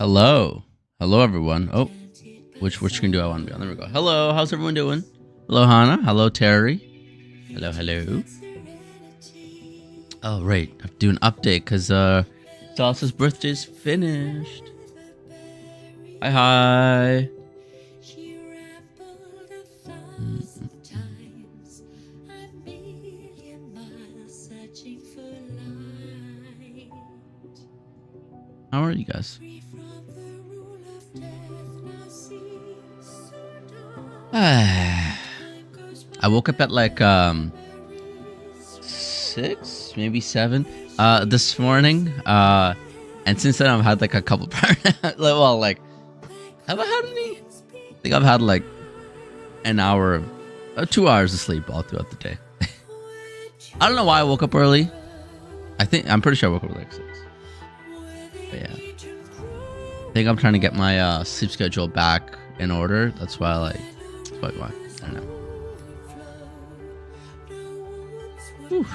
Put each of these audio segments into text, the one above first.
Hello. Hello, everyone. Oh, which screen do I want to be on? There we go. Hello. How's everyone doing? Hello, Hannah. Hello, Terry. Hello, hello. Oh, right. I have to do an update because Sylus' birthday's finished. Hi, hi. How are you guys? I woke up at like 6, maybe 7 this morning. And since then I've had like a couple well, like, have I had any? I think I've had like an hour of 2 hours of sleep all throughout the day. I don't know why I woke up early. I'm pretty sure I woke up at like 6. But yeah, I think I'm trying to get my sleep schedule back in order. That's why I don't know. Whew.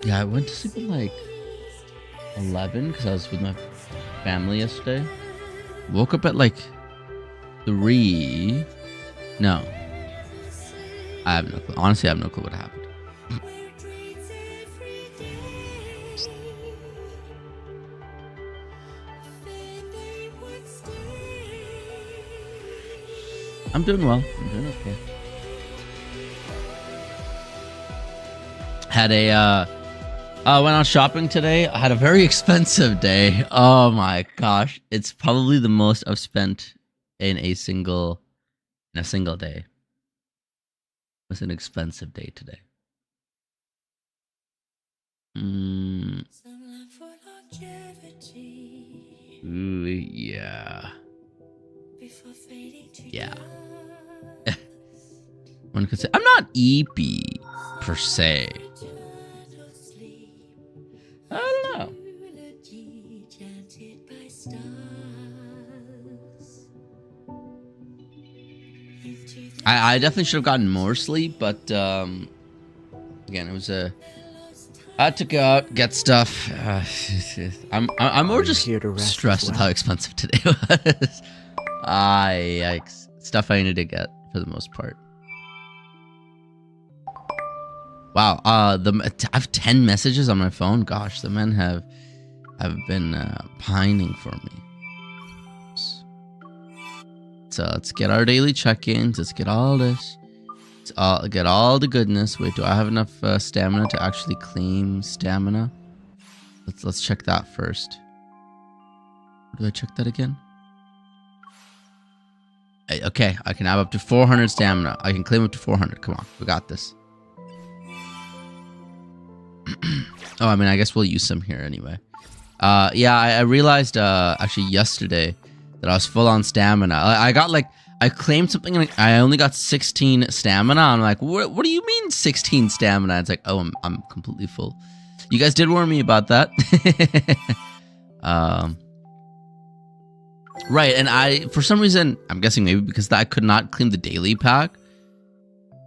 Yeah, I went to sleep at like 11 because I was with my family yesterday. Woke up at like 3. No, I have no clue. Honestly, I have no clue what happened. I'm doing well. I'm doing okay. Had went out shopping today. I had a very expensive day. Oh my gosh. It's probably the most I've spent in a single day. It was an expensive day today. Ooh, yeah. Yeah. One could say I'm not eepy per se. I don't know. I definitely should have gotten more sleep, but again, it was I had to go out, get stuff. I'm more just stressed with how expensive today was. Yikes. Stuff I needed to get for the most part. Wow. I have 10 messages on my phone. Gosh, the men have been pining for me. So let's get our daily check-ins. Let's get all this. Get all the goodness. Wait, do I have enough stamina to actually claim stamina? Let's check that first. Do I check that again? Okay, I can have up to 400 stamina. I can claim up to 400. Come on, we got this. Oh, I mean, I guess we'll use some here anyway. Yeah, I realized actually yesterday that I was full on stamina. I got like, I claimed something and I only got 16 stamina. I'm like, what do you mean 16 stamina? It's like, oh, I'm completely full. You guys did warn me about that. Right, and for some reason, I'm guessing maybe because I could not claim the daily pack.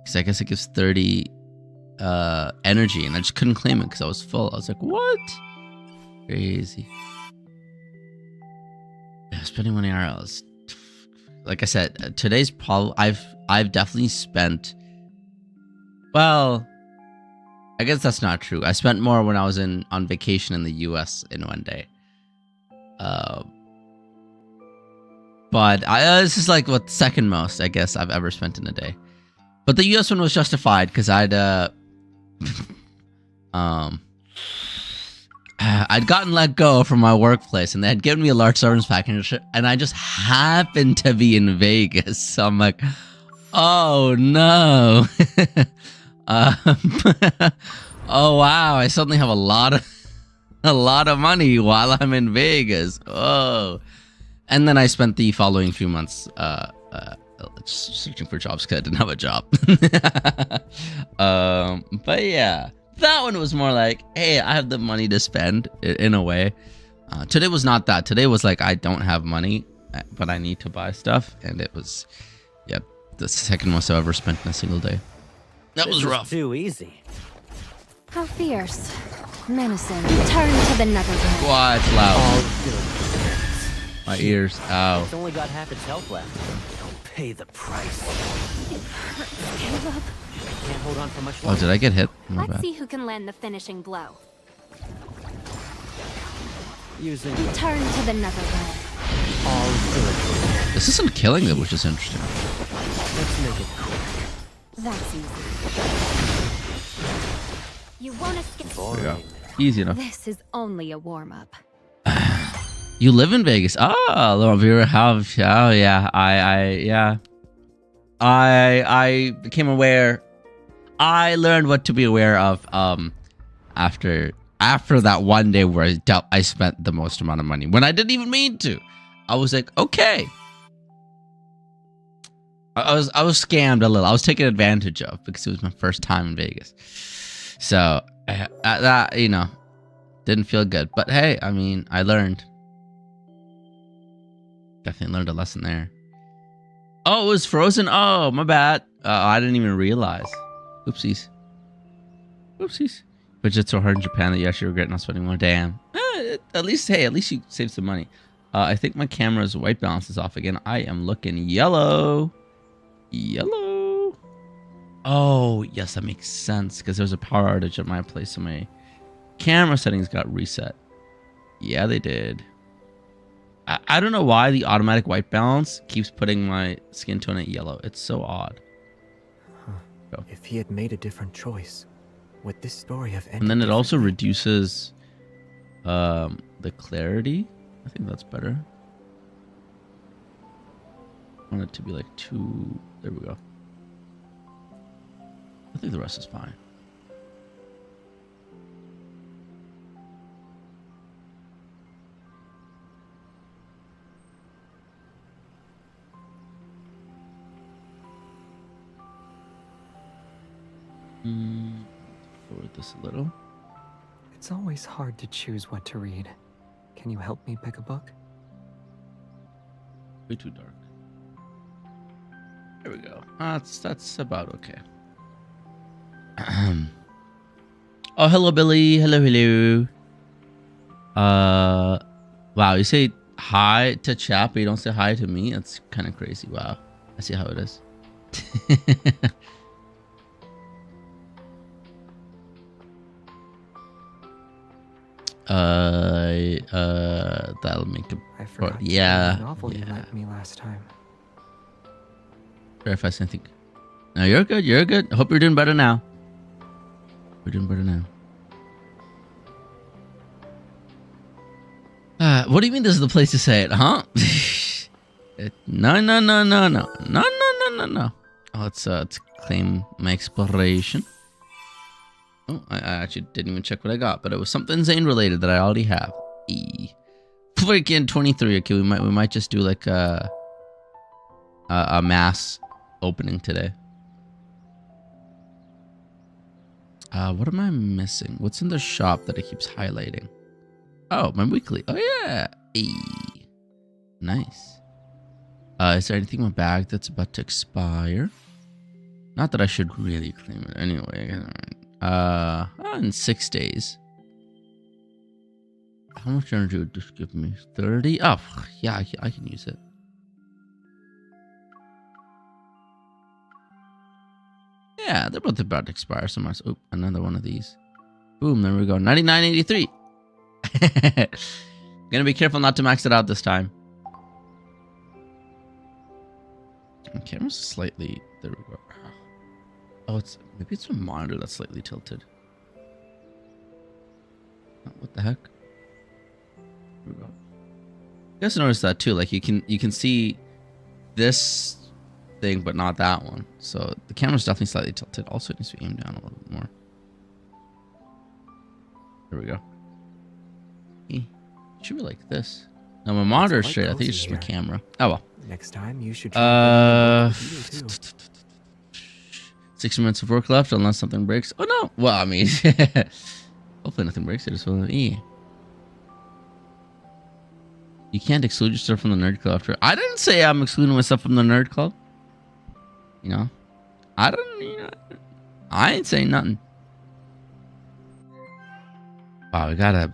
Because I guess it gives 30 energy, and I just couldn't claim it because I was full. I was like, what? Crazy. Yeah, spending money IRL. Like I said, today's probably I've definitely spent. Well, I guess that's not true. I spent more when I was on vacation in the US in one day. But this is like what second most I guess I've ever spent in a day. But the US one was justified because I'd gotten let go from my workplace and they had given me a large severance package and I just happened to be in Vegas. So I'm like, oh no. Oh wow, I suddenly have a lot of money while I'm in Vegas. Oh. And then I spent the following few months just searching for jobs because I didn't have a job. But yeah, that one was more like, hey, I have the money to spend in a way. Today was not that. Today was like, I don't have money, but I need to buy stuff. And it was, yeah, the second most I've ever spent in a single day. That was rough. Too easy. How fierce. Menacing. Turn to the netherworld. Wow, it's loud. All good. My ears. Ow. It's only got half its health left. It'll pay the price. It hurts, Caleb. Can't hold on for much Oh, longer. did I get hit? My Let's bad. see who can land the finishing blow. Using Turn to the netherworld. all good. This isn't killing it, which is interesting. Let's make it quick. That's easy. You won't escape. There we go. Boring. Easy enough. This is only a warm-up. You live in Vegas. Oh, little viewer, how? Oh, yeah. I became aware. I learned what to be aware of. After that one day where I spent the most amount of money when I didn't even mean to. I was like, okay. I was scammed a little. I was taken advantage of because it was my first time in Vegas. So that didn't feel good. But hey, I mean, I learned. Definitely learned a lesson there. Oh, it was frozen. Oh, my bad. I didn't even realize. Oopsies. Oopsies. Budget's so hard in Japan that you actually regret not spending more. Damn. At least you saved some money. I think my camera's white balance is off again. I am looking yellow. Yellow. Oh, yes, that makes sense because there was a power outage at my place and my camera settings got reset. Yeah, they did. I don't know why the automatic white balance keeps putting my skin tone at yellow. It's so odd. Go. If he had made a different choice, would this story have ended? And then it also differently? reduces the clarity. I think that's better. I want it to be like 2. There we go. I think the rest is fine. Forward this a little. It's always hard to choose what to read. Can you help me pick a book? Way too dark. There we go. That's about okay. Oh, hello, Billy. Hello. Wow. You say hi to chat, but you don't say hi to me. That's kind of crazy. Wow. I see how it is. That'll make I forgot to yeah, read the novel you yeah. lent me last time. Verify something. No, you're good. You're good. I hope you're doing better now. We're doing better now. What do you mean this is the place to say it, huh? No. Oh, let's claim my exploration. Oh, I actually didn't even check what I got, but it was something Zane related that I already have. Freaking 23. Okay, we might just do like a mass opening today. What am I missing? What's in the shop that it keeps highlighting? Oh, my weekly. Oh yeah. Nice. Is there anything in my bag that's about to expire? Not that I should really claim it anyway. In 6 days. How much energy would this give me? 30? Oh, yeah, I can use it. Yeah, they're both about to expire somewhere. Oh, another one of these. Boom, there we go. 99.83. Gonna be careful not to max it out this time. The camera's slightly... There we go. Oh, maybe it's a monitor that's slightly tilted. Oh, what the heck? Here we go. You guys notice that too. Like you can see this thing, but not that one. So the camera's definitely slightly tilted. Also, it needs to be aimed down a little bit more. There we go. It should be like this. Now my monitor's quite straight. I think it's cozy just my here. camera. Oh well. Next time you should try reading a book with you, too. 6 minutes of work left, unless something breaks. Oh no! Well, I mean, hopefully nothing breaks. I just want to. You can't exclude yourself from the nerd club. I didn't say I'm excluding myself from the nerd club. You know, I ain't saying nothing. Wow, we gotta.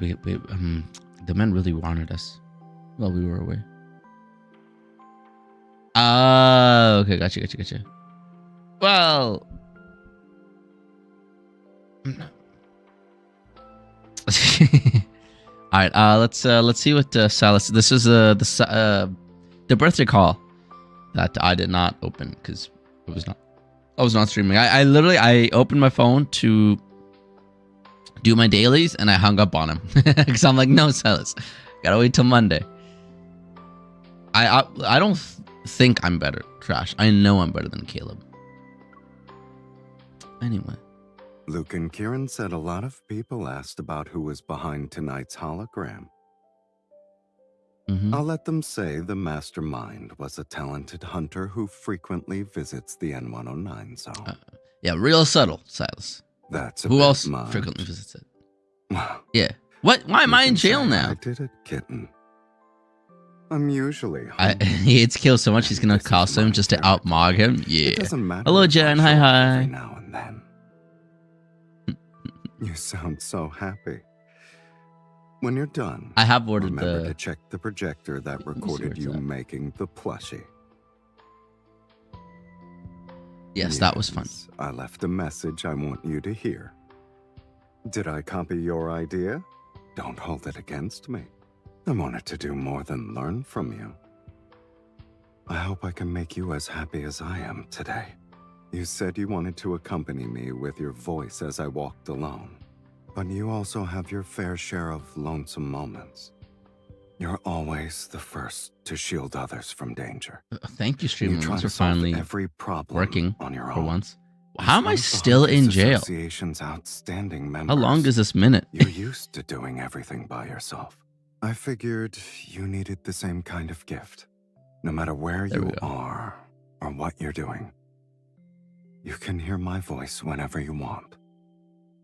The men really wanted us while we were away. Okay, gotcha. Well, all right. Let's see what Sylus. This is the birthday call that I did not open because I was not streaming. I literally opened my phone to do my dailies and I hung up on him because I'm like, no, Sylus, gotta wait till Monday. I don't think I'm better, Trash. I know I'm better than Caleb. Anyway. Luke and Kieran said a lot of people asked about who was behind tonight's hologram. I'll let them say the mastermind was a talented hunter who frequently visits the N109 zone. Yeah, real subtle, Sylus. That's a who bit else much. frequently visits it? Yeah. What? Why am I in jail now? I did it, kitten. I'm usually he hates Kill so much he's gonna cost him just to outmog him. Yeah. It doesn't matter. Hello, Jen. Hi. Every now and then. You sound so happy. When you're done, I have ordered remember to check the projector that recorded you making the plushie. Yes, that was fun. I left a message I want you to hear. Did I copy your idea? Don't hold it against me. I wanted to do more than learn from you. I hope I can make you as happy as I am today. You said you wanted to accompany me with your voice as I walked alone. But you also have your fair share of lonesome moments. You're always the first to shield others from danger. Thank you, streamers, for solve finally every problem working on your for own. once. How am I still in jail? Association's outstanding members. How long is this minute? You're used to doing everything by yourself. I figured you needed the same kind of gift. No matter where you are or what you're doing, you can hear my voice whenever you want.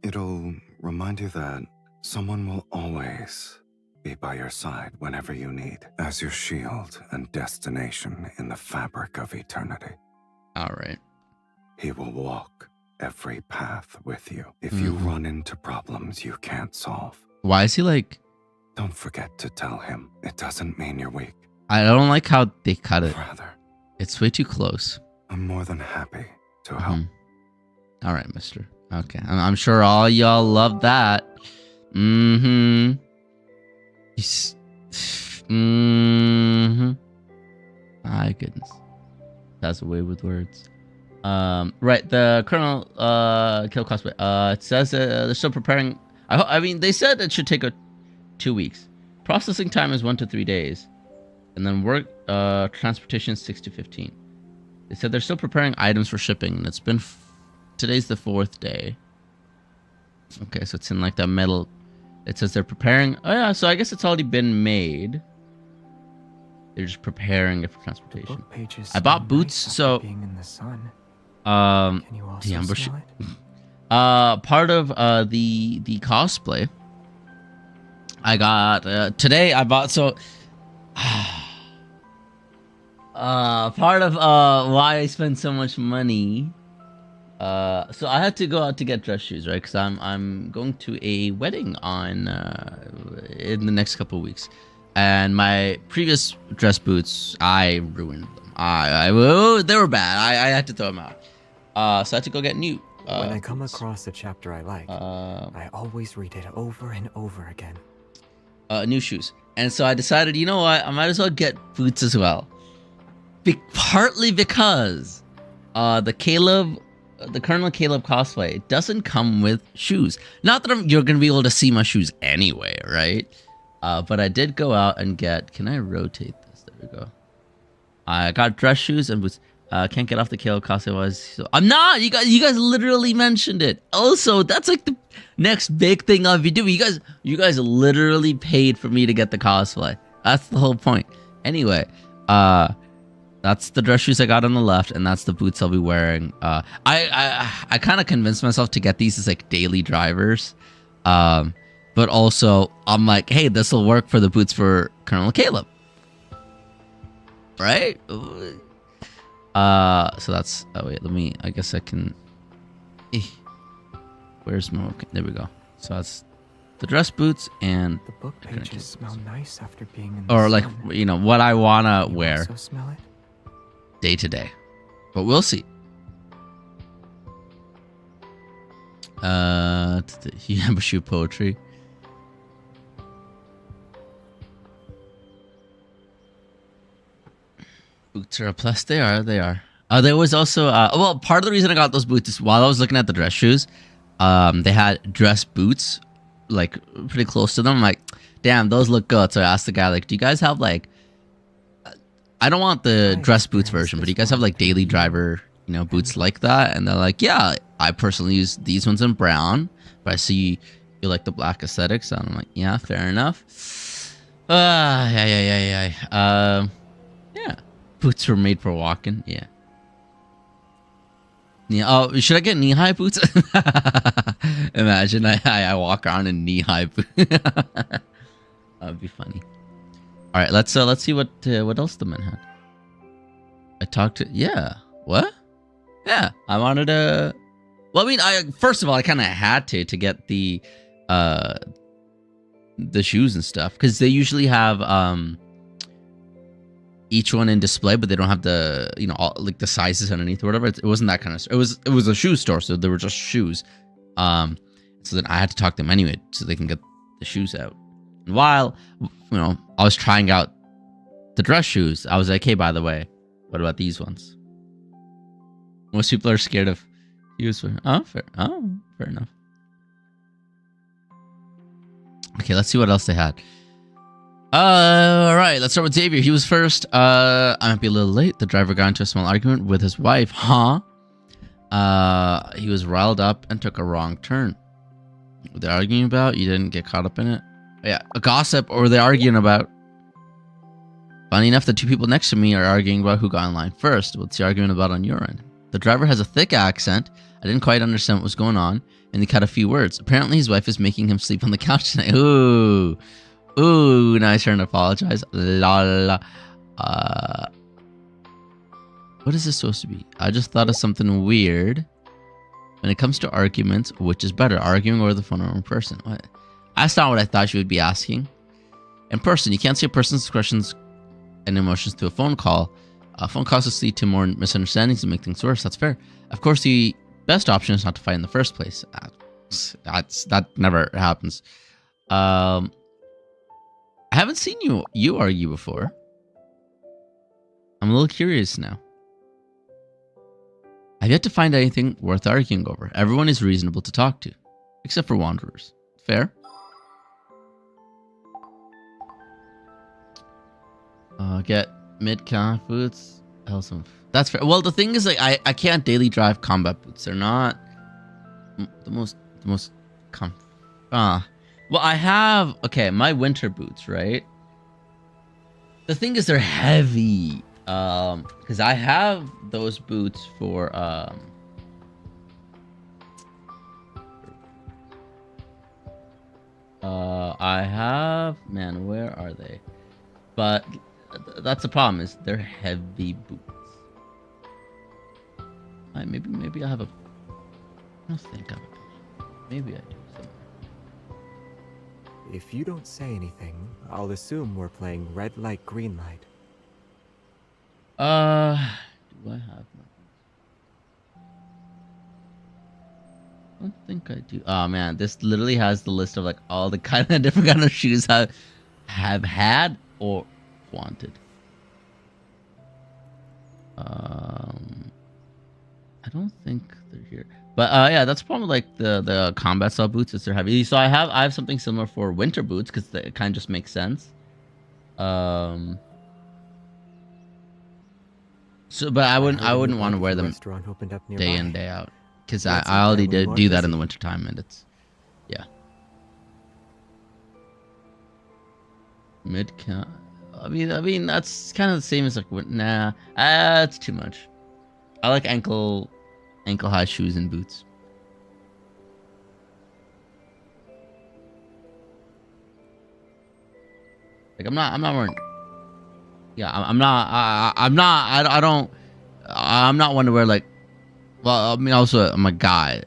It'll remind you that someone will always be by your side whenever you need, as your shield and destination in the fabric of eternity. All right. He will walk every path with you if you run into problems you can't solve. Why is he like... Don't forget to tell him. It doesn't mean you're weak. I don't like how they cut it. Rather, it's way too close. I'm more than happy to help. All right, mister. Okay. I'm sure all y'all love that. My goodness. That's a way with words. Right, the Colonel kill cosplay. It says they're still preparing. I mean, they said it should take 2 weeks. Processing time is 1 to 3 days, and then work transportation 6 to 15. They said they're still preparing items for shipping, and it's been today's the 4th day. Okay, so it's in like that metal. It says they're preparing. Oh yeah, so I guess it's already been made. They're just preparing it for transportation. I bought boots, so being in the sun. Can you also the ambush. smell it? Part of the cosplay. I got today. I bought part of why I spend so much money. So I had to go out to get dress shoes, right? Because I'm going to a wedding on in the next couple of weeks, and my previous dress boots I ruined them. They were bad. I had to throw them out. So I had to go get new. When I come across a chapter I like, I always read it over and over again. New shoes, and so I decided, you know what, I might as well get boots as well. Partly because the Colonel Caleb cosplay, it doesn't come with shoes. Not that you're gonna be able to see my shoes anyway, right? But I did go out and get. Can I rotate this? There we go. I got dress shoes and boots. Can't get off the Caleb cosplay. I'm not. You guys literally mentioned it. Also, that's like the next big thing I'll be doing. You guys literally paid for me to get the cosplay. That's the whole point. Anyway, that's the dress shoes I got on the left, and that's the boots I'll be wearing. I kind of convinced myself to get these as like daily drivers, but also I'm like, hey, this will work for the boots for Colonel Caleb, right? So that's. Oh wait, I guess I can. Where's my? Okay, there we go. So that's the dress boots and The book I couldn't pages do smell this. nice after being in the or like sun. you know what I wanna You wear also smell it? day to day, but we'll see. You have a shoe poetry. Boots are a plus. They are. They are. There was also well, part of the reason I got those boots is while I was looking at the dress shoes, they had dress boots like pretty close to them. I'm like, damn, those look good. So I asked the guy like, do you guys have like, I don't want the dress boots version, but do you guys have like daily driver, boots like that? And they're like, yeah, I personally use these ones in brown, but I see you like the black aesthetic. So I'm like, yeah, fair enough. Yeah. Boots were made for walking. Yeah. Yeah. Oh, should I get knee-high boots? Imagine I walk around in knee-high boots. That would be funny. All right, let's see what else the men had. I talked to what? Yeah, I wanted to. Well, I mean, first of all, I kind of had to get the shoes and stuff because they usually have each one in display, but they don't have the all, like the sizes underneath or whatever. It wasn't that kind of. It was a shoe store, so there were just shoes. So then I had to talk to them anyway, so they can get the shoes out. And while I was trying out the dress shoes, I was like, hey, by the way, what about these ones? Most people are scared of shoes. Fair enough. Okay, let's see what else they had. All right, let's start with Xavier. He was first. I might be a little late. The driver got into a small argument with his wife. He was riled up and took a wrong turn. What they're arguing about? You didn't get caught up in it? Yeah, a gossip, or they're arguing about. Funny enough, the two people next to me are arguing about who got in line first. What's the argument about on your end? The driver has a thick accent. I didn't quite understand what was going on, and he cut a few words. Apparently, his wife is making him sleep on the couch tonight. Ooh, nice turn to apologize. What is this supposed to be? I just thought of something weird. When it comes to arguments, which is better, arguing over the phone or in person? What? That's not what I thought you would be asking. In person, you can't see a person's expressions and emotions through a phone call. Phone calls just lead to more misunderstandings and make things worse. That's fair. Of course, the best option is not to fight in the first place. That never happens. I haven't seen you argue before. I'm a little curious now. I've yet to find anything worth arguing over. Everyone is reasonable to talk to, except for wanderers. Fair? Get mid-count boots. That's fair. Well, the thing is, like, I can't daily drive combat boots. They're not the most well, I have my winter boots, right? The thing is, they're heavy. Because I have those boots for where are they? But that's the problem, is they're heavy boots. Maybe I have a. I don't think I have a. Maybe I do somewhere. If you don't say anything, I'll assume we're playing red light, green light. Do I have my? I don't think I do. Oh man, this literally has the list of like all the kind of different kind of shoes I have had or wanted. I don't think they're here. But yeah, that's probably like the combat style boots is they're heavy. So I have something similar for winter boots because it kind of just makes sense. So, but I wouldn't want to wear them day in, day out, because I already did do that in the wintertime, and it's mid count. I mean that's kind of the same as like that's too much. I like ankle high shoes and boots. Like I'm not wearing. Yeah, I'm not one to wear like. Well, I mean, also I'm a guy.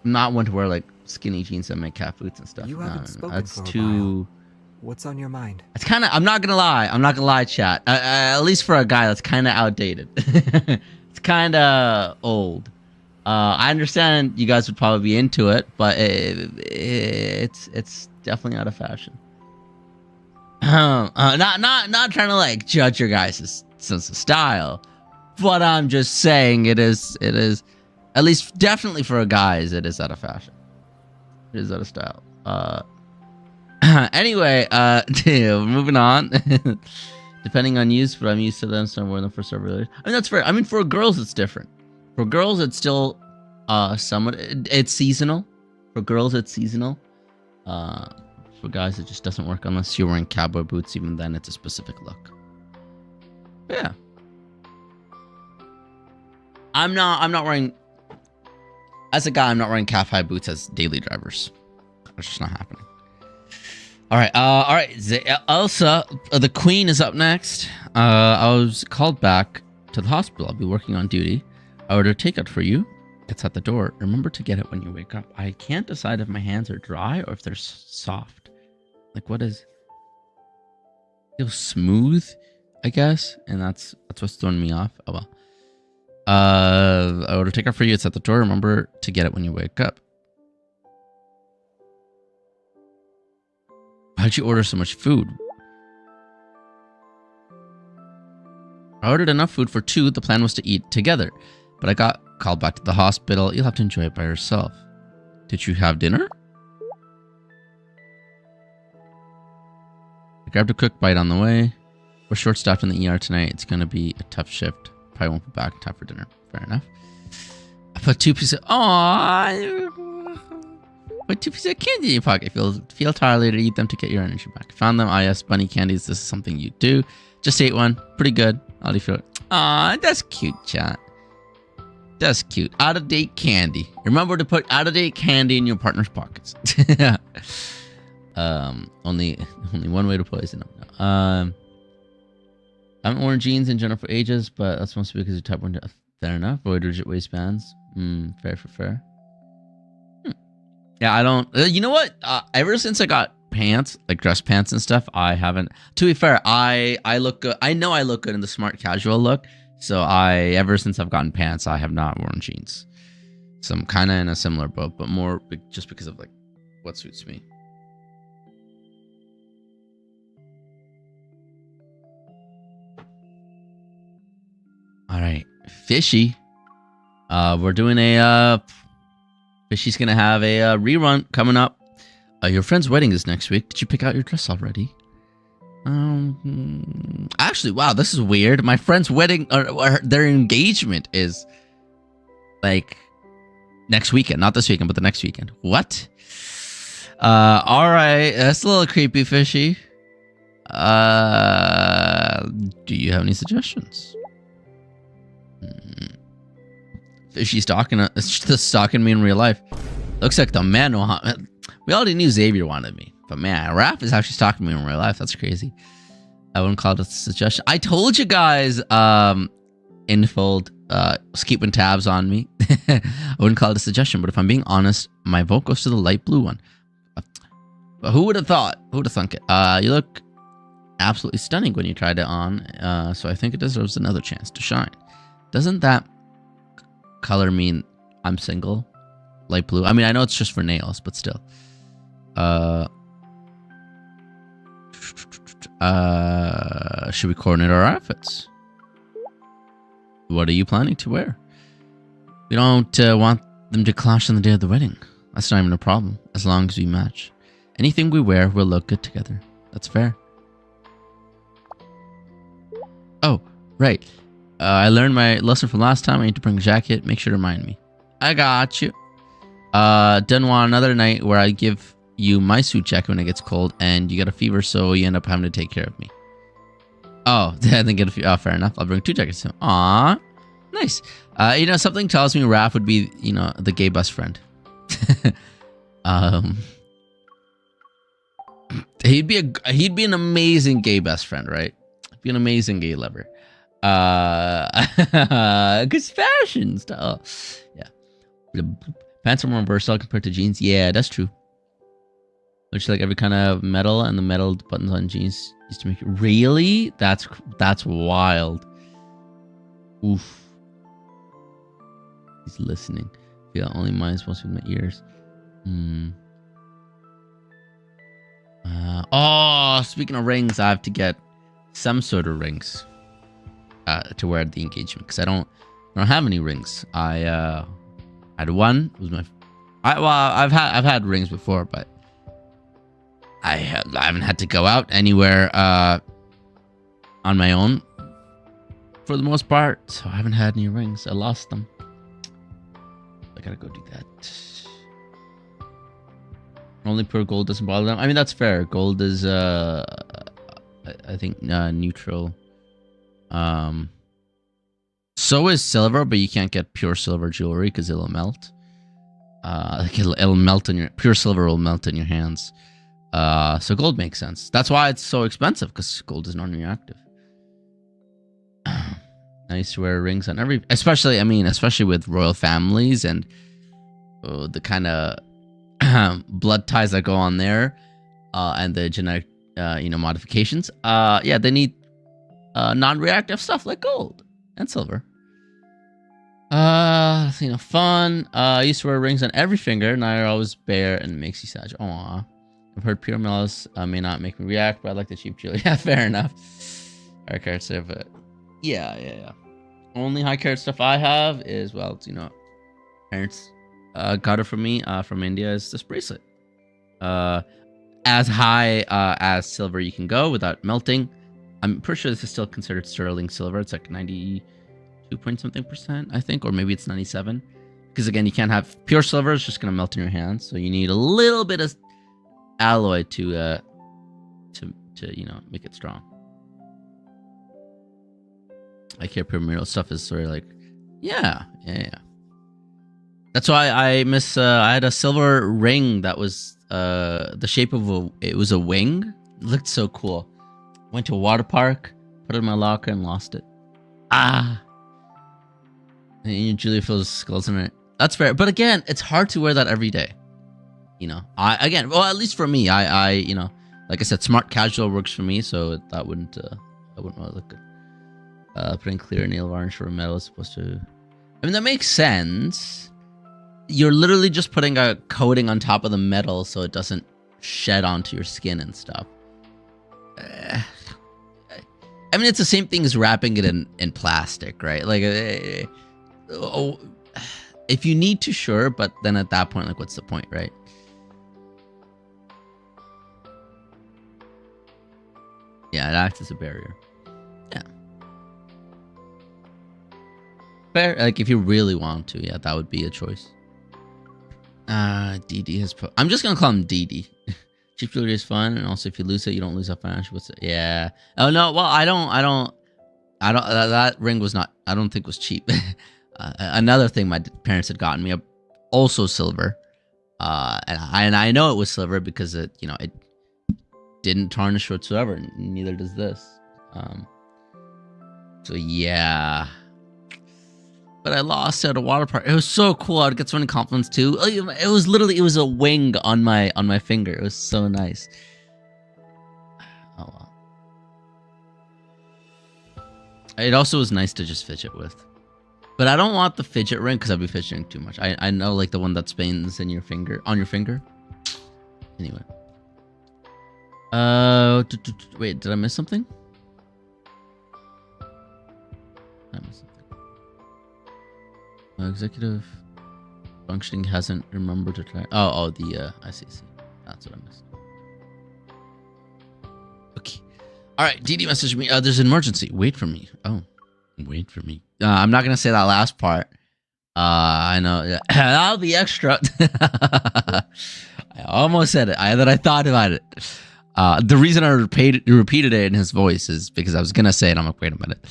I'm not one to wear like skinny jeans that make calf boots and stuff. You haven't spoken That's for a too. while. What's on your mind? It's kind of. I'm not gonna lie, chat. At least for a guy, that's kind of outdated. It's kind of old. I understand you guys would probably be into it, but it's definitely out of fashion. Not trying to like judge your guys' sense of style, but I'm just saying it is at least definitely for a guys it is out of fashion. It is out of style. Anyway, moving on. Depending on use, but I'm used to them, so I'm wearing them for several years. I mean, that's fair. I mean, for girls, it's different. For girls, it's still somewhat. It's seasonal. For girls, it's seasonal. For guys, it just doesn't work unless you're wearing cowboy boots. Even then, it's a specific look. But yeah. I'm not wearing. As a guy, I'm not wearing calf-high boots as daily drivers. It's just not happening. All right. Elsa, the Queen is up next. I was called back to the hospital. I'll be working on duty. I ordered takeout for you. It's at the door. Remember to get it when you wake up. I can't decide if my hands are dry or if they're soft. Like, what is? Feels smooth, I guess, and that's what's throwing me off. Oh well. I ordered takeout for you. It's at the door. Remember to get it when you wake up. Why'd you order so much food? I ordered enough food for 2. The plan was to eat together, but I got called back to the hospital. You'll have to enjoy it by yourself. Did you have dinner? I grabbed a quick bite on the way. We're short-staffed in the ER tonight. It's going to be a tough shift. Probably won't be back in time for dinner. Fair enough. I put 2 pieces... Put 2 pieces of candy in your pocket. Feel tired later. Eat them to get your energy back. Found them. Yes, bunny candies. This is something you do. Just ate one. Pretty good. How do you feel? Aw, that's cute, chat. That's cute. Out-of-date candy. Remember to put out-of-date candy in your partner's pockets. Only one way to poison them. I haven't worn jeans in general for ages, but that's mostly because you're type 1. Fair enough. Avoid rigid waistbands. Fair. Yeah, I don't. You know what? Ever since I got pants, like dress pants and stuff, I haven't. To be fair, I look good. I know I look good in the smart casual look. So ever since I've gotten pants, I have not worn jeans. So I'm kind of in a similar boat, but more just because of like what suits me. All right, Fishy. We're doing a. Fishy's gonna have a rerun coming up. Your friend's wedding is next week. Did you pick out your dress already? Actually, wow, this is weird. My friend's wedding, or their engagement is like next weekend, not this weekend, but the next weekend. What? All right, that's a little creepy, Fishy. Do you have any suggestions? She's stalking me in real life. Looks like the man who we already knew Xavier wanted me, but man, Raph is actually stalking me in real life. That's crazy. I wouldn't call it a suggestion. I told you guys, Infold, keeping tabs on me. I wouldn't call it a suggestion, but if I'm being honest, my vote goes to the light blue one. But who would have thought? Who would have thunk it? You look absolutely stunning when you tried it on, so I think it deserves another chance to shine. Doesn't that color mean I'm single? Light blue. I mean, I know it's just for nails, but still. Should we coordinate our outfits? What are you planning to wear? We don't want them to clash on the day of the wedding. That's not even a problem, as long as we match. Anything we wear will look good together. That's fair. Oh, right. I learned my lesson from last time. I need to bring a jacket. Make sure to remind me. I got you. Didn't want another night where I give you my suit jacket when it gets cold and you get a fever, so you end up having to take care of me. Oh, I didn't get a fever. Oh, fair enough. I'll bring 2 jackets to him. Aw, nice. Something tells me Raph would be, the gay best friend. He'd be an amazing gay best friend, right? He'd be an amazing gay lover. Cause fashion style. Yeah. Pants are more versatile compared to jeans. Yeah, that's true. Which like every kind of metal and the metal buttons on jeans used to make it. Really? That's wild. Oof. He's listening. Yeah, only mine's supposed to be my ears. Speaking of rings, I have to get some sort of rings to wear at the engagement because I don't have any rings. I had one. It was I've had rings before, but I haven't had to go out anywhere on my own for the most part, so I haven't had any rings. I lost them. I gotta go do that. Only pure gold doesn't bother them. I mean, that's fair. Gold is, I think, neutral. So is silver, but you can't get pure silver jewelry because it'll melt. Like it'll melt in your pure silver will melt in your hands. So gold makes sense. That's why it's so expensive because gold is non-reactive. I used to wear rings on every, especially with royal families and the kind of blood ties that go on there, and the genetic, modifications. Yeah, they need non-reactive stuff like gold and silver. Fun. I used to wear rings on every finger. Now they're always bare and makes you sad. Aww. I've heard pure metals may not make me react, but I like the cheap jewelry. Yeah, fair enough. High carat stuff. Yeah. Only high carat stuff I have is, parents got it for me from India, is this bracelet. As high as silver you can go without melting. I'm pretty sure this is still considered sterling silver. It's like 92 point something %, I think, or maybe it's 97. Because again, you can't have pure silver; it's just gonna melt in your hands. So you need a little bit of alloy to make it strong. I care pure mineral stuff is sort of like, yeah. That's why I miss. I had a silver ring that was the shape of a wing. It looked so cool. Went to a water park, put it in my locker, and lost it. And Julia feels skulls in it. That's fair, but again, it's hard to wear that every day. At least for me, I like I said, smart casual works for me, so that wouldn't really look good. Putting clear nail varnish for a metal is supposed to. I mean, that makes sense. You're literally just putting a coating on top of the metal so it doesn't shed onto your skin and stuff. I mean, it's the same thing as wrapping it in plastic, right? Like, if you need to, sure, but then at that point, like, what's the point, right? Yeah, it acts as a barrier. Yeah. Fair, like, if you really want to, yeah, that would be a choice. DD has I'm just gonna call him DD. Cheap jewelry is fun, and also if you lose it, you don't lose out financially. What's it? Yeah. Oh no. Well, I don't. That ring was not. I don't think was cheap. Another thing my parents had gotten me, also silver, and I know it was silver because it didn't tarnish whatsoever. Neither does this. So yeah. But I lost at a water park. It was so cool. I'd get so many compliments too. It was a wing on my finger. It was so nice. Oh well. It also was nice to just fidget with. But I don't want the fidget ring because I'd be fidgeting too much. I know, like the one that spins in your finger on your finger. Anyway. Wait, did I miss something? I missed something. Executive functioning hasn't remembered to try. I see. That's what I missed. Okay. All right. DD messaged me. There's an emergency. Wait for me. Oh, wait for me. I'm not gonna say that last part. I know. Yeah. That'll be extra. I almost said it. I thought about it. The reason I repeated it in his voice is because I was gonna say it. I'm like, wait a minute.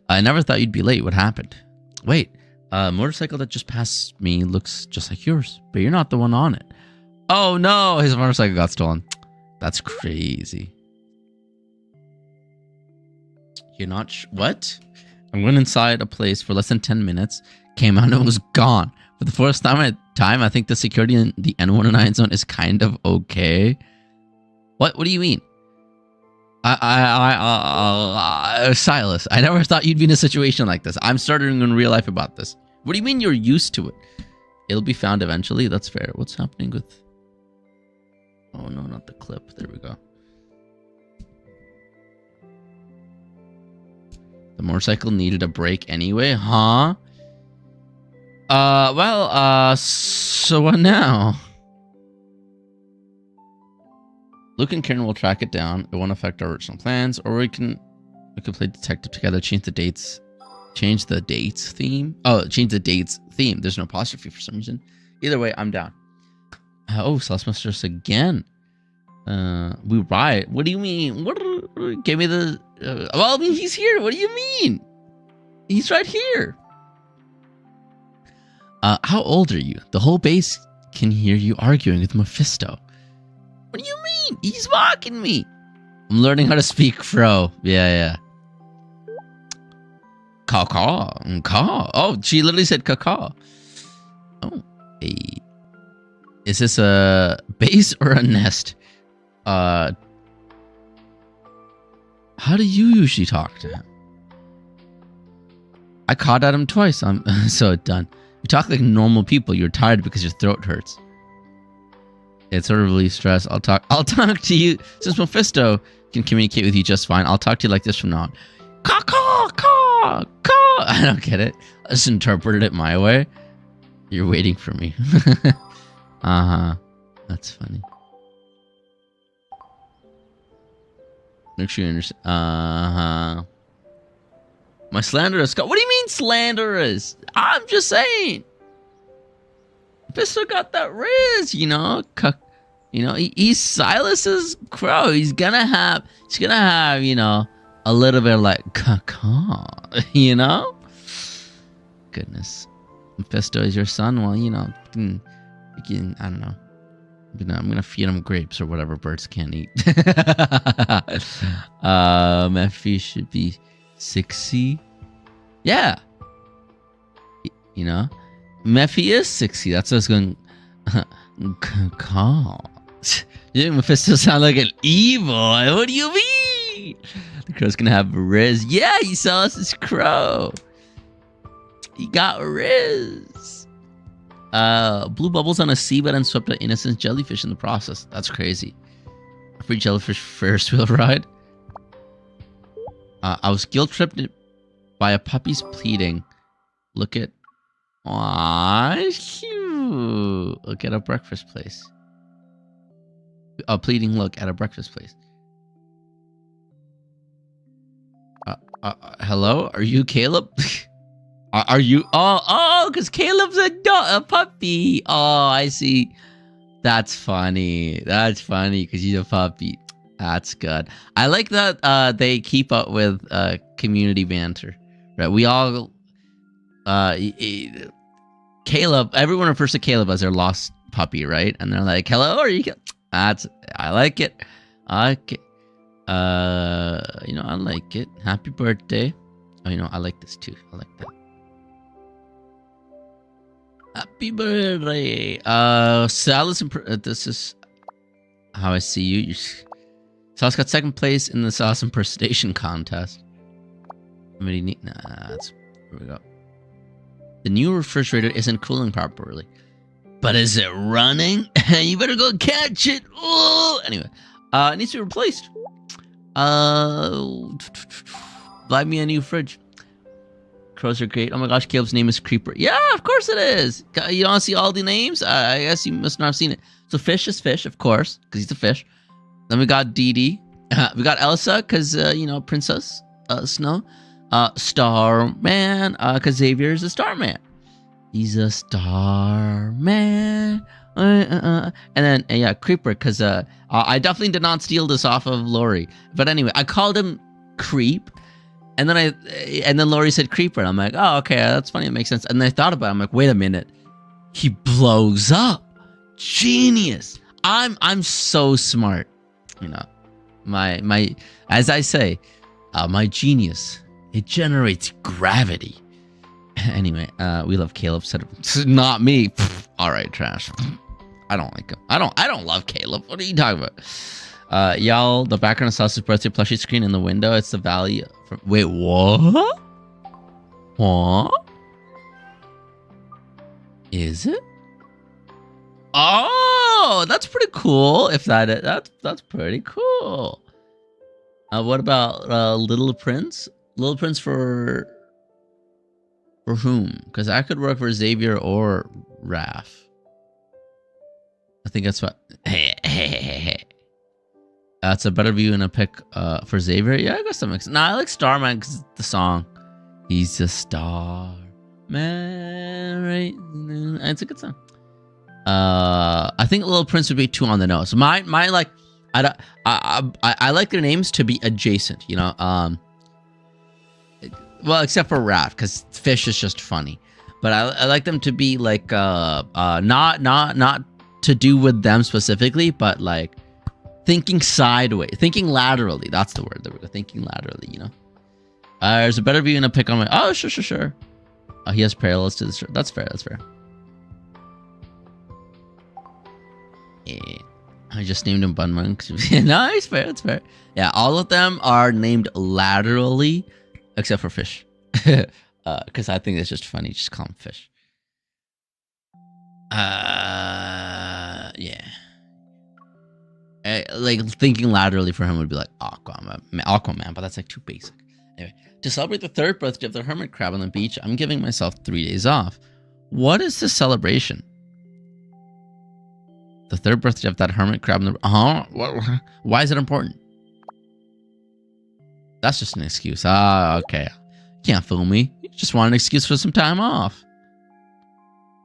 I never thought you'd be late. What happened? Wait. Motorcycle that just passed me looks just like yours, but you're not the one on it. Oh no, his motorcycle got stolen. That's crazy. You're not what? I went inside a place for less than 10 minutes, came out and it was gone. For the first time in time. I think the security in the N109 zone is kind of okay. What do you mean? Sylus, I never thought you'd be in a situation like this. I'm starting in real life about this. What do you mean you're used to it? It'll be found eventually. That's fair. What's happening with... Oh, no, not the clip. There we go. The motorcycle needed a break anyway, huh? So what now? Luke and Karen will track it down. It won't affect our original plans, or we can play detective together, change the dates theme. Oh, change the dates theme. There's no apostrophe for some reason. Either way, I'm down. Oh, Sylus Mistress again. We ride. What do you mean? Give me the... well, I mean, he's here. What do you mean? He's right here. How old are you? The whole base can hear you arguing with Mephisto. What do you mean? He's mocking me. I'm learning how to speak Fro. Yeah. Caw. Oh, she literally said caw. Oh, hey. Is this a base or a nest? How do you usually talk to him? I caught at him twice. I'm so done. You talk like normal people. You're tired because your throat hurts. It's sort of really stressed. I'll talk to you. Since Mephisto can communicate with you just fine, I'll talk to you like this from now on. Caw. I don't get it. I just interpreted it my way. You're waiting for me. That's funny. Make sure you understand. My slanderous. What do you mean slanderous? I'm just saying. Mephisto got that riz, you know. He's Sylus's crow. He's gonna have, you know, a little bit of like caw, you know. Goodness, Mephisto is your son. Well, you know, I don't know. I'm gonna feed him grapes or whatever birds can't eat. Mephi should be 60. Yeah. You know? Mephi is 60. That's what I was going... Call. You think Mephisto sound like an evil? What do you mean? The crow's gonna have riz. Yeah, he saw us as crow. He got riz. Blue bubbles on a seabed and swept an innocent jellyfish in the process. That's crazy. A free jellyfish Ferris wheel ride. I was guilt-tripped by a puppy's pleading. Look at... Aww, cute. Look at a breakfast place. A pleading look at a breakfast place. Hello? Are you Caleb? Are you... Oh, because Caleb's a puppy. Oh, I see. That's funny. That's funny because he's a puppy. That's good. I like that they keep up with community banter. Right? We all... Caleb, everyone refers to Caleb as their lost puppy, right? And they're like, hello, are you... I like it. Okay. You know, I like it. Happy birthday. Oh, you know, I like this too. I like that. Happy birthday. Sylus, this is how I see you. Sylus got second place in the Sylus impersonation contest. Nah, that's... Here we go. The new refrigerator isn't cooling properly. But is it running? You better go catch it. Oh! Anyway, it needs to be replaced. Buy me a new fridge. Crows are great. Oh my gosh, Caleb's name is Creeper. Yeah, of course it is. You don't see all the names? I guess you must not have seen it. So Fish is Fish, of course, because he's a fish. Then we got Dee Dee. We got Elsa, because, you know, Princess Snow. Starman, because Xavier is a Starman. He's a Starman. And then, yeah, Creeper, because I definitely did not steal this off of Lori. But anyway, I called him Creep. And then Lori said Creeper. And I'm like, oh, okay, that's funny. It makes sense. And then I thought about it. I'm like, wait a minute. He blows up. Genius. I'm so smart. You know, my as I say, my genius, it generates gravity. Anyway, we love Caleb. Said not me. all right, trash. I don't like him. I don't love Caleb. What are you talking about? Y'all, the background of Sylus' birthday plushie screen in the window. It's the valley from... Wait, what? What? Is it? Oh, that's pretty cool. If that is, that's pretty cool. What about Little Prince? Little Prince for whom? Because I could work for Xavier or Raph. I think that's what. That's a better view than a pick for Xavier. Yeah, I guess that makes sense. Nah, I like Starman because the song. He's a star man, right? It's a good song. I think Little Prince would be too on the nose. My like, I like their names to be adjacent. You know, well, except for Raph, because Fish is just funny. But I like them to be like not to do with them specifically, but like thinking sideways, thinking laterally. That's the word. Thinking laterally, you know. There's a better view in a pic on my... Oh, sure. He has parallels to this. That's fair. Yeah. I just named him Bun Monk. No, it's fair. That's fair. Yeah, all of them are named laterally, except for Fish. Because I think it's just funny. Just call him Fish. Yeah. Like, thinking laterally for him would be like Aquaman, but that's like too basic. Anyway, to celebrate the third birthday of the hermit crab on the beach, I'm giving myself 3 days off. What is this celebration? The third birthday of that hermit crab on the... Why is it important? That's just an excuse. Okay. Can't fool me. You just want an excuse for some time off.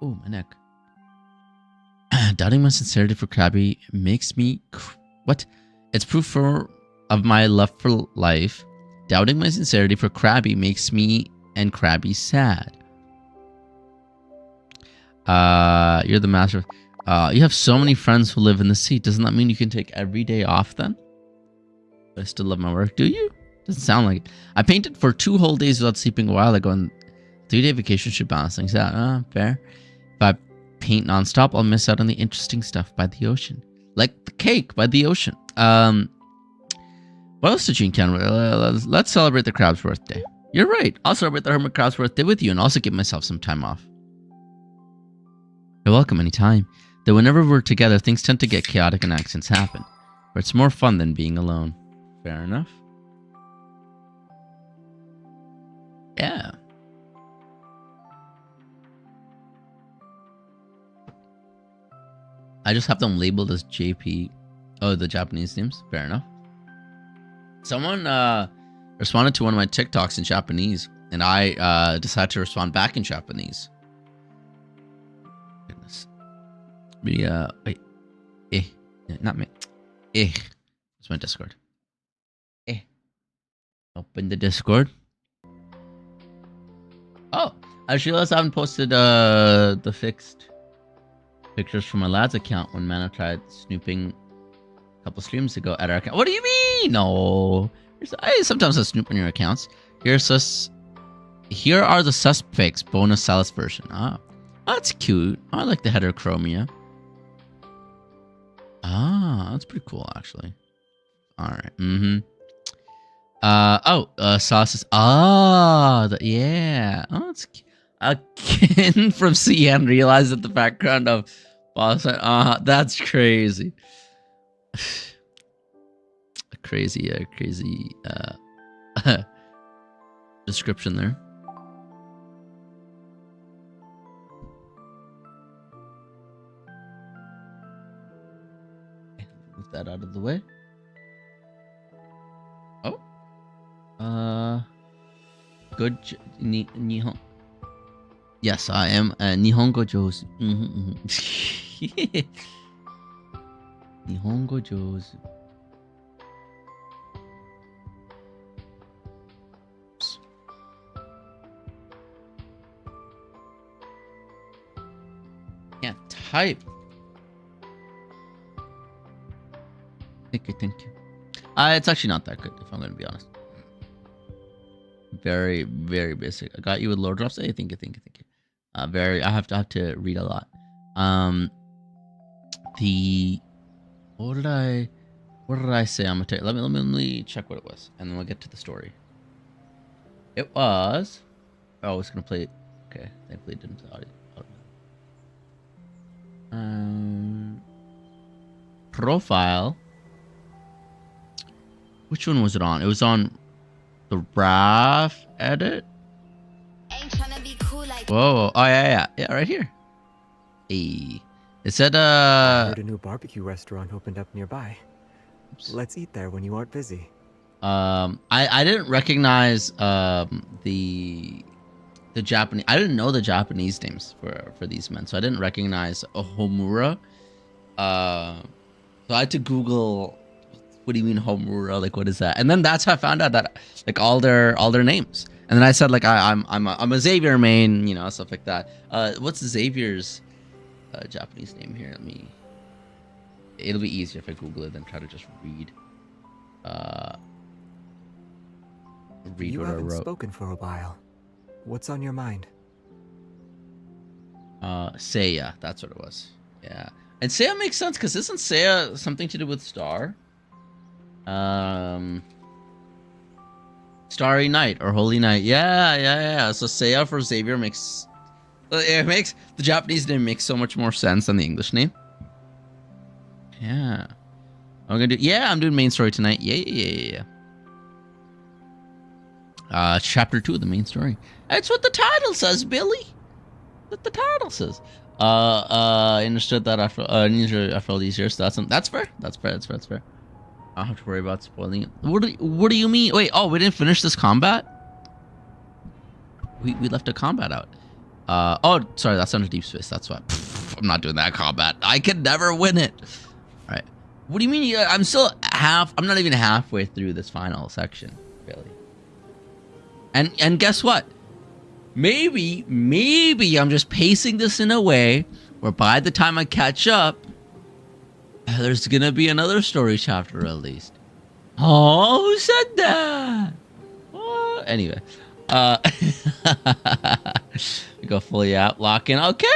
Oh, my neck. Doubting my sincerity for Krabby makes me... What? It's proof of my love for life. Doubting my sincerity for Krabby makes me and Krabby sad. You're the master. You have so many friends who live in the sea. Doesn't that mean you can take every day off then? But I still love my work. Do you? Doesn't sound like it. I painted for 2 whole days without sleeping a while ago, and 3-day vacation should balance things out. Fair. If I paint nonstop, I'll miss out on the interesting stuff by the ocean. Like the cake by the ocean. What else did you encounter? Let's celebrate the crab's birthday. You're right. I'll celebrate the hermit crab's birthday with you and also give myself some time off. You're welcome anytime. Though whenever we're together, things tend to get chaotic and accidents happen. But it's more fun than being alone. Fair enough. Yeah. I just have them labeled as JP. Oh, the Japanese names. Fair enough. Someone responded to one of my TikToks in Japanese, and I decided to respond back in Japanese. Goodness. Wait. Not me. It's my Discord. Open the Discord. Oh, I just realized I haven't posted the fixed pictures from my lad's account when Mana tried snooping a couple streams ago at our account. What do you mean? No. Sometimes I snoop on your accounts. Here are the suspects bonus Sylus version. That's cute. I like the heterochromia. That's pretty cool actually. Alright. Sauce is yeah. Oh, it's a kid from CN realized that the background of boss. That's crazy. Crazy description there. Move that out of the way. Good Nihon. Yes, I am Nihongo Jozu. Nihongo Jozu. Can't type. Thank you. It's actually not that good, if I'm going to be honest. Very, very basic. I got you with lower drops. Hey, thank you. I have to read a lot. The what did I say? I'm gonna take. Let me check what it was, and then we'll get to the story. It was. Oh, it's gonna play. Okay, thankfully it didn't play audio. Profile. Which one was it on? It was on the RAF edit. Whoa! Oh yeah, right here. Hey, it said I heard a new barbecue restaurant opened up nearby. Let's eat there when you aren't busy. I didn't recognize the Japanese. I didn't know the Japanese names for these men, so I didn't recognize Homura. So I had to Google, what do you mean Homura? Like, what is that? And then that's how I found out that like all their names. And then I said like I'm a Xavier main, you know, stuff like that. What's Xavier's Japanese name here? It'll be easier if I Google it than try to just read. Read you what I haven't wrote. Spoken for a while. What's on your mind? Seiya, that's what it was. Yeah. And Seiya makes sense, because isn't Seiya something to do with Star? Starry Night or Holy Night. Yeah. So Seiya for Xavier makes the Japanese name makes so much more sense than the English name. Yeah. I'm doing main story tonight. Yeah. Chapter 2 of the main story. That's what the title says, Billy. What the title says. I understood that after all these years. So that's fair. That's fair. I don't have to worry about spoiling it. What do you mean? Wait, we didn't finish this combat? We left a combat out. Sorry, that's under Deepspace. That's why. I'm not doing that combat. I can never win it. All right. What do you mean? I'm not even halfway through this final section, really. And guess what? Maybe I'm just pacing this in a way where by the time I catch up, there's gonna be another story chapter released. Oh, who said that? What? Anyway, we go fully out, lock in. Okay,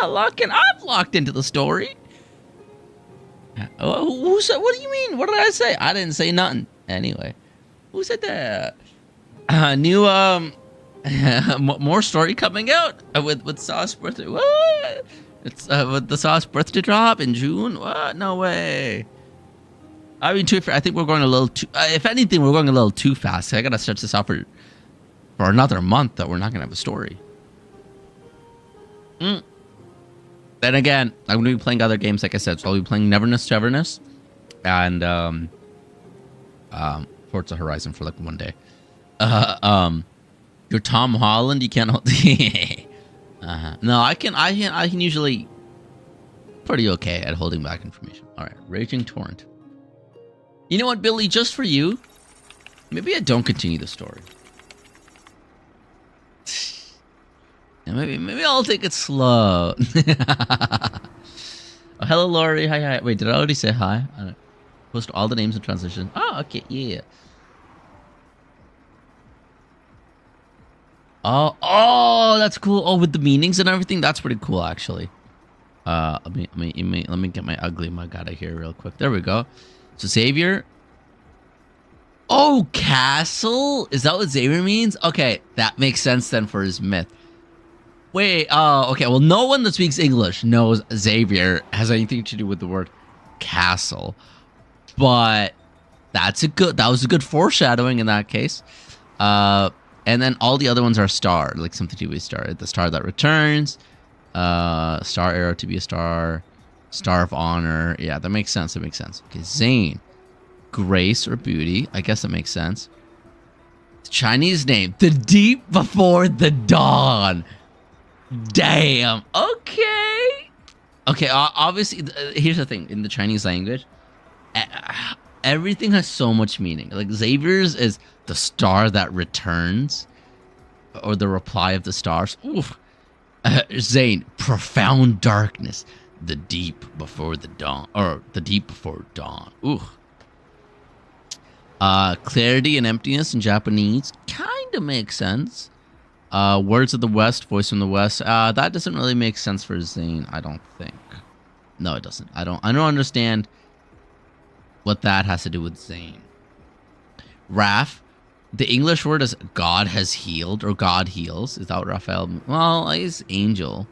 I'll lock in. I'm locked into the story. Who said? What do you mean? What did I say? I didn't say nothing. Anyway, who said that? New more story coming out with Sauce birthday. What? It's with the Sauce birthday drop in June. What? No way. I mean, I think we're going a little too. If anything, we're going a little too fast. I gotta stretch this out for another month. That we're not gonna have a story. Then again, I'm gonna be playing other games, like I said. So I'll be playing Neverness Teverness and Forza Horizon for like one day. You're Tom Holland. You can't hold. No, I can usually pretty okay at holding back information. All right, Raging Torrent. You know what, Billy? Just for you, maybe I don't continue the story. Yeah, maybe I'll take it slow. Oh, hello, Lori. Hi. Wait, did I already say hi? I don't post all the names in transition. Oh, okay, yeah. Oh, that's cool. Oh, with the meanings and everything, that's pretty cool, actually. Let me get my ugly mug out of here real quick. There we go. So Xavier. Oh, castle. Is that what Xavier means? Okay, that makes sense then for his myth. Wait. Oh, okay. Well, no one that speaks English knows Xavier has anything to do with the word castle, but that was a good foreshadowing in that case. And then all the other ones are star, like something to do with star. The star that returns, star arrow to be a star, star of honor. Yeah, that makes sense. Okay, Zane, grace or beauty. I guess that makes sense. Chinese name, the deep before the dawn. Damn. Okay. Obviously, here's the thing. In the Chinese language, everything has so much meaning. Like Xavier's is the star that returns, or the reply of the stars. Oof. Zane, profound darkness, the deep before the dawn, or the deep before dawn. Ooh. Clarity and emptiness in Japanese kind of makes sense. Words of the West, Voice from the West. That doesn't really make sense for Zane, I don't think. No, it doesn't. I don't understand what that has to do with Zane. Raph, the English word is God has healed or God heals. Is that what Raphael? Well, I guess angel.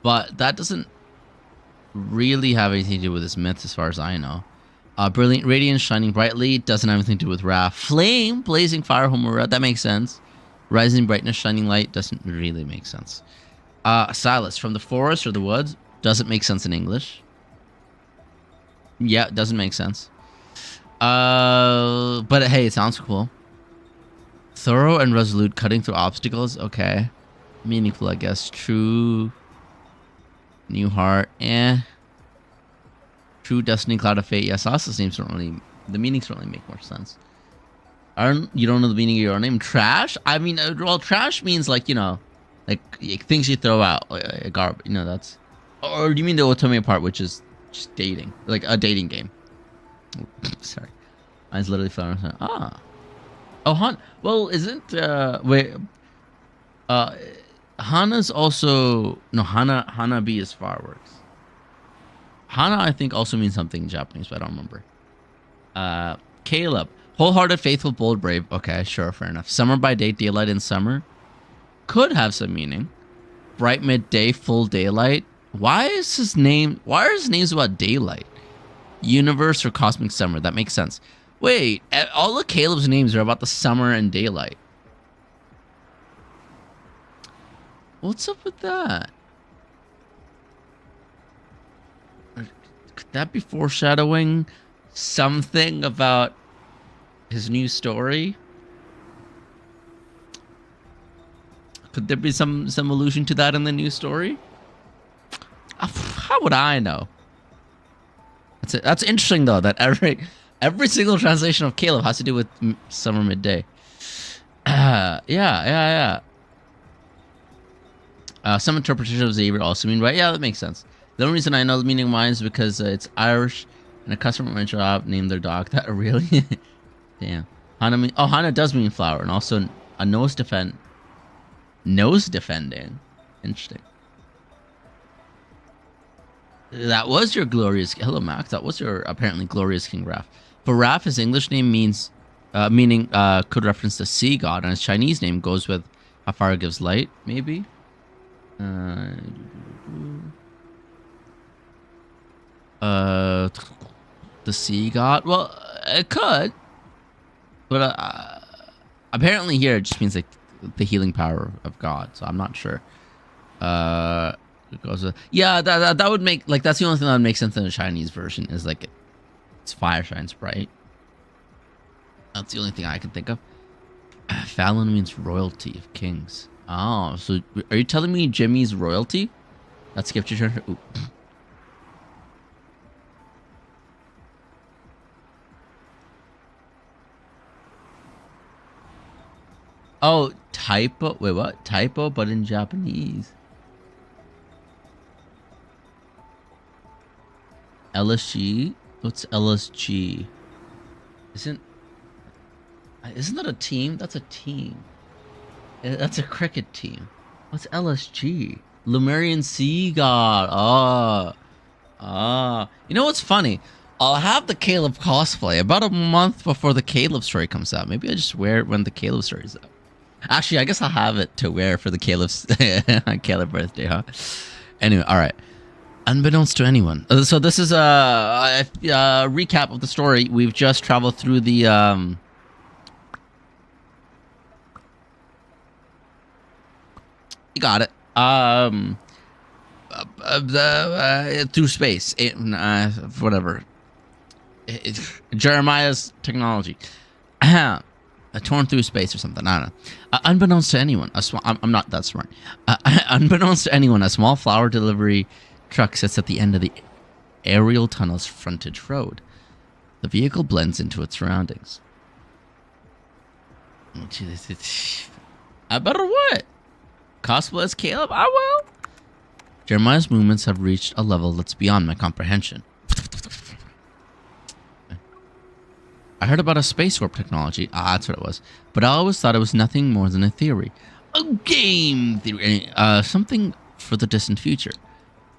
But that doesn't really have anything to do with this myth as far as I know. Brilliant radiance shining brightly doesn't have anything to do with Raph. Flame, blazing fire, Homura, that makes sense. Rising brightness, shining light doesn't really make sense. Sylus, from the forest or the woods, doesn't make sense in English. Yeah, it doesn't make sense. But hey, it sounds cool. Thorough and resolute, cutting through obstacles. Okay. Meaningful, I guess. True. New heart. Eh. True destiny, cloud of fate. Yes, also seems certainly. The meanings certainly make more sense. You don't know the meaning of your own name? Trash? I mean, well, trash means like, you know, like things you throw out, like garbage. You know, that's. Or do you mean the Otome part, which is just dating, like a dating game? Sorry, mine's literally flowering. Ah, oh, Han. Well, isn't wait? Hana's also no Hanabi is fireworks. Hana, I think, also means something in Japanese, but I don't remember. Caleb, wholehearted, faithful, bold, brave. Okay, sure, fair enough. Summer by day, daylight in summer, could have some meaning. Bright midday, full daylight. Why is his name? Why are his names about daylight? Universe or cosmic summer? That makes sense. Wait, all of Caleb's names are about the summer and daylight. What's up with that? Could that be foreshadowing something about his new story? Could there be some allusion to that in the new story? How would I know? That's interesting though. That every single translation of Caleb has to do with summer midday. Yeah. Some interpretation of Xavier also mean right. Yeah, that makes sense. The only reason I know the meaning of mine is because it's Irish, and a customer at my job named their dog that. Really? Damn. Hana does mean flower, and also a nose defending. Interesting. That was your glorious. Hello, Max. That was your apparently glorious King Raph. For Raph, his English name means, could reference the sea god, and his Chinese name goes with how fire gives light. Maybe. The sea god. Well, it could, but apparently here it just means like the healing power of God. So I'm not sure. It goes with, yeah, that would make like that's the only thing that would make sense in the Chinese version is like it's fire shines bright. That's the only thing I can think of. Fallon means royalty of kings. Oh, so are you telling me Jimmy's royalty? That skipped your turn. Ooh. Oh, typo. Wait, what? Typo, but in Japanese. LSG? What's LSG? Isn't that a team? That's a team. That's a cricket team. What's LSG? Lemurian Sea God. You know what's funny? I'll have the Caleb cosplay about a month before the Caleb story comes out. Maybe I just wear it when the Caleb story is out. Actually, I guess I'll have it to wear for the Caleb birthday, huh? Anyway, all right. Unbeknownst to anyone. So this is a recap of the story. We've just traveled through the you got it. Through space. Whatever. Jeremiah's technology. Torn through space or something. I don't know. Unbeknownst to anyone, I'm not that smart. Unbeknownst to anyone, a small flower delivery truck sits at the end of the aerial tunnel's frontage road. The vehicle blends into its surroundings. I better what? Cosplay as Caleb? I will. Jeremiah's movements have reached a level that's beyond my comprehension. I heard about a space warp technology. That's what it was. But I always thought it was nothing more than a theory. A game theory. Something for the distant future.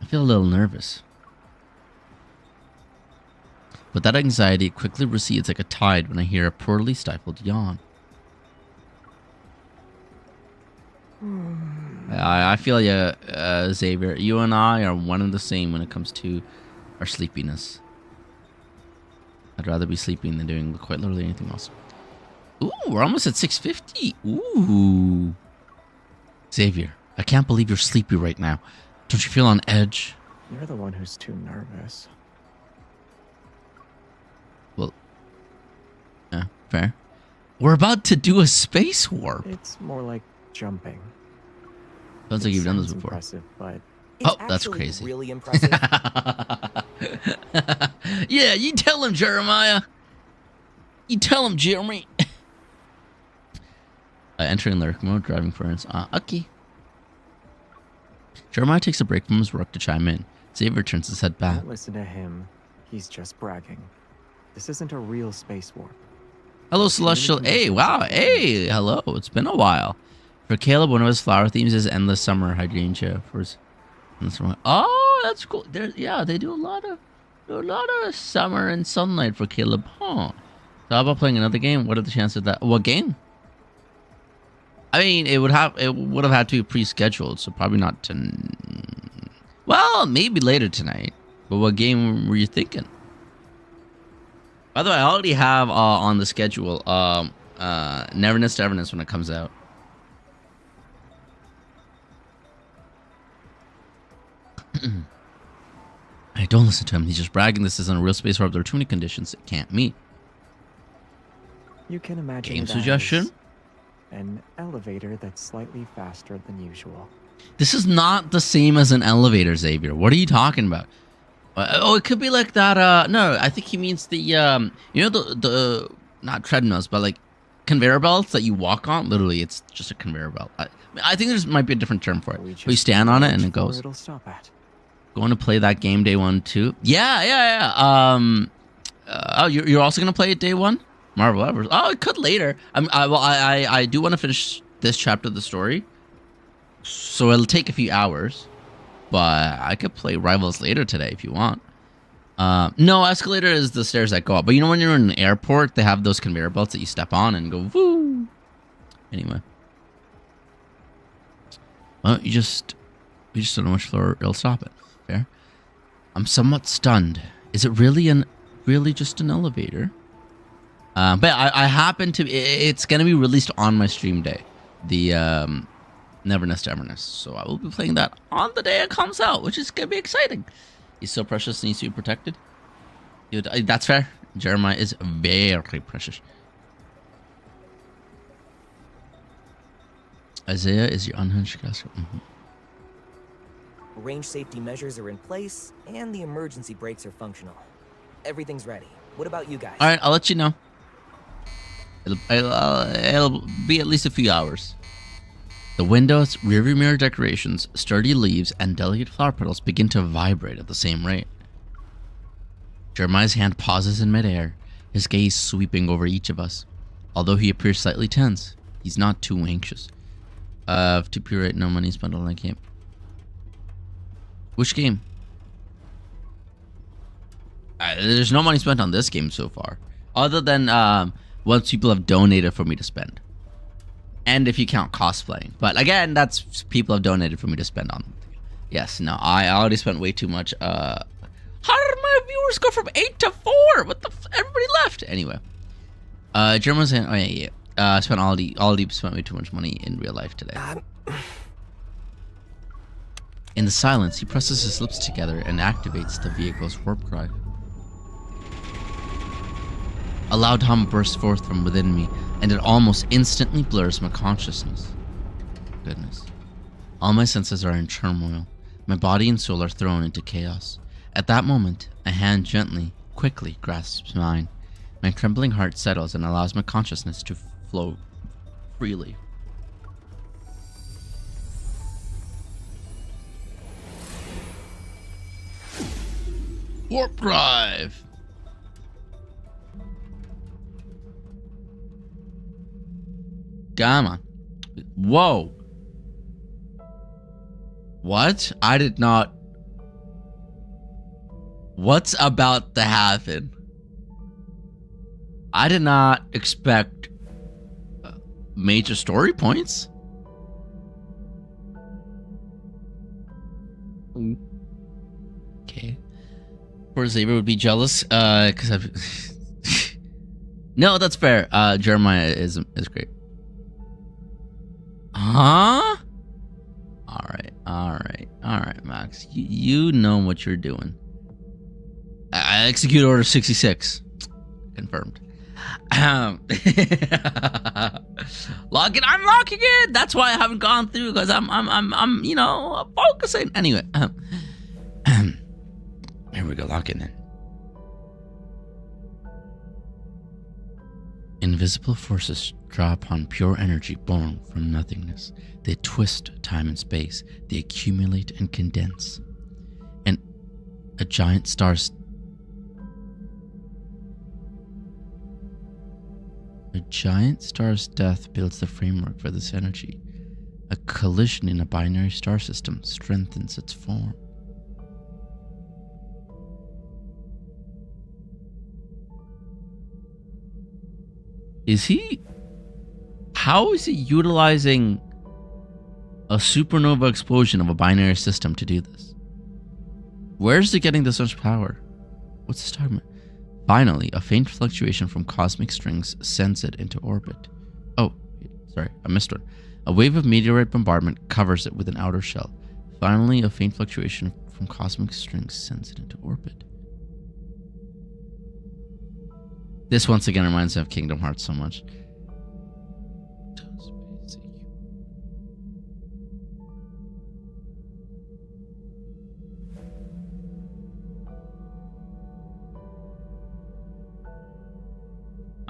I feel a little nervous. But that anxiety quickly recedes like a tide when I hear a poorly stifled yawn. I feel you, Xavier. You and I are one and the same when it comes to our sleepiness. I'd rather be sleeping than doing quite literally anything else. Ooh, we're almost at 6:50. Ooh. Xavier, I can't believe you're sleepy right now. Don't you feel on edge? You're the one who's too nervous. Well, yeah, fair. We're about to do a space warp. It's more like jumping. Sounds like you've done this before. Impressive, but It's that's actually crazy. really impressive. Yeah, you tell him, Jeremiah. You tell him, Jeremy. Entering lyric mode, driving for instance. Okay. Jeremiah takes a break from his work to chime in. Xavier turns his head back. don't listen to him. He's just bragging. This isn't a real space warp. Hello, Celestial. Hey, wow. Hey, hello. It's been a while. For Caleb, one of his flower themes is Endless Summer Hydrangea. For his oh, that's cool. Yeah, they do a lot of summer and sunlight for Caleb. Huh. So how about playing another game? What are the chances of that? What game? I mean, it would have had to be pre-scheduled, so probably not well, maybe later tonight. But what game were you thinking? By the way, I already have on the schedule Neverness to Everness when it comes out. Hey, don't listen to him. He's just bragging. This isn't a real space warp. There are too many conditions it can't meet. You can imagine Game it suggestion? as an elevator that's slightly faster than usual. This is not the same as an elevator, Xavier. What are you talking about? It could be like that. No, I think he means the the not treadmills, but like conveyor belts that you walk on. Literally, it's just a conveyor belt. I think there might be a different term for it. But you stand on it and it goes. It'll stop at. Going to play that game day one too? Yeah. Oh, you're also gonna play it day one? Marvel Evers. Oh, it could later. I do want to finish this chapter of the story, so it'll take a few hours. But I could play Rivals later today if you want. No, escalator is the stairs that go up. But you know when you're in an airport, they have those conveyor belts that you step on and go woo. Anyway. Well, you just don't know which floor it'll stop at. Fair. I'm somewhat stunned. Is it really just an elevator? But I happen to. It's gonna be released on my stream day. The Neverness to Everness. So I will be playing that on the day it comes out, which is gonna be exciting. He's so precious and needs to be protected. That's fair. Jeremiah is very precious. Isaiah is your unhinged caster. Range safety measures are in place, and the emergency brakes are functional. Everything's ready. What about you guys? All right, I'll let you know. It'll be at least a few hours. The windows, rearview mirror decorations, sturdy leaves, and delicate flower petals begin to vibrate at the same rate. Jeremiah's hand pauses in midair, his gaze sweeping over each of us. Although he appears slightly tense, he's not too anxious. To purate, no money spent on that game. Which game? There's no money spent on this game so far, other than once people have donated for me to spend, and if you count cosplaying. But again, that's people have donated for me to spend on. Yes, no, I already spent way too much. How did my viewers go from 8 to 4? What the? Everybody left anyway. German's saying, oh yeah. Spent Aldi spent way too much money in real life today. In the silence, he presses his lips together and activates the vehicle's warp drive. A loud hum bursts forth from within me, and it almost instantly blurs my consciousness. Goodness. All my senses are in turmoil. My body and soul are thrown into chaos. At that moment, a hand gently, quickly grasps mine. My trembling heart settles and allows my consciousness to flow freely. Warp drive! Come on. Whoa. What? I did not. What's about to happen? I did not expect major story points. Okay. Poor Xavier would be jealous because I've. No, that's fair. Jeremiah is great. Huh? All right, Max. You know what you're doing. I execute order 66. Confirmed. Lock it. I'm locking it. That's why I haven't gone through, because I'm you know, focusing. Anyway, here we go. Lock it in. Invisible forces draw upon pure energy born from nothingness. They twist time and space. They accumulate and condense. And a giant star's death builds the framework for this energy. A collision in a binary star system strengthens its form. How is he utilizing a supernova explosion of a binary system to do this? Where's he getting this much power? What's this talking about? Finally, a faint fluctuation from cosmic strings sends it into orbit. Oh, sorry, I missed one. A wave of meteorite bombardment covers it with an outer shell. Finally, a faint fluctuation from cosmic strings sends it into orbit. This once again reminds me of Kingdom Hearts so much.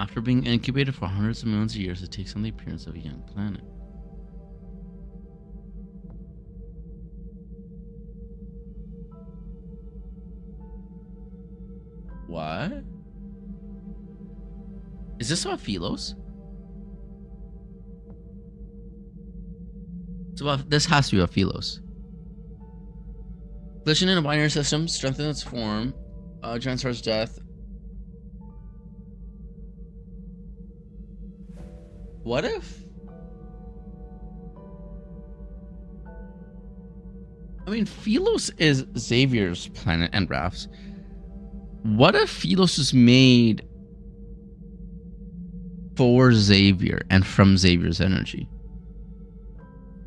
After being incubated for hundreds of millions of years, it takes on the appearance of a young planet. What? Is this about Philos? This has to be about Philos. Collision in a binary system, strengthen its form. Giant star's death. What if? I mean, Philos is Xavier's planet and Raph's. What if Philos is made for Xavier and from Xavier's energy?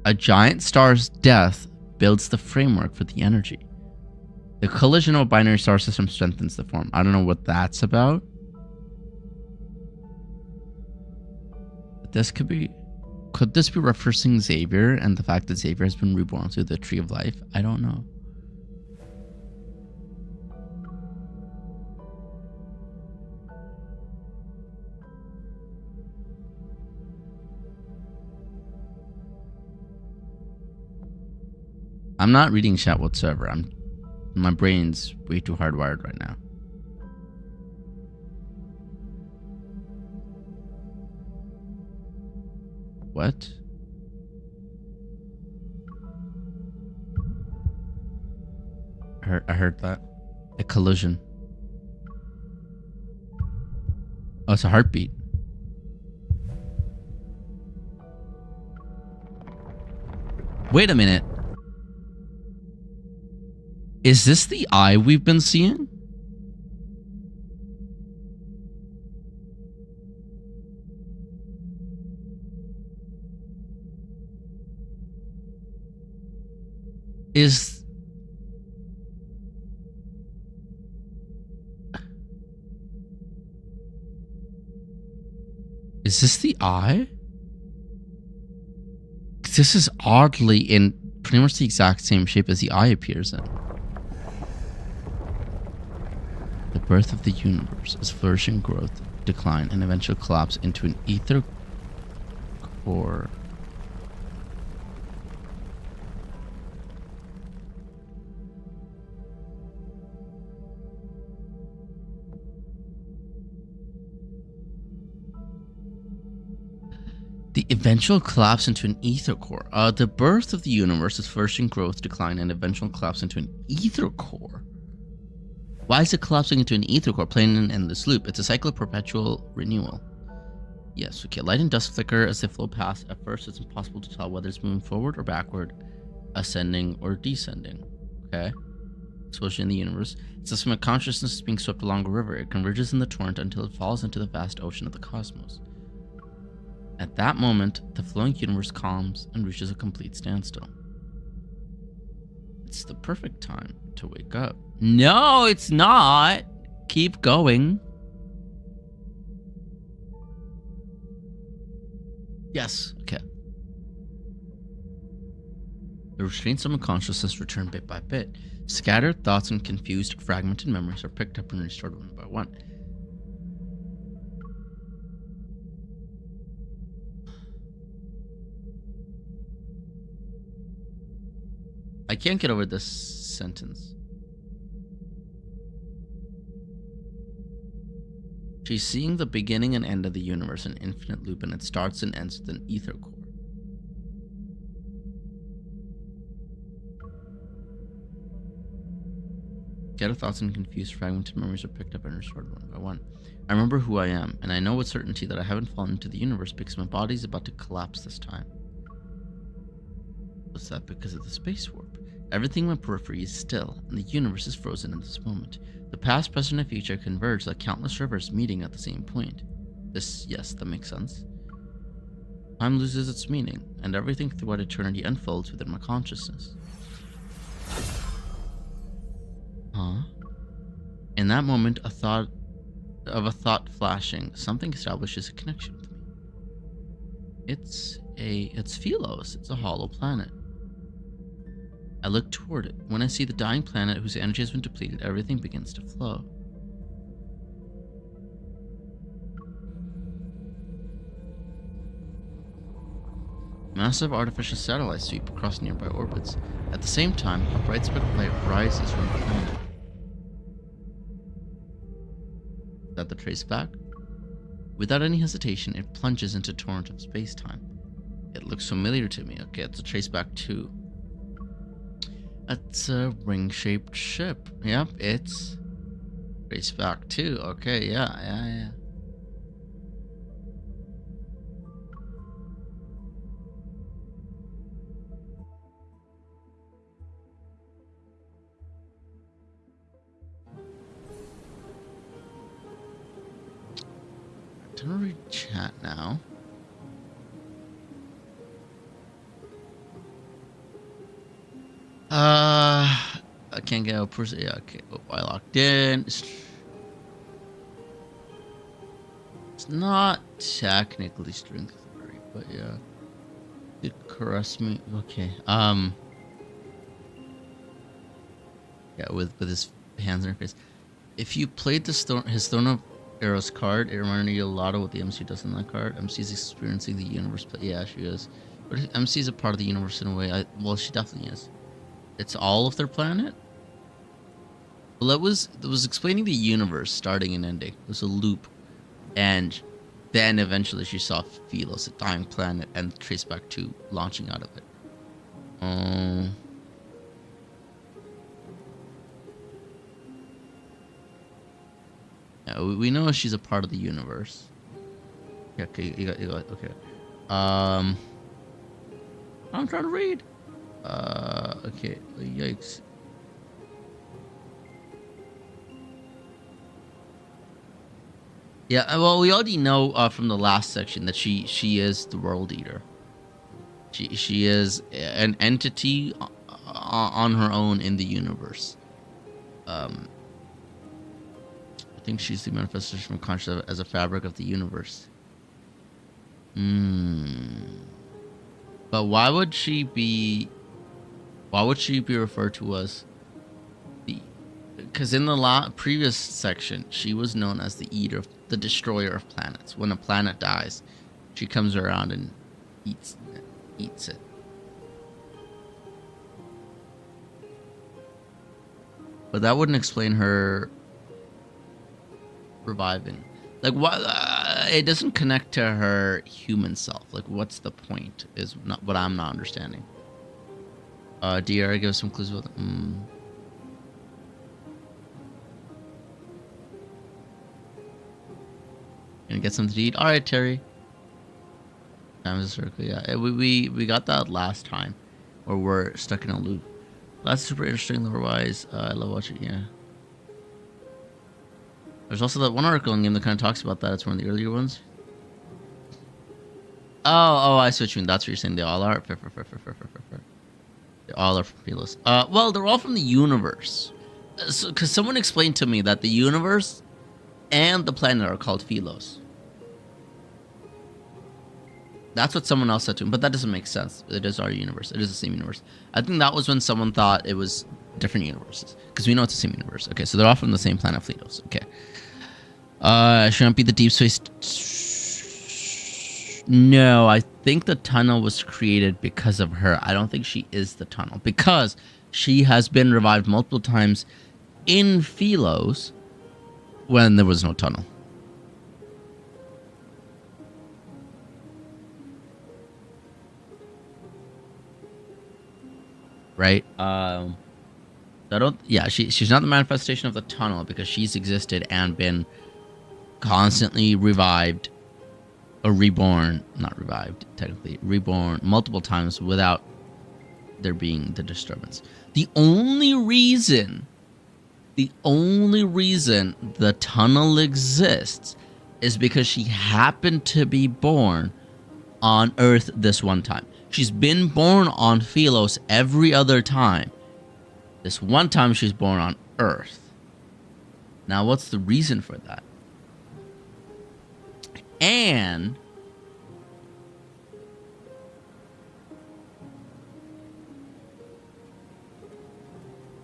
A giant star's death builds the framework for the energy. The collision of a binary star system strengthens the form. I don't know what that's about. This could this be referencing Xavier and the fact that Xavier has been reborn through the Tree of Life? I don't know. I'm not reading chat whatsoever. My brain's way too hardwired right now. What? I heard that. A collision. Oh, it's a heartbeat. Wait a minute. Is this the eye we've been seeing? Is this the eye? This is oddly in pretty much the exact same shape as the eye appears in. The birth of the universe is flourishing growth, decline, and eventual collapse into an ether core. The Eventual collapse into an ether core. The birth of the universe is first in growth, decline, and eventual collapse into an ether core. Why is it collapsing into an ether core, playing an endless loop? It's a cycle of perpetual renewal. Yes, okay. Light and dust flicker as they flow past. At first, it's impossible to tell whether it's moving forward or backward, ascending or descending. Okay. Explosion in the universe. It's as when consciousness is being swept along a river. It converges in the torrent until it falls into the vast ocean of the cosmos. At that moment, the flowing universe calms and reaches a complete standstill. It's the perfect time to wake up. No, it's not. Keep going. Yes, okay. The restraints of unconsciousness return bit by bit. Scattered thoughts and confused, fragmented memories are picked up and restored one by one. I can't get over this sentence. She's seeing the beginning and end of the universe, an infinite loop, and it starts and ends with an ether core. Scattered thoughts and confused, fragmented memories are picked up and restored one by one. I remember who I am, and I know with certainty that I haven't fallen into the universe because my body's about to collapse this time. Was that because of the space warp? Everything in my periphery is still, and the universe is frozen in this moment. The past, present, and future converge like countless rivers meeting at the same point. Yes, that makes sense. Time loses its meaning, and everything throughout eternity unfolds within my consciousness. Huh? In that moment, a thought flashing, something establishes a connection with me. It's Sylus. It's a hollow planet. I look toward it. When I see the dying planet whose energy has been depleted, everything begins to flow. Massive artificial satellites sweep across nearby orbits. At the same time, a bright speck of light rises from the planet. Is that the trace back? Without any hesitation, it plunges into a torrent of space-time. It looks familiar to me. Okay, it's a trace back too. It's a ring-shaped ship. Yep, it's trace back too. Okay, yeah. I'm gonna read chat now. I can't get a person. Yeah, okay. Oh, I locked in. It's not technically strength 3, but yeah. It caress me. Okay. Yeah, with his hands in her face. If you played his Throne of Arrows card, it reminded you a lot of what the MC does in that card. MC's experiencing the universe, but yeah, she is. But MC's a part of the universe in a way. Well, she definitely is. It's all of their planet. Well, it was explaining the universe starting and ending. It was a loop, and then eventually she saw Sylus, a dying planet, and traced back to launching out of it. Yeah, we know she's a part of the universe. Yeah, okay, you got okay. I'm trying to read. Okay, yikes. Yeah, well, we already know from the last section that she is the World Eater. She is an entity on her own in the universe. I think she's the manifestation of consciousness as a fabric of the universe. But why would she be referred to as the? Because in the previous section, she was known as the Eater, the Destroyer of Planets. When a planet dies, she comes around and eats it. But that wouldn't explain her reviving. Like, what? it doesn't connect to her human self. Like, what's the point? Is not what I'm not understanding. DR, give us some clues about that. Gonna get something to eat. All right, Terry. Time is a circle. Yeah, we got that last time, or we're stuck in a loop. That's super interesting lore-wise. I love watching. Yeah. There's also that one article in game that kind of talks about that. It's one of the earlier ones. Oh, I see what you mean. That's what you're saying. They all are. They all are from Sylus. Well, they're all from the universe. Because someone explained to me that the universe and the planet are called Sylus. That's what someone else said to me, but that doesn't make sense. It is our universe. It is the same universe. I think that was when someone thought it was different universes, because we know it's the same universe. Okay, so they're all from the same planet, Sylus. Okay. Shouldn't be the deep space. No, I think the tunnel was created because of her. I don't think she is the tunnel, because she has been revived multiple times in Sylus when there was no tunnel. Right? I don't. Yeah, she's not the manifestation of the tunnel, because she's existed and been constantly revived or reborn. Not revived, technically. Reborn multiple times without there being the disturbance. The only reason the tunnel exists is because she happened to be born on Earth this one time. She's been born on Sylus every other time. This one time she's born on Earth. Now, what's the reason for that? And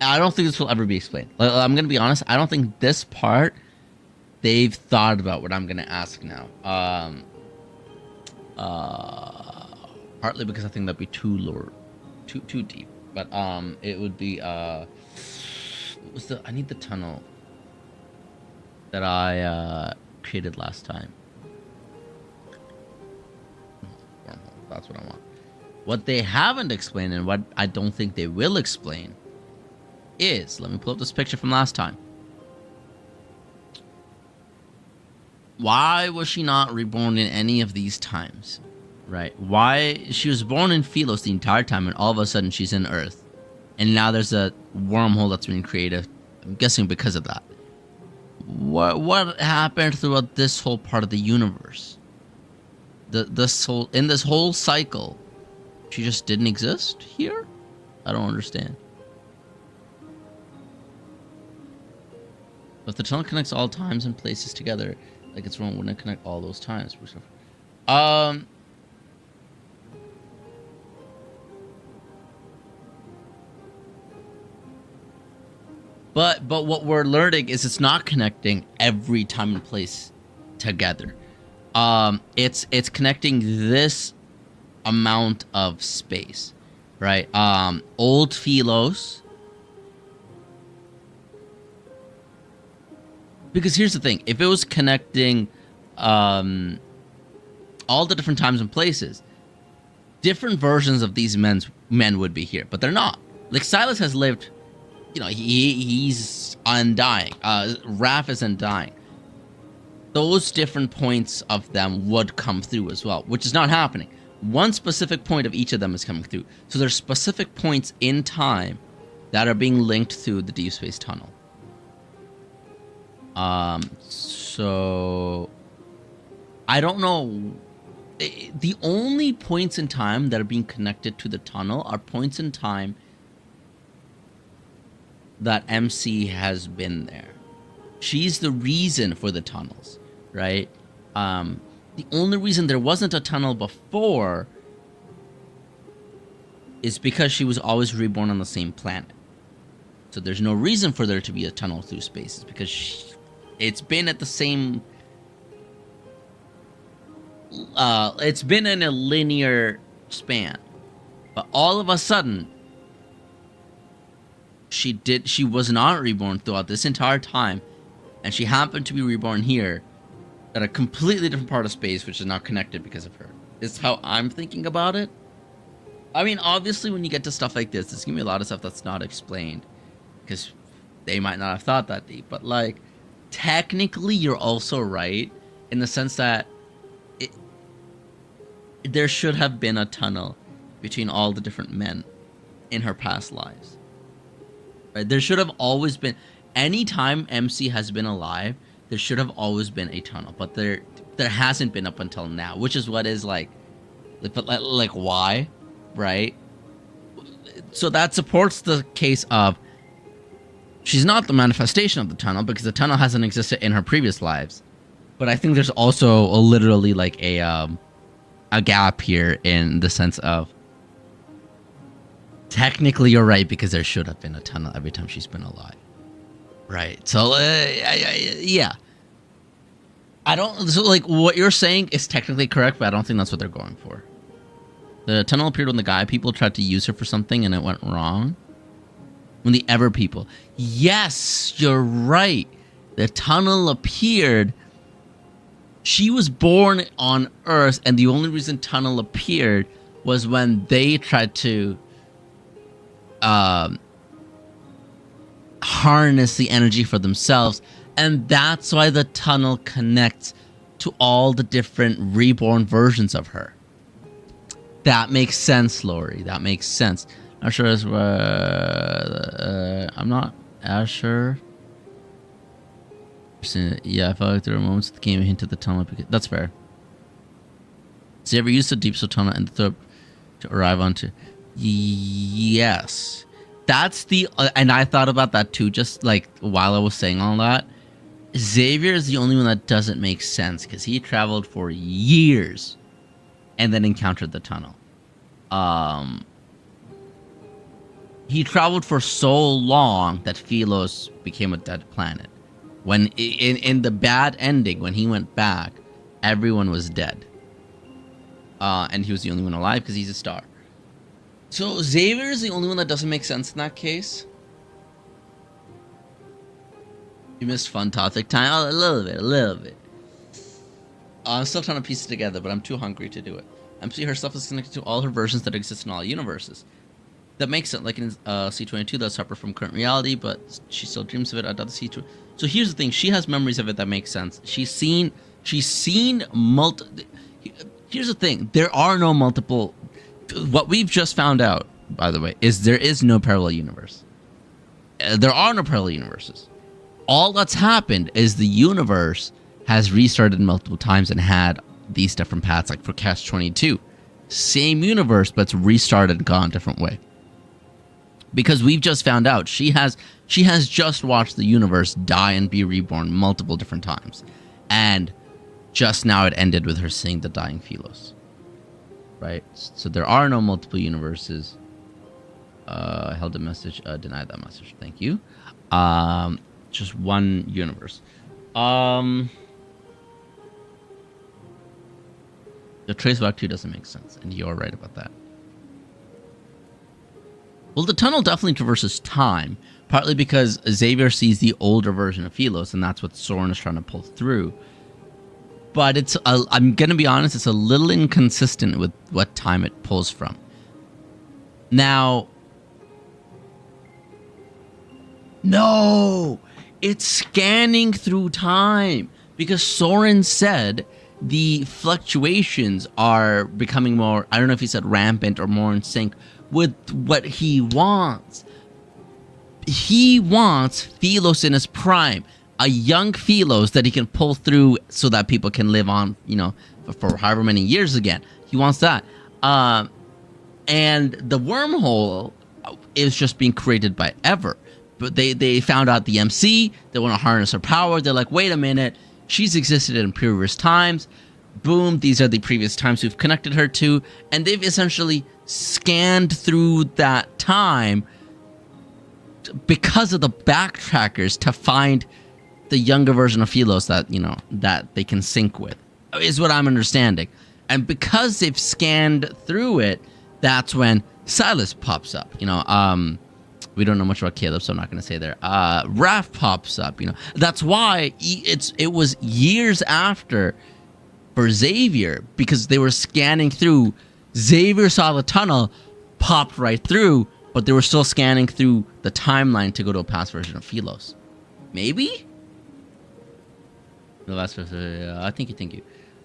I don't think this will ever be explained. I'm going to be honest. I don't think this part they've thought about what I'm going to ask now. Partly because I think that'd be too deep. But it would be what was the? I need the tunnel that I created last time. That's what I want. What they haven't explained, and what I don't think they will explain, is, let me pull up this picture from last time. Why was she not reborn in any of these times? Right? Why? She was born in Sylus the entire time, and all of a sudden she's in Earth. And now there's a wormhole that's been created. I'm guessing because of that. What happened throughout this whole part of the universe? In this whole cycle, she just didn't exist here? I don't understand. If the tunnel connects all times and places together, like it's wrong, wouldn't it connect all those times? But what we're learning is it's not connecting every time and place together. It's connecting this amount of space, right? Old Sylus. Because here's the thing: if it was connecting all the different times and places, different versions of these men would be here, but they're not. Like Sylus has lived. You know, he's undying. Raph is undying. Those different points of them would come through as well, which is not happening. One specific point of each of them is coming through. So there's specific points in time that are being linked through the deep space tunnel. So I don't know. The only points in time that are being connected to the tunnel are points in time that MC has been there. She's the reason for the tunnels, right? The only reason there wasn't a tunnel before is because she was always reborn on the same planet. So there's no reason for there to be a tunnel through space. It's because it's been at the same... it's been in a linear span. But all of a sudden, she was not reborn throughout this entire time, and she happened to be reborn here at a completely different part of space, which is now connected because of her. Is how I'm thinking about it. I mean, obviously, when you get to stuff like this, there's gonna be a lot of stuff that's not explained because they might not have thought that deep. But like, technically, you're also right in the sense that there should have been a tunnel between all the different men in her past lives. Right? There should have always been. Anytime MC has been alive, there should have always been a tunnel, but there hasn't been up until now, which is what is like why, right? So that supports the case of she's not the manifestation of the tunnel because the tunnel hasn't existed in her previous lives. But I think there's also literally like a gap here in the sense of technically you're right because there should have been a tunnel every time she's been alive. Right. So, yeah. I don't... So, like, what you're saying is technically correct, but I don't think that's what they're going for. The tunnel appeared when the Gaia people tried to use her for something and it went wrong. When the Ever people... Yes, you're right. The tunnel appeared... She was born on Earth, and the only reason tunnel appeared was when they tried to... harness the energy for themselves, and that's why the tunnel connects to all the different reborn versions of her. That makes sense, Lori. That makes sense. Not sure as I'm not as sure. Yeah, I felt like there were moments that came into the tunnel. That's fair. Has he ever used the Deepspace tunnel and the third to arrive onto? Yes. That's the... and I thought about that too, just like while I was saying all that. Xavier is the only one that doesn't make sense because he traveled for years and then encountered the tunnel. He traveled for so long that Philos became a dead planet. When in the bad ending, when he went back, everyone was dead. And he was the only one alive because he's a star. So Xavier is the only one that doesn't make sense in that case. You missed fun topic time. Oh, a little bit. I'm still trying to piece it together, but I'm too hungry to do it. MC herself is connected to all her versions that exist in all universes. That makes sense. Like in C22, that's separate from current reality, but she still dreams of it. I doubt the C2. So here's the thing: she has memories of it that make sense. She's seen multiple. Here's the thing: there are no multiple. What we've just found out, by the way, is there is no parallel universe. There are no parallel universes. All that's happened is the universe has restarted multiple times and had these different paths, like for Catch 22. Same universe, but it's restarted and gone a different way. Because we've just found out she has just watched the universe die and be reborn multiple different times. And just now it ended with her seeing the dying Philos. Right? So there are no multiple universes. Held a message, denied that message. Thank you. Just one universe. The trace back 2 doesn't make sense, and you're right about that. Well, the tunnel definitely traverses time, partly because Xavier sees the older version of Philos, and that's what Soren is trying to pull through. But it's, I'm going to be honest, it's a little inconsistent with what time it pulls from. Now, no, it's scanning through time, because Soren said the fluctuations are becoming more, I don't know if he said rampant or more in sync with what he wants. He wants Philos in his prime, a young Philos that he can pull through so that people can live on, you know, for however many years again. He wants that. And the wormhole is just being created by Ever. But they found out the MC, they want to harness her power. They're like, wait a minute, she's existed in previous times. Boom, these are the previous times we've connected her to. And they've essentially scanned through that time because of the backtrackers to find the younger version of Philos that, you know, that they can sync with, is what I'm understanding. And because they've scanned through it, that's when Sylus pops up. You know, We don't know much about Caleb, so I'm not going to say there. Raph pops up, you know. That's why it was years after for Xavier, because they were scanning through. Xavier saw the tunnel, popped right through, but they were still scanning through the timeline to go to a past version of Philos. Maybe? The last version, thank you.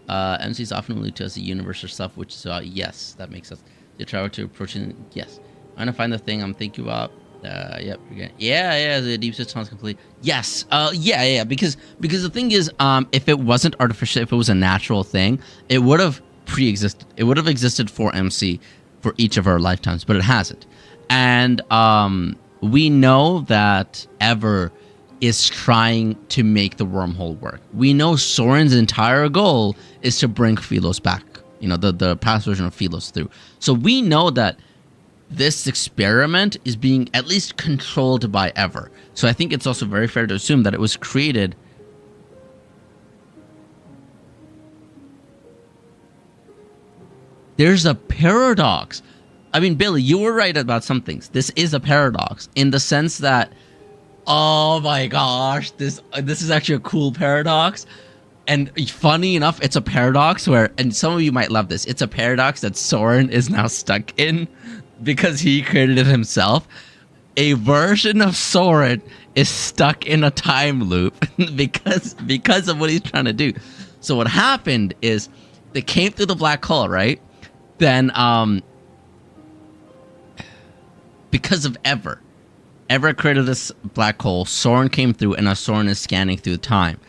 MCs often allude to as the universe or stuff, which is, yes, that makes sense. They travel to approaching, yes. I'm gonna find the thing I'm thinking about. Yep, yeah, the deep system is complete. Yes, yeah, because the thing is, if it wasn't artificial, if it was a natural thing, it would have pre-existed. It would have existed for MC for each of our lifetimes, but it hasn't. And we know that Ever is trying to make the wormhole work. We know Soren's entire goal is to bring Philos back, you know, the past version of Philos through. So we know that this experiment is being at least controlled by Ever. So I think it's also very fair to assume that it was created. There's a paradox. I mean, Billy, you were right about some things. This is a paradox in the sense that, oh my gosh, this is actually a cool paradox. And funny enough, it's a paradox where, and some of you might love this, it's a paradox that Soren is now stuck in because he created it himself. A version of Soren is stuck in a time loop because of what he's trying to do. So what happened is they came through the black hole, right? Then, because of Ever created this black hole, Soren came through, and now Soren is scanning through time.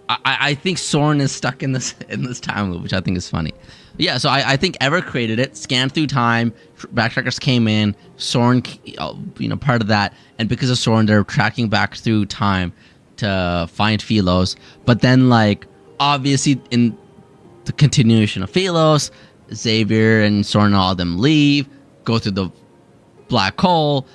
I think Soren is stuck in this time loop, which I think is funny. Yeah, so I think Ever created it, scanned through time, backtrackers came in, Soren, you know, part of that, and because of Soren, they're tracking back through time to find Philos. But then, like, obviously, in the continuation of Philos, Xavier and Soren, all of them leave, go through the black hole,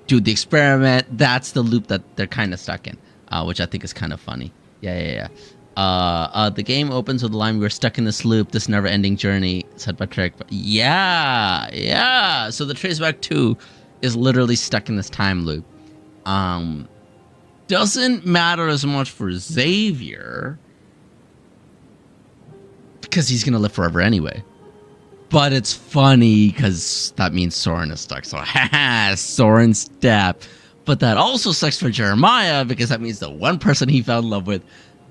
do the experiment. That's the loop that they're kind of stuck in, which I think is kind of funny. Yeah. The game opens with the line, "We're stuck in this loop, this never-ending journey," said by Trick. Yeah. So the Traceback 2 is literally stuck in this time loop. Doesn't matter as much for Xavier because he's gonna live forever anyway. But it's funny because that means Soren is stuck. So, haha, Soren step. But that also sucks for Jeremiah because that means the one person he fell in love with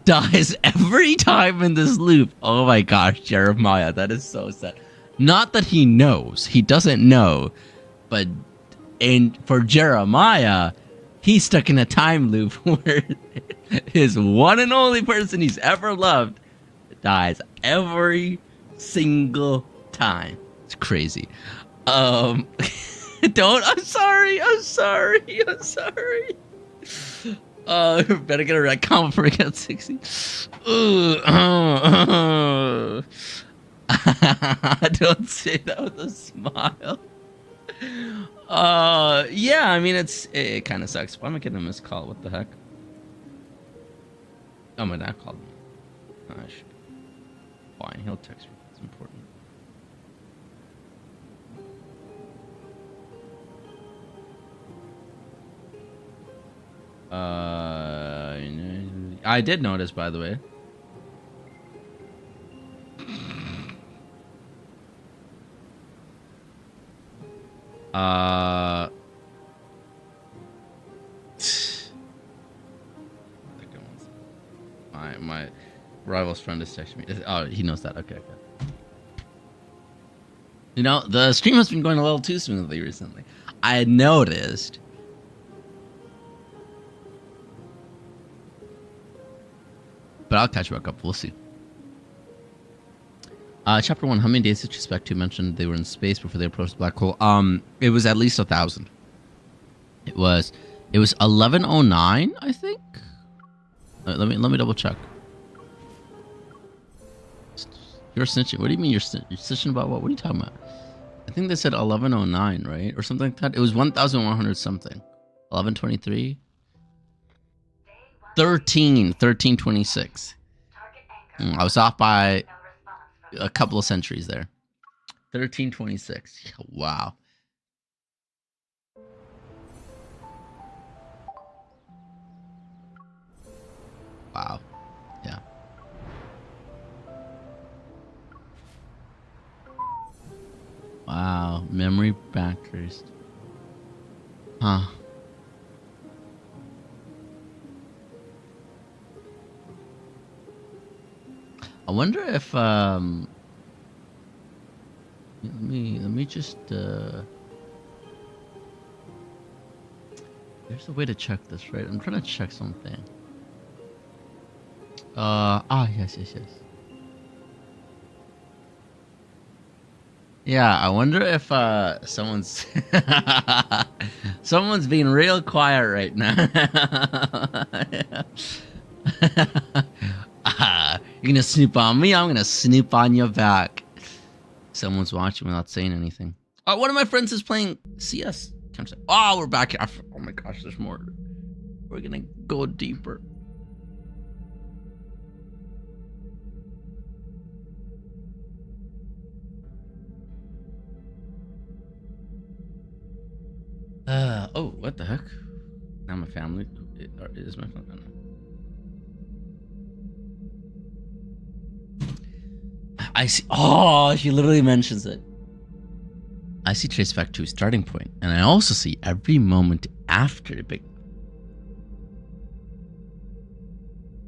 dies every time in this loop. Oh my gosh, Jeremiah, that is so sad. Not that he knows. He doesn't know. But for Jeremiah, he's stuck in a time loop where his one and only person he's ever loved dies every single time. It's crazy. I'm sorry. Better get a red comment before we get 60. Don't say that with a smile. Yeah, I mean, it kind of sucks. Why am I getting a missed call? What the heck? Oh, my dad called me. Fine, he'll text me. It's important. I did notice, by the way. My rival's friend is texting me. Oh, he knows that. Okay. You know, the stream has been going a little too smoothly recently. I had noticed. But I'll catch you back up. We'll see. Chapter 1. How many days did you expect to mention they were in space before they approached the black hole? It was at least 1,000. It was 1109, I think. Let me double check. You're snitching. What do you mean you're snitching about what? What are you talking about? I think they said 1109, right? Or something like that. It was 1,100 something. 1123. 1326. I was off by a couple of centuries there. 1326. Wow. Wow. Yeah. Wow. Memory backtraced. Huh. I wonder if let me just there's a way to check this, right? I'm trying to check something. Yes. Yeah, I wonder if someone's someone's being real quiet right now. You're gonna snoop on me, I'm gonna snoop on your back. Someone's watching without saying anything. Oh, one of my friends is playing CS. Oh, we're back here. Oh my gosh, there's more. We're gonna go deeper. Oh, what the heck? Now my family is my family. I see. Oh, she literally mentions it. I see trace back to a starting point, and I also see every moment after the big.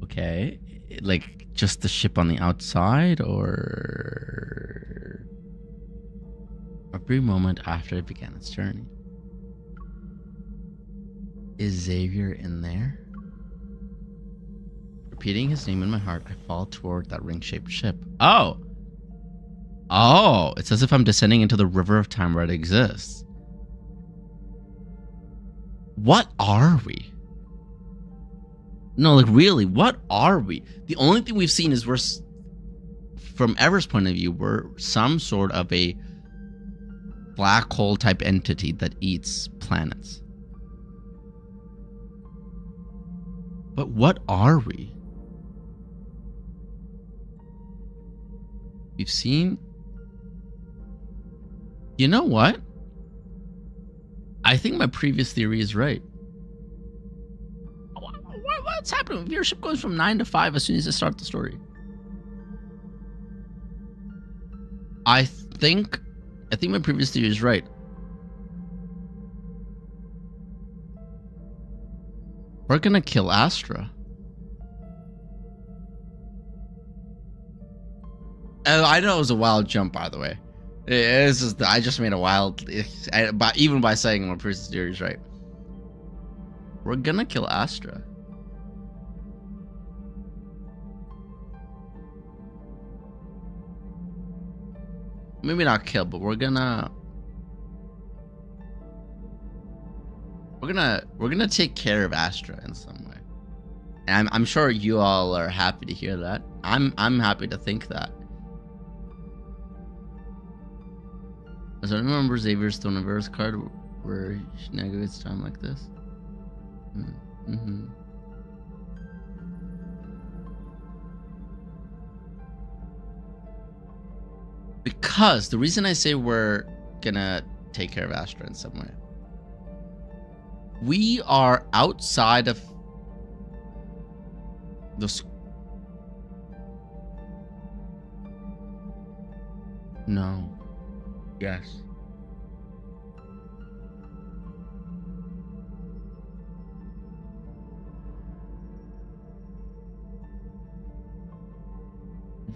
Okay, like just the ship on the outside, or every moment after it began its journey. Is Xavier in there? Repeating his name in my heart, I fall toward that ring-shaped ship. Oh! Oh! It's as if I'm descending into the river of time where it exists. What are we? No, like really, what are we? The only thing we've seen is from Ever's point of view, we're some sort of a black hole type entity that eats planets. But what are we? We've seen... You know what? I think my previous theory is right. What's happening? Viewership goes from 9 to 5 as soon as I start the story. I think my previous theory is right. We're gonna kill Astra. Oh, I know it was a wild jump, by the way. It's just, I just made a wild, even by saying my previous theory is right. We're gonna kill Astra. Maybe not kill, but we're gonna take care of Astra in some way. And I'm sure you all are happy to hear that. I'm happy to think that. Does anyone remember Xavier's Throne of Earth card where she negates time like this? Mm-hmm. Because the reason I say we're gonna take care of Astra in some way, we are outside of the... No. Yes.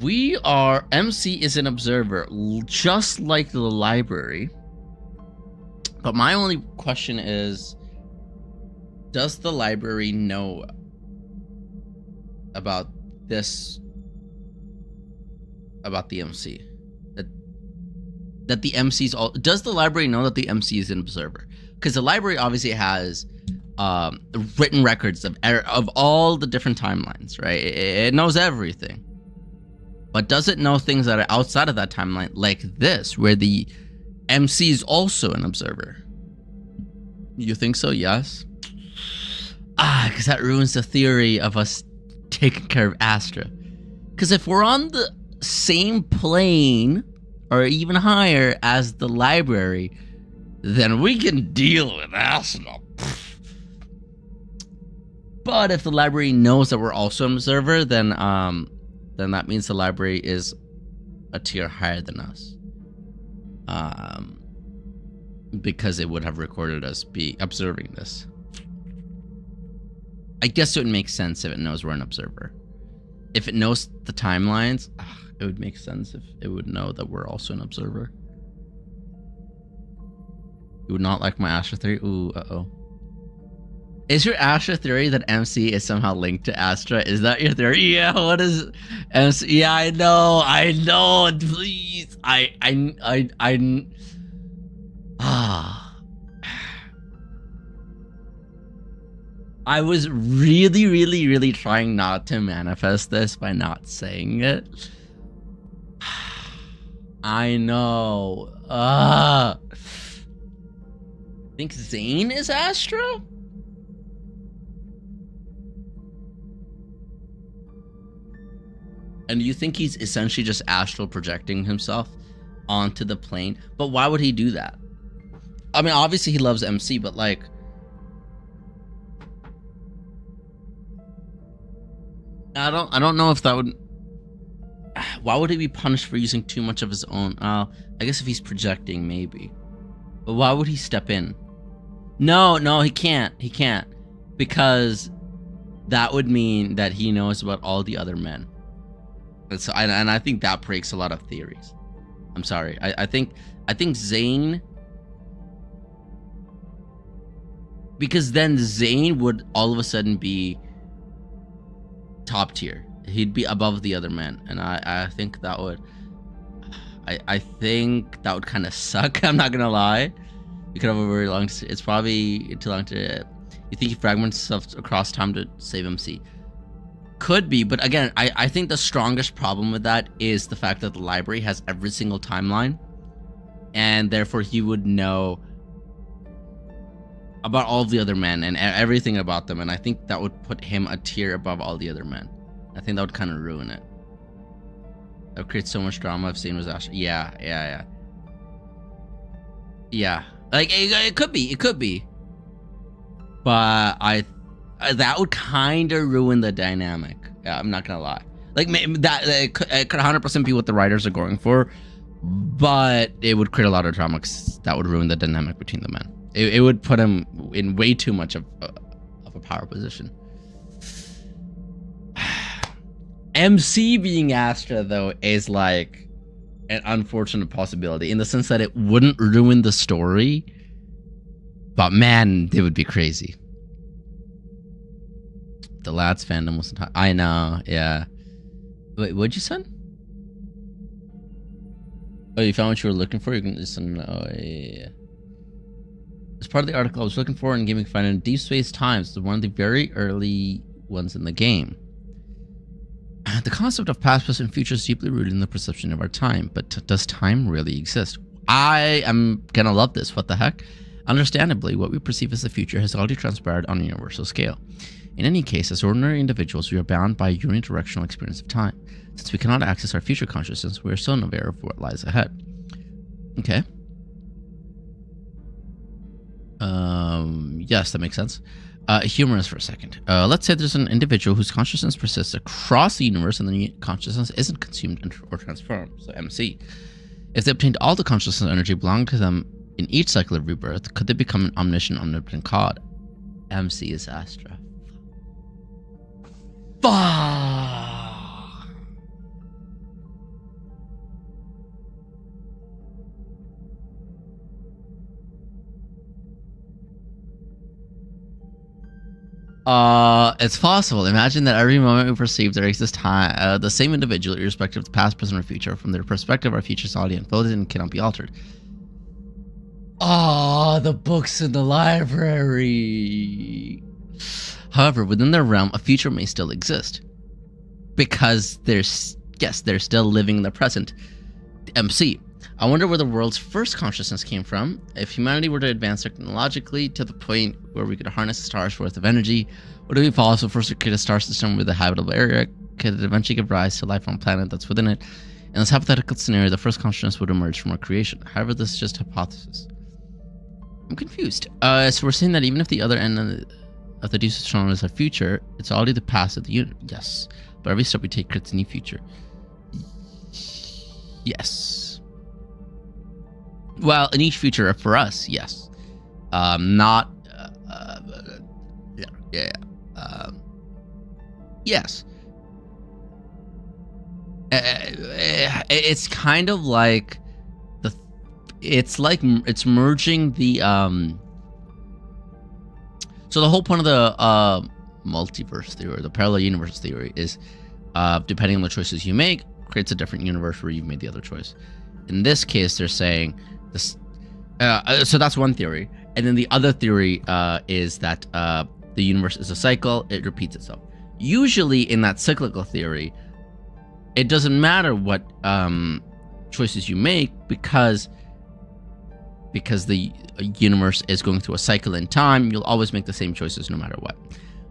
We are... MC is an observer, just like the library. But my only question is, does the library know about this, about the MC? That the MC's all... Does the library know that the MC is an observer? Because the library obviously has written records of all the different timelines, right? It knows everything. But does it know things that are outside of that timeline, like this, where the MC is also an observer? You think so? Yes? Because that ruins the theory of us taking care of Astra. Because if we're on the same plane, or even higher, as the library, then we can deal with Astra. But if the library knows that we're also an observer, then that means the library is a tier higher than us. Because it would have recorded us be observing this. I guess it would make sense if it knows we're an observer. If it knows the timelines, it would make sense if it would know that we're also an observer. You would not like my Astra theory? Ooh, uh-oh. Is your Astra theory that MC is somehow linked to Astra? Is that your theory? Yeah, what is MC? Yeah, I know, please. I was really trying not to manifest this by not saying it. I know. I think Zane is Astra? And you think he's essentially just astral projecting himself onto the plane? But why would he do that? I mean, obviously he loves MC, but like... I don't know if that would... Why would he be punished for using too much of his own? I guess if he's projecting, maybe. But why would he step in? No, he can't. He can't. Because that would mean that he knows about all the other men. And so, and I think that breaks a lot of theories. I'm sorry. I think Zane... Because then Zane would all of a sudden be top tier. He'd be above the other men, and I think that would... I think that would kind of suck. I'm not gonna lie. You could have a very long... It's probably too long to... You think he fragments himself across time to save MC? Could be, but again, I think the strongest problem with that is the fact that the library has every single timeline, and therefore he would know about all of the other men and everything about them, and I think that would put him a tier above all the other men. I think that would kind of ruin it. That would create so much drama if Zane was actually... Yeah. Like, it could be. But that would kind of ruin the dynamic. Yeah, I'm not gonna lie. Like, it could 100% be what the writers are going for, but it would create a lot of drama because that would ruin the dynamic between the men. It would put him in way too much of a power position. MC being Astra, though, is like an unfortunate possibility in the sense that it wouldn't ruin the story, but man, it would be crazy. The lads fandom wasn't high. I know, yeah. Wait, what'd you send? Oh, you found what you were looking for? You can just send... Oh, yeah. As part of the article I was looking for in Gaming Finder, Deepspace Times, one of the very early ones in the game. The concept of past, present, and future is deeply rooted in the perception of our time, but does time really exist? I am gonna love this. What the heck? Understandably, what we perceive as the future has already transpired on a universal scale. In any case, as ordinary individuals, we are bound by a unidirectional experience of time. Since we cannot access our future consciousness, we are still unaware of what lies ahead. Okay. Yes, that makes sense. Humorous for a second. Let's say there's an individual whose consciousness persists across the universe and the consciousness isn't consumed or transformed, so MC. If they obtained all the consciousness energy belonging to them in each cycle of rebirth, could they become an omniscient, omnipotent god? MC is Astra. Fuck! It's possible. Imagine that every moment we perceive there exists time, the same individual, irrespective of the past, present, or future. From their perspective, our future is already unfolded and cannot be altered. Oh, the books in the library. However, within their realm, a future may still exist. Because they're still living in the present. MC. I wonder where the world's first consciousness came from. If humanity were to advance technologically to the point where we could harness a star's worth of energy, would it be possible for us to create a star system with a habitable area? Could it eventually give rise to life on a planet that's within it? In this hypothetical scenario, the first consciousness would emerge from our creation. However, this is just hypothesis. I'm confused. So we're saying that even if the other end of the Deepspace shown as a future, it's already the past of the universe. Yes. But every step we take creates a new future. Yes. Well, in each future for us, yes. Not. Yeah. Yes. It's kind of like it's merging the So the whole point of the multiverse theory, the parallel universe theory, is depending on the choices you make, creates a different universe where you've made the other choice. In this case, they're saying this. So that's one theory, and then the other theory is that the universe is a cycle; it repeats itself. Usually, in that cyclical theory, it doesn't matter what choices you make because the universe is going through a cycle in time. You'll always make the same choices no matter what.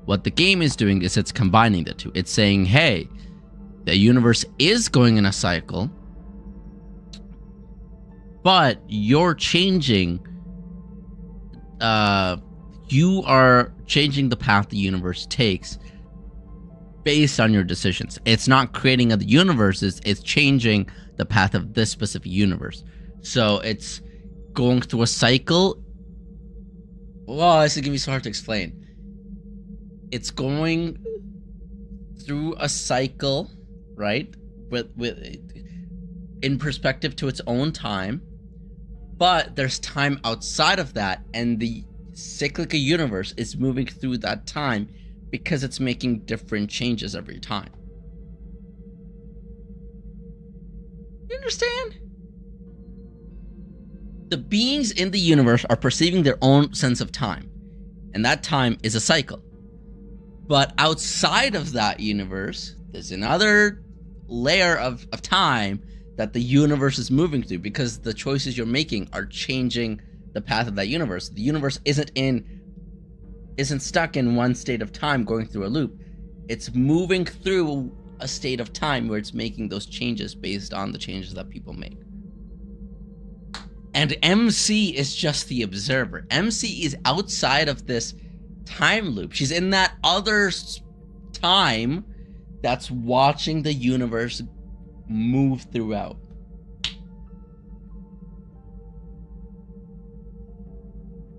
What the game is doing is it's combining the two. It's saying, hey, the universe is going in a cycle, but you're changing. You are changing the path the universe takes based on your decisions. It's not creating other universes. It's changing the path of this specific universe. So it's going through a cycle. Well, this is gonna be so hard to explain. It's going through a cycle, right? With in perspective to its own time, but there's time outside of that, and the cyclical universe is moving through that time because it's making different changes every time. You understand? The beings in the universe are perceiving their own sense of time, and that time is a cycle. But outside of that universe, there's another layer of time that the universe is moving through, because the choices you're making are changing the path of that universe. The universe isn't stuck in one state of time going through a loop. It's moving through a state of time where it's making those changes based on the changes that people make. And MC is just the observer. MC is outside of this time loop. She's in that other time that's watching the universe move throughout.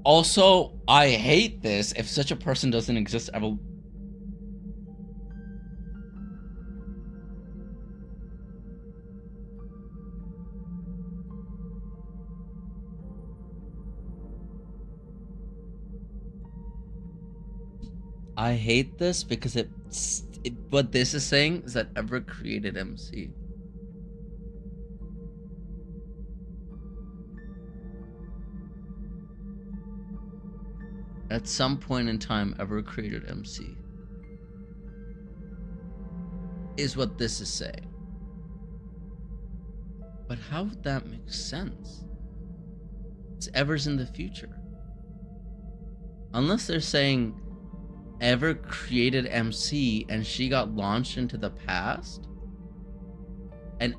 Also, I hate this. If such a person doesn't exist, I will... I hate this because what this is saying is that ever created MC. At some point in time, ever created MC. Is what this is saying. But how would that make sense? It's ever's in the future. Unless they're saying ever created MC and she got launched into the past, and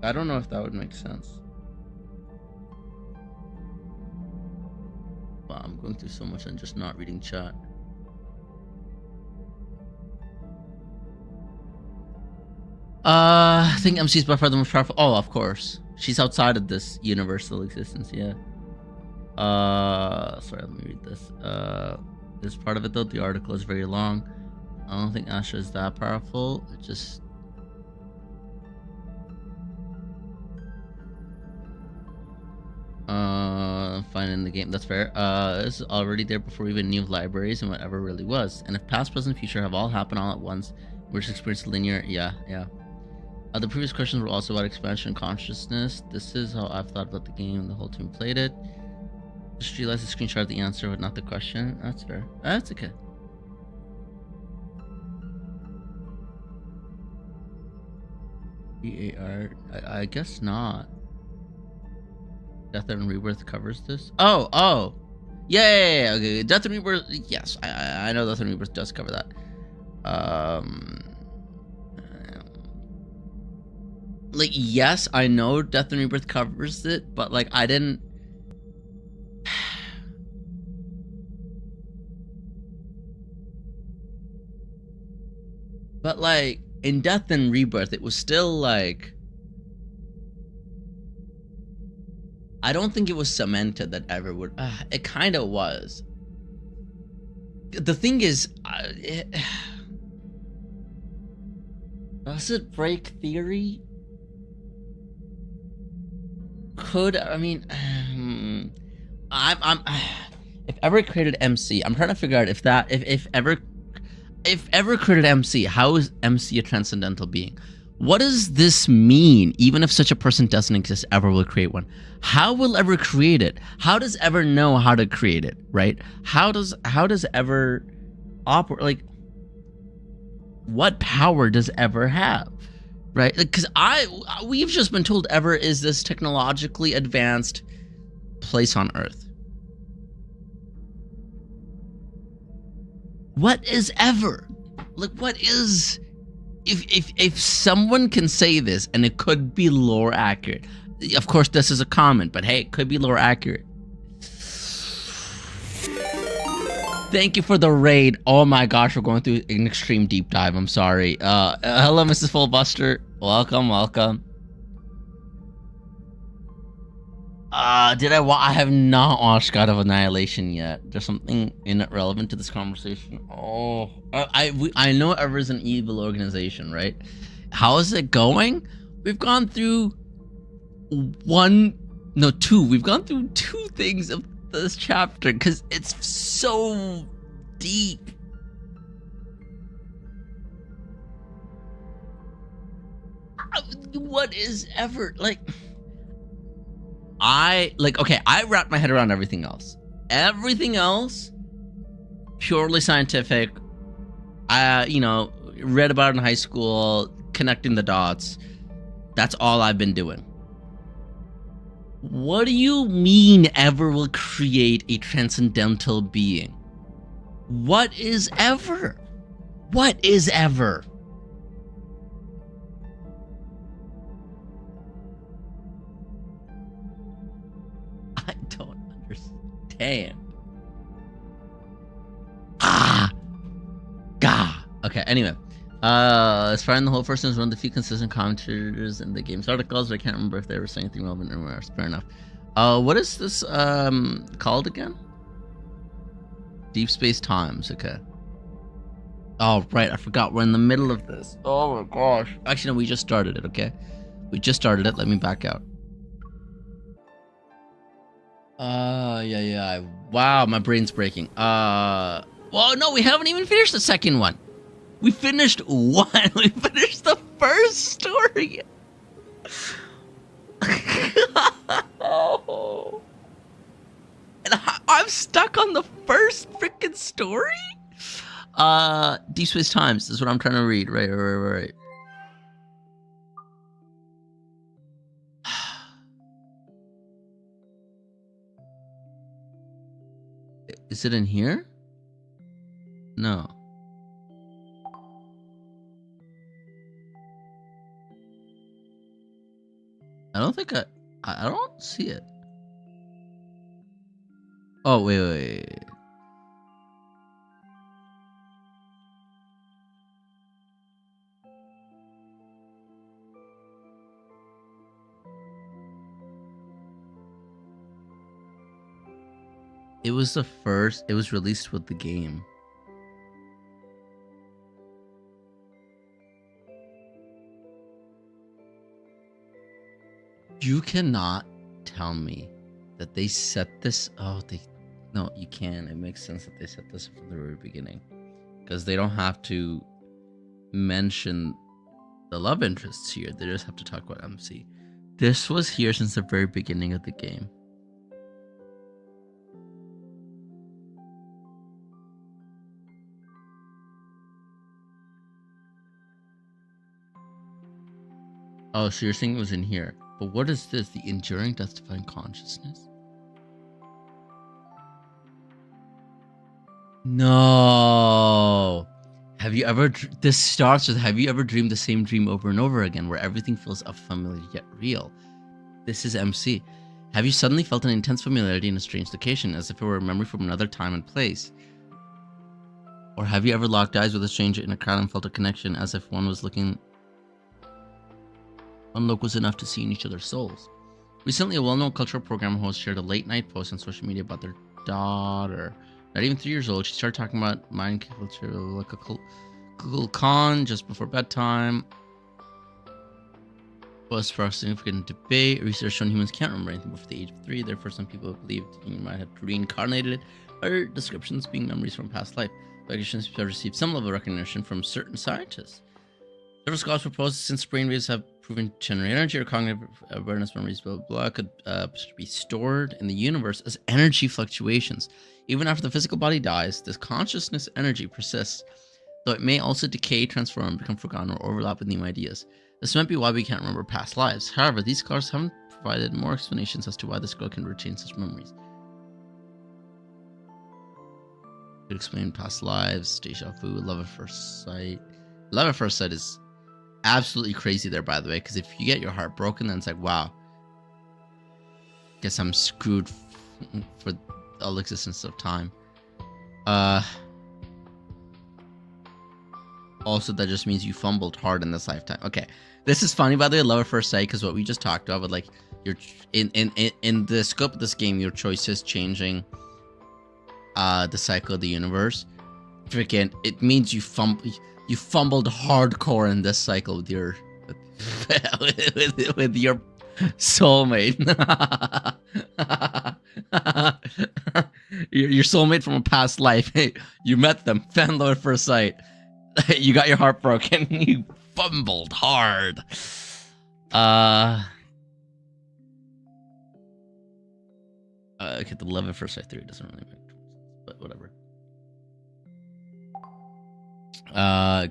I don't know if that would make sense. Wow, I'm going through so much and just not reading chat. I think MC is by far the most powerful. Oh, of course, she's outside of this universal existence. Yeah. Sorry, let me read this. This part of it though, the article is very long. I don't think Asha is that powerful. It just... finding the game, that's fair. It's already there before we even knew of libraries and whatever really was. And if past, present, future have all happened all at once, we're just experiencing linear, yeah. The previous questions were also about expansion consciousness. This is how I've thought about the game. The whole team played it. Just realized the screenshot of the answer, but not the question. That's fair. That's okay. EAR. I guess not. Death and Rebirth covers this. Oh. Yeah. Okay. Death and Rebirth. Yes, I know Death and Rebirth does cover that. Like, yes, I know Death and Rebirth covers it, but like I didn't. But like in Death and Rebirth, it was still like, I don't think it was cemented that ever would. It kind of was. The thing is, does it break theory? Could, I mean, I'm if ever created MC, I'm trying to figure out if that, if ever created MC, how is MC a transcendental being? What does this mean? Even if such a person doesn't exist, ever will create one. How will ever create it? How does ever know how to create it? Right? How does ever operate? Like, what power does ever have? Right? Because we've just been told ever is this technologically advanced place on Earth. What is ever? Like, what is? If someone can say this and it could be lore accurate, of course this is a comment, but hey, it could be lore accurate. Thank you for the raid. Oh my gosh, we're going through an extreme deep dive. I'm sorry. Hello, Mrs. Fullbuster. Welcome. I have not watched God of Annihilation yet. There's something in it relevant to this conversation. Oh, I know Ever's an evil organization, right? How is it going? We've gone through two. We've gone through two things of this chapter because it's so deep. What is ever like? I wrapped my head around everything else. Everything else, purely scientific. Read about it in high school, connecting the dots. That's all I've been doing. What do you mean ever will create a transcendental being? What is ever? What is ever? I don't understand. Okay, anyway. As far as the whole person is one of the few consistent commentators in the game's articles, but I can't remember if they were saying anything relevant anywhere else. Fair enough. What is this called again? Deepspace Times, okay. Oh, right, I forgot. We're in the middle of this. Oh my gosh. Actually, no, we just started it, okay? We just started it. Let me back out. Yeah. Wow, my brain's breaking. Well, no, we haven't even finished the second one. We finished one. We finished the first story. Oh. And I'm stuck on the first freaking story? Deepspace Times is what I'm trying to read. Right. Is it in here? No. I don't think I don't see it. Oh, wait. It was released with the game. You cannot tell me that they set this. No, you can. It makes sense that they set this from the very beginning, because they don't have to mention the love interests here. They just have to talk about MC. This was here since the very beginning of the game. Oh, so you're saying it was in here. But what is this? The enduring death-defying consciousness? No. Have you ever... This starts with, have you ever dreamed the same dream over and over again, where everything feels unfamiliar yet real? This is MC. Have you suddenly felt an intense familiarity in a strange location, as if it were a memory from another time and place? Or have you ever locked eyes with a stranger in a crowd and felt a connection as if one look was enough to see in each other's souls? Recently, a well-known cultural program host shared a late-night post on social media about their daughter. Not even 3 years old, she started talking about mind culture like a Google Con just before bedtime. Was for a significant debate. Research shown humans can't remember anything before the age of 3. Therefore, some people believed human might have reincarnated or descriptions being memories from past life. Recognitions have received some level of recognition from certain scientists. Several scholars propose since brainwaves have proven to generate energy or cognitive awareness memories, blah, blah, blah, could be stored in the universe as energy fluctuations. Even after the physical body dies, this consciousness energy persists, though it may also decay, transform, become forgotten, or overlap with new ideas. This might be why we can't remember past lives. However, these scholars haven't provided more explanations as to why this girl can retain such memories. Could explain past lives, deja vu, love at first sight. Love at first sight is absolutely crazy there, by the way, because if you get your heart broken, then it's like, wow, guess I'm screwed for all existence of time. Also, that just means you fumbled hard in this lifetime. Okay, this is funny, by the way, love at first sight, because what we just talked about, with like your in the scope of this game, your choices changing the cycle of the universe. Freaking, it means you fumbled hardcore in this cycle with your with your soulmate. your soulmate from a past life. Hey, you met them, found love at first sight. You got your heart broken. You fumbled hard. Okay, the love at first sight theory doesn't really make sense, but whatever.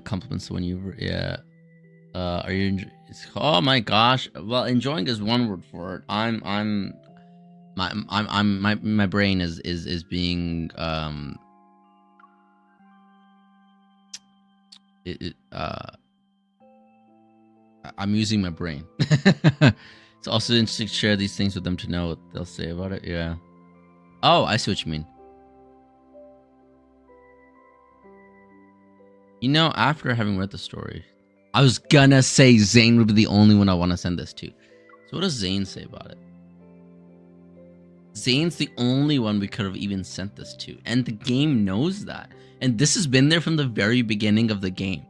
Compliments when you, yeah. Are you? Oh my gosh. Well, enjoying is one word for it. My brain is being I'm using my brain. It's also interesting to share these things with them to know what they'll say about it. Yeah. Oh, I see what you mean. You know, after having read the story, I was gonna say Zane would be the only one I want to send this to. So what does Zane say about it? Zane's the only one we could have even sent this to. And the game knows that. And this has been there from the very beginning of the game.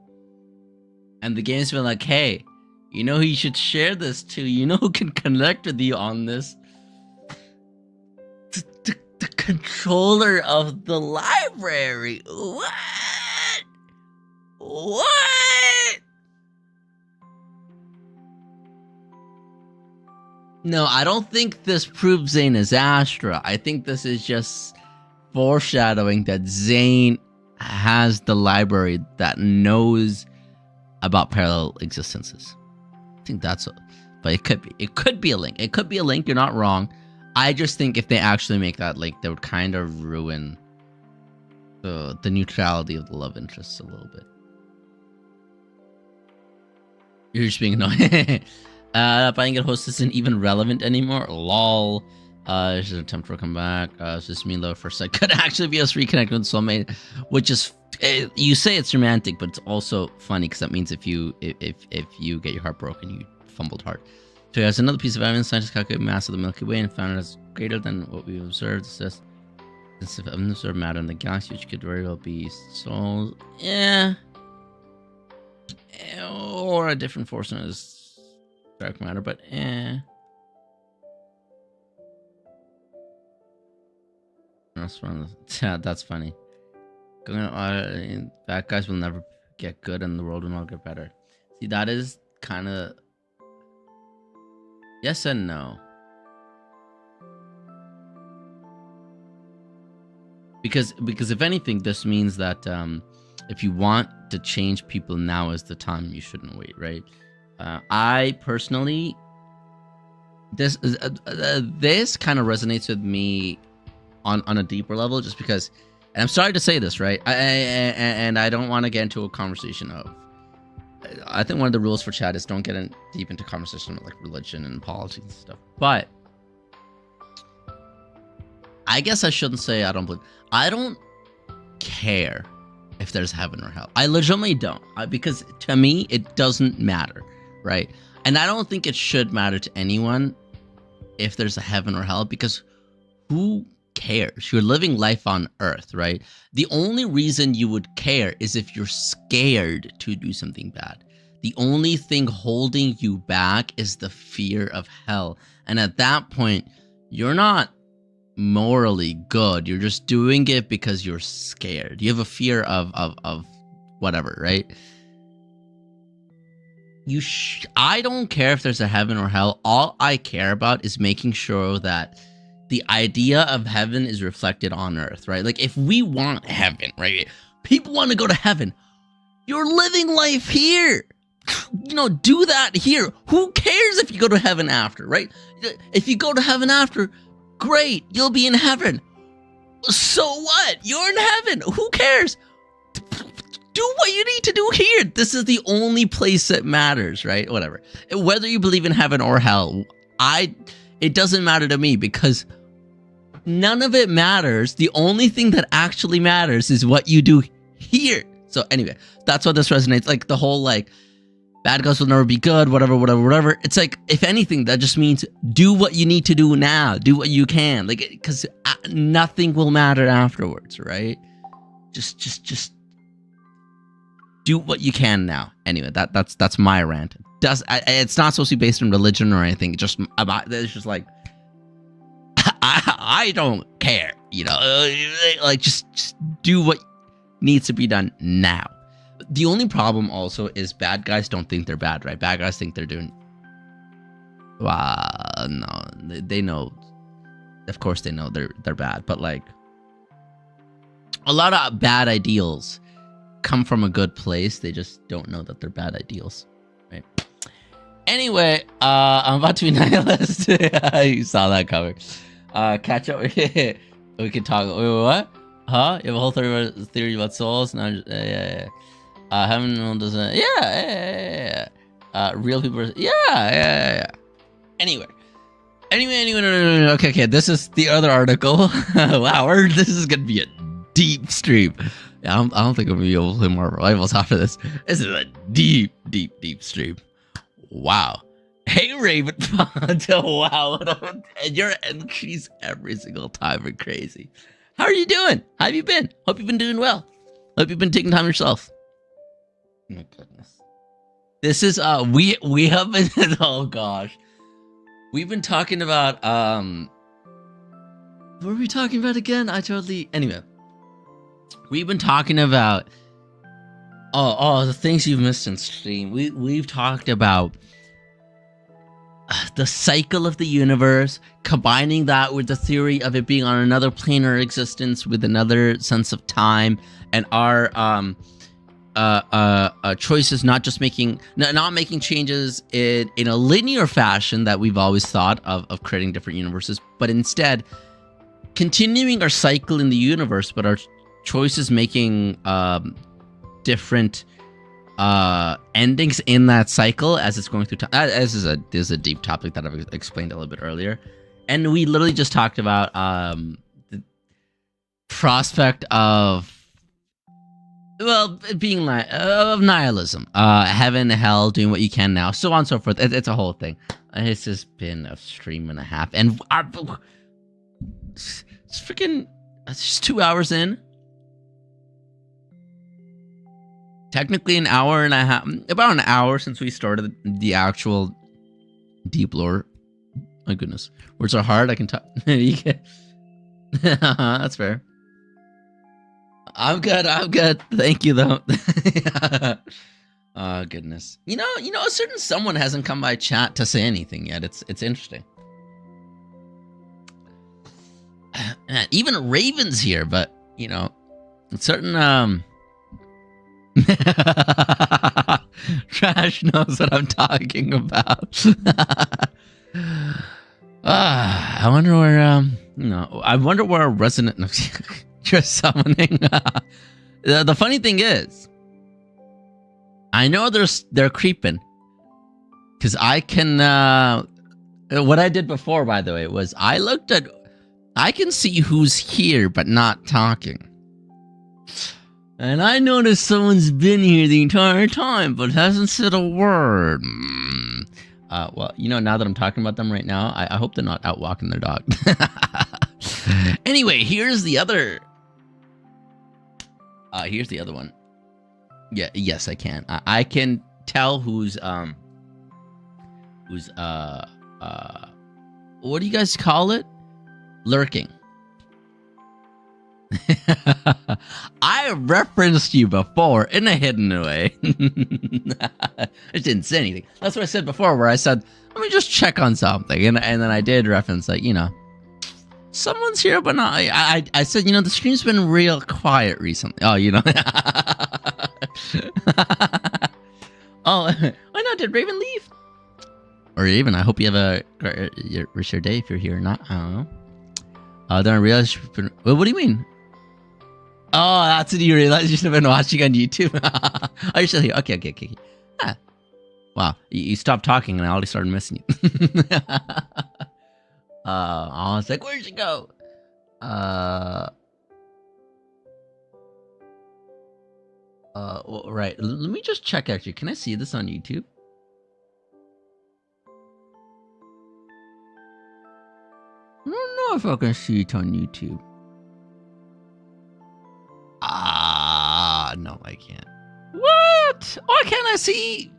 And the game's been like, hey, you know who you should share this to? You know who can connect with you on this? The controller of the library. What? What? No, I don't think this proves Zane is Astra. I think this is just foreshadowing that Zane has the library that knows about parallel existences. I think that's a, but it could be a link. It could be a link, you're not wrong. I just think if they actually make that link, that would kind of ruin the neutrality of the love interests a little bit. You're just being annoying. Finding a host isn't even relevant anymore. Lol. This is an attempt to come back. It's just me love first sight. Could actually be us reconnecting with soulmate, which is you say it's romantic, but it's also funny because that means if you get your heart broken, you fumbled hard. So there's another piece of evidence. Scientists calculated mass of the Milky Way and found it as greater than what we've observed. It says this of unobserved matter in the galaxy, which could very well be souls. Yeah. Or a different force known as dark matter, but that's funny. Bad guys will never get good and the world will not get better. See, that is kind of yes and no. Because if anything, this means that if you want to change people, now is the time. You shouldn't wait, right? I personally, this kind of resonates with me on a deeper level, just because, and I'm sorry to say this, right? And I don't want to get into a conversation of, I think one of the rules for chat is don't get deep into conversation with like religion and politics and stuff. But I guess I shouldn't say I don't believe. I don't care if there's heaven or hell. I legitimately don't, because to me it doesn't matter, right? And I don't think it should matter to anyone if there's a heaven or hell, because who cares? You're living life on Earth, right? The only reason you would care is if you're scared to do something bad. The only thing holding you back is the fear of hell. And at that point, you're not morally good. You're just doing it because you're scared. You have a fear of whatever, right? I don't care if there's a heaven or hell. All I care about is making sure that the idea of heaven is reflected on Earth, right? Like, if we want heaven, right? People want to go to heaven. You're living life here. You know, do that here. Who cares if you go to heaven after, right? If you go to heaven after, great, you'll be in heaven. So what? You're in heaven. Who cares? Do what you need to do here. This is the only place that matters, right? Whatever. Whether you believe in heaven or hell, it doesn't matter to me, because none of it matters. The only thing that actually matters is what you do here. So anyway, that's what this resonates. Like, the whole, like, bad guys will never be good, whatever. It's like, if anything, that just means do what you need to do now. Do what you can. Like, because nothing will matter afterwards, right? Just do what you can now. Anyway, that's my rant. It's not supposed to be based on religion or anything. It's just like, I don't care, you know, like, just do what needs to be done now. The only problem also is bad guys don't think they're bad, right? Bad guys think they're doing, no, they know, of course they know they're bad, but like, a lot of bad ideals come from a good place. They just don't know that they're bad ideals, right? Anyway, I'm about to be nihilist. You saw that coming. Catch up. We can talk. Wait, what? Huh? You have a whole theory about souls? No, yeah. Heaven doesn't. Yeah. Real people. Yeah. Anyway. No. Okay. This is the other article. Wow, this is gonna be a deep stream. Yeah, I don't think I'm gonna be able to play more rivals after this. This is a deep stream. Wow. Hey, Raven Font. Wow. And your entries every single time are crazy. How are you doing? How have you been? Hope you've been doing well. Hope you've been taking time yourself. Oh my goodness. This is we have been oh gosh. We've been talking about what were we talking about again? Anyway. We've been talking about the things you've missed in stream. We've talked about the cycle of the universe, combining that with the theory of it being on another planar existence with another sense of time, and our choices not making changes in a linear fashion that we've always thought of creating different universes, but instead continuing our cycle in the universe, but our choices making different endings in that cycle as it's going through time. This is a deep topic that I've explained a little bit earlier, and we literally just talked about the prospect of being of nihilism, heaven, hell, doing what you can now, so on and so forth. It's a whole thing. It's just been a stream and a half, and it's just 2 hours in. Technically an hour and a half, about an hour since we started the actual deep lore. My goodness. Words are hard, I can talk. That's fair. I'm good. Thank you though. Oh goodness. You know, a certain someone hasn't come by chat to say anything yet. It's interesting. Even Raven's here, but you know, certain Trash knows what I'm talking about. I wonder where I wonder where a resonant you're summoning. The funny thing is, I know they're creeping, because I can what I did before, by the way, was I can see who's here but not talking. And I noticed someone's been here the entire time, but hasn't said a word. Well, you know, now that I'm talking about them right now, I hope they're not out walking their dog. Anyway, here's the other. Here's the other one. Yeah, yes, I can. I can tell who's what do you guys call it? Lurking. I referenced you before in a hidden way. I just didn't say anything. That's what I said before, where I said, let me just check on something. And then I did reference, like, you know, someone's here, but not. I said, you know, the stream's been real quiet recently. Oh, you know. Oh, why not? Did Raven leave? Or even, I hope you have a rich day if you're here or not. I don't know. Then I realized. Well, what do you mean? Oh, that's what you realized. You should have been watching on YouTube. Oh, you're still here. Okay. Ah. Wow, you stopped talking and I already started missing you. I was like, where'd you go? Well, right. Let me just check, actually. Can I see this on YouTube? I don't know if I can see it on YouTube. No, I can't. What? Why can't I see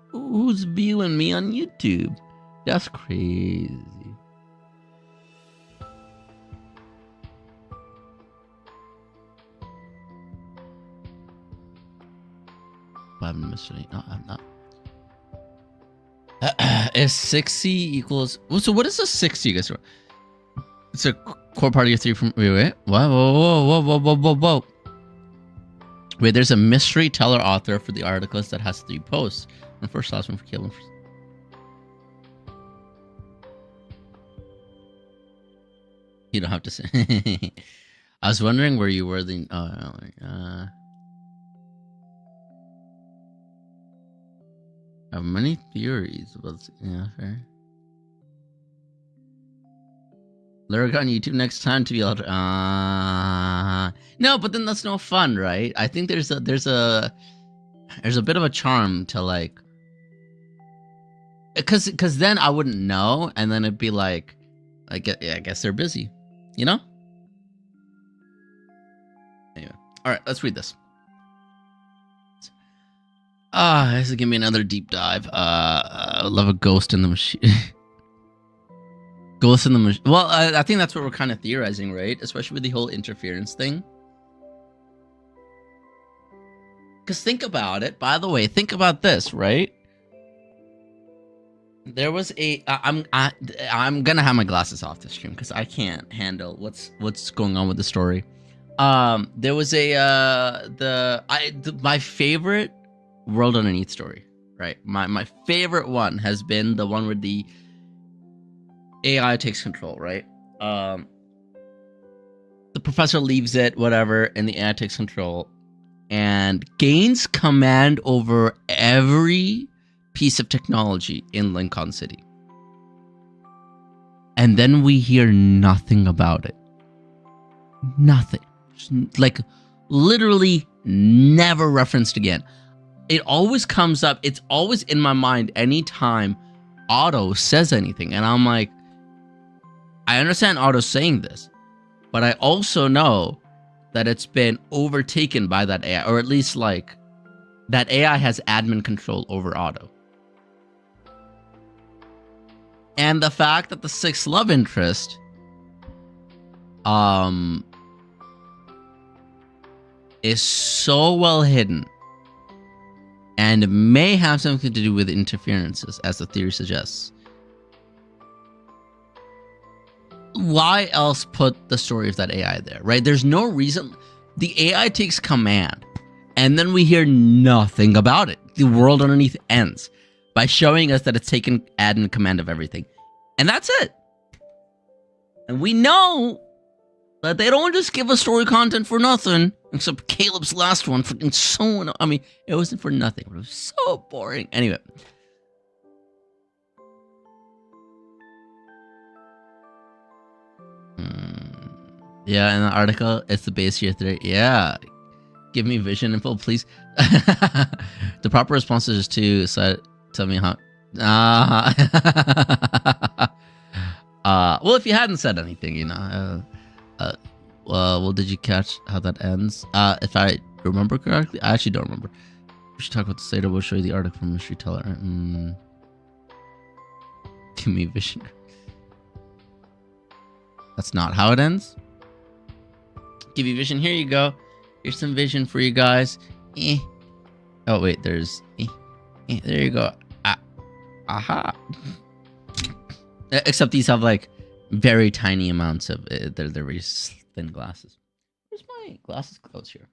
who's viewing me on YouTube? That's crazy. I haven't missed any. No, I'm not. Is 60 equals... So what is a 60, guys? It's a core part of your theory from... Wait. Whoa. Wait, there's a mystery teller author for the articles that has 3 posts. One first, last one for Caleb. You don't have to say... I was wondering where you were the... I have many theories about... Yeah, fair. Lurk on YouTube next time to be able to... No, but then that's no fun, right? I think there's a bit of a charm to, like... Because then I wouldn't know, and then it'd be like... I guess they're busy. You know? Anyway. Alright, let's read this. This is gonna be another deep dive. I love a ghost in the machine. Ghost in the machine. Well, I think that's what we're kind of theorizing, right? Especially with the whole interference thing. Because think about it. By the way, think about this, right? There was a. I'm gonna have my glasses off this stream because I can't handle what's going on with the story. There was a my favorite World Underneath story, right? My favorite one has been the one where the AI takes control, right? The professor leaves it, whatever, and the AI takes control and gains command over every piece of technology in Lincoln City. And then we hear nothing about it. Nothing. Like, literally never referenced again. It always comes up. It's always in my mind anytime Otto says anything. And I'm like, I understand Otto saying this, but I also know that it's been overtaken by that AI, or at least like that AI has admin control over Otto. And the fact that the 6th love interest is so well hidden and may have something to do with interferences, as the theory suggests. Why else put the story of that AI there, right? There's no reason. The AI takes command, and then we hear nothing about it. The world underneath ends by showing us that it's taken admin command of everything. And that's it. And we know that they don't just give us story content for nothing, except Caleb's last one. Freaking so... I mean, it wasn't for nothing, but it was so boring. Anyway. Yeah, in the article, it's the base year 3. Yeah. Give me vision info, please. The proper response is just to tell me how. Well, if you hadn't said anything, you know. Well, did you catch how that ends? If I remember correctly, I actually don't remember. We should talk about the state. We'll show you the article from Mystery Teller. Give me vision. That's not how it ends. Give you vision. Here you go. Here's some vision for you guys. Oh wait, there's. There you go. Aha. Except these have like very tiny amounts of. They're very thin glasses. Where's my glasses closed here?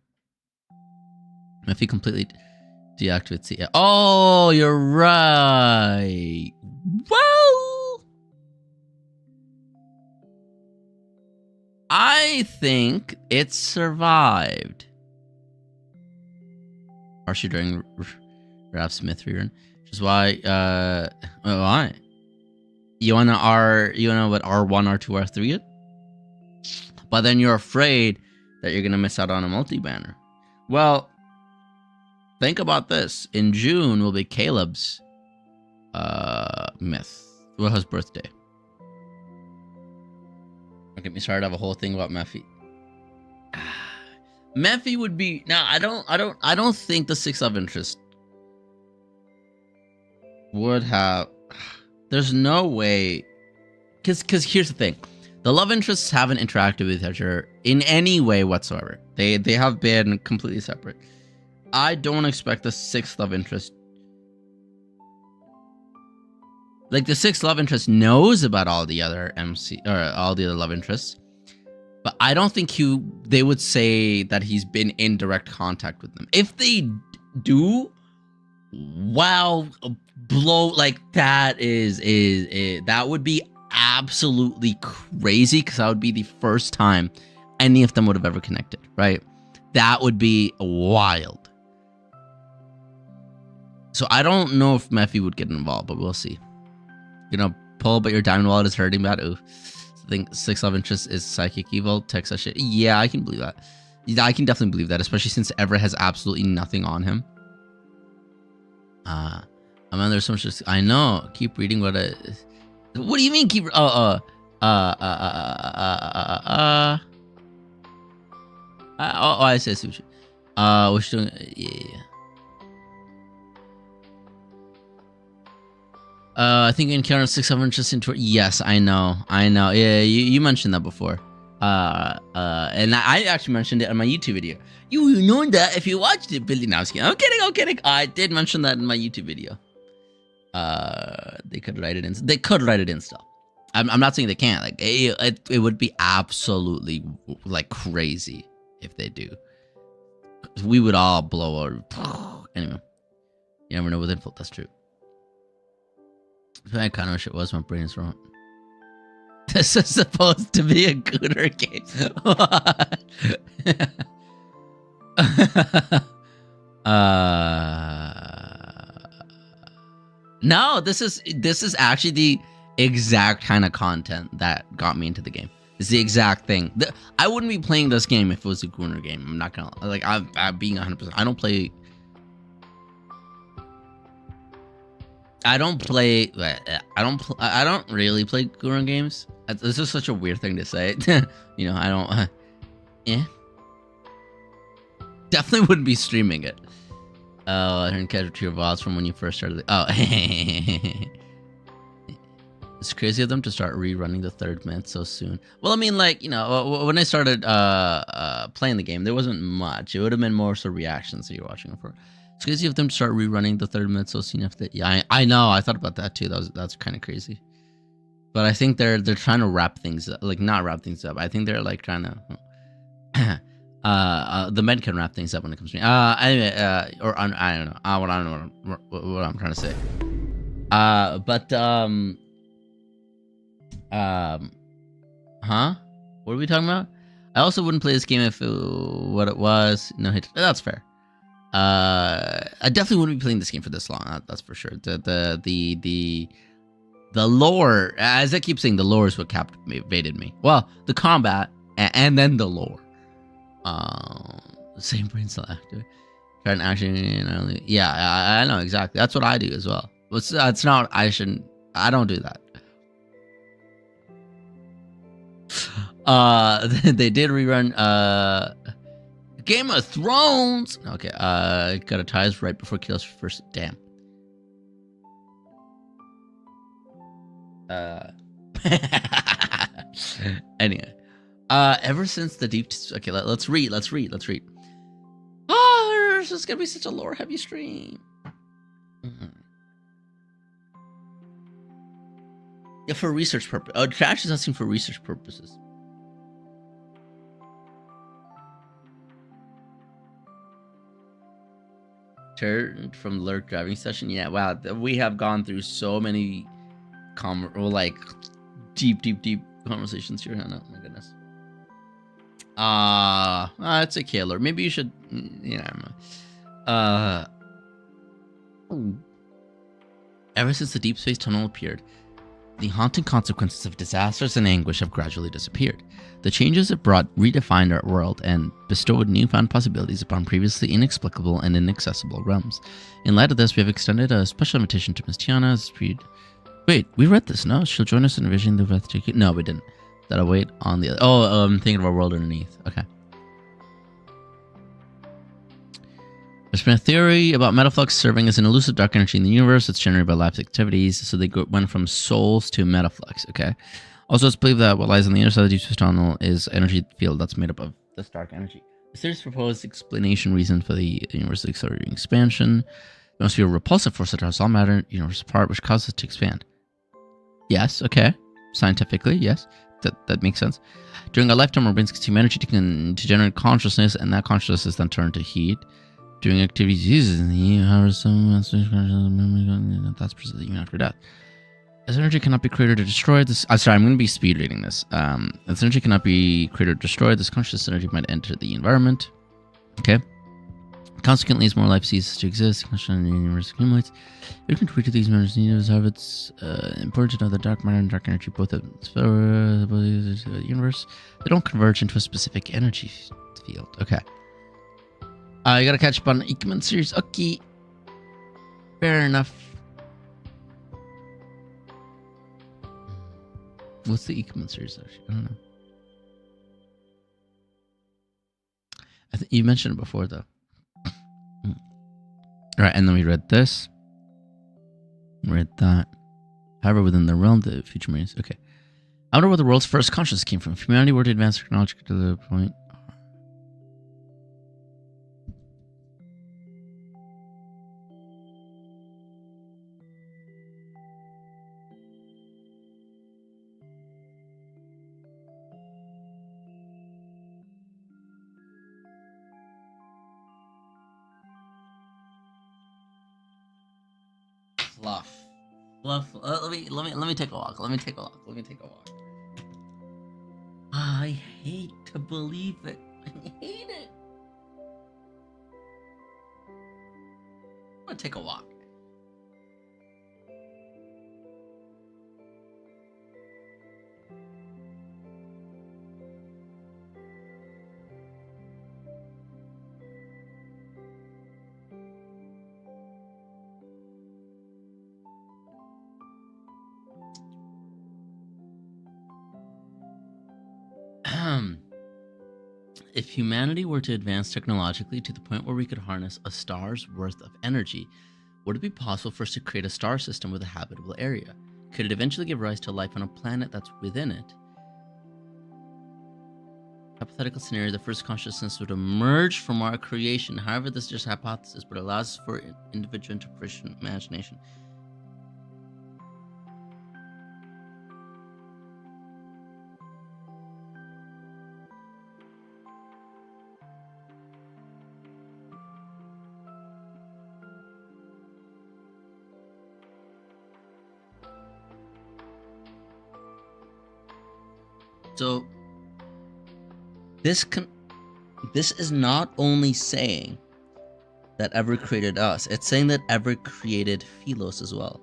If you completely deactivate the. Oh, you're right. Well, I think it survived. Partially during Raph Smith rerun, which is why. Why? You wanna what R1, R2, R3 it? But then you're afraid that you're gonna miss out on a multi-banner. Well, think about this. In June will be Caleb's myth. Well, his birthday. Don't get me started. I have a whole thing about Mephi. Mephi would be now. I don't think the 6 love interest would have. There's no way, because here's the thing, the love interests haven't interacted with each other in any way whatsoever. They have been completely separate. I don't expect the 6th love interest. Like the 6th love interest knows about all the other all the other love interests, but I don't think they would say that he's been in direct contact with them. If they do, wow, blow, like that that would be absolutely crazy, because that would be the first time any of them would have ever connected, right? That would be wild. So I don't know if Mephi would get involved, but we'll see. You know, pull, but your diamond wallet is hurting bad. Ooh. I think 6 love interest is psychic evil. Text that shit. Yeah, I can believe that. Yeah, I can definitely believe that, especially since Everett has absolutely nothing on him. I mean, there's so much. I know. Keep reading what do you mean? Keep. Oh, I say sushi. We're doing. Yeah. I think you encounter 6 love interest into it. Yes, I know. Yeah, you mentioned that before. And I actually mentioned it on my YouTube video. You know that if you watched it, Billy. No, I'm kidding. I did mention that in my YouTube video. They could write it in. They could write it in still. I'm not saying they can't. Like it would be absolutely like crazy if they do. We would all blow our. Anyway, you never know with info. That's true. I kind of wish it was. My brain is wrong. This is supposed to be a Gooner game. No, this is actually the exact kind of content that got me into the game. It's the exact thing. I wouldn't be playing this game if it was a Gooner game. I'm not gonna like. I'm being 100%. I don't really play Gooner games. This is such a weird thing to say. You know, I don't. Definitely wouldn't be streaming it. Oh, I didn't catch your VODs from when you first started. Oh, it's crazy of them to start rerunning the 3rd myth so soon. Well, I mean, like, you know, when I started playing the game, there wasn't much. It would have been more sort of reactions that you're watching for. It's crazy of them to start rerunning the 3rd myth so soon after. Yeah, I know. I thought about that too. That's kind of crazy. But I think they're trying to wrap things up. Like, not wrap things up. I think they're like trying to. The men can wrap things up when it comes to me. Anyway, or I don't know. I don't know what I'm trying to say. What are we talking about? I also wouldn't play this game if what it was. No, that's fair. I definitely wouldn't be playing this game for this long. That's for sure. The lore, as I keep saying, the lore is what captivated me. Well, the combat and then the lore. The same brain cell active. Try and actually, yeah, I know exactly. That's what I do as well. It's not. I shouldn't. I don't do that. They did rerun Game of Thrones. Okay, got a ties right before Kills first. Damn. Anyway, ever since the deep. Okay, let's read. Oh, this is gonna be such a lore heavy stream. Yeah, for research purpose. Oh, Trash is asking for research purposes. Turned from lurk driving session. Yeah, wow. We have gone through so many deep conversations here. Oh my goodness. It's a killer. Maybe you should, ever since the deep space tunnel appeared, the haunting consequences of disasters and anguish have gradually disappeared. The changes it brought redefined our world and bestowed newfound possibilities upon previously inexplicable and inaccessible realms. In light of this, we have extended a special invitation to Miss Tiana's speed. Wait, we read this, no? She'll join us in envisioning the breathtaking... No, we didn't. That'll wait on the other... Oh, I'm thinking of our world underneath. Okay. There's been a theory about Metaflux serving as an elusive dark energy in the universe that's generated by life's activities, so they went from souls to Metaflux, okay? Also, it's believed that what lies on the other side of the Deepspace tunnel is an energy field that's made up of this dark energy. The theory's proposed explanation reason for the universe's accelerating expansion. There must be a repulsive force that draws all matter universe apart, which causes it to expand. Yes, okay. Scientifically, yes. That makes sense. During a lifetime, our brains consume energy to generate consciousness, and that consciousness is then turned to heat. Doing activities uses in the that's precisely even after death. As energy cannot be created or destroyed, this... I'm going to be speed reading this. As energy cannot be created or destroyed, this conscious energy might enter the environment. Okay. Consequently, as more life ceases to exist, conscious energy in the universe accumulates. If you can tweet to these members, it's important to know that dark matter and dark energy both have the universe. They don't converge into a specific energy field. Okay. You gotta catch up on the Ikman series. Okay. Fair enough. What's the Ikman series, actually? I don't know. I think you mentioned it before, though. Alright, and then we read this. Read that. However, within the realm, the future means. Okay. I wonder where the world's first consciousness came from. If humanity were to advance technologically to the point. Fluff. Let me take a walk. Let me take a walk. I hate to believe it. I hate it. I'm gonna take a walk. If humanity were to advance technologically to the point where we could harness a star's worth of energy, would it be possible for us to create a star system with a habitable area? Could it eventually give rise to life on a planet that's within it? Hypothetical scenario, the first consciousness would emerge from our creation. However, this is just a hypothesis, but allows for individual interpretation and imagination. So this is not only saying that Ever created us, it's saying that Ever created Philos as well.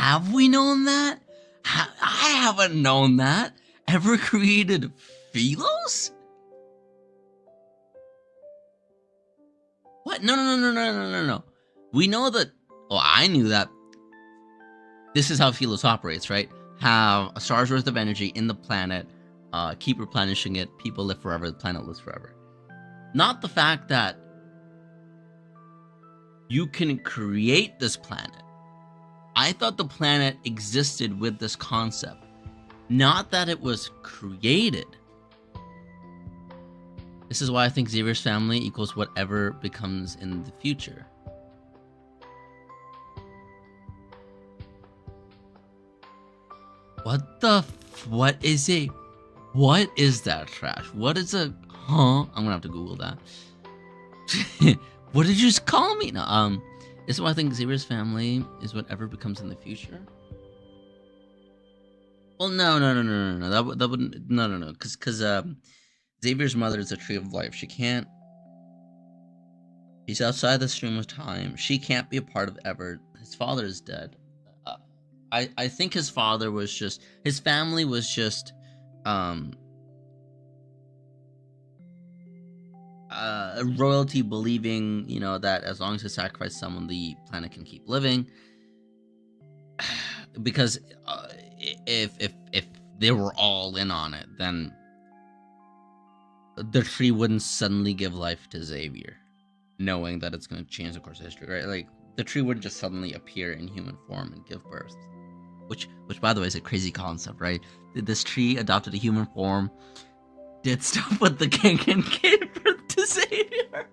have we known that? I haven't known that. Ever created Philos? What? No. We know that. Well, I knew that. This is how Philos operates, right? Have a star's worth of energy in the planet, keep replenishing it, people live forever, the planet lives forever. Not the fact that you can create this planet. I thought the planet existed with this concept, not that it was created. This is why I think Xavier's family equals whatever becomes in the future. What is that trash? What is a, I'm gonna have to Google that. What did you just call me? No, this is why I think Xavier's family is whatever becomes in the future. Well, no. That wouldn't, no. Because Xavier's mother is a tree of life. She's outside the stream of time. She can't be a part of ever. His father is dead. I think his father was just, his family was just, royalty believing, you know, that as long as they sacrifice someone, the planet can keep living. Because if they were all in on it, then the tree wouldn't suddenly give life to Xavier, knowing that it's going to change the course of history, right? Like, the tree wouldn't just suddenly appear in human form and give birth. Which by the way is a crazy concept, right? This tree adopted a human form, did stuff with the king, and gave birth to Xavier.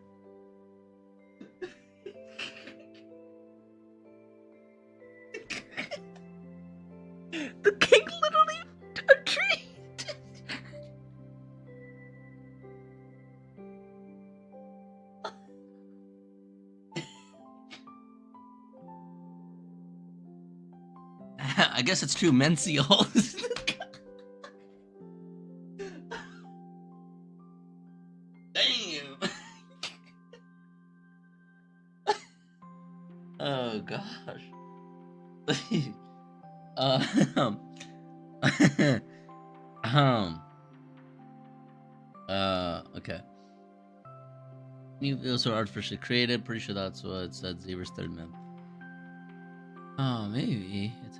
The king literally a tree. I guess it's true, Mencial. Damn. Oh gosh. Okay. New videos are artificially created. Pretty sure that's what it said. Xavier's third myth. Oh, maybe it's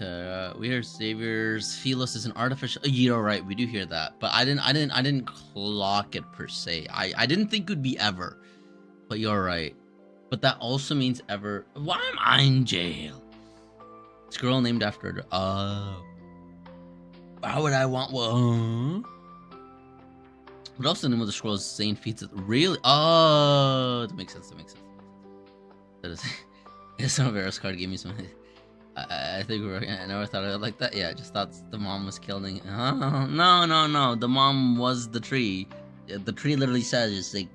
we hear Xavier's Sylus is an artificial. You're right, we do hear that, but I didn't clock it per se. I didn't think it would be ever, but you're right. But that also means ever. Why am I in jail? Scroll named after her. Why would I want one? But also the name of the scroll is Saint Feats. Really? Oh, that makes sense. That is. Some of Eris card gave me some. I think I never thought of it like that. Yeah, I just thought the mom was killing. No. The mom was the tree. The tree literally says, just like.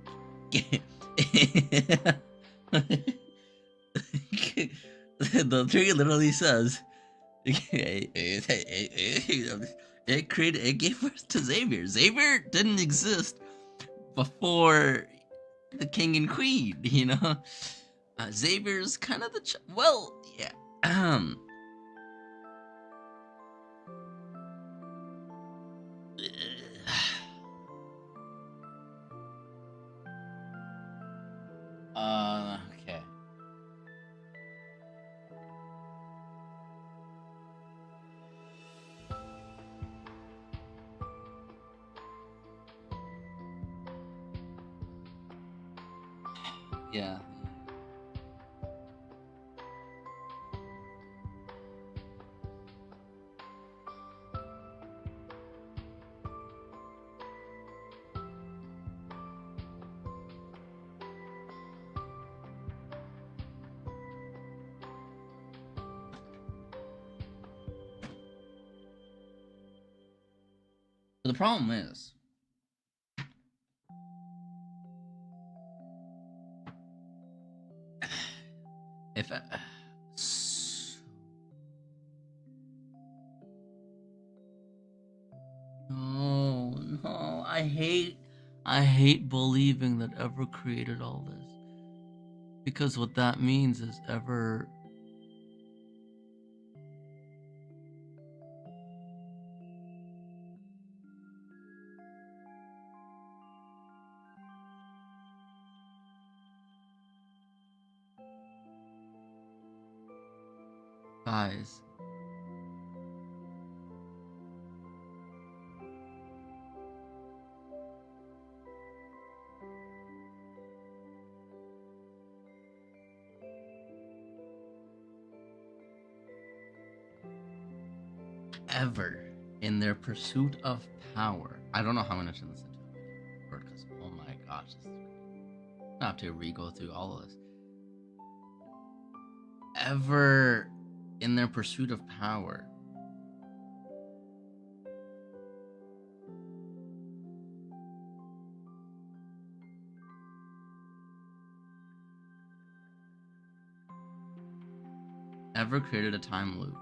The tree literally says. It gave birth to Xavier. Xavier didn't exist before the king and queen, you know? Xavier's kind of the well, yeah. Okay. Yeah. But the problem is, if no, I hate believing that Ever created all this, because what that means is Ever Guys. Ever in their pursuit of power. I don't know how I'm gonna turn this into a video because oh my gosh, this is great. I have to re-go through all of this. Ever in their pursuit of power. Ever created a time loop.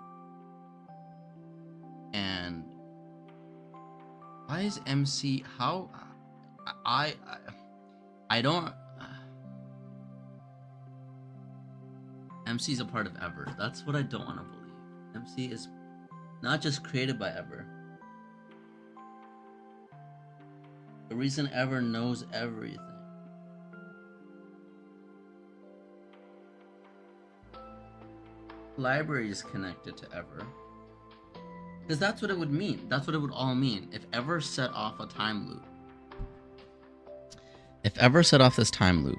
And why is MC how I don't MC is a part of Ever. That's what I don't want to believe. MC is not just created by Ever. The reason Ever knows everything. Library is connected to Ever. Because that's what it would mean. That's what it would all mean. If Ever set off a time loop. If Ever set off this time loop.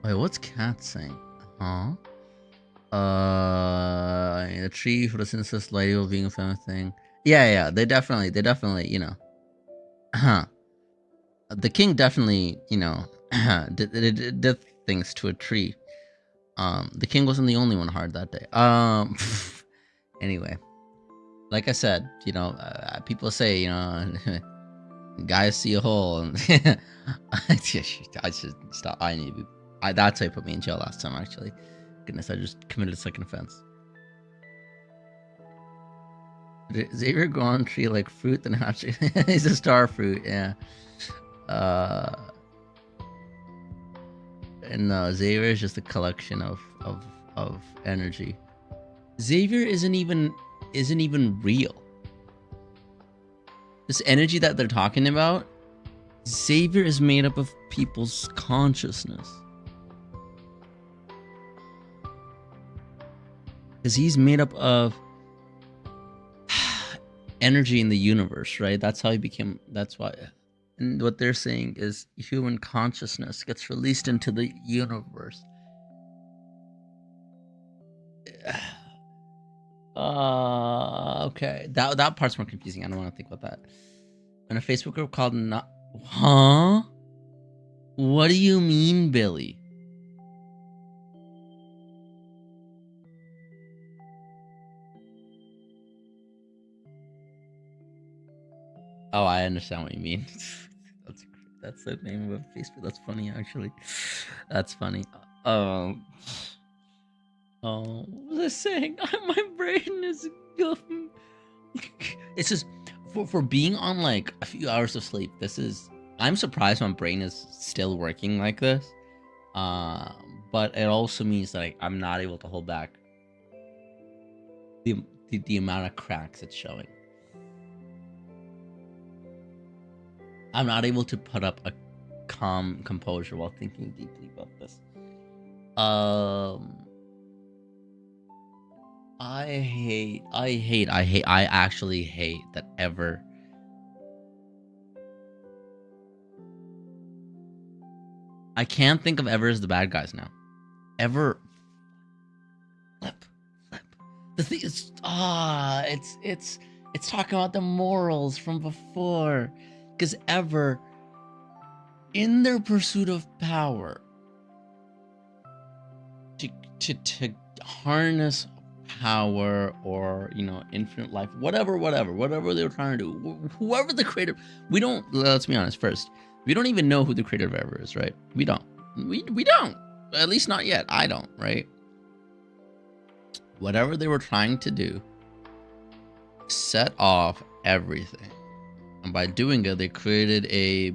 Wait, what's Cat saying? Huh? The tree for the synthesis light being a family thing. Yeah, they definitely, you know. The king definitely, you know, did things to a tree. The king wasn't the only one hard that day. Anyway, like I said, you know, people say, you know, guys see a hole, and I should stop. I need to be. That's why they put me in jail last time. Actually, goodness, I just committed a second offense. Xavier go on tree like fruit, then actually he's a star fruit, yeah. And Xavier is just a collection of energy. Xavier isn't even real. This energy that they're talking about, Xavier is made up of people's consciousness. Because he's made up of energy in the universe, right? That's how he became. That's why. And what they're saying is human consciousness gets released into the universe. Okay. That part's more confusing. I don't want to think about that. In a Facebook group called Not. Huh? What do you mean, Billy? Oh, I understand what you mean. That's the name of Facebook. That's funny, actually. That's funny. What was I saying? My brain is going. It's just for being on like a few hours of sleep. I'm surprised my brain is still working like this. But it also means that I'm not able to hold back the amount of cracks it's showing. I'm not able to put up a calm composure while thinking deeply about this. I actually hate that Ever. I can't think of Ever as the bad guys now. Ever. Flip. The thing is, it's talking about the morals from before. Because Ever, in their pursuit of power, to harness power or, you know, infinite life, whatever they were trying to do, whoever the creator, let's be honest first, we don't even know who the creator of Ever is, right? We don't, at least not yet. I don't, right? Whatever they were trying to do set off everything. And by doing it, they created a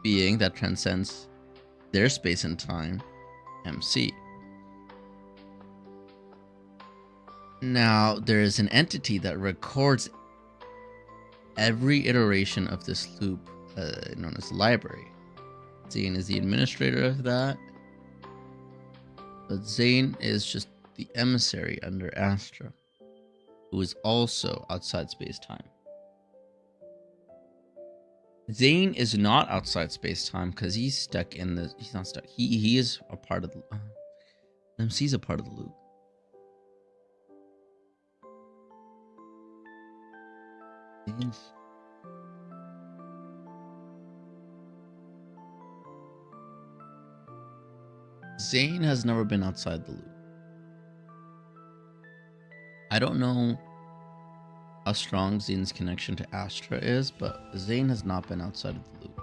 being that transcends their space and time, MC. Now, there is an entity that records every iteration of this loop, known as the library. Zane is the administrator of that. But Zane is just the emissary under Astra, who is also outside space-time. Zane is not outside space-time because he's stuck in the... He's not stuck. He is a part of the... MC's a part of the loop. Zane has never been outside the loop. I don't know how strong Zane's connection to Astra is, but Zane has not been outside of the loop.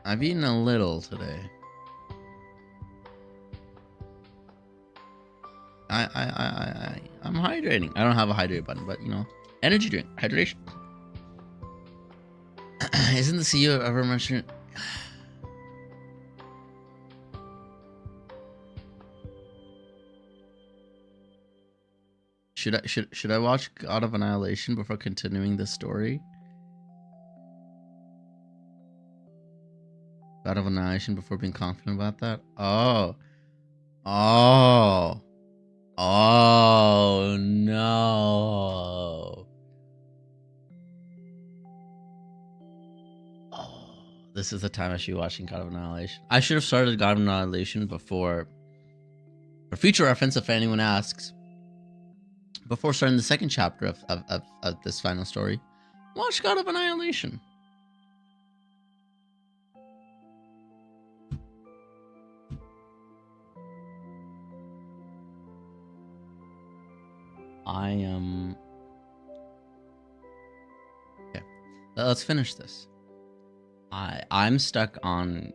I've eaten a little today. I'm hydrating. I don't have a hydrate button, but you know, energy drink, hydration. Isn't the CEO ever mentioned? Should I watch God of Annihilation before continuing this story? God of Annihilation before being confident about that? Oh no. This is the time I should be watching God of Annihilation. I should have started God of Annihilation before, for future reference if anyone asks, before starting the second chapter of this final story. Watch God of Annihilation. Okay, let's finish this. I'm stuck on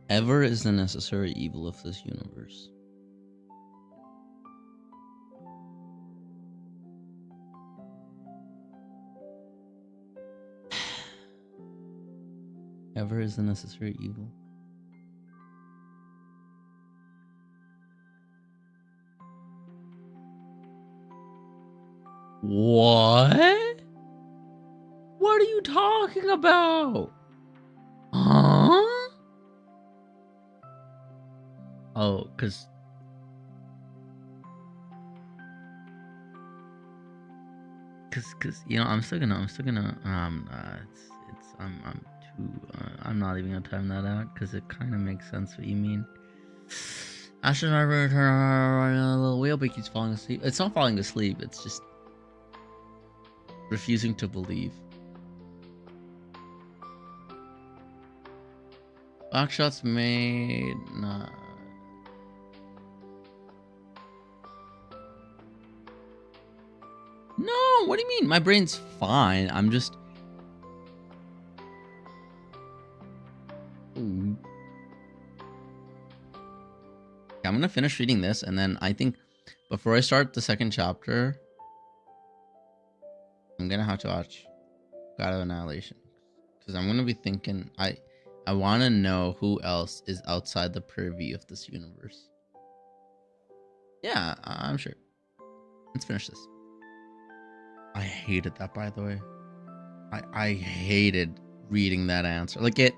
ever is the necessary evil of this universe. Ever is the necessary evil. What? What are you talking about? Huh? Oh, cause you know, I'm still gonna I'm not even gonna time that out because it kind of makes sense what you mean. Ashton Harvard, a little whale, but keeps falling asleep. It's not falling asleep. It's just refusing to believe. Backshots made. Nah. No, what do you mean? My brain's fine. I'm just. Ooh. I'm gonna finish reading this, and then I think before I start the second chapter, I'm gonna have to watch God of Annihilation, because I'm gonna be thinking I want to know who else is outside the purview of this universe. Yeah, I'm sure. Let's finish this. I hated that, by the way. I hated reading that answer. Like it.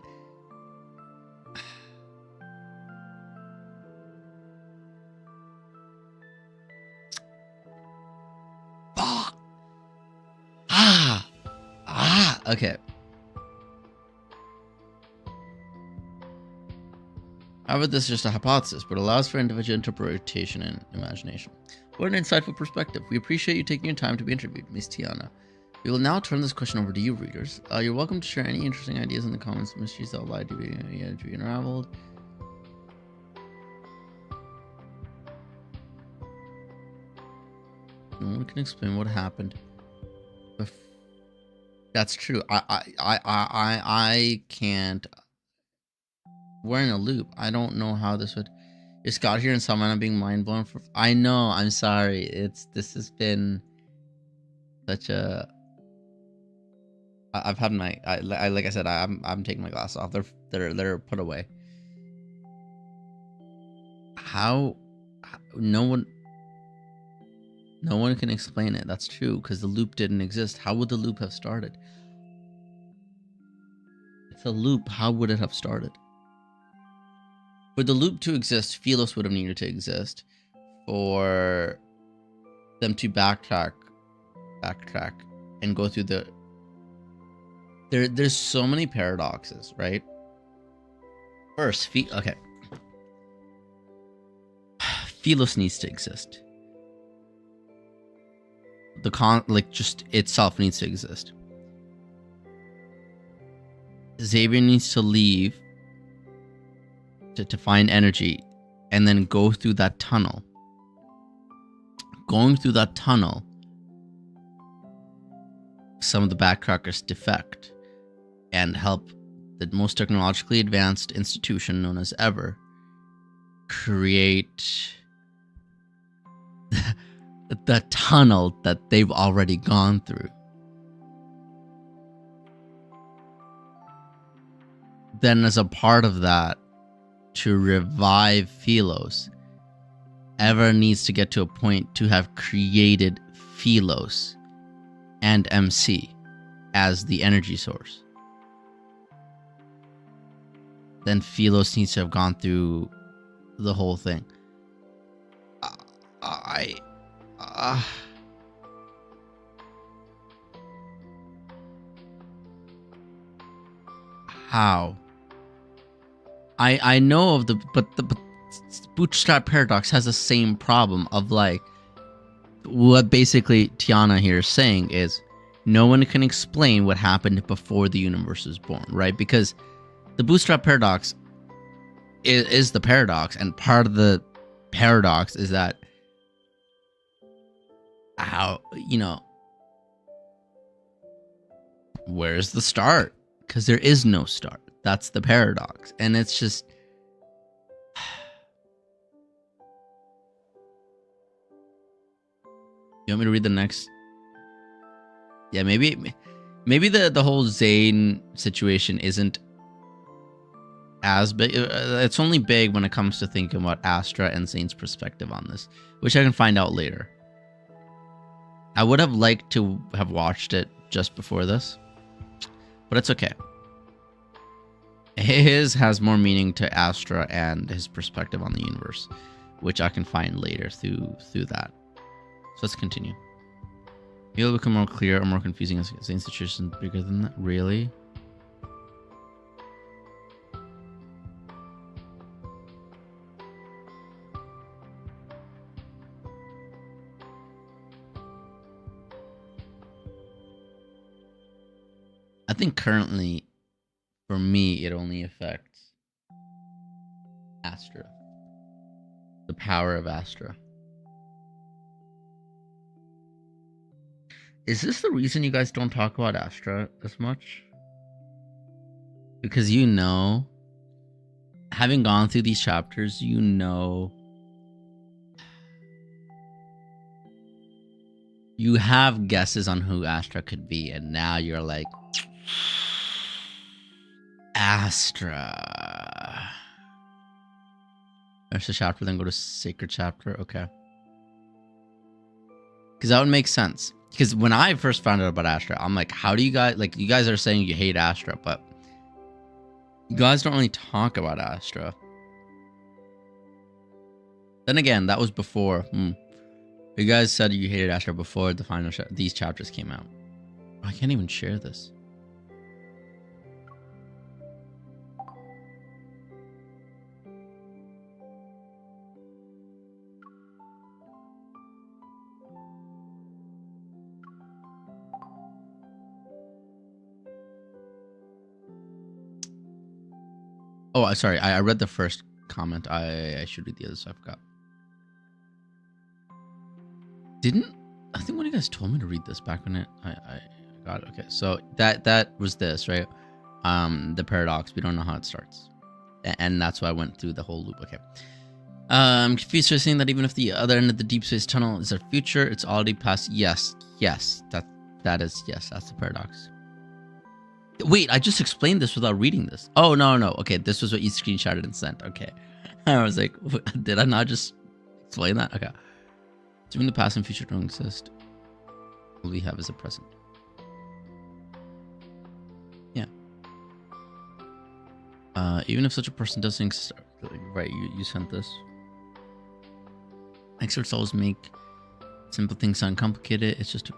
Okay. However, this is just a hypothesis, but allows for individual interpretation and imagination. What an insightful perspective. We appreciate you taking your time to be interviewed, Miss Tiana. We will now turn this question over to you, readers. You're welcome to share any interesting ideas in the comments. Mysteries that lie to be unraveled. No one can explain what happened. That's true. I can't. We're in a loop. I don't know how this would. Just got here and saw mine being mind blown. I know. I'm sorry. This has been such a. I've had my. Like I said, I'm taking my glasses off. They're put away. How? No one can explain it. That's true, because the loop didn't exist. How would the loop have started? It's a loop. How would it have started? For the loop to exist, Sylus would have needed to exist. For them to backtrack, and go through the... There's so many paradoxes, right? First, okay. Sylus needs to exist. Just itself needs to exist. Xavier needs to leave to find energy and then go through that tunnel. Going through that tunnel, some of the backtrackers defect and help the most technologically advanced institution known as ever create the tunnel that they've already gone through. Then as a part of that, to revive Sylus, Ever needs to get to a point to have created Sylus and MC as the energy source. Then Sylus needs to have gone through the whole thing. How? I know of but Bootstrap Paradox has the same problem of like what basically Tiana here is saying is no one can explain what happened before the universe was born, right? Because the Bootstrap Paradox is the paradox, and part of the paradox is that how, where's the start? Because there is no start. That's the paradox. And it's just... You want me to read the next? Yeah, maybe the whole Zane situation isn't as big. It's only big when it comes to thinking about Astra and Zane's perspective on this, which I can find out later. I would have liked to have watched it just before this, but it's okay. His has more meaning to Astra and his perspective on the universe, which I can find later through that. So let's continue. It'll become more clear or more confusing as the institution bigger than that. Really? I think currently, for me, it only affects Astra. The power of Astra. Is this the reason you guys don't talk about Astra as much? Because having gone through these chapters, you have guesses on who Astra could be, and now you're like, Astra. There's a chapter, then go to Sacred Chapter. Okay. Because that would make sense. Because when I first found out about Astra, I'm like, how do you guys... Like, you guys are saying you hate Astra, but... You guys don't really talk about Astra. Then again, that was before... You guys said you hated Astra before the final... these chapters came out. I can't even share this. Oh, sorry. I read the first comment. I should read the other stuff. I forgot. I think one of you guys told me to read this back when I got it. Okay, so that was this, right? The paradox. We don't know how it starts, and that's why I went through the whole loop. Okay. I'm confused. You're saying that even if the other end of the deep space tunnel is our future, it's already past. Yes, that is yes. That's the paradox. Wait, I just explained this without reading this. Oh no. Okay, this was what you screenshotted and sent. Okay, I was like, did I not just explain that? Okay. Assuming the past and future don't exist, all we have is the present. Yeah. Even if such a person doesn't exist, right? You sent this. Experts always make simple things sound complicated. It's just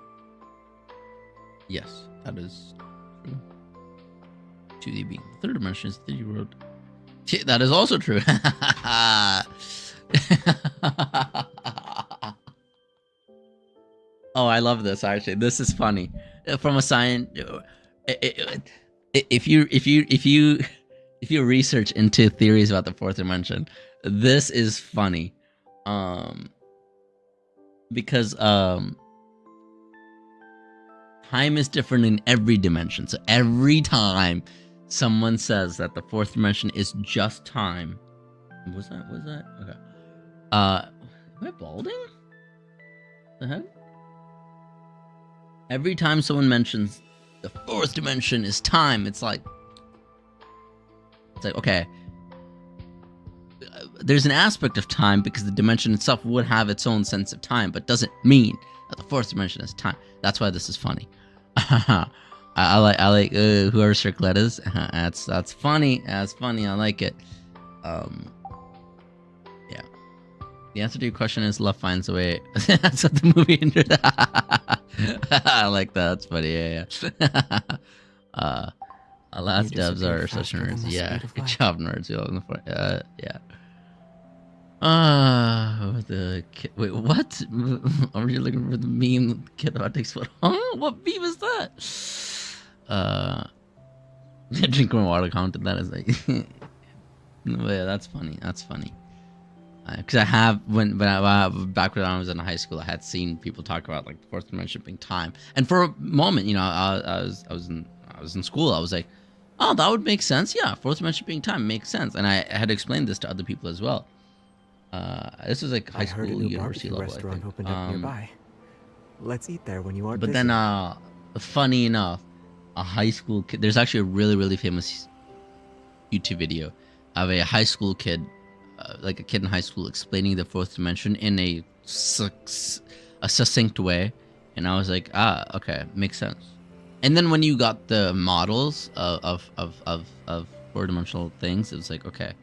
yes, that is true. 2D being the third dimension is the 3D world. Yeah, that is also true. Oh, I love this. Actually, this is funny. From a science, if you research into theories about the fourth dimension, this is funny. Because time is different in every dimension. So every time someone says that the fourth dimension is just time, was that okay? Am I balding? The heck? Every time someone mentions the fourth dimension is time, it's like okay. There's an aspect of time because the dimension itself would have its own sense of time, but doesn't mean that the fourth dimension is time. That's why this is funny. I like whoever Circlet is. That's funny. That's funny. I like it. Yeah. The answer to your question is love finds a way. That's what the movie ended. I like that. That's funny. Yeah. Alas, devs are such nerds. Yeah. Good job, nerds. You love them for. Yeah. The kid, wait, what? Are you looking for the meme kid that takes photo? Huh? What meme is that? Drinking water counted. That is like, yeah, that's funny. That's funny. Because I have back when I was in high school, I had seen people talk about like the fourth dimension being time, and for a moment, you know, I was in school. I was like, oh, that would make sense. Yeah, fourth dimension being time makes sense, and I had explained this to other people as well. This was like high school, university level. Restaurant opened up nearby. Let's eat there when you are. But busy. then, funny enough, a high school kid. There's actually a really famous YouTube video of a high school kid, like a kid in high school, explaining the fourth dimension in a succinct way, and I was like, okay, makes sense. And then when you got the models of four-dimensional things, it was like, okay,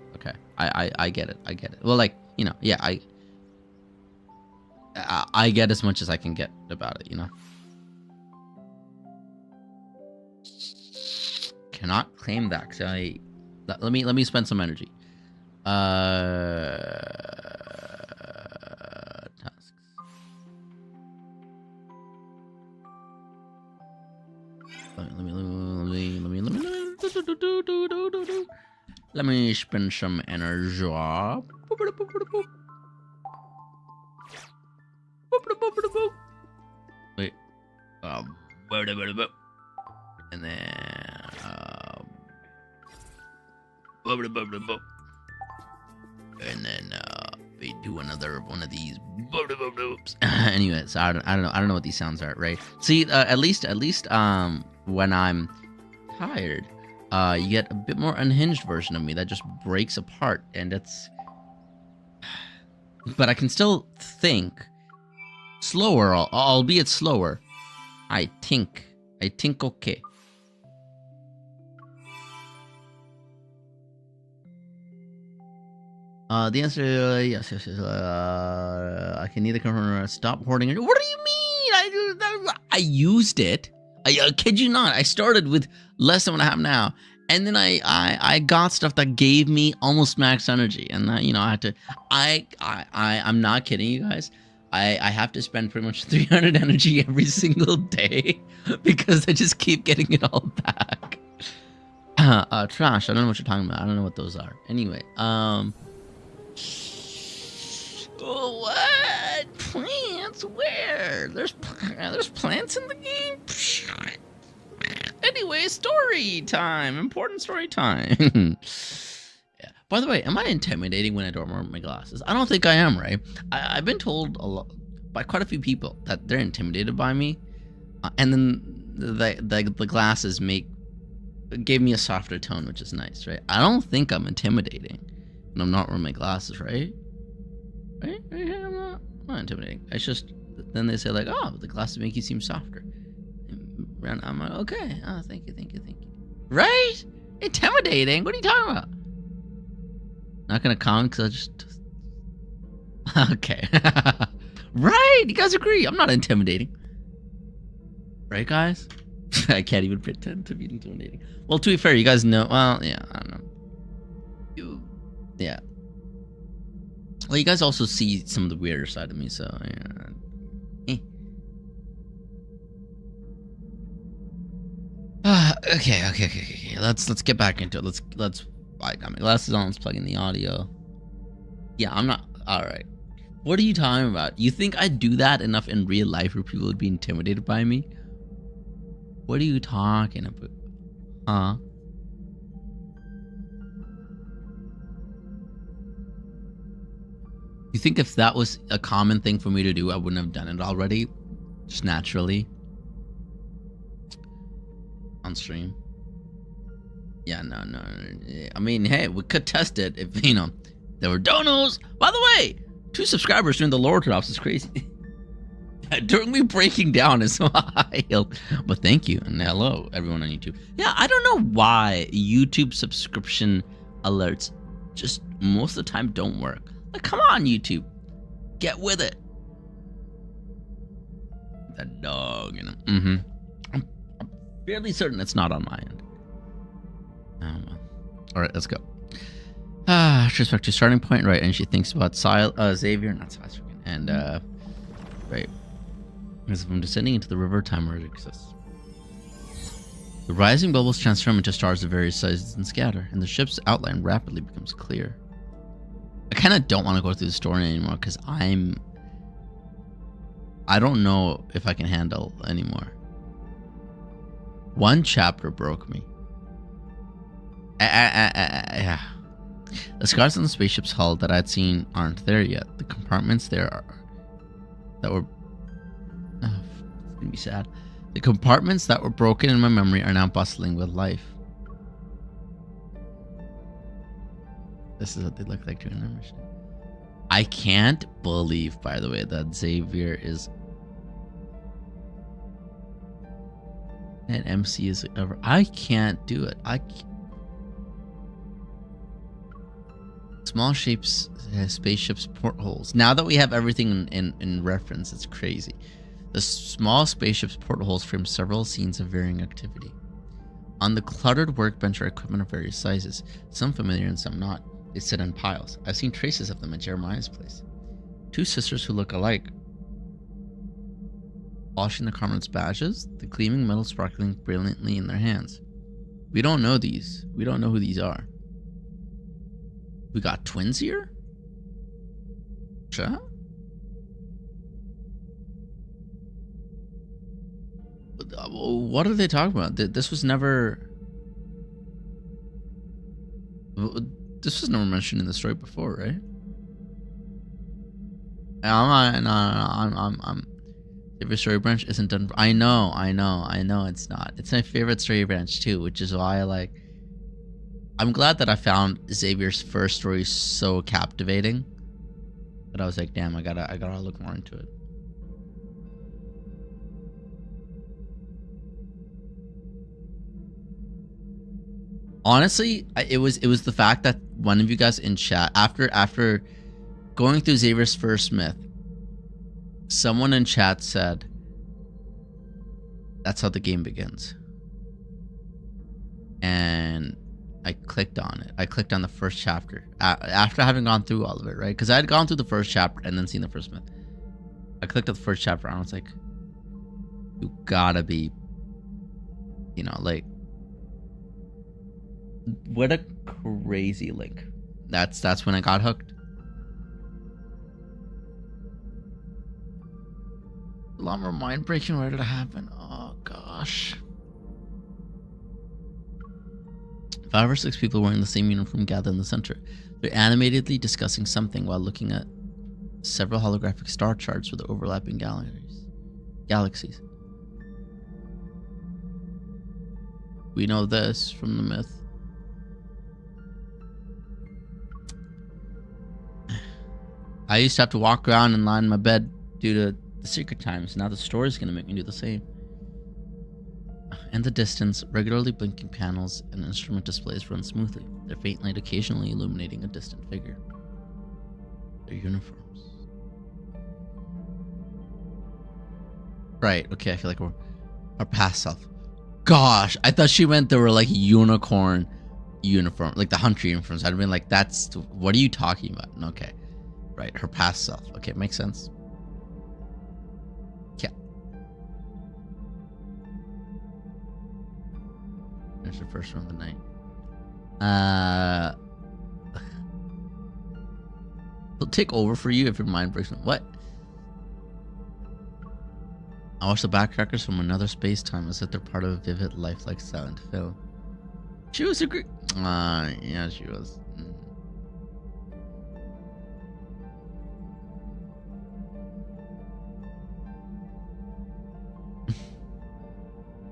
I get it. Well, like, you know, yeah, I get as much as I can get about it, you know. Cannot claim that, cause let me spend some energy. Tasks. Let me spend some energy. Wait. And then we do another one of these. Anyways, I don't know what these sounds are, right? See, at least when I'm tired, you get a bit more unhinged version of me that just breaks apart, and it's. But I can still think slower, albeit slower. I think okay. The answer yes. I can neither confirm or stop hoarding it. What do you mean? I used it. I kid you not. I started with less than what I have now, and then I got stuff that gave me almost max energy, and I had to. I'm not kidding you guys. I have to spend pretty much 300 energy every single day because I just keep getting it all back. Trash. I don't know what you're talking about. I don't know what those are. Anyway, what? Plants? Where? There's plants in the game? Anyway, story time. Important story time. Yeah. By the way, am I intimidating when I don't wear my glasses? I don't think I am, right? I've been told a lot by quite a few people that they're intimidated by me, and then the glasses gave me a softer tone, which is nice, right? I don't think I'm intimidating when I'm not wearing my glasses, right? Right? I'm not intimidating. It's just then they say like, oh, the glasses make you seem softer. And I'm like, okay, oh, thank you. Right? Intimidating? What are you talking about? Not gonna comment because I just okay. Right? You guys agree? I'm not intimidating, right, guys? I can't even pretend to be intimidating. Well, to be fair, you guys know. Well, yeah, I don't know. Yeah. Well, you guys also see some of the weirder side of me, so yeah. Okay. Let's get back into it. Let's. I got my glasses on. Let's plug in the audio. Yeah, I'm not. All right. What are you talking about? You think I'd do that enough in real life where people would be intimidated by me? What are you talking about? Huh? You think if that was a common thing for me to do, I wouldn't have done it already? Just naturally? On stream? Yeah, no. I mean, hey, we could test it if, there were donos. By the way, 2 subscribers during the lore drops is crazy. During me breaking down is wild. But thank you, and hello, everyone on YouTube. Yeah, I don't know why YouTube subscription alerts just most of the time don't work. Like, come on, YouTube. Get with it. That dog, I'm fairly certain it's not on my end. Well. All right, let's go. She's back to starting point, right? And she thinks about Xavier, not Silas, and right. As from descending into the river, time where it exists. The rising bubbles transform into stars of various sizes and scatter, and the ship's outline rapidly becomes clear. I kind of don't want to go through the story anymore because I don't know if I can handle anymore. One chapter broke me. Yeah. The scars on the spaceship's hull that I'd seen aren't there yet. The compartments that were... it's gonna be sad. The compartments that were broken in my memory are now bustling with life. This is what they look like during their mission. I can't believe, by the way, that Xavier is... and MC is ever... I can't do it. Small shapes, spaceships, portholes. Now that we have everything in reference, it's crazy. The small spaceship's portholes frame several scenes of varying activity. On the cluttered workbench are equipment of various sizes, some familiar and some not. They sit in piles. I've seen traces of them at Jeremiah's place. 2 sisters who look alike. Polishing the comrades' badges, the gleaming metal sparkling brilliantly in their hands. We don't know these. We don't know who these are. We got twins here? Sure. What are they talking about? This was never... This was never mentioned in the story before, right? I'm favorite story branch isn't done. I know it's not. It's my favorite story branch too, which is why I'm glad that I found Xavier's first story so captivating that I was like, damn, I gotta look more into it. Honestly, it was the fact that one of you guys in chat, after going through Xavier's first myth, someone in chat said, that's how the game begins. And I clicked on it. I clicked on the first chapter after having gone through all of it, right? Because I had gone through the first chapter and then seen the first myth. I clicked on the first chapter and I was like, you gotta be, like, what a crazy link. That's when I got hooked. A lot more mind breaking. Where did it happen? Oh gosh. 5 or 6 people wearing the same uniform gather in the center. They're animatedly discussing something while looking at several holographic star charts with overlapping galaxies. We know this from the myth. I used to have to walk around and lie in my bed due to the secret times. Now the story's gonna make me do the same. In the distance, regularly blinking panels and instrument displays run smoothly, their faint light occasionally illuminating a distant figure. Their uniforms. Right, okay, I feel like we're our past self. Gosh, I thought she meant there were like unicorn uniform, like the hunter uniforms. I'd have been like, that's, what are you talking about? Okay, right, her past self. Okay, makes sense. Yeah. There's the first one of the night. It'll take over for you if your mind breaks. What? I watched the backtrackers from another space-time as if they're part of a vivid, lifelike silent film. She was a great... yeah, she was.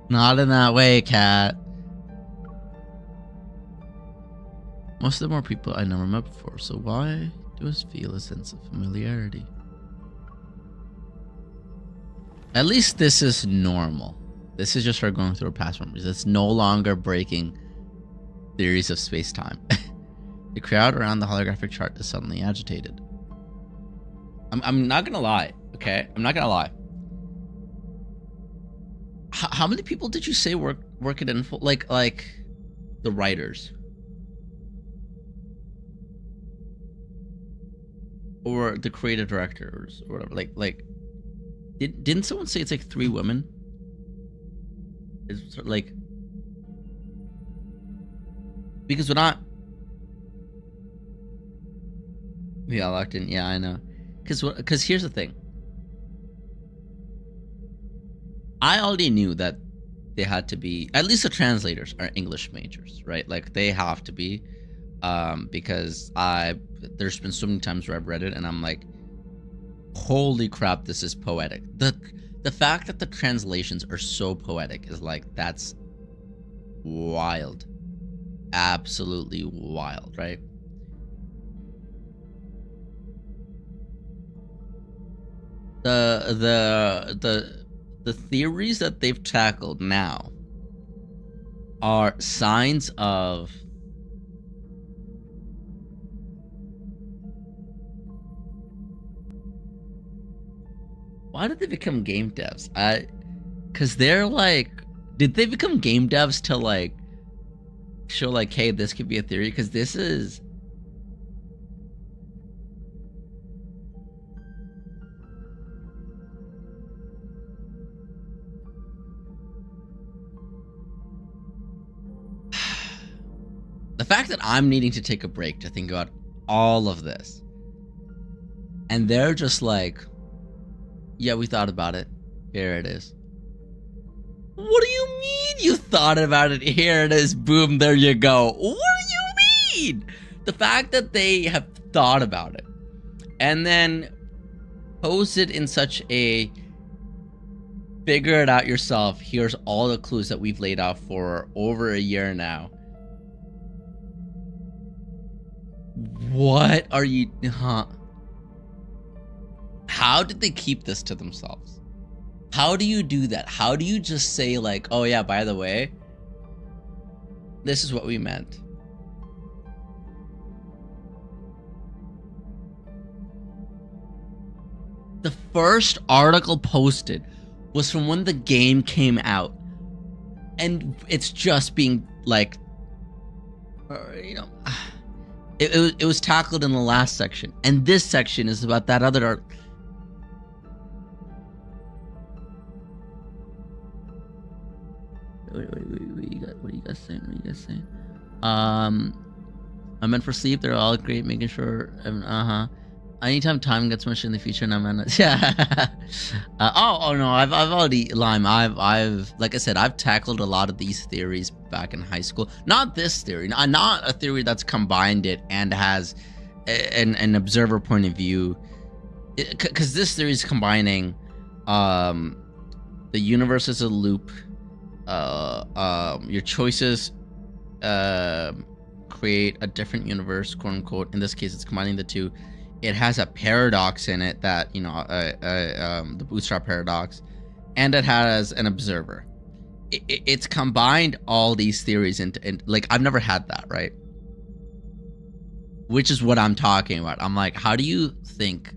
Not in that way, Cat. Most of them are people I never met before, so why do I feel a sense of familiarity? At least this is normal. This is just her going through her past memories. It's no longer breaking theories of space-time. The crowd around the holographic chart is suddenly agitated. I'm not gonna lie, okay? I'm not gonna lie. How many people did you say work at Info? Like the writers? Or the creative directors or whatever. Like didn't someone say it's like 3 women? It's like, because we're not. Yeah, locked in. Yeah, I know. Because here's the thing. I already knew that they had to be, at least the translators are English majors, right? Like they have to be, because there's been so many times where I've read it and I'm like, holy crap, this is poetic. The fact that the translations are so poetic is like, that's wild. Absolutely wild, right? The theories that they've tackled now are signs of why did they become game devs? Because they're like, did they become game devs to like show like, hey, this could be a theory? Because this is the fact that I'm needing to take a break to think about all of this, and they're just like, yeah, we thought about it. Here it is. What do you mean you thought about it? Here it is. Boom, there you go. What do you mean? The fact that they have thought about it and then pose it in such a figure it out yourself. Here's all the clues that we've laid out for over a year now. What are you, How did they keep this to themselves? How do you do that? How do you just say like, oh yeah, by the way, this is what we meant? The first article posted was from when the game came out. And it's just being like, you know, it was tackled in the last section. And this section is about that other art. Wait, what are you guys saying? What are you guys saying? I meant for sleep, they're all great, making sure, anytime time gets much in the future, and I'm in it. Yeah. Oh no, I've already I've like I said, I've tackled a lot of these theories back in high school. Not this theory, not a theory that's combined it and has an observer point of view, because this theory is combining the universe as a loop. Your choices create a different universe, quote unquote. In this case, it's combining the two. It has a paradox in it that, you know, the bootstrap paradox, and it has an observer. It's combined all these theories into, like, I've never had that, right? Which is what I'm talking about. I'm like, how do you think?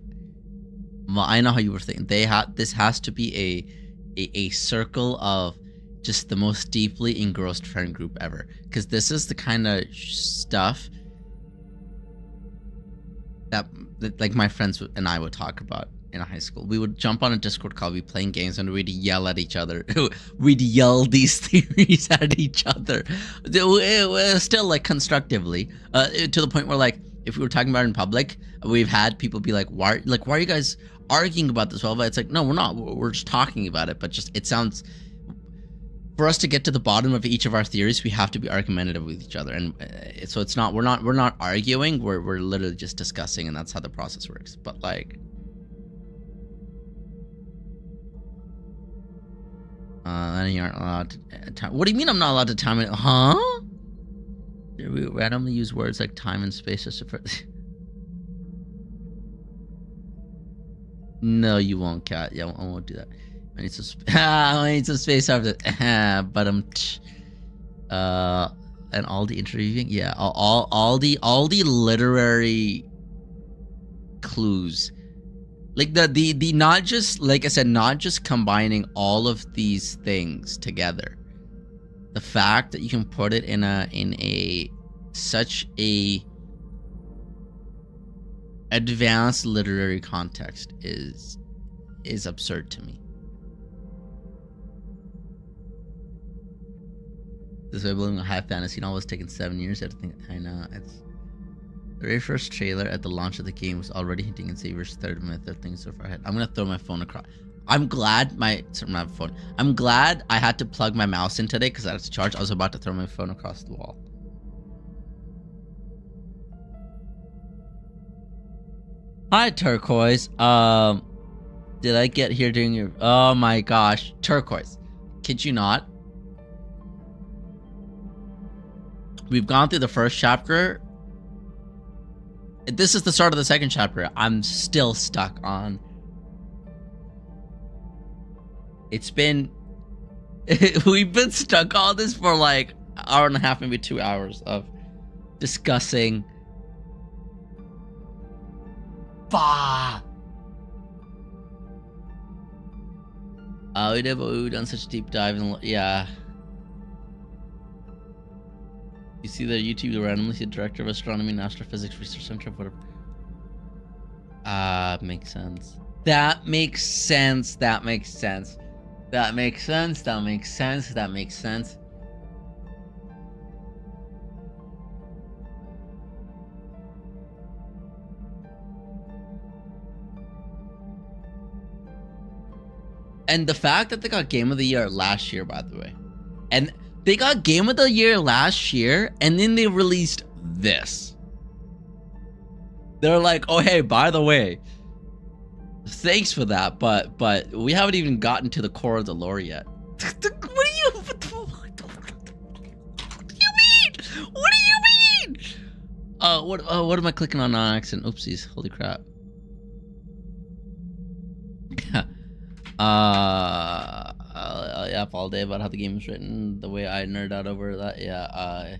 Well, I know how you were thinking. This has to be a circle of just the most deeply engrossed friend group ever, because this is the kind of stuff that like my friends and I would talk about in high school. We would jump on a Discord call, we'd be playing games, and we'd yell at each other. We'd yell these theories at each other. It was still like constructively, to the point where, like, if we were talking about it in public, we've had people be like, why are you guys arguing about this? Well, but it's like, no, we're not. We're just talking about it. But just, it sounds, for us to get to the bottom of each of our theories, we have to be argumentative with each other, and so it's not, we're not arguing, we're literally just discussing, and that's how the process works. But like, then you aren't allowed to time. What do you mean I'm not allowed to time it? Huh? We randomly use words like time and space just to No, you won't, Cat. Yeah, I won't do that. I need some space after that. But and all the interweaving, yeah, all the literary clues, like the not just, like I said, not just combining all of these things together. The fact that you can put it in such a advanced literary context is absurd to me. This way, building a high fantasy novel has taken 7 years. I know. It's the very first trailer at the launch of the game was already hinting at Xavier's third thing so far ahead. I'm gonna throw my phone across. I'm glad I'm glad I had to plug my mouse in today because I had to charge. I was about to throw my phone across the wall. Hi, Turquoise. Did I get here during your? Oh my gosh, Turquoise. Kid you not? We've gone through the first chapter. This is the start of the second chapter. I'm still stuck on. It's been. We've been stuck on this for like an hour and a half, maybe 2 hours of discussing. Bah. We've done such a deep dive in. Yeah. You see the YouTube, the randomly see the director of astronomy and astrophysics research center. Whatever. Makes sense. That makes sense. That makes sense. That makes sense. That makes sense. That makes sense. And the fact that they got Game of the Year last year, by the way. And they got Game of the Year last year, and then they released this. They're like, oh, hey, by the way, thanks for that, but we haven't even gotten to the core of the lore yet. What do you mean? What do you mean? What am I clicking on accident? Oopsies, holy crap. I yap all day about how the game is written, the way I nerd out over that. Yeah,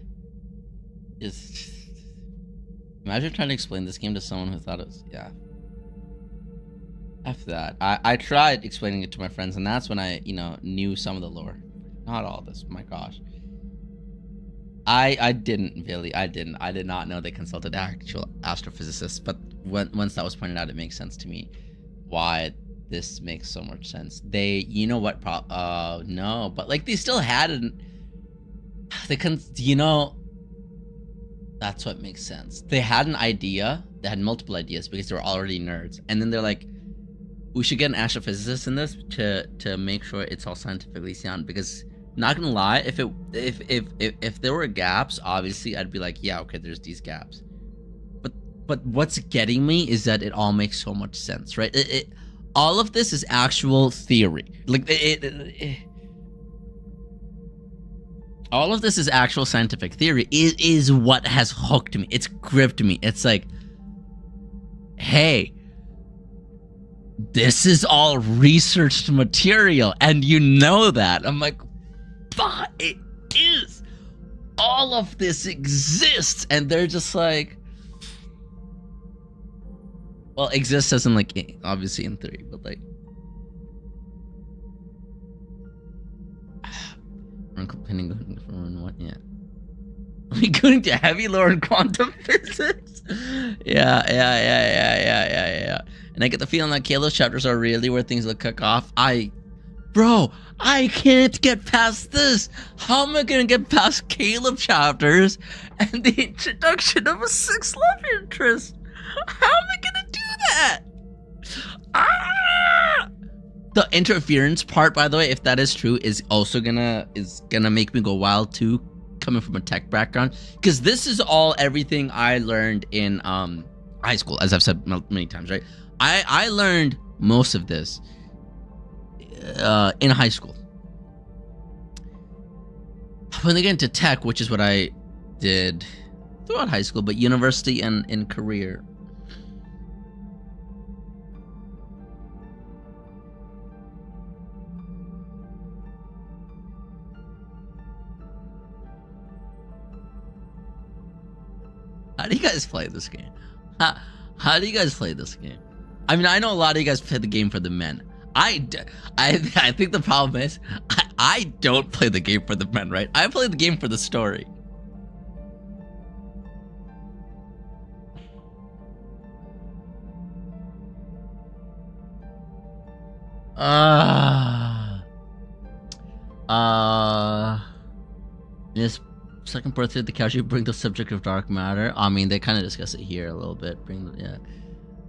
is imagine trying to explain this game to someone who thought it was, yeah. After that, I tried explaining it to my friends, and that's when I, knew some of the lore. Not all this, my gosh. I did not know they consulted actual astrophysicists, but once that was pointed out, it makes sense to me why this makes so much sense. They, no, but like they still had that's what makes sense. They had an idea they had multiple ideas because they were already nerds, and then they're like, we should get an astrophysicist in this to make sure it's all scientifically sound. Because not gonna lie, if there were gaps, obviously I'd be like, yeah, okay, there's these gaps. But what's getting me is that it all makes so much sense, right? All of this is actual theory. Like all of this is actual scientific theory. It is what has hooked me. It's gripped me. It's like, hey, this is all researched material, and you know that. I'm like, but it is. All of this exists, and they're just like, well, exists as in like, obviously in theory, but like, I'm complaining for what? Yeah, are we going to heavy lore in quantum physics? Yeah. And I get the feeling like Kayla's chapters are really where things will kick off. Bro, I can't get past this. How am I gonna get past Caleb chapters and the introduction of a sixth love interest? How am I gonna do that? The interference part, by the way, if that is true, is also gonna make me go wild too, coming from a tech background, because this is all everything I learned in high school, as I've said many times, right? I learned most of this in high school. When they get into tech, which is what I did throughout high school, but university and in career, how do you guys play this game? How do you guys play this game? I mean, I know a lot of you guys play the game for the men. I think the problem is I don't play the game for the men, right? I play the game for the story. This second part of the casually bring the subject of dark matter. I mean, they kind of discuss it here a little bit.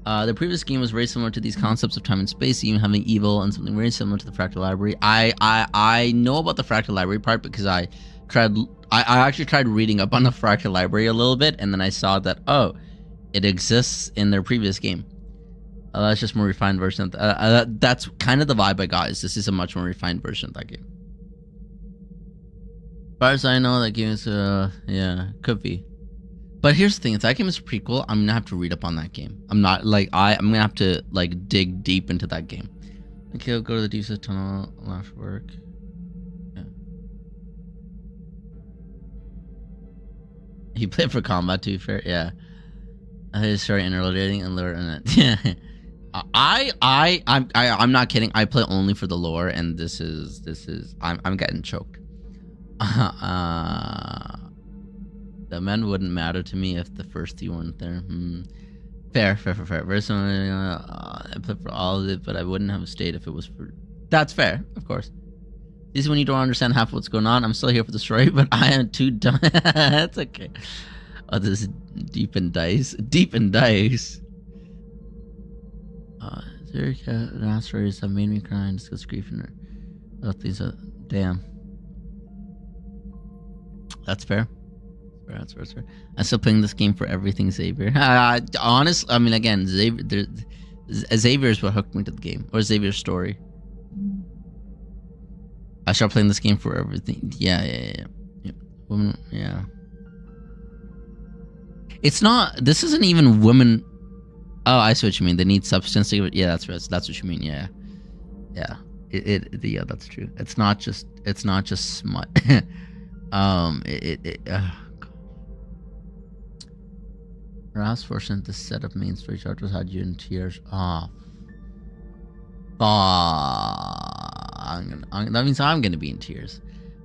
The previous game was very similar to these concepts of time and space, even having evil and something very similar to the Fractal Library. I know about the Fractal Library part because I actually tried reading up on the Fractal Library a little bit, and then I saw that, oh, it exists in their previous game. That's just more refined version. That's kind of the vibe I got. Is this is a much more refined version of that game. As far as I know, that game is yeah, could be. But here's the thing: if that game is a prequel, I'm gonna have to read up on that game. I'm gonna have to like dig deep into that game. Okay, I'll go to the Deepspace tunnel. Last work. Yeah. You play for combat, to be fair. Yeah. I started interloading and lure in it. Yeah. I'm not kidding. I play only for the lore, and this is I'm getting choked. The men wouldn't matter to me if the first three weren't there. Fair. Very similar. I play for all of it, but I wouldn't have stayed if it was for. That's fair, of course. This is when you don't understand half what's going on. I'm still here for the story, but I am too dumb. That's okay. Oh, this is deep in dice. The last stories have made me cry and discuss grief and these damn. That's fair. That's fair. I'm still playing this game for everything Xavier. Honestly, I mean, again, Xavier is what hooked me to the game, or Xavier's story. I start playing this game for everything. Yeah. Women, yeah. It's not. This isn't even women. Oh, I see what you mean. They need substance to give it. Yeah, that's right. That's what you mean. Yeah. Yeah, that's true. It's not just smut. Perhaps fortunate this set of main story chapters had you in tears. That means I'm gonna be in tears.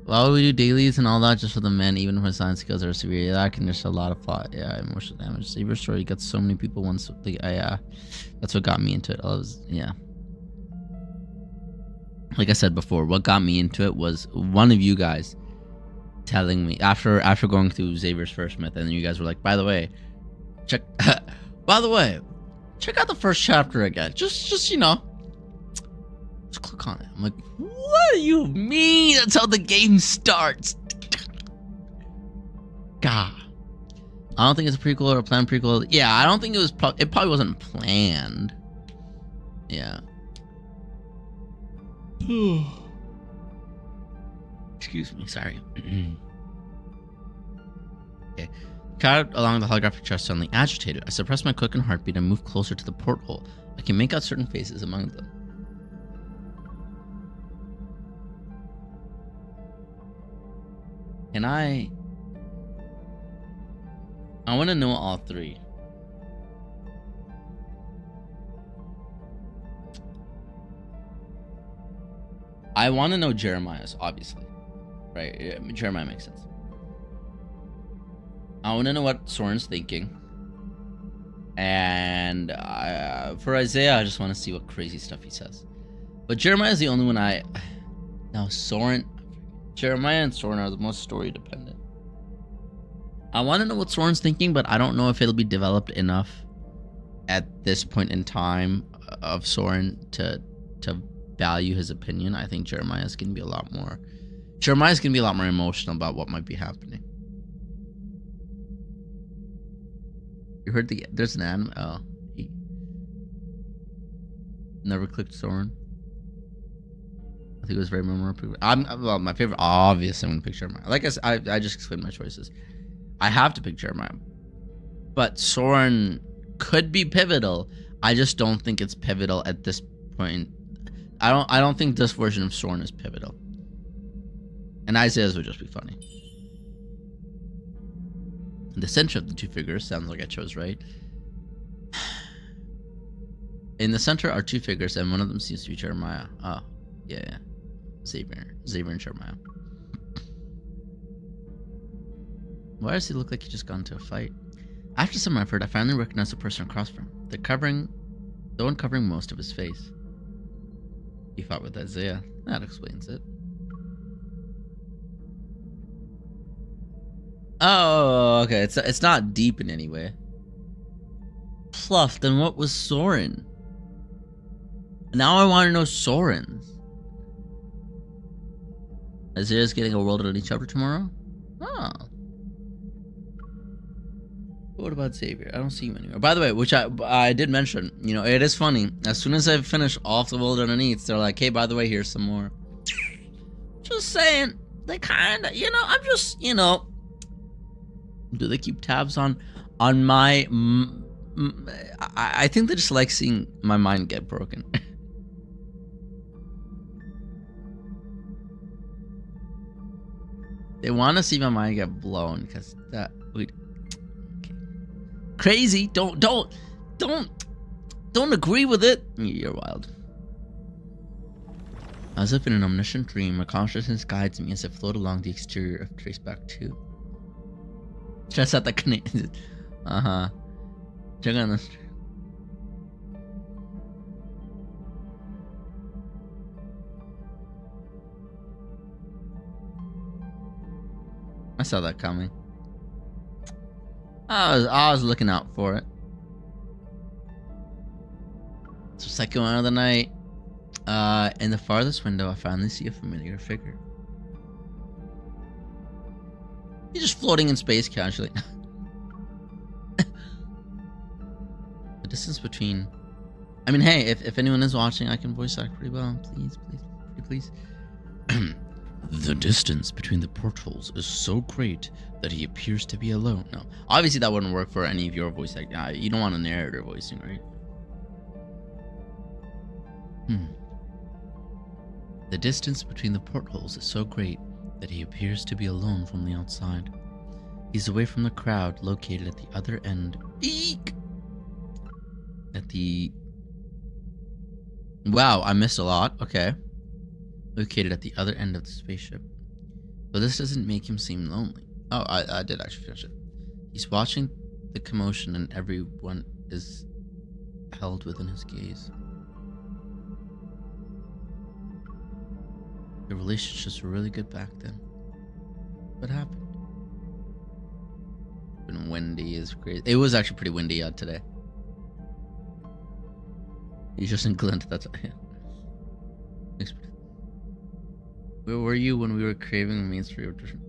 Well, we do dailies and all that just for the men, even when science skills are severe. That can just a lot of plot. Yeah, emotional damage. Saber's story got so many people once. That's what got me into it. Like I said before, what got me into it was one of you guys telling me after going through Xavier's first myth, and you guys were like, by the way, check By the way, check out the first chapter again. Just you know, just click on it. I'm like, what do you mean? That's how the game starts. God, I don't think it's a prequel or a planned prequel. Yeah, I don't think it was. It probably wasn't planned. Yeah. Excuse me. Sorry. Okay. Crowd along the holographic chest suddenly agitated. I suppressed my quickened heartbeat and moved closer to the porthole. I can make out certain faces among them. Can I want to know all three. I want to know Jeremiah's, obviously. Right? Yeah, Jeremiah makes sense. I want to know what Soren's thinking. And for Isaiah, I just want to see what crazy stuff he says. But Jeremiah is the only one No, Soren... Jeremiah and Soren are the most story dependent. I want to know what Soren's thinking, but I don't know if it'll be developed enough at this point in time of Soren to value his opinion. I think Jeremiah's going to be a lot more emotional about what might be happening. You heard there's an anime. Oh, he never clicked Soren. I think it was very memorable. Well, my favorite, obviously, I'm gonna pick Jeremiah. Like I said, I just explained my choices. I have to pick Jeremiah, but Soren could be pivotal. I just don't think it's pivotal at this point. I don't think this version of Soren is pivotal. And Isaiah's would just be funny. In the center of the two figures, sounds like I chose right. In the center are two figures, and one of them seems to be Jeremiah. Oh, yeah. Xavier and Jeremiah. Why does he look like he just got into a fight? After some effort, I finally recognized the person across from him. The one covering most of his face. He fought with Isaiah. That explains it. Oh, okay. It's not deep in any way. Pluff, then what was Soren? Now I want to know Soren's. Isaiah's getting a world on each chapter tomorrow? Oh. What about Xavier? I don't see him anymore. By the way, which I did mention, you know, it is funny. As soon as I finish off the world underneath, they're like, hey, by the way, here's some more. Just saying. They kind of, you know, I'm just, you know. Do they keep tabs on my... I think they just like seeing my mind get broken. They want to see my mind get blown because that... Okay. Crazy. Don't agree with it. You're wild. As if in an omniscient dream, my consciousness guides me as I float along the exterior of Traceback 2. Just at the Canadian. Check on this. I saw that coming. I was looking out for it. So second one of the night. In the farthest window, I finally see a familiar figure. He's just floating in space casually. The distance between... I mean, hey, if anyone is watching, I can voice act pretty well. Please. The distance between the portholes is so great that he appears to be alone. No, obviously that wouldn't work for any of your voice acting. You don't want a narrator voicing, right? The distance between the portholes is so great that he appears to be alone from the outside. He's away from the crowd located at the other end. Eek! Wow, I missed a lot. Okay. Located at the other end of the spaceship. But this doesn't make him seem lonely. Oh, I did actually finish it. He's watching the commotion and everyone is held within his gaze. The relationships were really good back then. What happened? It's been windy is crazy. It was actually pretty windy out today. He's just in Glint. That's where were you when we were craving the mainstream edition?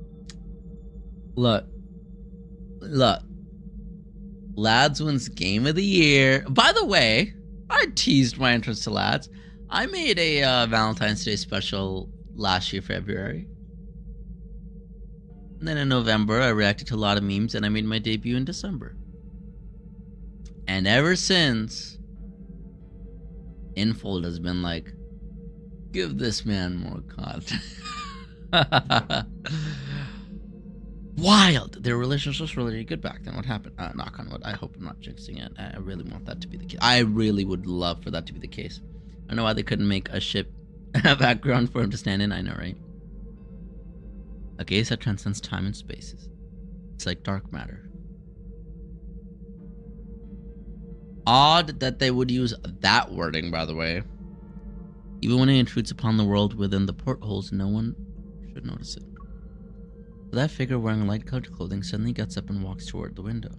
Look. Lads wins Game of the Year. By the way, I teased my entrance to Lads. I made a Valentine's Day special last year, February. And then in November, I reacted to a lot of memes, and I made my debut in December. And ever since, Infold has been like, give this man more content. Wild. Their relationship was really good back then. What happened? Knock on wood. I hope I'm not jinxing it. I really want that to be the case. I really would love for that to be the case. I don't know why they couldn't make a ship background for him to stand in. I know, right? A gaze that transcends time and spaces. It's like dark matter. Odd that they would use that wording, by the way. Even when it intrudes upon the world within the portholes, no one should notice it. But that figure wearing light-colored clothing suddenly gets up and walks toward the window.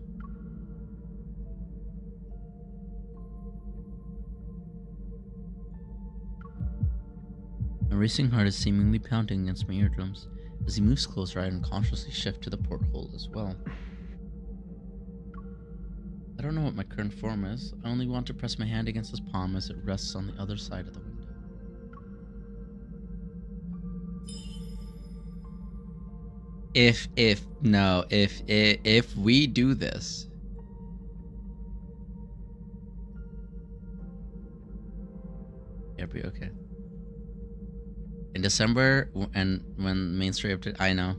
My racing heart is seemingly pounding against my eardrums. As he moves closer, I unconsciously shift to the porthole as well. I don't know what my current form is. I only want to press my hand against his palm as it rests on the other side of the window. If we do this, it'll be okay. In December, and when main story update, I know.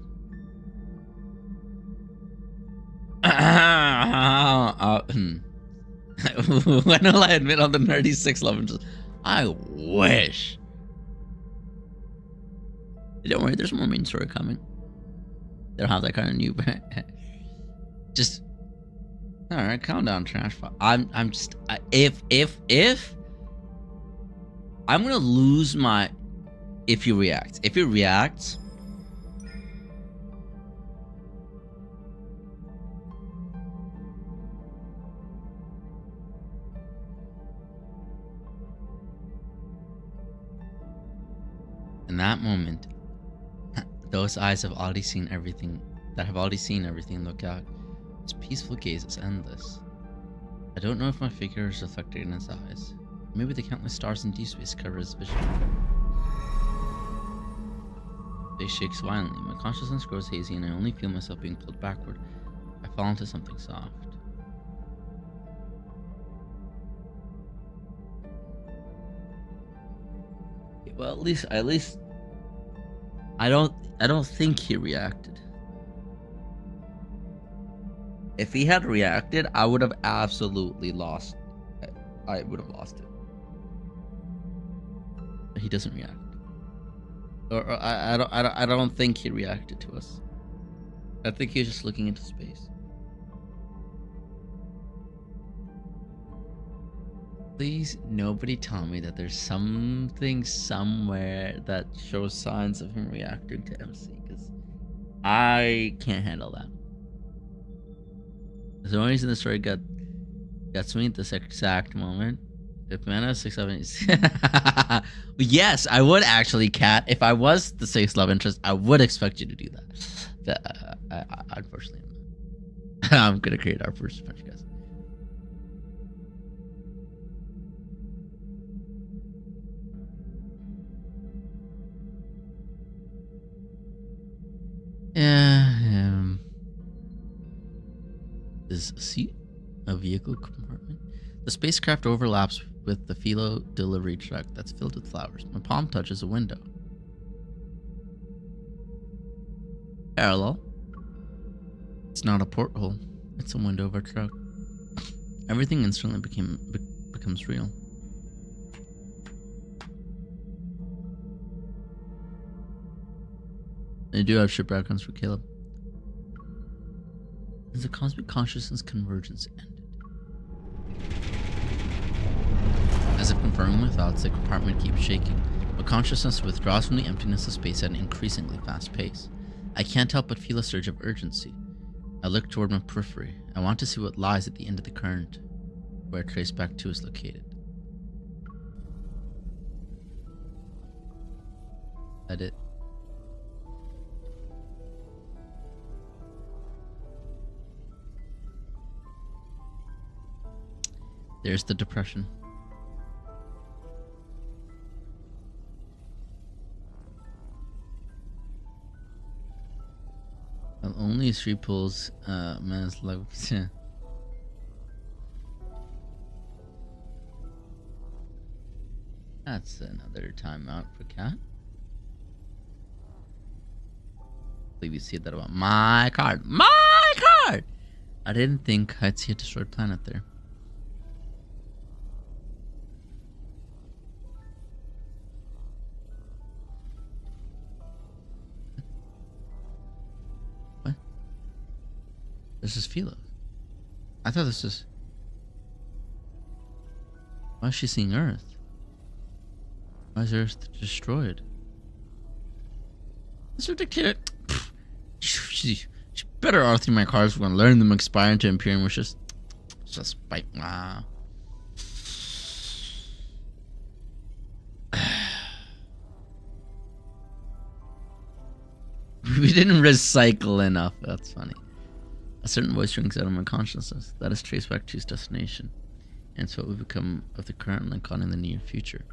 When will I admit on the nerdy 6 love interest? I wish. Don't worry, there's more main story coming. They don't have that kind of new. Just all right, calm down, trash. I'm just if I'm gonna lose my. If he reacts, in that moment, those eyes have already seen everything. Look out. His peaceful gaze is endless. I don't know if my figure is reflected in his eyes. Maybe the countless stars in Deepspace cover his vision. Space shakes violently. My consciousness grows hazy, and I only feel myself being pulled backward. I fall into something soft. Well, at least I don't think he reacted. If he had reacted, I would have absolutely lost. I would have lost it. But he doesn't react. Or I don't think he reacted to us. I think he's just looking into space. Please, nobody tell me that there's something somewhere that shows signs of him reacting to MC, because I can't handle that. The only reason the story gets me at this exact moment. If Mana 6-7 yes, I would actually, Kat. If I was the 6 love interest, I would expect you to do that. But unfortunately, I'm gonna create our first French guys. Yeah. Is a seat a vehicle compartment? The spacecraft overlaps with the Philo delivery truck that's filled with flowers. My palm touches a window. Parallel. It's not a porthole. It's a window of a truck. Everything instantly becomes real. They do have ship backgrounds for Caleb. As the cosmic consciousness convergence ended. As if confirming my thoughts, the compartment keeps shaking. My consciousness withdraws from the emptiness of space at an increasingly fast pace. I can't help but feel a surge of urgency. I look toward my periphery. I want to see what lies at the end of the current, where Trace Back 2 is located. Edit. There's the depression. Well, only three pulls man's life. That's another timeout for Cat. I believe you see that about my card. My card! I didn't think I'd see a destroyed planet there. What? This is Sylus. I thought this was... Why is she seeing Earth? Why is Earth destroyed? It's ridiculous. She better all through my cards. We're gonna learn them expire into Imperium wishes. Just bite. Wow. We didn't recycle enough. That's funny. A certain voice rings out of my consciousness that is traced back to its destination, and so it will become of the current link on in the near future.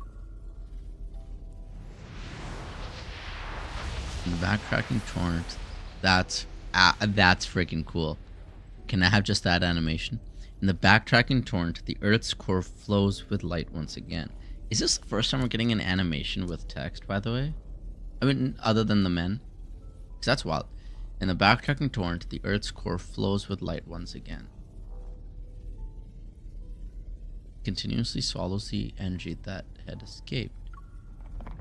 Backtracking torrent. That's freaking cool. Can I have just that animation? In the backtracking torrent, the Earth's core flows with light once again. Is this the first time we're getting an animation with text, by the way? I mean, other than the men? Because that's wild. In the backtracking torrent, the Earth's core flows with light once again. Continuously swallows the energy that had escaped.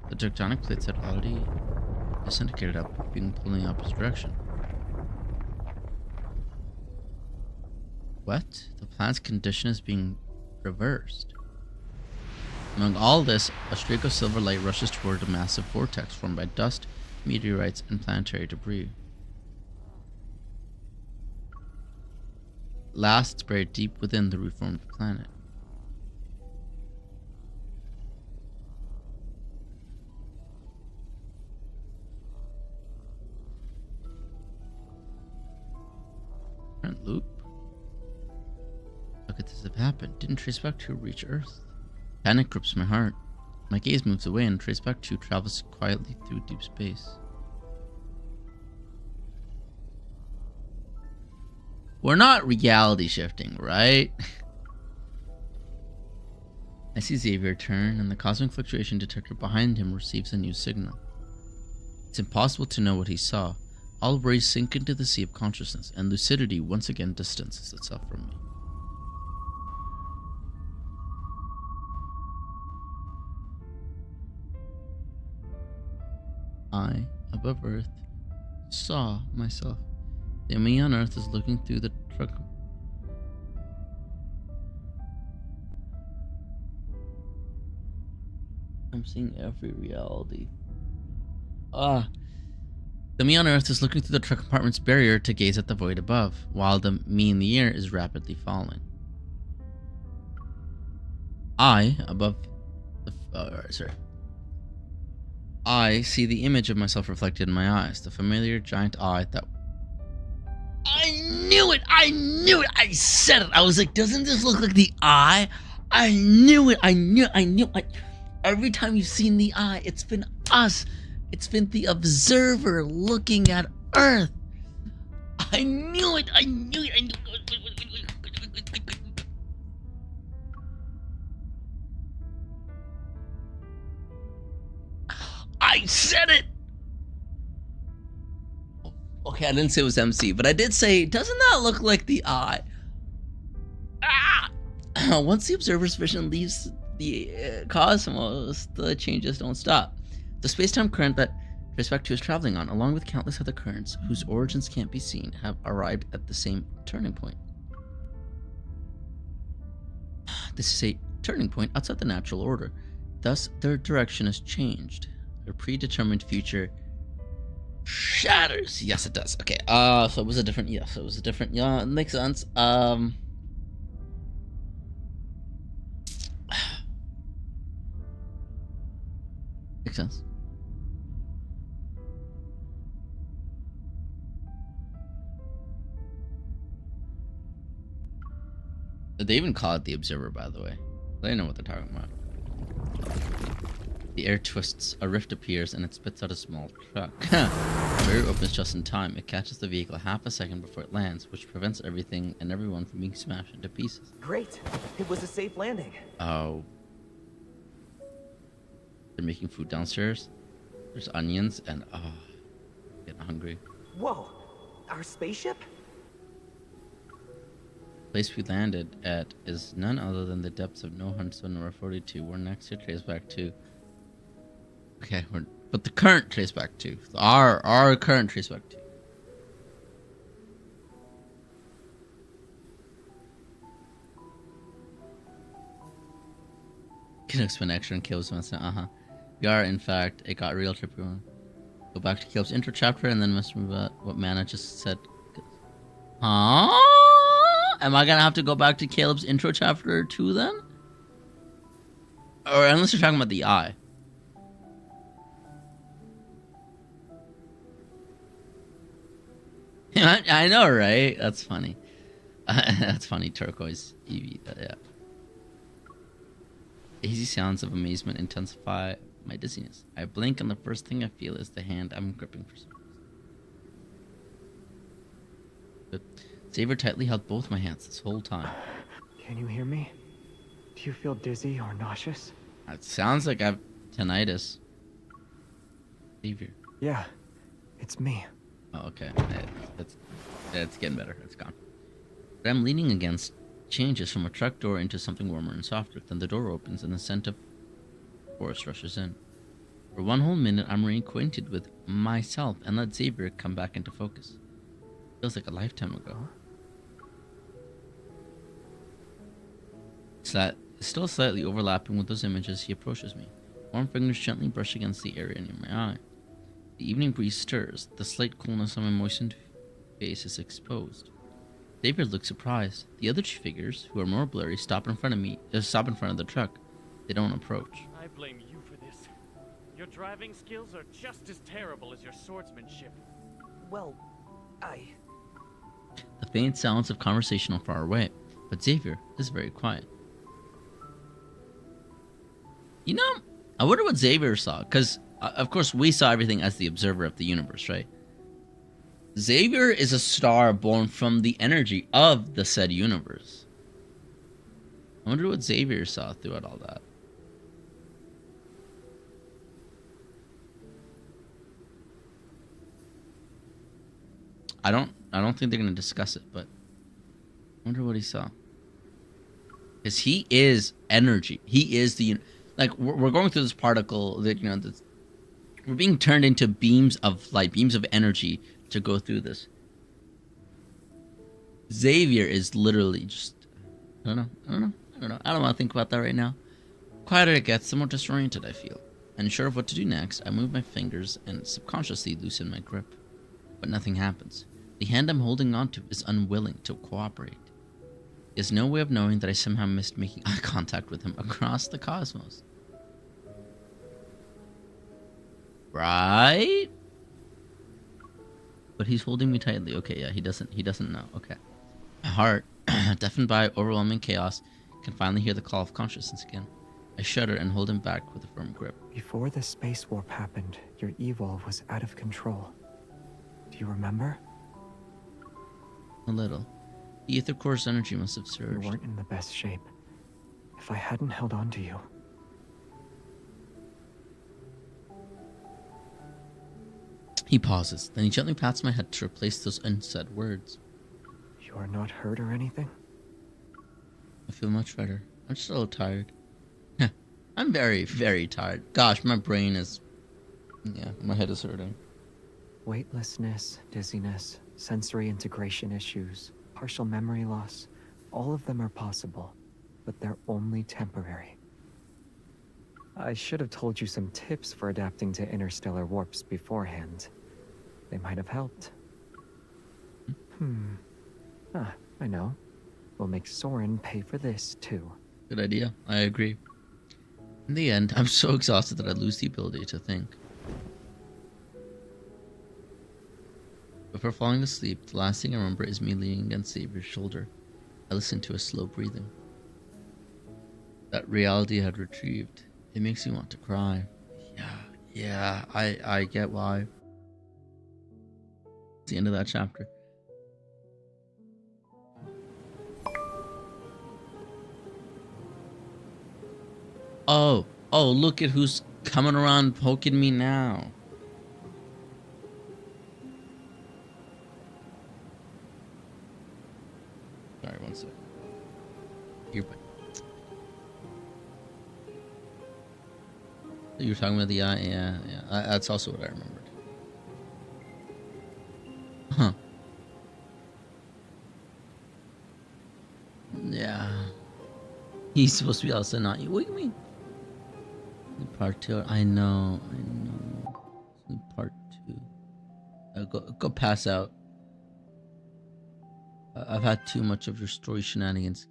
The tectonic plates had already disintegrated up, being pulling in opposite direction. What? The planet's condition is being reversed. Among all this, a streak of silver light rushes toward a massive vortex formed by dust, meteorites, and planetary debris. Last, it's buried deep within the reformed planet. Loop. How could this have happened? Didn't trace back to reach Earth. Panic grips my heart. My gaze moves away and trace back to travels quietly through deep space. We're not reality shifting, right? I see Xavier turn, and the cosmic fluctuation detector behind him receives a new signal. It's impossible to know what he saw. All worries sink into the sea of consciousness, and lucidity once again distances itself from me. I, above Earth, saw myself. The me on Earth is looking through the truck. I'm seeing every reality. The me on Earth is looking through the truck compartment's barrier to gaze at the void above, while the me in the air is rapidly falling. I, above the... I see the image of myself reflected in my eyes, the familiar giant eye that... I knew it! I knew it! I said it! I was like, doesn't this look like the eye? I knew it! I knew it! Every time you've seen the eye, it's been us! It's been the observer looking at Earth. I knew it. I knew it. I knew it. I said it. Okay, I didn't say it was MC, but I did say, doesn't that look like the eye? Once the observer's vision leaves the cosmos, the changes don't stop. The space-time current that Respect2 is traveling on, along with countless other currents whose origins can't be seen, have arrived at the same turning point. This is a turning point outside the natural order. Thus, their direction has changed. Their predetermined future shatters. Yes, it does. Okay, so it was a different... Yes, it was a different... Yeah, it makes sense. Makes sense. But they even call it the Observer, by the way. They know what they're talking about. The air twists, a rift appears, and it spits out a small truck. The barrier opens just in time. It catches the vehicle half a second before it lands, which prevents everything and everyone from being smashed into pieces. Great. It was a safe landing. Oh. They're making food downstairs. There's onions and getting hungry. Whoa. Our spaceship? The place we landed at is none other than the depths of No Hunt Zone number 42. We're next to Traceback 2. Okay, but the current Traceback 2. Our current Traceback 2. Can spend extra in Caleb's semester. We are, in fact, it got real trippy. Go back to Caleb's intro chapter and then must remember what Mana just said. Huh? Am I gonna have to go back to Caleb's intro chapter too then? Or unless you're talking about the eye. I know, right? That's funny. That's funny, turquoise. Eevee, yeah. Easy sounds of amazement intensify my dizziness. I blink and the first thing I feel is the hand I'm gripping for some reason. Xavier tightly held both my hands this whole time. Can you hear me? Do you feel dizzy or nauseous? It sounds like I've tinnitus. Xavier. Yeah, it's me. Oh, okay. It's getting better. It's gone. But I'm leaning against changes from a truck door into something warmer and softer. Then the door opens and the scent of forest rushes in. For one whole minute, I'm reacquainted with myself and let Xavier come back into focus. Feels like a lifetime ago. Still slightly overlapping with those images, he approaches me. Warm fingers gently brush against the area near my eye. The evening breeze stirs. The slight coolness on my moistened face is exposed. Xavier looks surprised. The other two figures, who are more blurry, stop in front of the truck. They don't approach. I blame you for this. Your driving skills are just as terrible as your swordsmanship. Well, The faint sounds of conversation are far away, but Xavier is very quiet. You know, I wonder what Xavier saw, because, of course, we saw everything as the observer of the universe, right? Xavier is a star born from the energy of the said universe. I wonder what Xavier saw throughout all that. I don't think they're gonna discuss it, but I wonder what he saw. Because he is energy. He is the, like, we're going through this particle that, you know, we're being turned into beams of light, beams of energy to go through this. Xavier is literally just, I don't know. I don't want to think about that right now. Quieter it gets, the more disoriented I feel. Unsure of what to do next, I move my fingers and subconsciously loosen my grip. But nothing happens. The hand I'm holding onto is unwilling to cooperate. There's no way of knowing that I somehow missed making eye contact with him across the cosmos. Right? But he's holding me tightly. Okay, yeah, he doesn't know. Okay. My heart, deafened by overwhelming chaos, can finally hear the call of consciousness again. I shudder and hold him back with a firm grip. Before the space warp happened, your evil was out of control. Do you remember? A little. The ether core's energy must have surged. You weren't in the best shape. If I hadn't held on to you. He pauses, then he gently pats my head to replace those unsaid words. You are not hurt or anything? I feel much better. I'm just a little tired. I'm very, very tired. Gosh, my brain is... yeah, my head is hurting. Weightlessness, dizziness, sensory integration issues, partial memory loss, all of them are possible, but they're only temporary. I should have told you some tips for adapting to interstellar warps beforehand. They might have helped. I know. We'll make Soren pay for this, too. Good idea. I agree. In the end, I'm so exhausted that I lose the ability to think. Before falling asleep, the last thing I remember is me leaning against Xavier's shoulder. I listened to his slow breathing. That reality had retrieved. It makes me want to cry. Yeah, I get why. It's the end of that chapter. Oh, look at who's coming around poking me now. Sorry, one sec. Here, but you were talking about the eye? Yeah. That's also what I remembered. Huh. Yeah. He's supposed to be also not you. What do you mean? Part 2. I know. Part 2. Go pass out. I've had too much of your story shenanigans.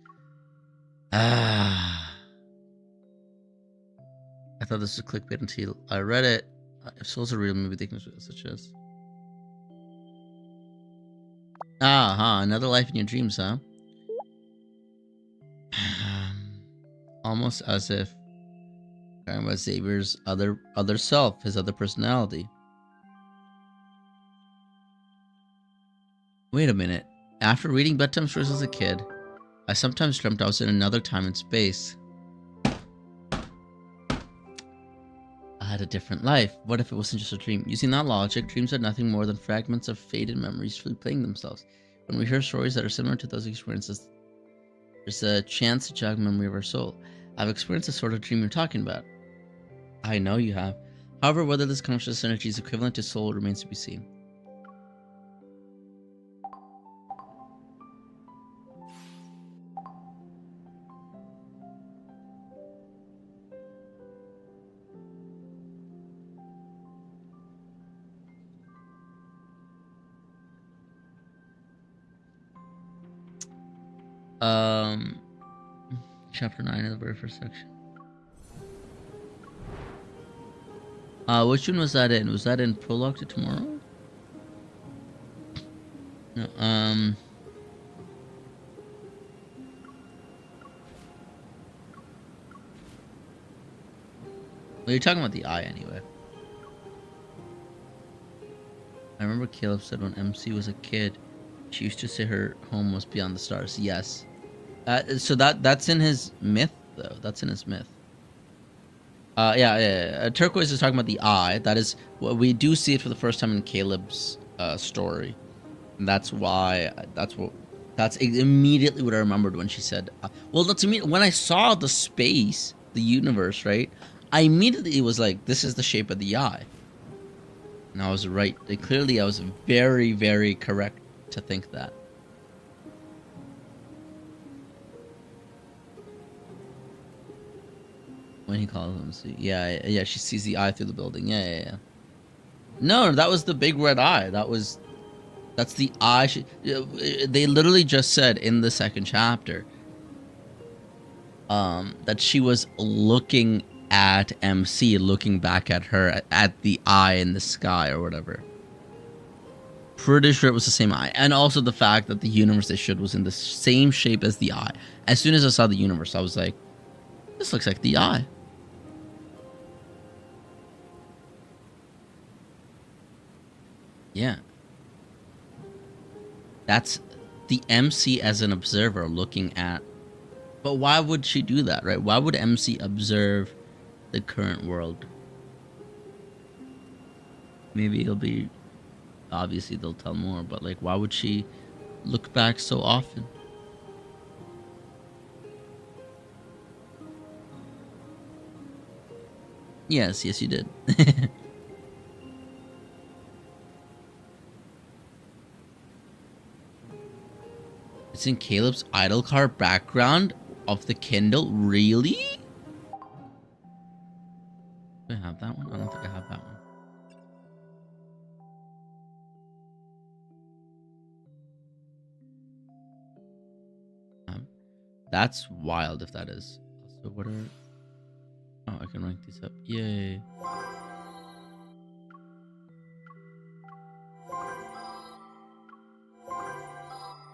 I thought this was clickbait until I read it. If souls are real, maybe they can such as. Another life in your dreams, huh? Almost as if talking about Xavier's other self, his other personality. Wait a minute. After reading bedtime stories as a kid, I sometimes dreamt I was in another time and space. I had a different life. What if it wasn't just a dream? Using that logic, dreams are nothing more than fragments of faded memories replaying themselves. When we hear stories that are similar to those experiences, there's a chance to jog memory of our soul. I've experienced the sort of dream you're talking about. I know you have. However, whether this conscious energy is equivalent to soul remains to be seen. Chapter 9 of the very first section. Which one was that in? Was that in Prologue to Tomorrow? No, well, you're talking about the eye anyway. I remember Caleb said when MC was a kid, she used to say her home was beyond the stars. Yes. So that's in his myth, though. That's in his myth. Yeah. Turquoise is talking about the eye. That is what we do see it for the first time in Caleb's story. And that's why. That's immediately what I remembered when she said. Well, that's immediately when I saw the space, the universe, right? I immediately was like, "This is the shape of the eye." And I was right. Clearly, I was very, very correct to think that. When he calls them, see, yeah, she sees the eye through the building. Yeah. No, that was the big red eye. That's the eye. They literally just said in the second chapter, that she was looking at MC, looking back at her at the eye in the sky or whatever. Pretty sure it was the same eye, and also the fact that the universe they showed was in the same shape as the eye. As soon as I saw the universe, I was like, "This looks like the eye." Yeah. That's the MC as an observer looking at. But why would she do that, right? Why would MC observe the current world? Maybe it'll be. Obviously, they'll tell more, but like, why would she look back so often? Yes, you did. It's in Caleb's idle car background of the Kindle. Really? Do I have that one? I don't think I have that one. That's wild if that is. So what are... Oh, I can rank these up. Yay.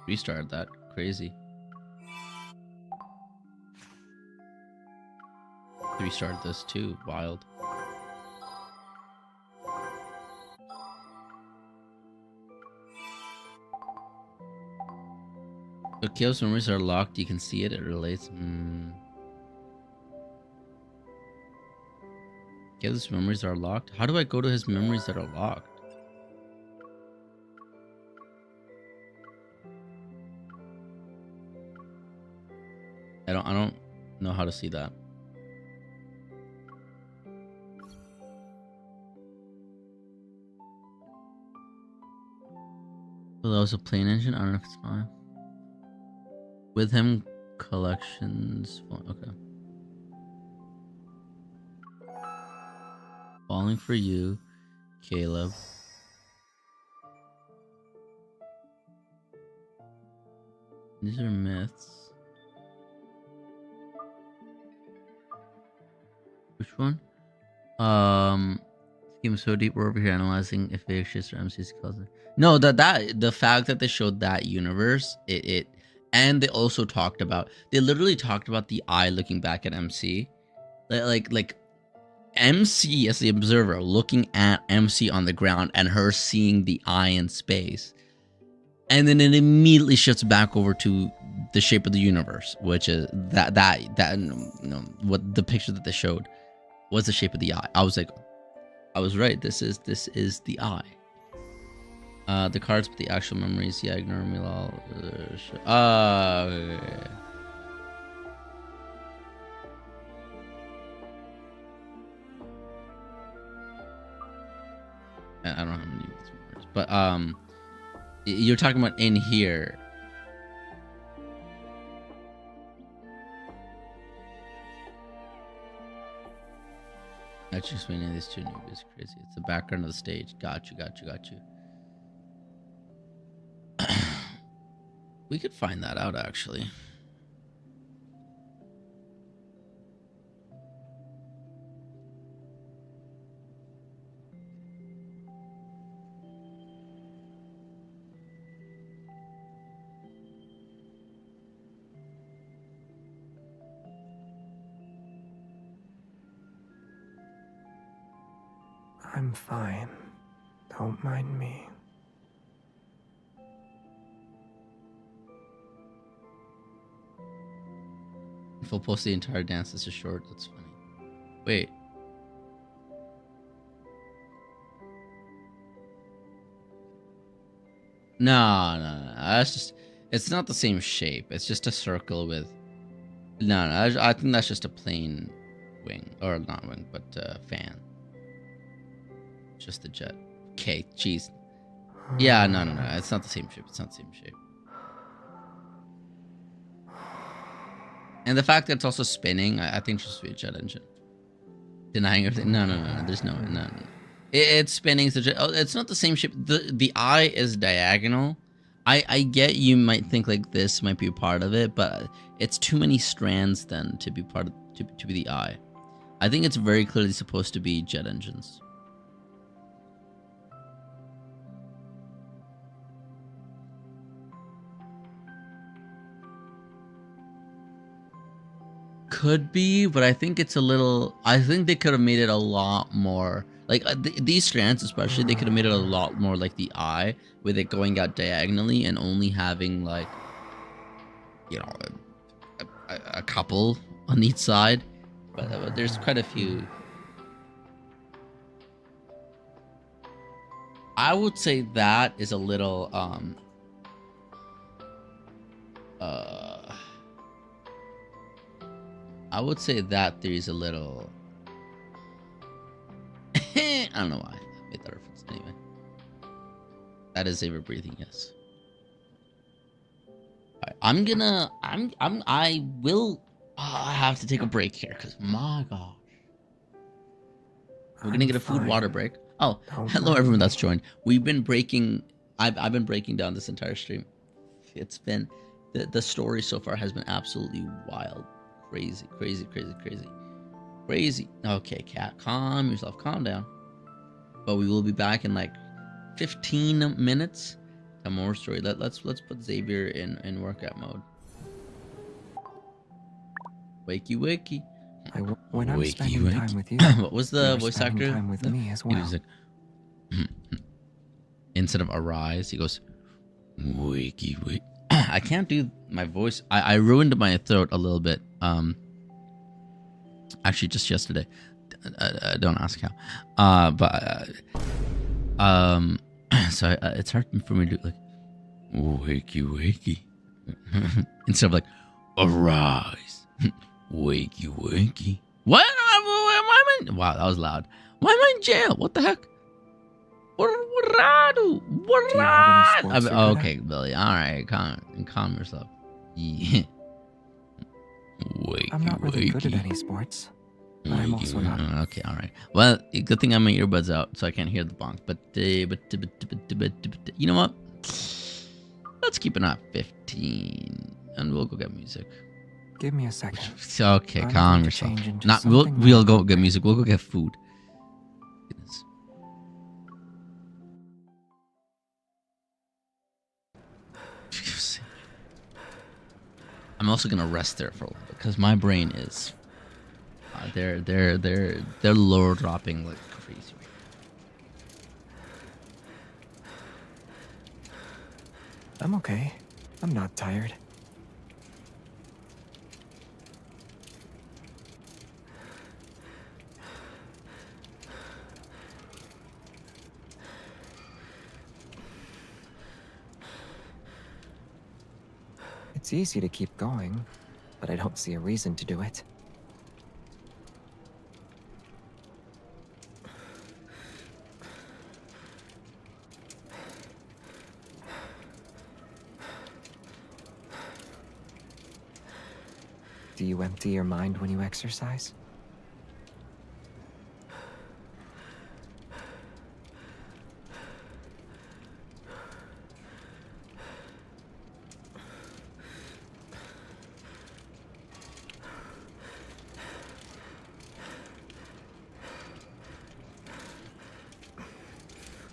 Restarted that. Crazy. restart this too. Wild. But Caleb's memories are locked. You can see it. It relates. Caleb's memories are locked. How do I go to his memories that are locked? I don't know how to see that. Well, that was a plane engine. I don't know if it's fine. With him, collections. Okay. Falling for you, Caleb. These are myths. Which one? Scheme so deep. We're over here analyzing if Vicious or MC's cousin. No, the fact that they showed that universe, it and they also talked about. They literally talked about the eye looking back at MC, like MC as the observer looking at MC on the ground and her seeing the eye in space, and then it immediately shifts back over to the shape of the universe, which is that what the picture that they showed was the shape of the eye. I was like, I was right. This is the eye. The cards, but the actual memories. Yeah, ignore me all. Okay. I don't know how many of these memories, but you're talking about in here. Actually, explaining these two newbies is crazy. It's the background of the stage. Got you. We could find that out, actually. I'm fine. Don't mind me. If we'll post the entire dance as a short, that's funny. Wait. No. That's just. It's not the same shape. It's just a circle with. No. I think that's just a plain wing, or not wing, but fan. Just the jet. Okay, jeez. Yeah, no. It's not the same shape. And the fact that it's also spinning, I think it's just be a jet engine. Denying everything. No. There's no. It's spinning. It's not the same shape. The eye is diagonal. I get you might think like this might be a part of it, but it's too many strands then to be part of to be the eye. I think it's very clearly supposed to be jet engines. Could be, but I think it's a little. I think they could have made it a lot more like these strands, especially. They could have made it a lot more like the eye, with it going out diagonally and only having like, a couple on each side. But there's quite a few. I would say that is a little I would say that there's a little. I don't know why I made that reference. Anyway, that is Xavier breathing. Yes. All right, I will have to take a break here because my gosh, we're gonna get a food water break. Oh, hello everyone that's joined. We've been breaking. I've been breaking down this entire stream. It's been the story so far has been absolutely wild. Crazy. Okay, cat, calm yourself, calm down. But we will be back in like 15 minutes. Some more story. Let's put Xavier in workout mode. Wakey. When I'm Wakey, spending wakey. time with you, What was the you're voice spending actor? time with me as He well. was like, instead of arise, he goes, wakey, wake. I can't do my voice. I ruined my throat a little bit. Actually, just yesterday. Don't ask how. So it's hard for me to do like, wakey, wakey, instead of like, arise, wakey, wakey. What? Why am I? Wow, that was loud. Why am I in jail? What the heck? What? Do you have any sports you're good Okay, Billy. All right, calm yourself. Yeah. Wakey, I'm not really good at wakey. any sports, but I'm also not. Okay, all right. Well, good thing I have my earbuds out, so I can't hear the bonk. But you know what? Let's keep it at 15, and we'll go get music. Give me a second. Okay, I'm calm going to yourself. change into Not something we'll more go get music. We'll go get food. Goodness. I'm also gonna rest there for a little bit because my brain is they're low dropping like crazy. I'm okay. I'm not tired. It's easy to keep going, but I don't see a reason to do it. Do you empty your mind when you exercise?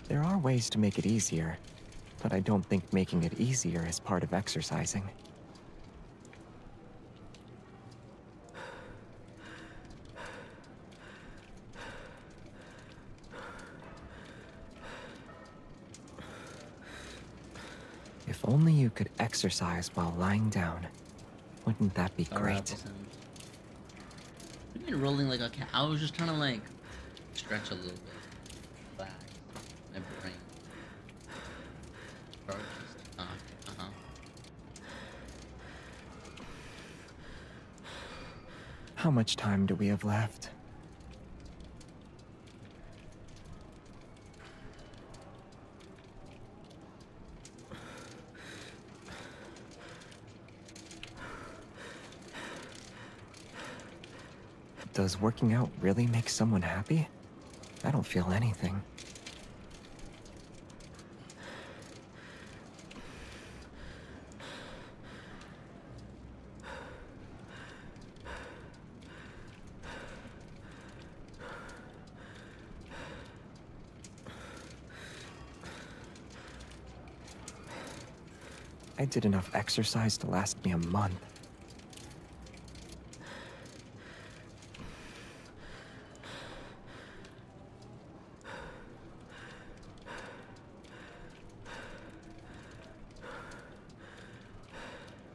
There are ways to make it easier, but I don't think making it easier is part of exercising. If only you could exercise while lying down. Wouldn't that be great? You've been rolling like a cat. I was just trying to like stretch a little bit. Relax. My brain. How much time do we have left? Does working out really make someone happy? I don't feel anything. I did enough exercise to last me a month.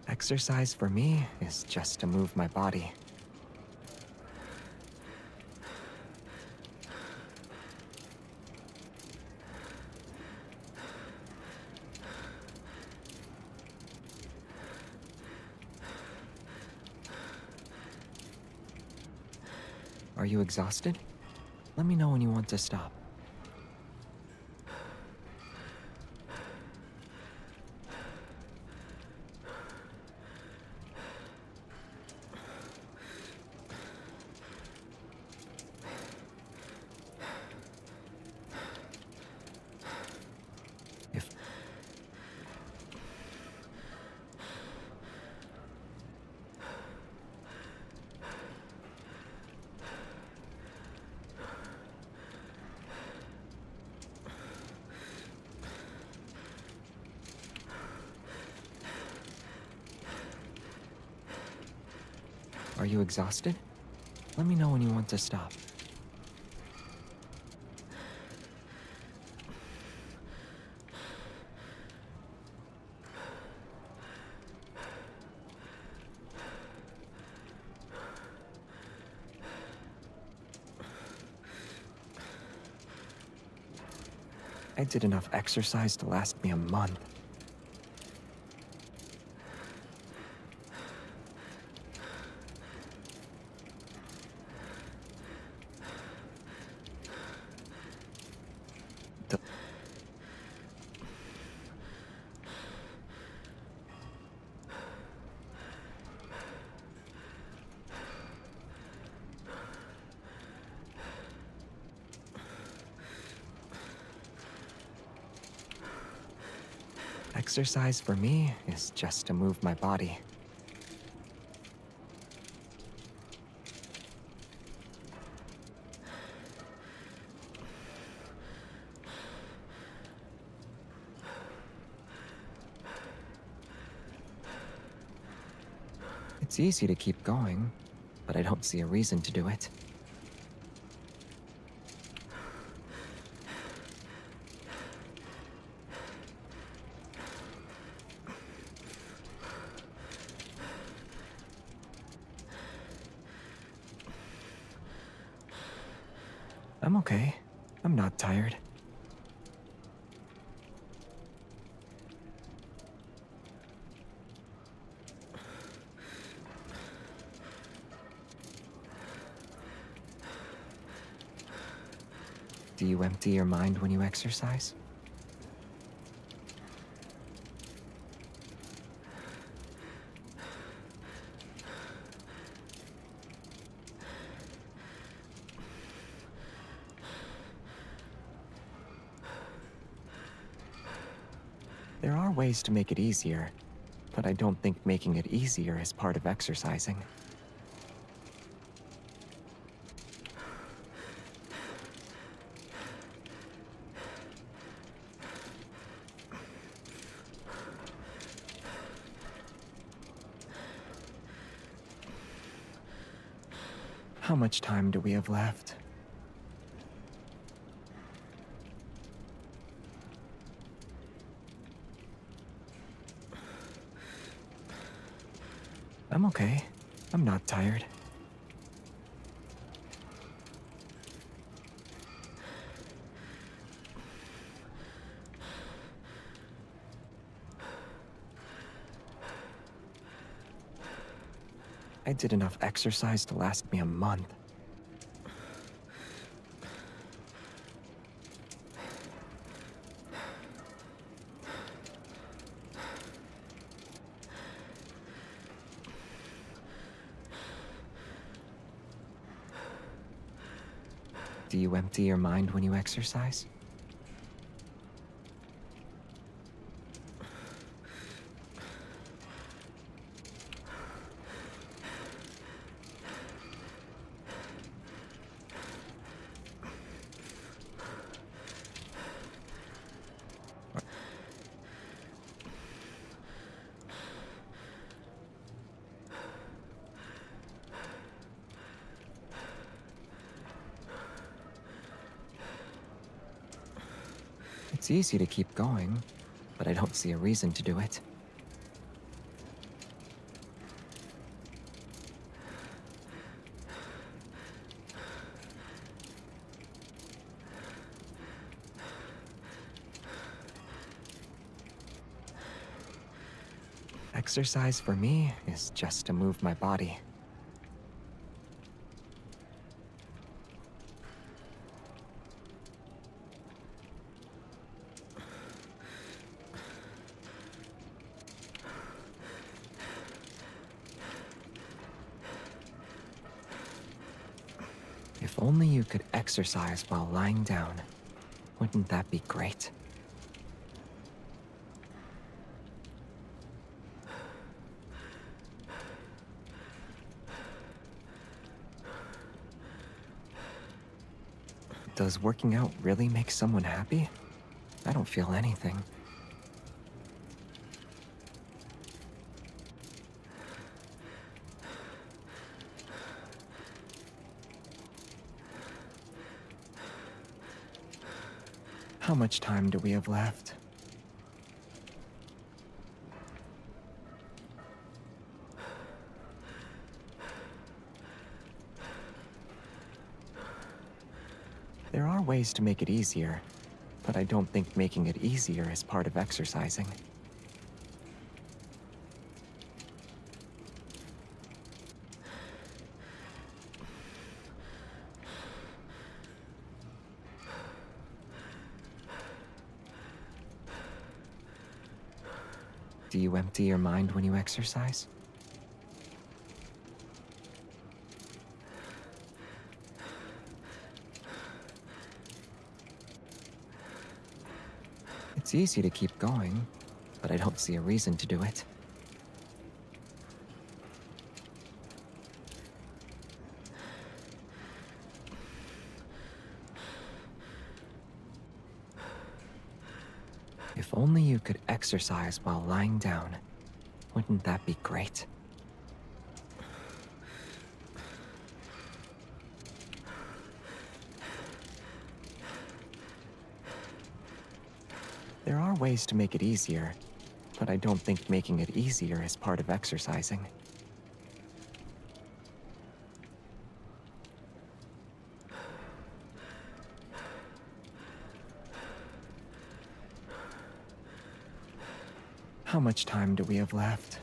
Exercise for me is just to move my body. Are you exhausted? Let me know when you want to stop. If Are you exhausted? Let me know when you want to stop. I did enough exercise to last me a month. The- Exercise for me is just to move my body. It's easy to keep going, but I don't see a reason to do it. I'm okay. I'm not tired. Do you empty your mind when you exercise? There are ways to make it easier, but I don't think making it easier is part of exercising. How much time do we have left? I'm okay. I'm not tired. I did enough exercise to last me a month. Do you empty your mind when you exercise? It's easy to keep going, but I don't see a reason to do it. Exercise for me is just to move my body. If only you could exercise while lying down. Wouldn't that be great? Does working out really make someone happy? I don't feel anything. How much time do we have left? There are ways to make it easier, but I don't think making it easier is part of exercising. Do you empty your mind when you exercise? It's easy to keep going, but I don't see a reason to do it. If only you could exercise while lying down, wouldn't that be great? There are ways to make it easier, but I don't think making it easier is part of exercising. How much time do we have left?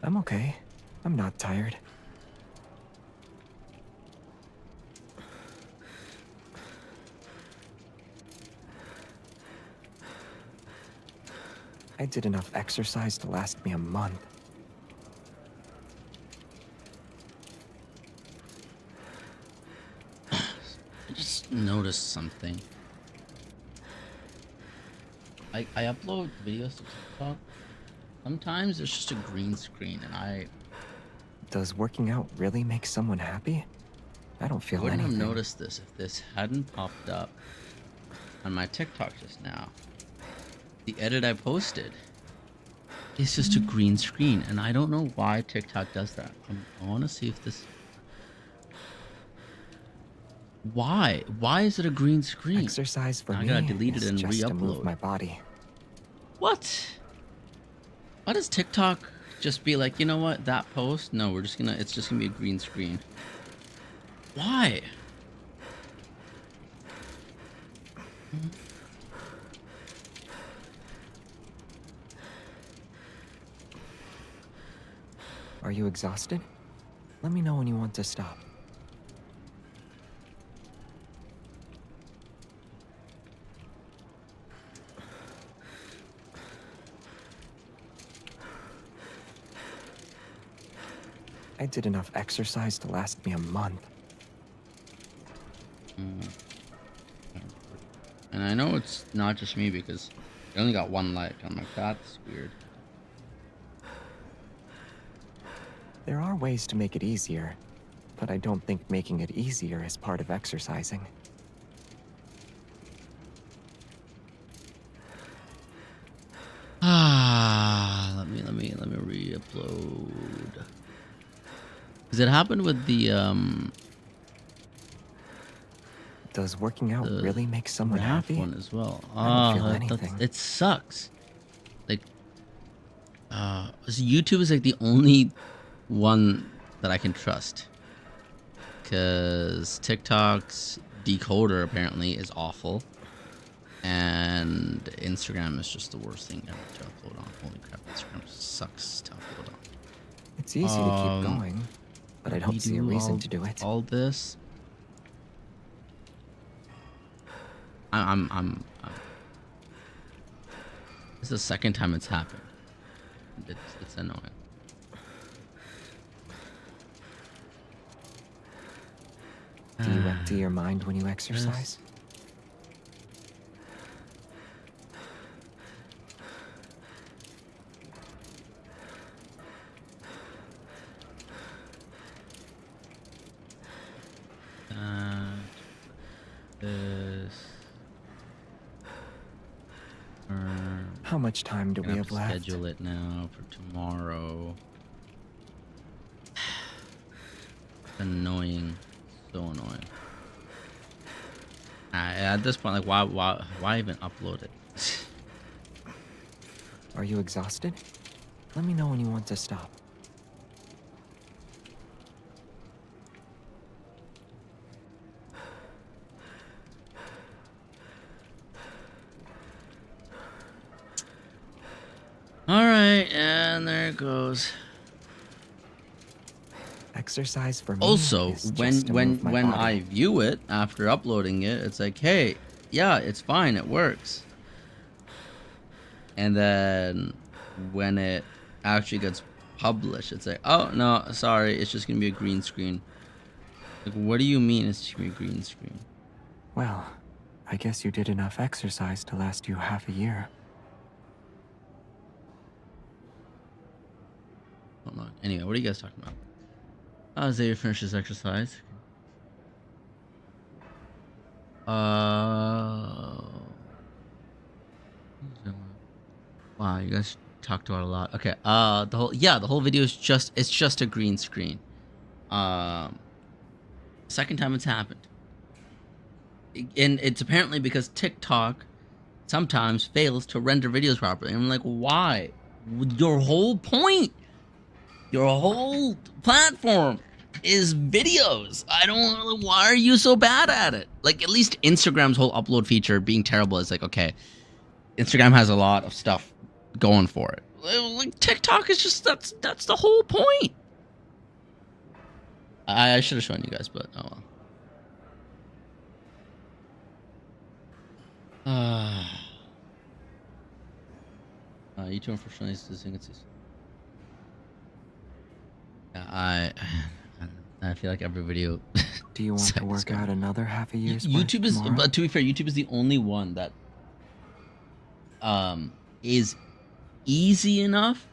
I'm okay. I'm not tired. I did enough exercise to last me a month. I just noticed something. I upload videos to TikTok. Sometimes there's just a green screen, and Does working out really make someone happy? I don't feel wouldn't anything. have noticed this if this hadn't popped up on my TikTok just now. The edit I posted is just a green screen, and I don't know why TikTok does that. I want to see if this... Why? Why is it a green screen? Exercise for I me gotta delete it is and just to move re-upload. my body. What? Why does TikTok just be like, you know what, that post? No, it's just gonna be a green screen. Why? Are you exhausted? Let me know when you want to stop. I did enough exercise to last me a month. And I know it's not just me because I only got one like. I'm like, that's weird. There are ways to make it easier, but I don't think making it easier is part of exercising. Let me re-upload. Because it happened with the Does working out the really make someone Raft happy? one as well. I don't feel anything. It sucks. Like, YouTube is like the only one that I can trust. Because TikTok's decoder apparently is awful. And Instagram is just the worst thing ever to upload on. Holy crap, Instagram sucks to upload on. It's easy to keep going, but I don't see a reason to do it. All this. I'm This is the second time it's happened. It's annoying. Do you empty your mind when you exercise? much time do we Gonna have left? schedule it now for tomorrow. Annoying, so annoying. At this point, like, why even upload it? Are you exhausted? Let me know when you want to stop. All right, and there it goes. Exercise for me Also, is when just to move my body. I view it after uploading it, it's like, hey, yeah, it's fine, it works. And then when it actually gets published, it's like, oh no, sorry, it's just gonna be a green screen. Like, what do you mean it's just gonna be a green screen? Well, I guess you did enough exercise to last you half a year. Hold on. Anyway, what are you guys talking about? Xavier finishes exercise. Wow, you guys talked about a lot. Okay, the whole video is just a green screen. Second time it's happened. And it's apparently because TikTok sometimes fails to render videos properly. And I'm like, why? Your whole point, your whole platform is videos. I don't. Why are you so bad at it? Like, at least Instagram's whole upload feature being terrible is like, okay, Instagram has a lot of stuff going for it. Like, TikTok is just that's the whole point. I should have shown you guys, but oh well. YouTube unfortunately is losing its. Yeah, I feel like every video. Do you want to work out another half a year's worth YouTube is, tomorrow? but to be fair, YouTube is the only one that is easy enough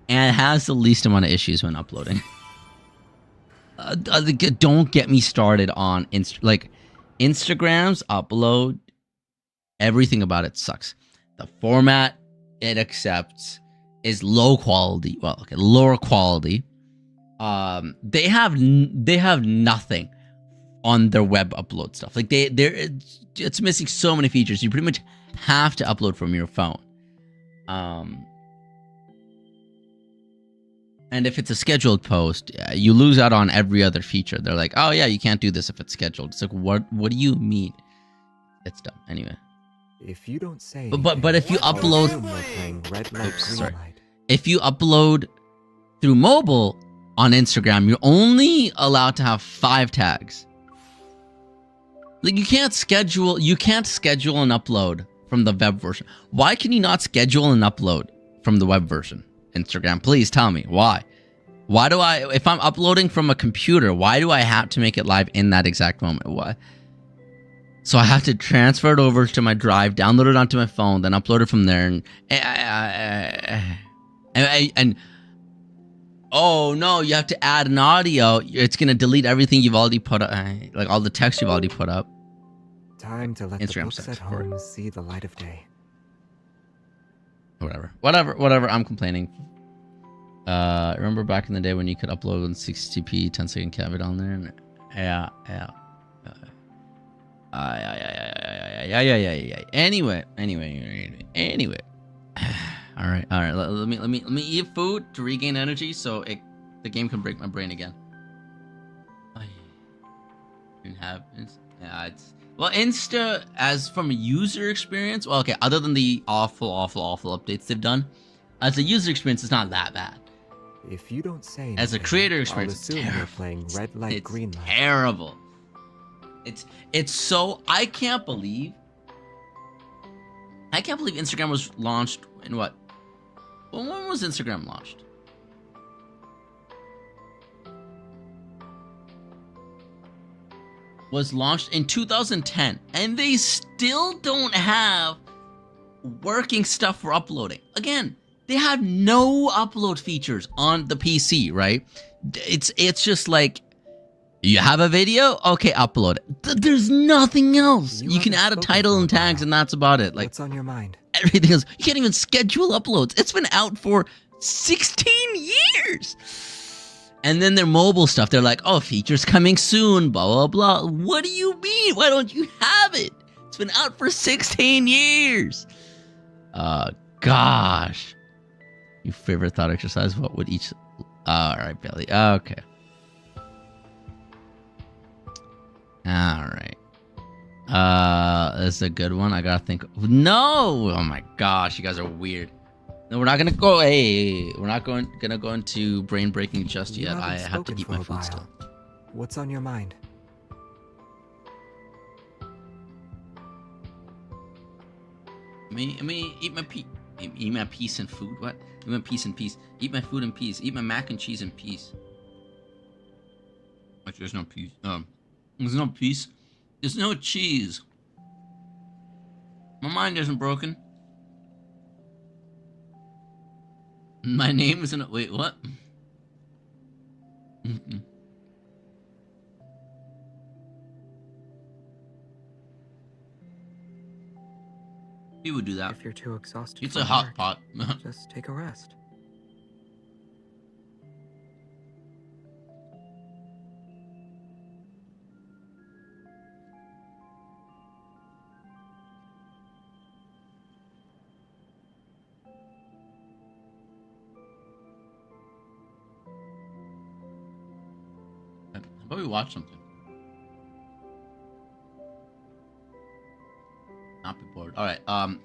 and has the least amount of issues when uploading. Don't get me started on Instagram's upload. Everything about it sucks. The format it accepts is low quality. Well, okay, lower quality. They have nothing on their web upload stuff. Like it's missing so many features. You pretty much have to upload from your phone. And if it's a scheduled post, you lose out on every other feature. They're like, oh yeah, you can't do this if it's scheduled. It's like, what do you mean? It's dumb. Anyway. If you don't say, but if you upload, red light, sorry. green light. If you upload through mobile on Instagram, you're only allowed to have 5 tags. Like, you can't schedule an upload from the web version. Why can you not schedule an upload from the web version? Instagram, please tell me why. Why do if I'm uploading from a computer, why do I have to make it live in that exact moment? Why? So I have to transfer it over to my drive, download it onto my phone, then upload it from there, and oh no, you have to add an audio. It's gonna delete everything you've already put up, like all the text you've already put up. Time to let Instagram the books sucks at for it. home see the light of day. Whatever. I'm complaining. Remember back in the day when you could upload in 60p 10-second cabinet on there? And yeah. Anyway. All right. Let me eat food to regain energy, so the game can break my brain again. Well, Insta, as from a user experience, well, okay, other than the awful updates they've done, as a user experience, it's not that bad. If you don't say As a anything, creator experience, I'll assume you're playing red light, it's green light. terrible. It's so I can't believe Instagram was launched in what? When was Instagram launched? Was launched in 2010, and they still don't have working stuff for uploading. Again, they have no upload features on the PC, right? It's just like You have a video? Okay, upload it. There's nothing else. You can haven't add a spoken title for a and tags, while. and that's about it. Like What's on your mind? everything else, you can't even schedule uploads. It's been out for 16 years. And then their mobile stuff, they're like, oh, features coming soon, blah, blah, blah. What do you mean? Why don't you have it? It's been out for 16 years. Gosh. Your favorite thought exercise? What would each... all right, Billy. Okay. All right. This is a good one. I gotta think. No! Oh my gosh, you guys are weird. No, we're not gonna go. Hey, we're not gonna go into brain breaking just You yet. I haven't have to spoken eat for my a food while. still. What's on your mind? Me eat my eat my peace and food. What? Eat my peace and peace. Eat my food in peace. Eat my mac and cheese in peace. Actually, there's no peace. There's no peace. There's no cheese. My mind isn't broken. My name isn't. Wait, what? People do that. If you're too exhausted, It's from a hot work, pot. just take a rest. How about we watch something? Not be bored. All right. I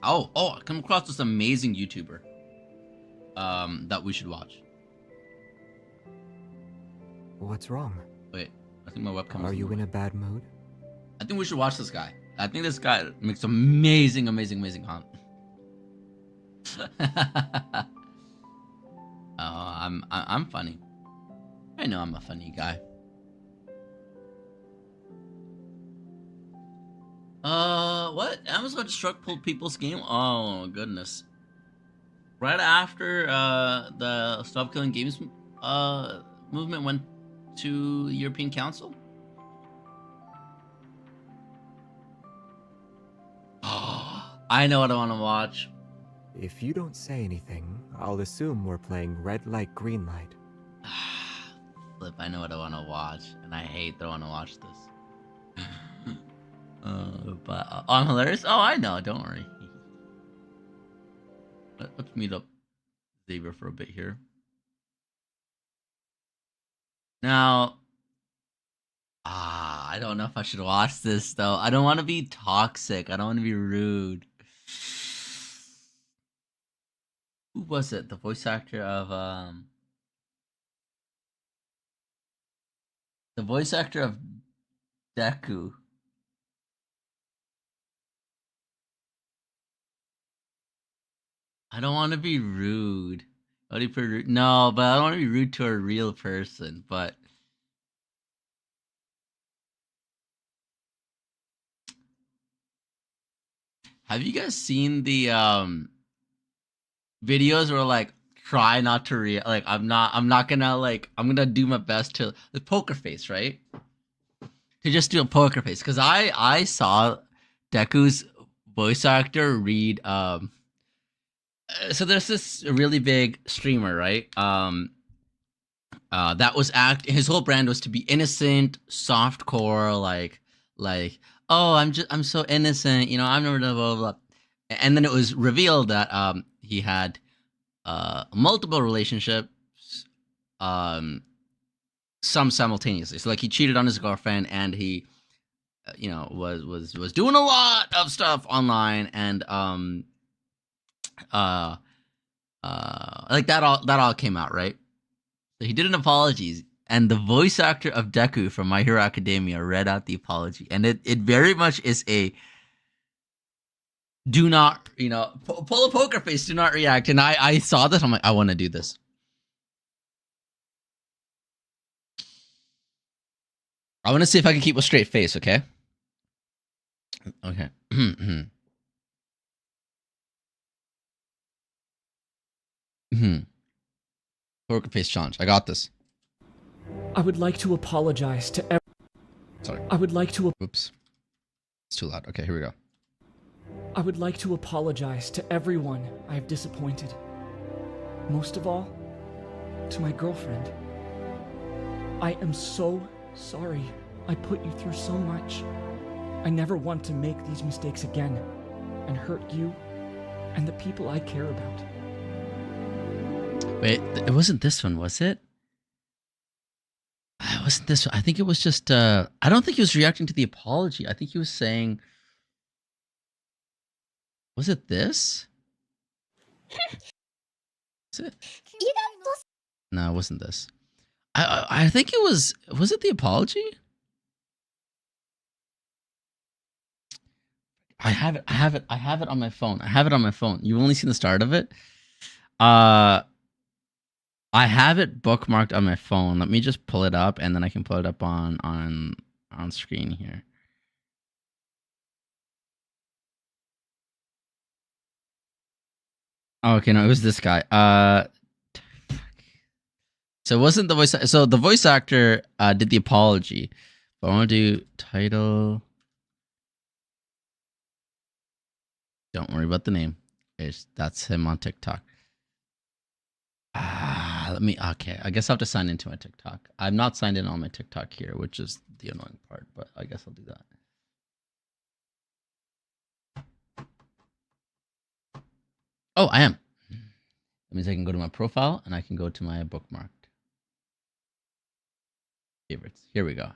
come across this amazing YouTuber. That we should watch. What's wrong? Wait, I think my webcam. Are you in a bad mood? I think we should watch this guy. I think this guy makes amazing content. I'm funny. I know I'm a funny guy. What? Amazon struck pulled people's game? Oh, goodness. Right after, the Stop Killing Games, movement went to the European Council? I know what I want to watch. If you don't say anything, I'll assume we're playing red light, green light. Flip, I know what I want to watch, and I hate that I want to watch this. But on Hilarious? Oh, I know, don't worry. Let's meet up Xavier for a bit here. Now, I don't know if I should watch this, though. I don't want to be toxic. I don't want to be rude. Who was it? The voice actor of, the voice actor of Deku. I don't want to be rude. No, but I don't want to be rude to a real person, but... Have you guys seen the videos where like try not to like I'm not gonna like I'm gonna do my best to the poker face, right? To just do a poker face, because I saw Deku's voice actor read so there's this really big streamer, right? That was his whole brand was to be innocent, softcore, like oh, I'm so innocent, you know, I'm never blah blah blah. And then it was revealed that he had multiple relationships, some simultaneously. So like he cheated on his girlfriend, and he you know was doing a lot of stuff online, and like that all came out, right? So he did an apology, and the voice actor of Deku from My Hero Academia read out the apology, and it very much is a do not, you know, pull a poker face, do not react. And I saw this, I'm like, I want to do this. I want to see if I can keep a straight face, okay? Okay. Poker face challenge. I got this. I would like to apologize to everyone. Sorry. I would like to Oops. It's too loud. Okay, here we go. I would like to apologize to everyone I have disappointed. Most of all, to my girlfriend. I am so sorry I put you through so much. I never want to make these mistakes again and hurt you and the people I care about. Wait, it wasn't this one, was it? It wasn't this one. I think it was just, I don't think he was reacting to the apology. I think he was saying, was it this? Is it? No, it wasn't this. I think it was it the apology? I have it on my phone. You've only seen the start of it. I have it bookmarked on my phone. Let me just pull it up, and then I can pull it up on screen here. Oh, okay, no, it was this guy. So it wasn't the voice. So the voice actor did the apology. But I want to do title. Don't worry about the name. That's him on TikTok. Okay, I guess I'll have to sign into my TikTok. I'm not signed in on my TikTok here, which is the annoying part, but I guess I'll do that. Oh, I am. That means I can go to my profile and I can go to my bookmarked favorites. Here we go.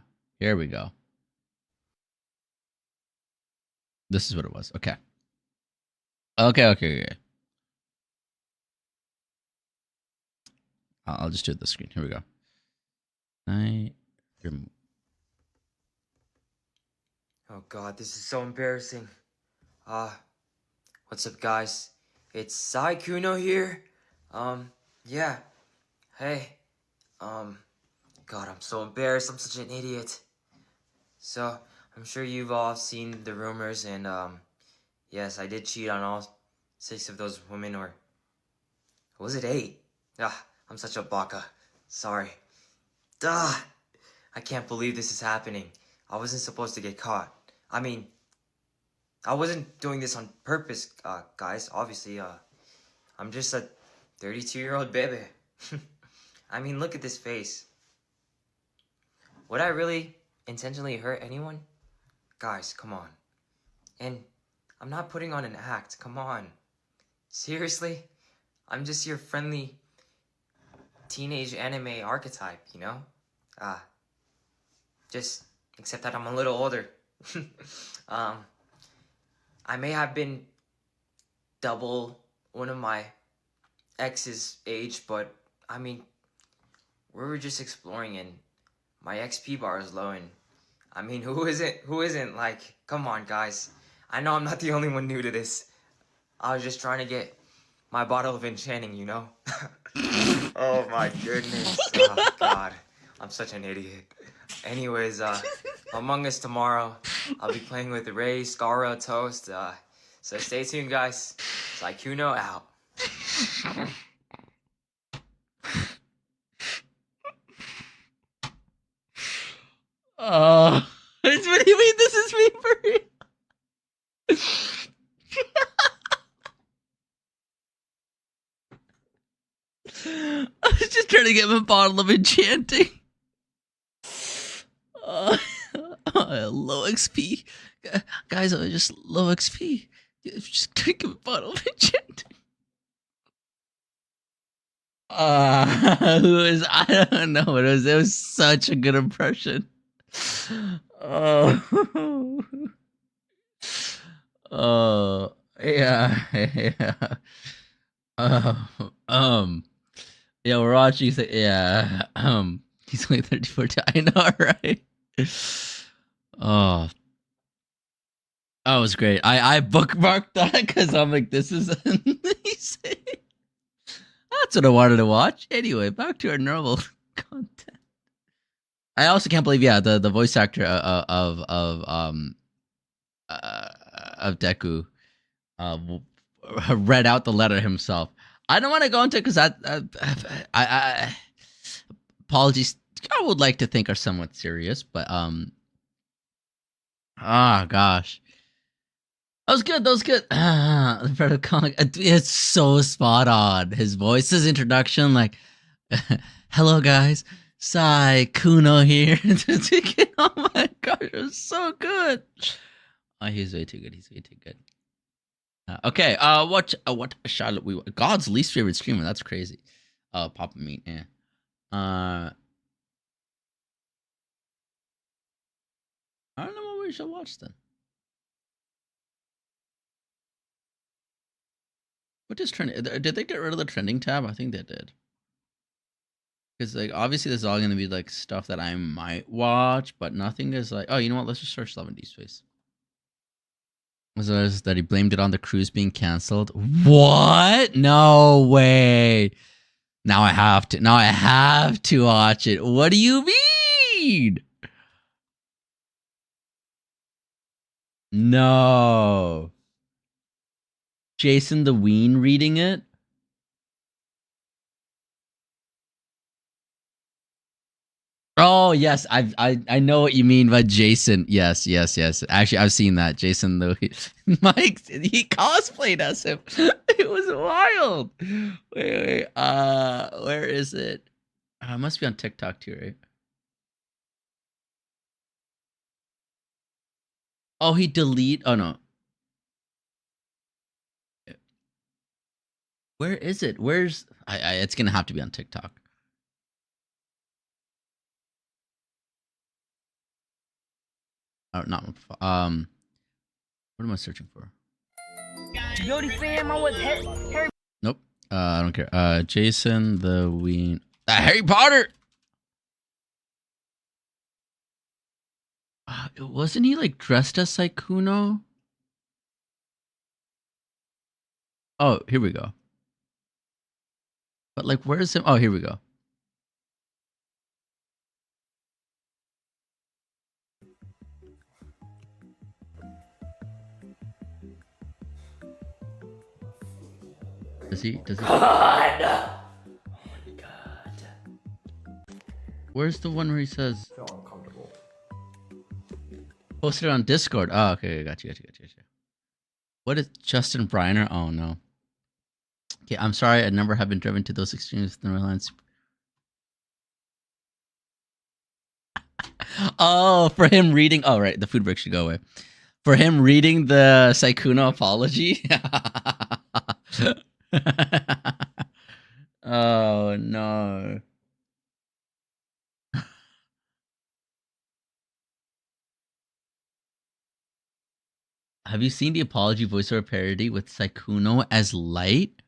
This is what it was. Okay. Okay. I'll just do it this screen. Here we go. Oh god, this is so embarrassing. What's up guys? It's Kuno here. Yeah. Hey. God, I'm so embarrassed. I'm such an idiot. So, I'm sure you've all seen the rumors and, yes, I did cheat on all 6 of those women, or was it 8? I'm such a baka. Sorry. Duh! I can't believe this is happening. I wasn't supposed to get caught. I mean, I wasn't doing this on purpose, guys. Obviously, I'm just a 32-year-old baby. I mean, look at this face. Would I really intentionally hurt anyone? Guys, come on. And I'm not putting on an act. Come on. Seriously? I'm just your friendly teenage anime archetype, you know? Just except that I'm a little older. I may have been double one of my ex's age, but I mean, we were just exploring and my XP bar is low, and I mean, who isn't, like, come on guys. I know I'm not the only one new to this. I was just trying to get my bottle of enchanting, you know? Oh my goodness. Oh god. I'm such an idiot. Anyways, Among Us tomorrow, I'll be playing with Ray, Scarra, Toast, so stay tuned guys. Kuno out. What do you mean this is me for real? I was just trying to get my bottle of enchanting. Low XP. Guys, I just low XP. Just drink a bottle of enchanting. I don't know. It was such a good impression. Yeah. Yeah, we're watching. Yeah, he's only 34. I know, right? Oh, that was great. I bookmarked that because I'm like, this is. That's what I wanted to watch. Anyway, back to our normal content. I also can't believe, yeah, the voice actor of Deku read out the letter himself. I don't want to go into it because I apologies. I would like to think are somewhat serious, but Ah, gosh. That was good. That was good. The protocol. It's so spot on. His voice, his introduction, like, hello guys, Sai Kuno here. Oh my gosh, it was so good. Oh, he's way too good. He's way too good. Okay. What shall we? God's least favorite streamer. That's crazy. Papa Meat. Yeah. I don't know what we should watch then. What is trending? Did they get rid of the trending tab? I think they did. Because like obviously this is all gonna be like stuff that I might watch, but nothing is like, oh, you know what? Let's just search Love and Deepspace. Was that he blamed it on the cruise being canceled? What? No way. Now I have to. Now I have to watch it. What do you mean? No. Jason the Ween reading it? Oh yes, I know what you mean by Jason. Yes. Actually, I've seen that. Jason though, Mike, he cosplayed as him. It was wild. Wait. Where is it? It must be on TikTok too, right? Oh, he delete. Oh no. Where is it? Where's it's gonna have to be on TikTok. Oh, not what am I searching for? Nope. I don't care. Jason the Ween. Harry Potter. Wasn't he like dressed as Saikuno? Oh, here we go. But like, where's him? Oh, here we go. Does he? God! Oh my God! Where's the one where he says? I feel uncomfortable. Posted on Discord. Oh, okay, got you. What is Justin Briner? Oh no. Okay, I'm sorry. I never have been driven to those extremes in the Reliance. Oh, for him reading. Oh, right. The food break should go away. For him reading the Saikuno apology. Oh no. Have you seen the apology voiceover parody with Saikuno as Light?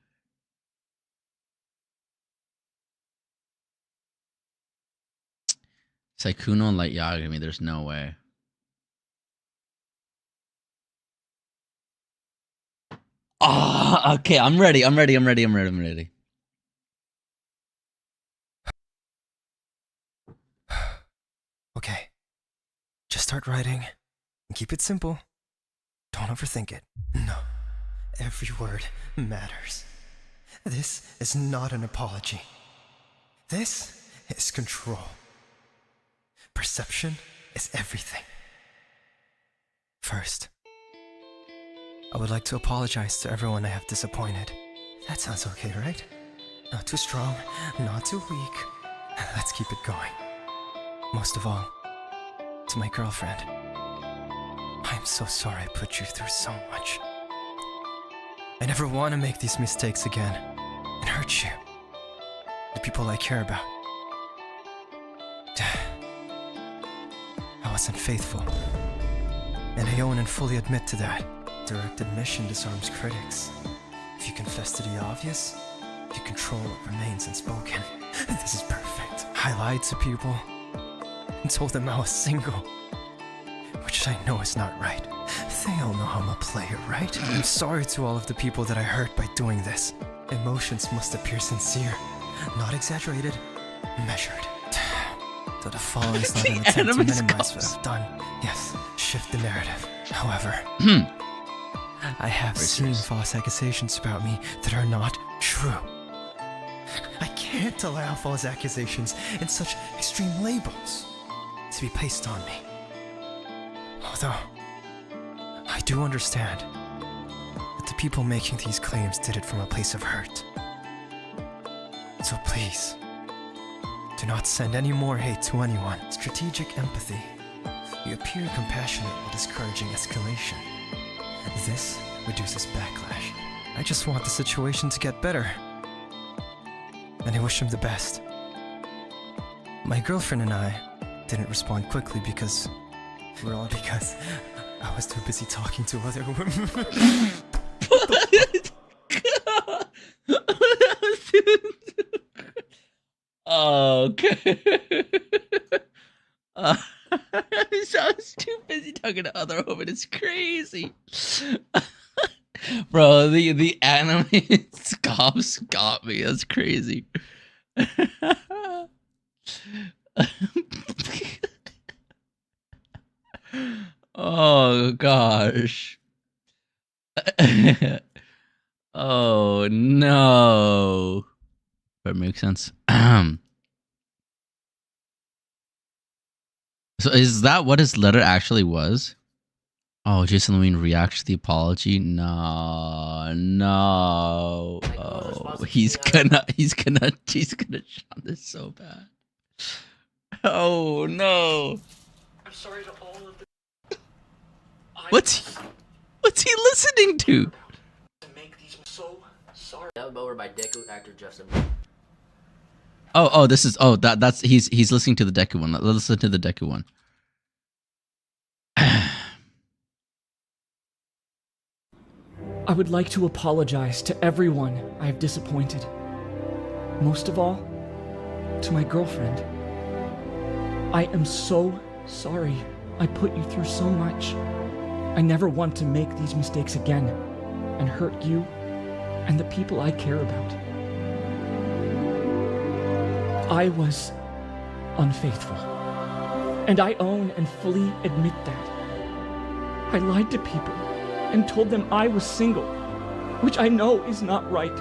Saikuno and Light Yagami, there's no way. Oh, okay, I'm ready. Okay. Just start writing and keep it simple. Don't overthink it. No. Every word matters. This is not an apology. This is control. Perception is everything. First, I would like to apologize to everyone I have disappointed. That sounds okay, right? Not too strong, not too weak. Let's keep it going. Most of all, to my girlfriend. I'm so sorry I put you through so much. I never want to make these mistakes again and hurt you. The people I care about. I wasn't faithful. And I own and fully admit to that. Direct admission disarms critics. If you confess to the obvious, you control what remains unspoken. This is perfect. I lied to people and told them I was single, which I know is not right. They all know I'm a player, right? I'm sorry to all of the people that I hurt by doing this. Emotions must appear sincere, not exaggerated, measured. Though the following is not an attempt to minimize what I've done. Yes, shift the narrative. However, I have seen false accusations about me that are not true. I can't allow false accusations and such extreme labels to be placed on me. Although, I do understand that the people making these claims did it from a place of hurt. So please, do not send any more hate to anyone. Strategic empathy. You appear compassionate while discouraging escalation. This reduces backlash. I just want the situation to get better. And I wish him the best. My girlfriend and I didn't respond quickly because I was too busy talking to other women. Okay. So I was too busy talking to other women. It's crazy. Bro, the animated scoffs got me. That's crazy. Oh gosh. Oh no. That makes sense. So is that what his letter actually was? Oh, Jason Lewin reacts to the apology. No. Oh, he's gonna shun this so bad. Oh no. I'm sorry to all of the... What's he listening to? To make these so sorry. Dubbed over by Deku actor Justin. That's he's listening to the Deku one. Let's listen to the Deku one. I would like to apologize to everyone I have disappointed. Most of all, to my girlfriend. I am so sorry I put you through so much. I never want to make these mistakes again and hurt you and the people I care about. I was unfaithful, and I own and fully admit that. I lied to people and told them I was single, which I know is not right.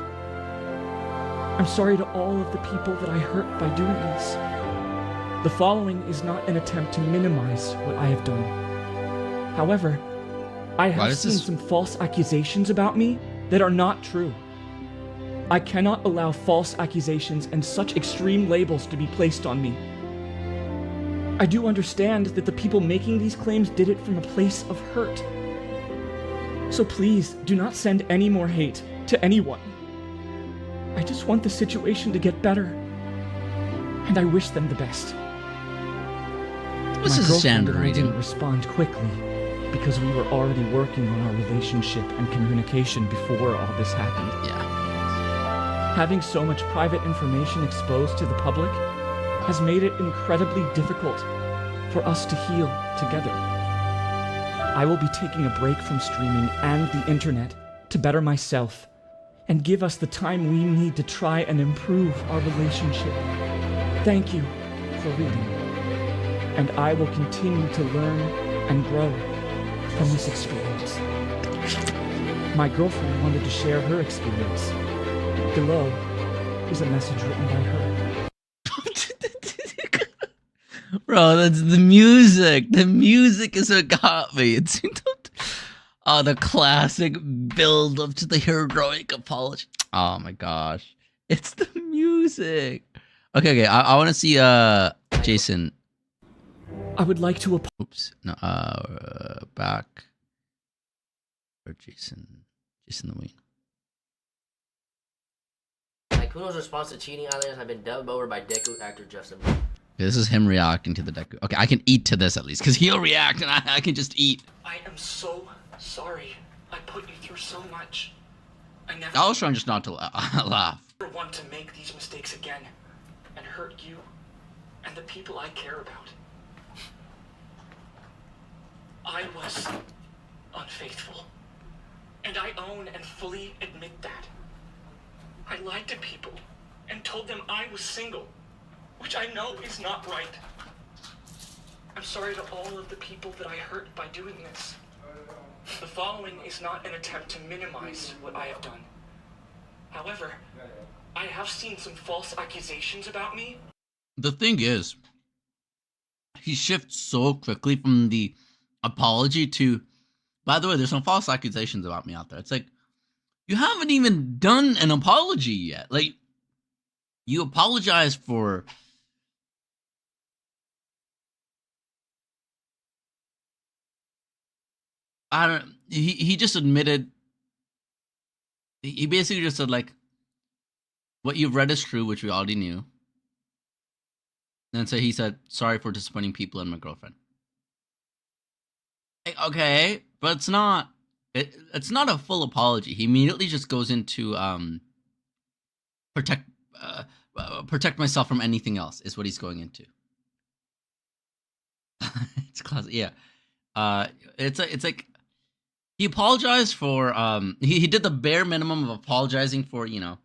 I'm sorry to all of the people that I hurt by doing this. The following is not an attempt to minimize what I have done. However, I have seen some false accusations about me that are not true. I cannot allow false accusations and such extreme labels to be placed on me. I do understand that the people making these claims did it from a place of hurt. So please, do not send any more hate to anyone. I just want the situation to get better. And I wish them the best. This is a standard I reading. didn't respond quickly because we were already working on our relationship and communication before all this happened. Yeah. Having so much private information exposed to the public has made it incredibly difficult for us to heal together. I will be taking a break from streaming and the internet to better myself and give us the time we need to try and improve our relationship. Thank you for reading, and I will continue to learn and grow from this experience. My girlfriend wanted to share her experience. Below is a message written by her. Bro, that's the music. The music is what got me. It's the classic build up to the heroic apology. Oh my gosh. It's the music. Okay. I want to see Jason. I would like to back for Jason Lewin. Kuno's response to cheating aliens have been dubbed over by Deku actor Justin. This is him reacting to the Deku. Okay, I can eat to this at least, because he'll react and I can just eat. I am so sorry I put you through so much. I was trying just not to laugh. Never want to make these mistakes again and hurt you and the people I care about. I was unfaithful, and I own and fully admit that. I lied to people and told them I was single, which I know is not right. I'm sorry to all of the people that I hurt by doing this. The following is not an attempt to minimize what I have done. However, I have seen some false accusations about me. The thing is, he shifts so quickly from the apology to, By the way, there's some false accusations about me out there. It's like, you haven't even done an apology yet. Like, you apologize for... I don't... He just admitted... He basically just said, like, what you've read is true, which we already knew. And so he said, sorry for disappointing people and my girlfriend. Okay, but it's not... It's not a full apology. He immediately just goes into protect myself from anything else is what he's going into. It's classic, yeah. It's like he apologized for he did the bare minimum of apologizing for, you know,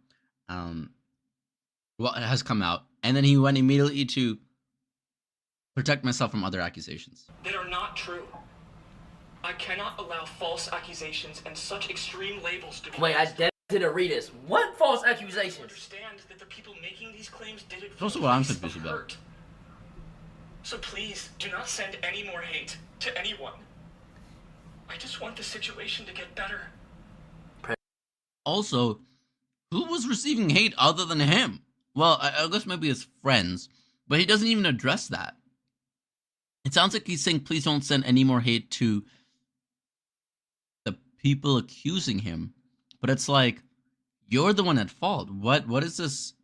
what has come out, and then he went immediately to protect myself from other accusations that are not true. I cannot allow false accusations and such extreme labels to be... Wait, I didn't read this. What false accusations? Understand that the people making these claims did it for also what I'm confused about. So please, do not send any more hate to anyone. I just want the situation to get better. Also, who was receiving hate other than him? Well, I guess maybe his friends, but he doesn't even address that. It sounds like he's saying, please don't send any more hate to the people accusing him. But it's like, you're the one at fault. What is this?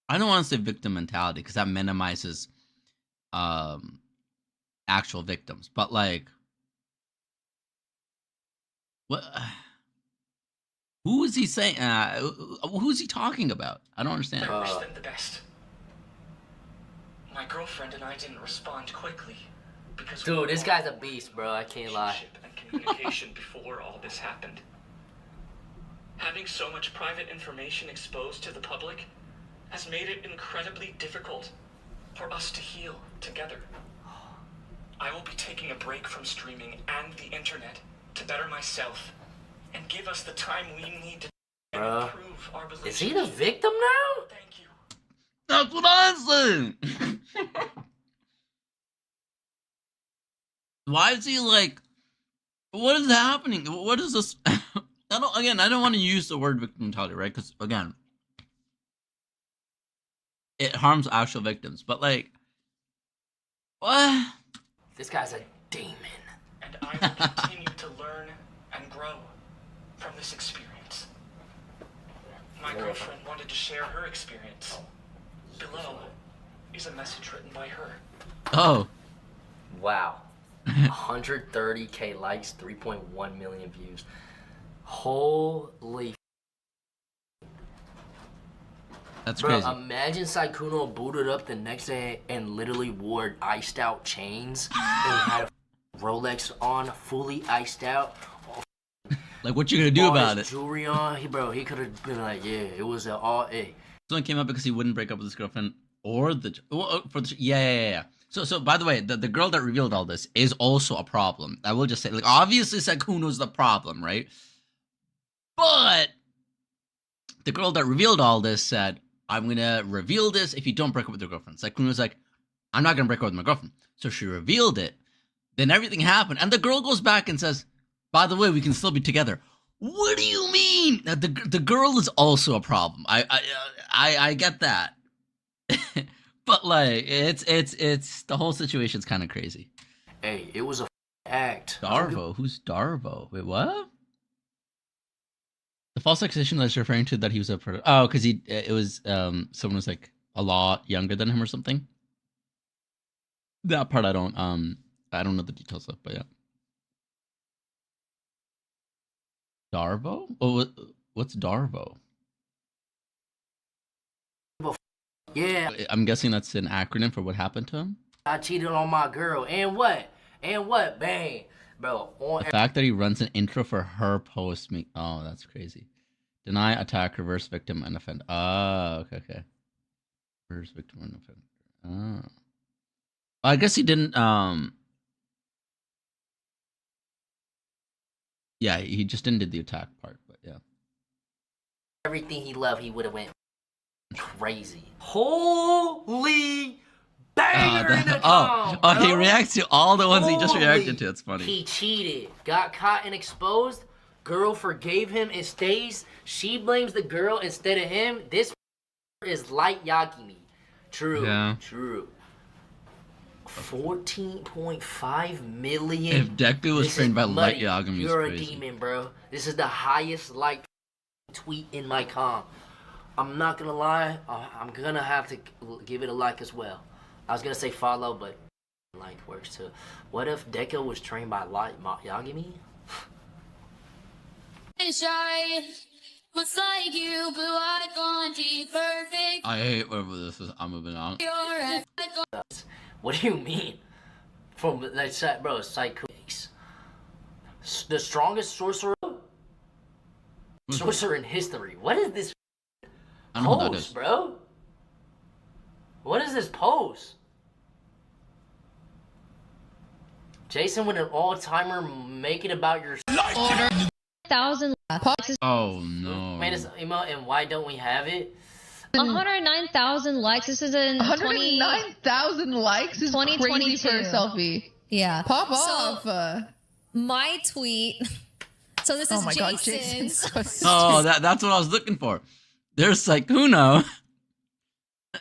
I don't want to say victim mentality because that minimizes actual victims. But like, what? Who is he saying? Who's he talking about? I don't understand. I wish them the best. My girlfriend and I didn't respond quickly because dude, this guy's a beast, bro. I can't lie. And communication before all this happened. Having so much private information exposed to the public has made it incredibly difficult for us to heal together. I will be taking a break from streaming and the internet to better myself and give us the time we need to improve our relationship. Is he the victim now? Thank you. That's what I'm saying. Why is he like, what is happening? What is this? I don't want to use the word victim mentality, right? Because again, it harms actual victims. But like, what? This guy's a demon. And I will continue to learn and grow from this experience. My girlfriend wanted to share her experience. Below is a message written by her. Oh. Wow. 130k likes, 3.1 million views. Holy. That's bro, crazy. Imagine Sykkuno booted up the next day and literally wore iced out chains and had a Rolex on, fully iced out. Like, what you gonna do about it? Jewelry on, he could have been like, yeah, it was an all A. Someone came up because he wouldn't break up with his girlfriend or yeah. So by the way, the girl that revealed all this is also a problem. I will just say, like, obviously Sykkuno's the problem, right? But the girl that revealed all this said, I'm gonna reveal this if you don't break up with your girlfriend. Sykkuno's like, I'm not gonna break up with my girlfriend. So she revealed it. Then everything happened, and the girl goes back and says, by the way, we can still be together. What do you mean? The girl is also a problem. I get that. But like, it's the whole situation's kind of crazy. Hey, it was a act. Darvo? Who's Darvo? Wait, what? The false accusation that I was referring to, that he was a oh, because it was someone was like a lot younger than him or something. That part I don't know the details of, but yeah. Darvo? Oh, what's Darvo? Yeah. I'm guessing that's an acronym for what happened to him. I cheated on my girl, and what? Bang, bro. The fact that he runs an intro for her post me. Oh, that's crazy. Deny, attack, reverse victim, and offend. Oh, okay. Reverse victim and offender. Oh. I guess he didn't. Yeah, he just didn't do the attack part, but yeah. Everything he loved, he would have went crazy. Holy banger in the com, he bro. reacts to all the ones he just Holy, reacted to. It's funny. He cheated, got caught and exposed. Girl forgave him and stays. She blames the girl instead of him. This is light Yagimi. True. Yeah. True. 14.5 million. If Deku was This trained is by Light money. Yagami, You're a crazy. demon, bro. This is the highest liked tweet in my com. I'm not gonna lie. I'm gonna have to give it a like as well. I was gonna say follow, but like works too. What if Deku was trained by Light Yagami? Much like you, blue-eyed blondie, perfect. I hate whatever this is. I'm moving on. What do you mean? From that, bro, Psycho. The strongest sorcerer in history. What is this I don't know what that pose, is. bro? What is this pose? Jason with an all-timer, make it about your Order 1,000 likes. Oh no. made us emote, and why don't we have it? 109,000 likes. This is in 109,000 likes is crazy for a 2022. selfie. Yeah. Pop So, off. my tweet. So this Oh is my god, Jason's. Jason's so stupid. Oh, that's what I was looking for. There's Saikuno.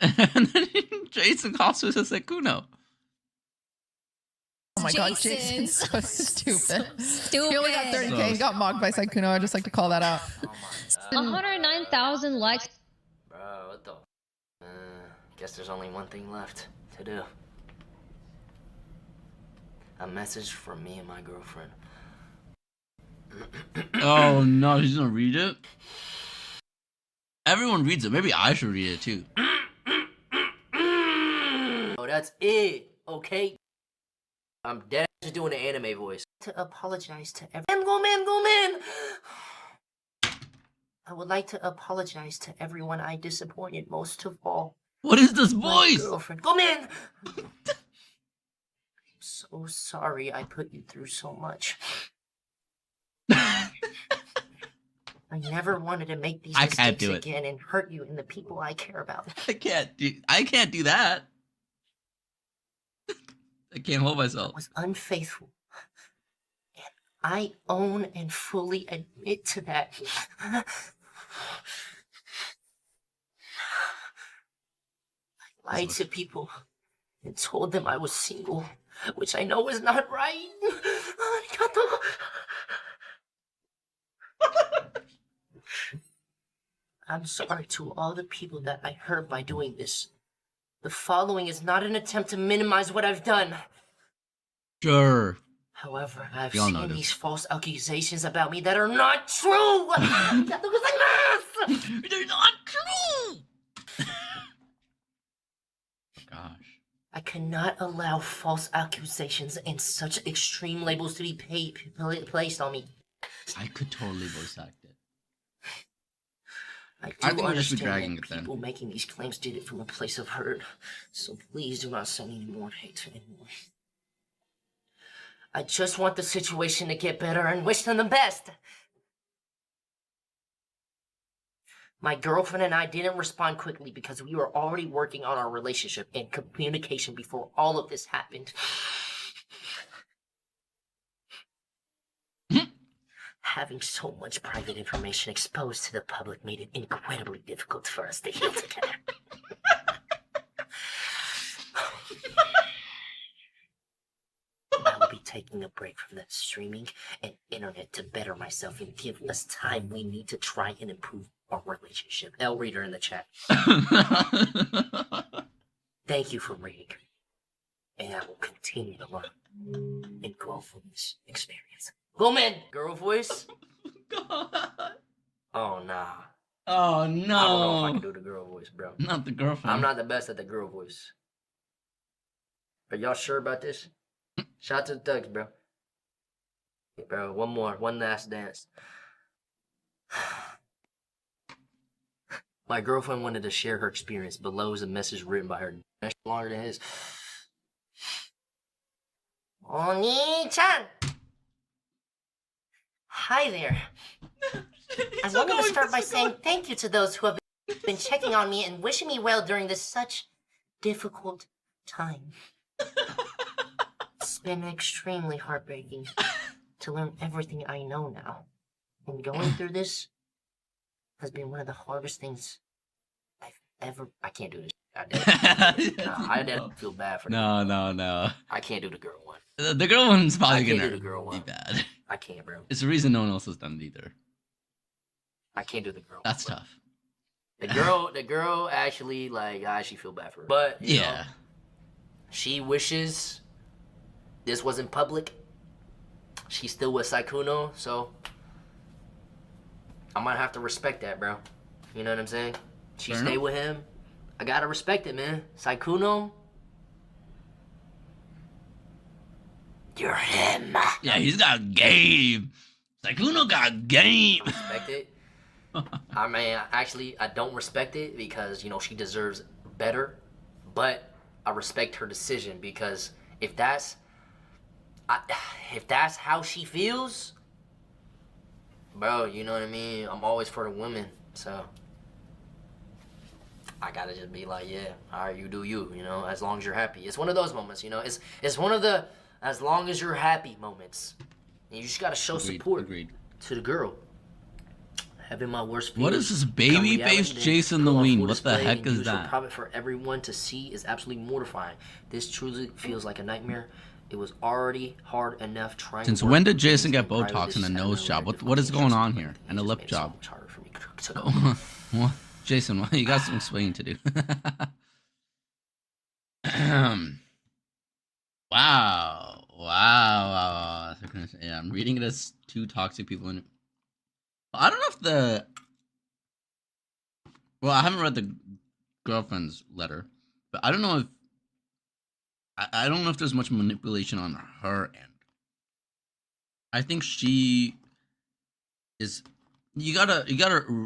And then Jason cosplays as Saikuno. Oh my god, Jason's. Jason's so stupid. Stupid. He only got 30K. He got mocked by Saikuno. I'd just like to call that out. 109,000 likes. Bro, what the? Guess there's only one thing left to do. A message from me and my girlfriend. Oh no, he's gonna read it? Everyone reads it. Maybe I should read it too. Oh, that's it. Okay. I'm dead just doing the anime voice. To apologize to everyone. Go man. I would like to apologize to everyone I disappointed, most of all. What is this My voice? girlfriend. Go man. I'm so sorry I put you through so much. I never wanted to make these I can't mistakes do it. again and hurt you and the people I care about. I can't do that. I can't hold myself. I was unfaithful. And I own and fully admit to that. I lied to people and told them I was single, which I know is not right. I'm sorry to all the people that I hurt by doing this. The following is not an attempt to minimize what I've done. Sure. However, I've We all know seen this. these false accusations about me that are not true. They're not true. Gosh. I cannot allow false accusations and such extreme labels to be placed on me. I could totally voice act it. I I do think we're just understand dragging that it then. people making these claims did it from a place of hurt, so please do not send any more hate to anyone. I just want the situation to get better and wish them the best. My girlfriend and I didn't respond quickly because we were already working on our relationship and communication before all of this happened. Having so much private information exposed to the public made it incredibly difficult for us to heal together. I will be taking a break from the streaming and internet to better myself and give us time we need to try and improve our relationship. L reader in the chat. Thank you for reading. And I will continue to learn and grow from this experience. Woman! Girl voice? God. Oh, nah. Oh no. I don't know if I can do the girl voice, bro. Not the girlfriend. I'm not the best at the girl voice. Are y'all sure about this? Shout out to the thugs, bro. Okay, bro, one last dance. My girlfriend wanted to share her experience. Below is a message written by her. That's longer than his. Oni-chan! Hi there. I wanted to start by saying thank you to those who have been checking on me and wishing me well during this such difficult time. It's been extremely heartbreaking to learn everything I know now. And going through this has been one of the hardest things I can't do this. I didn't feel bad for No. I can't do the girl one. The girl one's probably I can't gonna do the girl be one. bad. I can't, bro. It's the reason no one else has done it either. I can't do the girl. That's one, tough. The girl actually, like, I actually feel bad for her. But, you know, she wishes this wasn't public. She's still with Saikuno, so I might have to respect that, bro. You know what I'm saying? She Fair stay enough. with him. I gotta respect it, man. Saikuno, you're him. Yeah, he's got game. Saikuno got game. Respect it. I mean, actually, I don't respect it because, you know, she deserves better. But I respect her decision because if that's how she feels, bro, you know what I mean? I'm always for the women, so I gotta just be like, yeah, all right, you do you, you know, as long as you're happy. It's one of those moments, you know. It's one of the as long as you're happy moments. And you just gotta show support to the girl. Having my worst fears What is this become baby reality, face then Jason put on Lewin? full What the display heck and is used for that? profit for everyone to see is absolutely mortifying. This truly feels like a nightmare. It was already hard enough trying. Since to work when did with Jason things get in private. Botox This and a is nose another job? What is going on here? And a lip job? much harder for me to go. Well, Jason, well, you got some explaining to do. Wow. Yeah, I'm reading it as two toxic people in it. I don't know if the. Well, I haven't read the girlfriend's letter, but I don't know if. I don't know if there's much manipulation on her end. I think she is. You gotta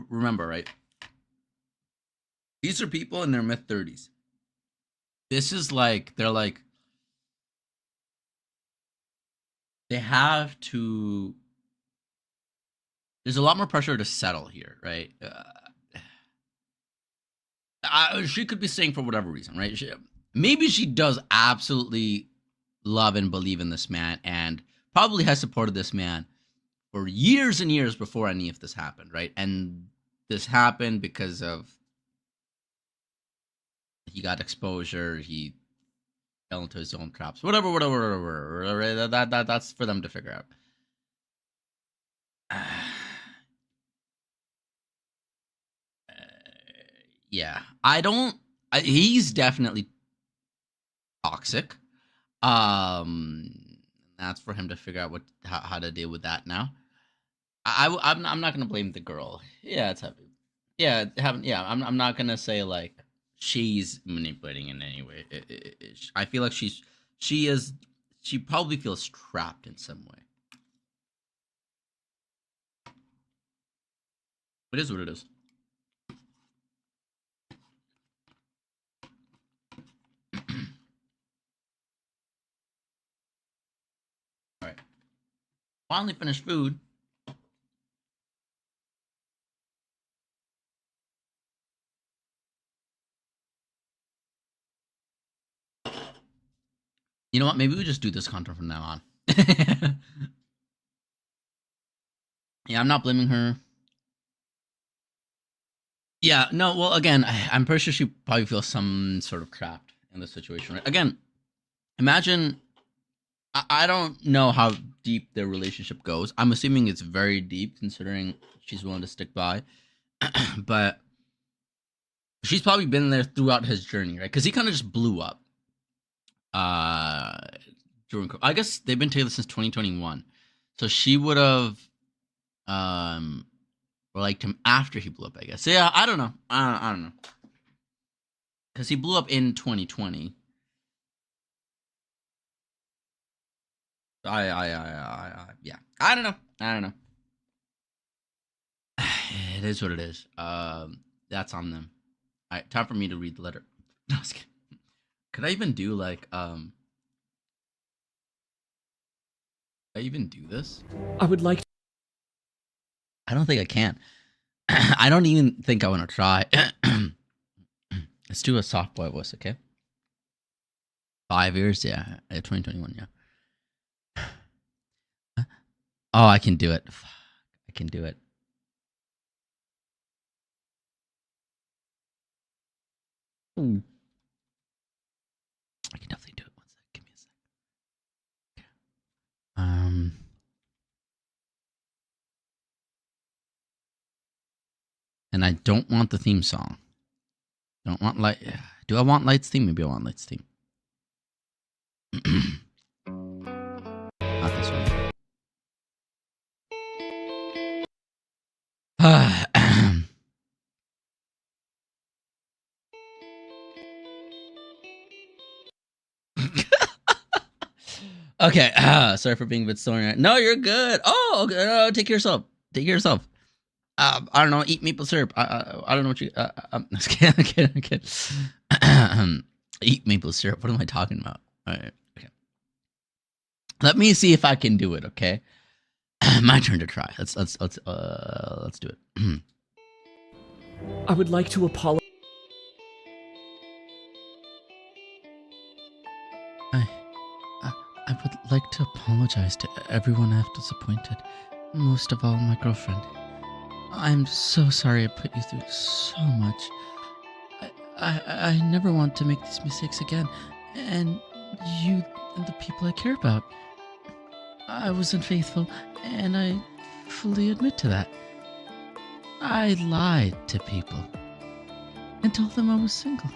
remember, right? These are people in their mid-30s. This is like they're like they have to. There's a lot more pressure to settle here, right? She could be saying for whatever reason, right? Maybe she does absolutely love and believe in this man, and probably has supported this man for years and years before any of this happened, right? And this happened because of he got exposure, he fell into his own traps, whatever. Right? That's for them to figure out. Yeah, he's definitely toxic. That's for him to figure out how to deal with that now. I'm not gonna blame the girl. Yeah, it's heavy. Yeah, I'm not gonna say like she's manipulating in any way. I feel like she probably feels trapped in some way. It is what it is. All right. Finally finished food. You know what? Maybe we just do this content from now on. Yeah, I'm not blaming her. Yeah, no, well, again, I'm pretty sure she probably feels some sort of trapped in this situation, right? Again, imagine, I don't know how deep their relationship goes. I'm assuming it's very deep, considering she's willing to stick by. But she's probably been there throughout his journey, right? Because he kind of just blew up. During, I guess they've been together since 2021. So she would have, liked him after he blew up, I guess. So yeah, I don't know. I don't know. Because he blew up in 2020. Yeah. I don't know. It is what it is. That's on them. All right, time for me to read the letter. No, I was kidding. Could I even do like Could I even do this? I would like. I don't think I can. I don't even think I want to try. Let's do a soft boy voice, okay? 5 years, yeah. 2021, yeah. Oh, I can do it. Fuck, I can do it. Ooh. I can definitely do it. One sec. Give me a sec. And I don't want the theme song. Don't want light. Do I want Light's theme? Maybe I want Light's theme. Not this one. Okay. Sorry for being a bit stoned. No, you're good. Oh, okay. No, take care of yourself. Take care of yourself. I don't know. Eat maple syrup. I don't know what you. I'm just kidding. I'm kidding. Eat maple syrup. What am I talking about? All right. Okay. Let me see if I can do it. Okay. My turn to try. Let's do it. I would like to apologize. I would like to apologize to everyone I've disappointed. Most of all, my girlfriend. I'm so sorry I put you through so much. I never want to make these mistakes again. And you and the people I care about. I was unfaithful, and I fully admit to that. I lied to people and told them I was single.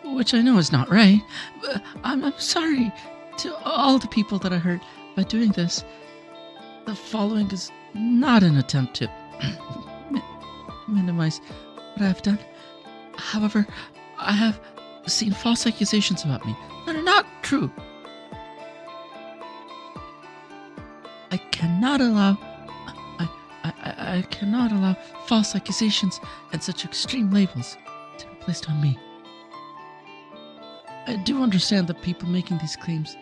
Which I know is not right, but I'm sorry to all the people that I hurt by doing this. The following is not an attempt to minimize what I have done. However, I have seen false accusations about me that are not true. I cannot allow false accusations and such extreme labels to be placed on me. I do understand that people making these claims,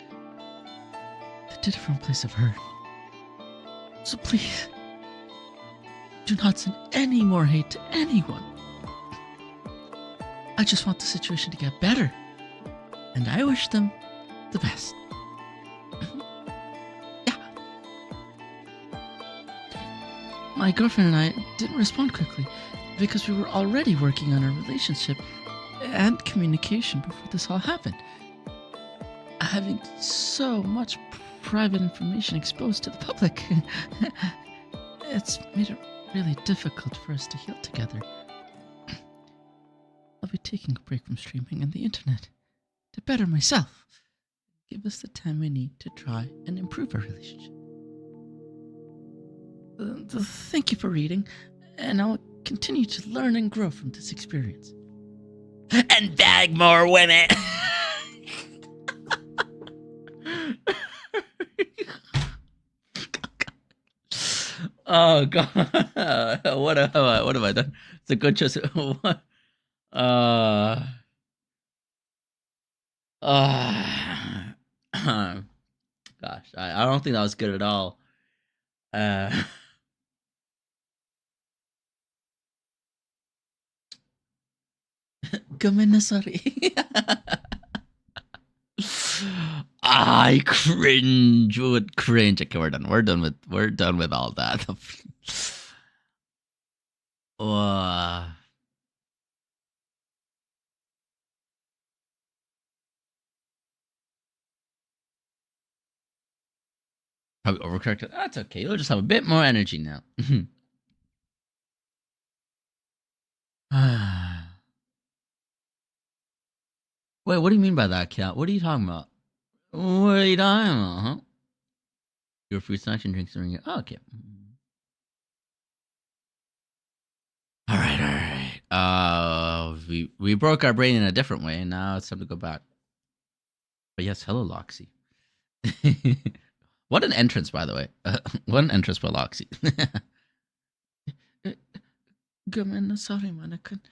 they did it from a place of hurt. So please, do not send any more hate to anyone. I just want the situation to get better, and I wish them the best. Yeah. My girlfriend and I didn't respond quickly because we were already working on our relationship and communication before this all happened. Having so much private information exposed to the public, it's made it really difficult for us to heal together. I'll be taking a break from streaming and the internet to better myself. Give us the time we need to try and improve our relationship. Thank you for reading, and I'll continue to learn and grow from this experience. And bag more women. Oh god, what have I done? It's a good choice. What? Gosh, I don't think that was good at all. Sorry. I cringe. Would cringe. Okay, we're done. We're done with all that. Probably overcorrected. That's okay. You'll just have a bit more energy now. Wait, what do you mean by that, Cat? What are you talking about? What are you talking about, huh? Your fruit snacks and drinks during it. Oh, okay. Alright. We broke our brain in a different way, and now it's time to go back. But yes, hello, Loxy. What an entrance, by the way. What an entrance by Loxy. Sorry, man, I couldn't.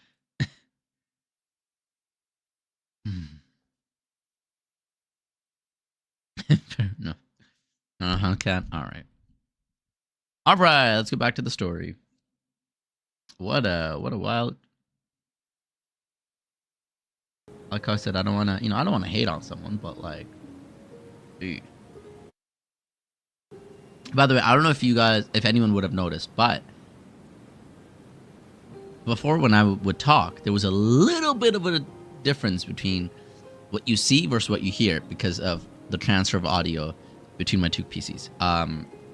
Fair enough. Cat. Alright, let's go back to the story. What a wild. like I said, I don't want to, I don't want to hate on someone, but like, ew. By the way, I don't know if anyone would have noticed, but before when I would talk, there was a little bit of a difference between what you see versus what you hear because of the transfer of audio between my two PCs.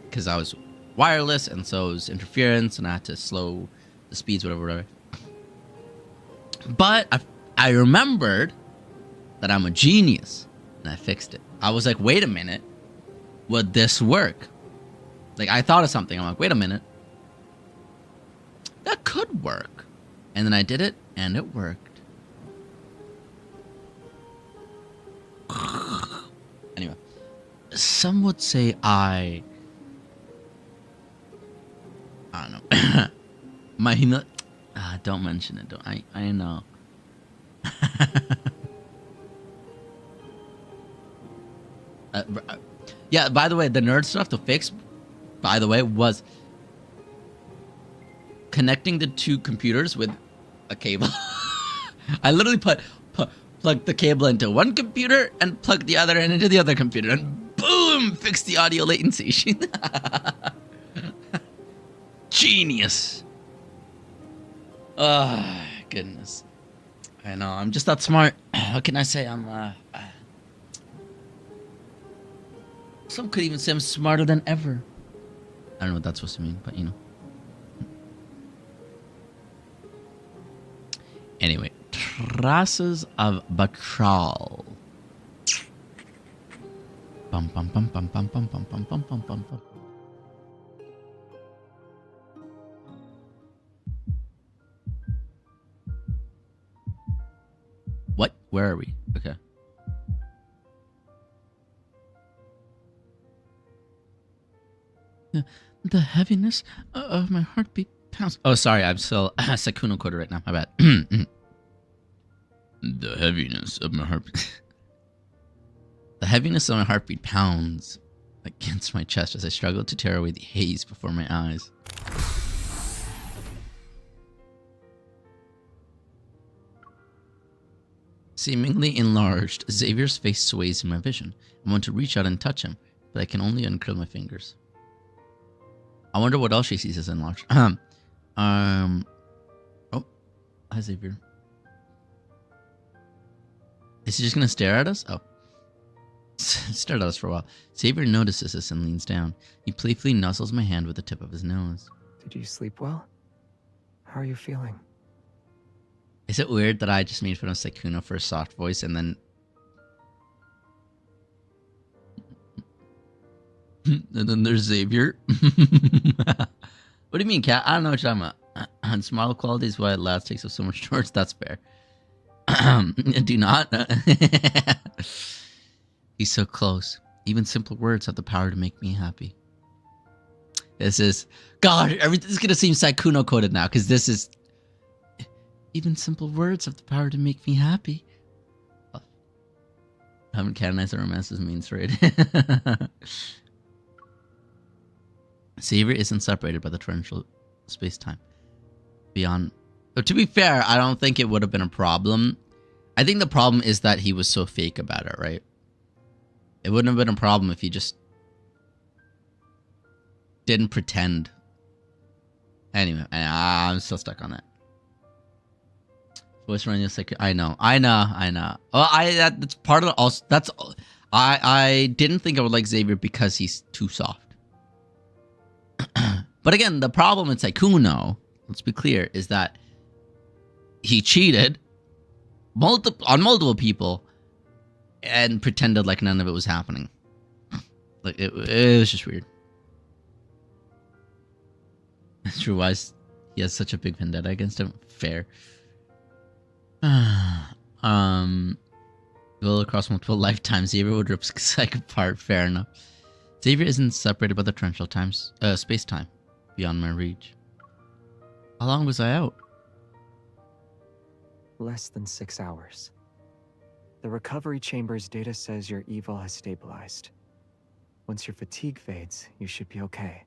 Because I was wireless, and so it was interference, and I had to slow the speeds, whatever. But I remembered that I'm a genius, and I fixed it. I was like, wait a minute, would this work? Like, I thought of something. I'm like, wait a minute, that could work. And then I did it, and it worked. Anyway, some would say I don't know. Don't mention it. I know. Yeah, by the way, the nerd stuff to fix, by the way, was connecting the two computers with a cable. I literally plugged the cable into one computer and plugged the other end into the other computer, and boom, fixed the audio latency. Genius. Oh, goodness. I know, I'm just that smart. What can I say? Some could even say I'm smarter than ever. I don't know what that's supposed to mean, but Anyway, traces of betrayal. Bum bum bum bum bum bum bum bum bum bum bum bum. What? Where are we? Okay. The heaviness of my heartbeat pounds. Oh, sorry, I'm still Sekuno coded right now. My bad. The heaviness of my heartbeat. The heaviness of my heartbeat pounds against my chest as I struggle to tear away the haze before my eyes. Seemingly enlarged, Xavier's face sways in my vision. I want to reach out and touch him, but I can only uncurl my fingers. I wonder what else she sees as enlarged. Oh, hi Xavier. Is he just gonna stare at us? Oh. Stared at us for a while. Xavier notices us and leans down. He playfully nuzzles my hand with the tip of his nose. Did you sleep well? How are you feeling? Is it weird that I just made fun of Sekuno for a soft voice and then... and then there's Xavier? What do you mean, Cat? I don't know what you're talking about. On smile quality is why it last takes up so much storage. That's fair. Do not. He's so close. Even simple words have the power to make me happy. This is... God, everything's going to seem Sekuno coded now, because this is... Even simple words have the power to make me happy. I haven't canonized the romances means, right? Xavier isn't separated by the torrential space-time. Beyond... But to be fair, I don't think it would have been a problem. I think the problem is that he was so fake about it, right? It wouldn't have been a problem if he just didn't pretend. Anyway, I'm still stuck on that. Voice running is like, I know. Well, that's part of the also. That's I didn't think I would like Xavier because he's too soft. But again, the problem with Sekuno, let's be clear, is that he cheated on multiple people and pretended like none of it was happening. Like it was just weird. It's true. Why he has such a big vendetta against him? Fair. Will across multiple lifetimes, Xavier would rip Psych apart. Fair enough. Xavier isn't separated by the torrential space-time beyond my reach. How long was I out? Less than 6 hours. The recovery chamber's data says your evil has stabilized. Once your fatigue fades, you should be okay.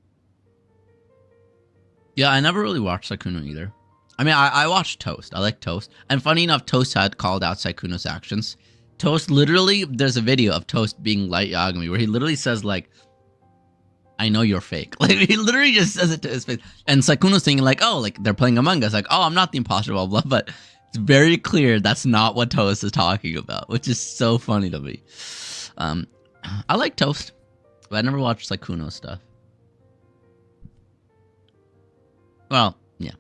Yeah, I never really watched Sekuno either. I mean, I watched Toast. I like Toast. And funny enough, Toast had called out Sykkuno's actions. Toast literally, there's a video of Toast being Light Yagami where he literally says, like, I know you're fake. Like, he literally just says it to his face. And Sykkuno's thinking, like, oh, like, they're playing Among Us. Like, oh, I'm not the imposter, blah, blah. But it's very clear that's not what Toast is talking about, which is so funny to me. I like Toast, but I never watched Sykkuno's stuff. Well, yeah.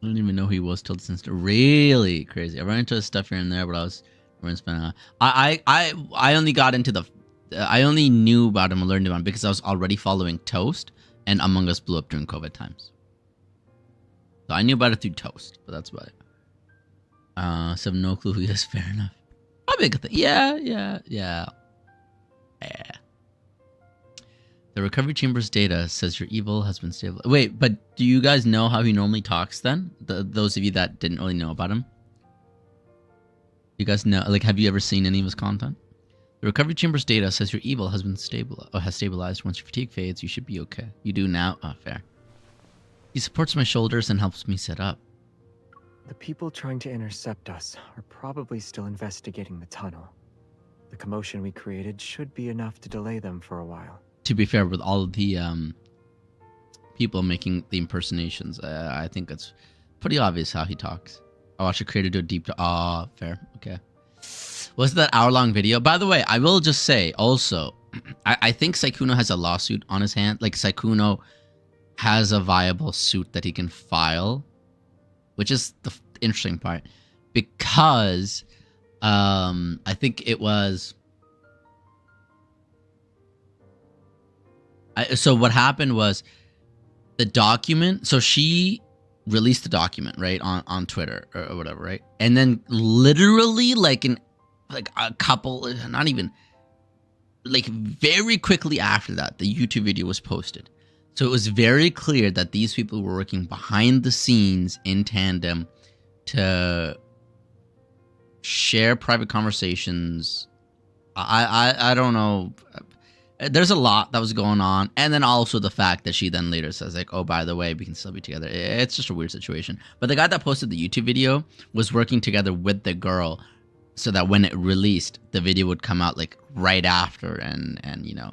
I didn't even know who he was till this instant. Really crazy. I ran into his stuff here and there, but I only got into the... I only knew about him and learned about him because I was already following Toast, and Among Us blew up during COVID times. So I knew about it through Toast, but that's about it. So I have no clue who he is. Fair enough. Probably a good thing. Yeah. The recovery chamber's data says your evil has been stable. Wait, but do you guys know how he normally talks then? Those of you that didn't really know about him? You guys know, like, have you ever seen any of his content? The recovery chamber's data says your evil has been stabilized. Once your fatigue fades, you should be okay. You do now? Oh, fair. He supports my shoulders and helps me sit up. The people trying to intercept us are probably still investigating the tunnel. The commotion we created should be enough to delay them for a while. To be fair, with all of the people making the impersonations, I think it's pretty obvious how he talks. I watched a creator do a deep... fair. Okay. Was that hour-long video? By the way, I will just say, also, I think Sykkuno has a lawsuit on his hand. Like, Sykkuno has a viable suit that he can file, which is the interesting part. Because, I think it was... So what happened was the document. So she released the document, right, on Twitter or whatever, right? And then literally like a couple, not even, like very quickly after that, the YouTube video was posted. So it was very clear that these people were working behind the scenes in tandem to share private conversations. I don't know. There's a lot that was going on. And then also the fact that she then later says, like, oh, by the way, we can still be together. It's just a weird situation. But the guy that posted the YouTube video was working together with the girl so that when it released, the video would come out, like, right after and you know,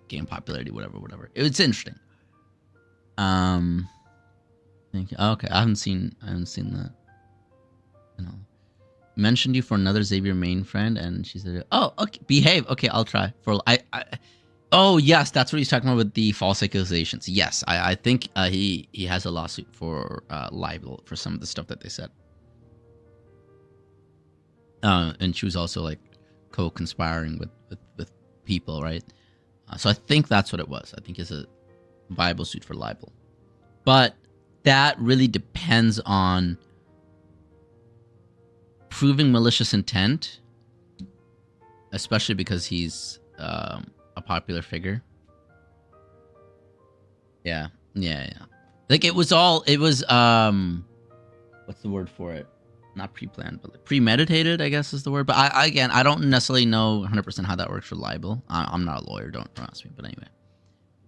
gain popularity, whatever. It's interesting. Thank you. Okay, I haven't seen that. You know. Mentioned you for another Xavier main friend, and she said, oh, okay, behave. Okay, I'll try. Oh, yes, that's what he's talking about with the false accusations. Yes, I think he has a lawsuit for libel for some of the stuff that they said. And she was also, like, co-conspiring with people, right? So I think that's what it was. I think it's a viable suit for libel. But that really depends on proving malicious intent, especially because he's a popular figure. Yeah. Like it was what's the word for it? Not pre-planned, but like premeditated, I guess is the word. But I don't necessarily know 100% how that works for libel. I'm not a lawyer, don't ask me. But anyway,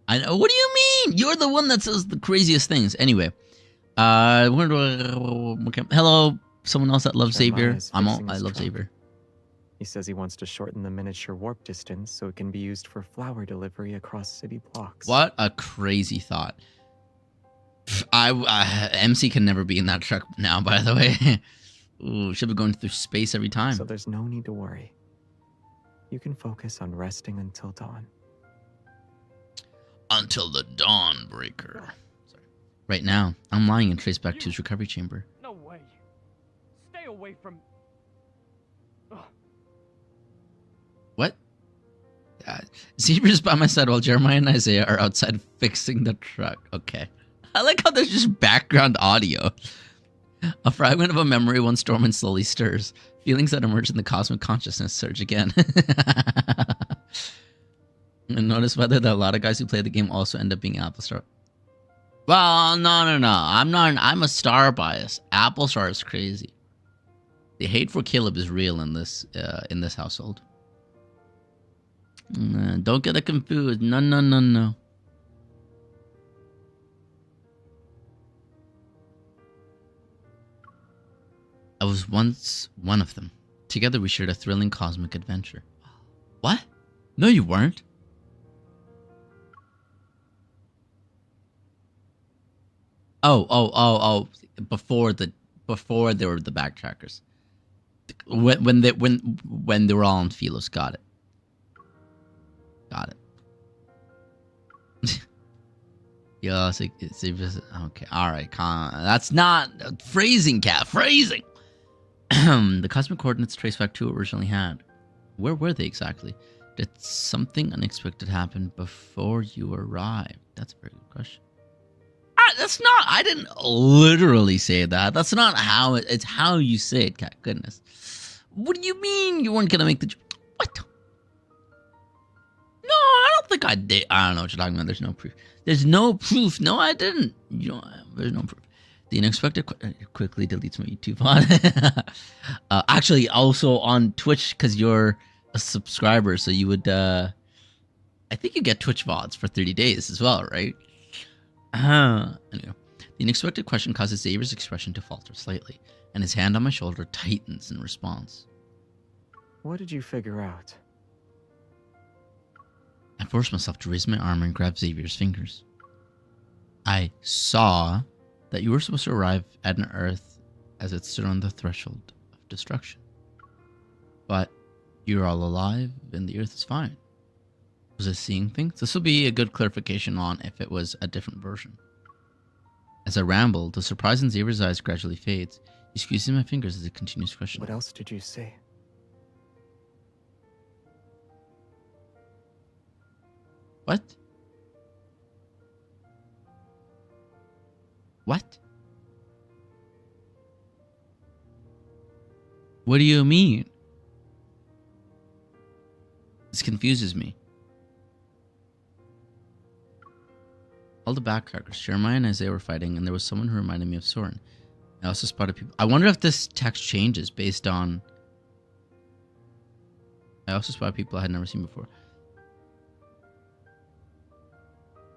I know. What do you mean? You're the one that says the craziest things. Anyway, hello. Someone else that loves Xavier. I love Xavier. He says he wants to shorten the miniature warp distance so it can be used for flower delivery across city blocks. What a crazy thought. MC can never be in that truck now, by the way. Ooh, should be going through space every time. So there's no need to worry. You can focus on resting until dawn. Until the dawn breaker. Sorry. Right now, I'm lying and traced back to his recovery chamber. No way. Stay away from... Ugh. What? Zebra's by my side while Jeremiah and Isaiah are outside fixing the truck. Okay. I like how there's just background audio. A fragment of a memory once dormant and slowly stirs. Feelings that emerge in the cosmic consciousness surge again. And notice whether a lot of guys who play the game also end up being Apple Star. Well, no. I'm a star bias. Apple Star is crazy. The hate for Caleb is real in this household. Don't get it confused. No. was once one of them. Together we shared a thrilling cosmic adventure. What? No, you weren't. Oh. Before they were the backtrackers. When they were all on Sylus. Got it. Yeah, it's okay. All right, that's not phrasing, cat. Phrasing. The cosmic coordinates trace back to what we originally had. Where were they exactly? Did something unexpected happen before you arrived? That's a very good question. That's not. I didn't literally say that. That's not how it's how you say it, cat. Goodness. What do you mean you weren't gonna make the? What? No, I don't think I did. I don't know what you're talking about. There's no proof. There's no proof. No, I didn't. There's no proof. The unexpected quickly deletes my YouTube VOD. Actually, also on Twitch, because you're a subscriber, so you would. I think you get Twitch VODs for 30 days as well, right? Anyway, the unexpected question causes Xavier's expression to falter slightly, and his hand on my shoulder tightens in response. What did you figure out? I forced myself to raise my arm and grab Xavier's fingers. I saw that you were supposed to arrive at an Earth as it stood on the threshold of destruction. But you're all alive and the Earth is fine. Was I seeing things? This will be a good clarification on if it was a different version. As I ramble, the surprise in Xavier's eyes gradually fades. He squeezes my fingers as he continues questioning. What else did you see? What? What? What do you mean? This confuses me. All the backtrackers, Jeremiah and Isaiah were fighting, and there was someone who reminded me of Soren. I also spotted people. I wonder if this text changes based on. I also spotted people I had never seen before.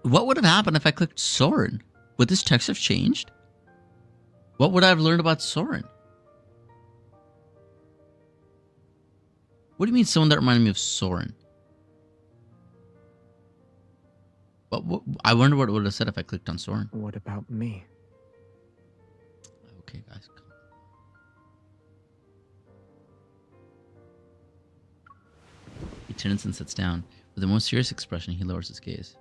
What would have happened if I clicked Soren? Would this text have changed? What would I have learned about Soren? What do you mean someone that reminded me of Soren? What I wonder what it would have said if I clicked on Soren. What about me? Okay, guys. He turns and sits down. With a more serious expression, he lowers his gaze.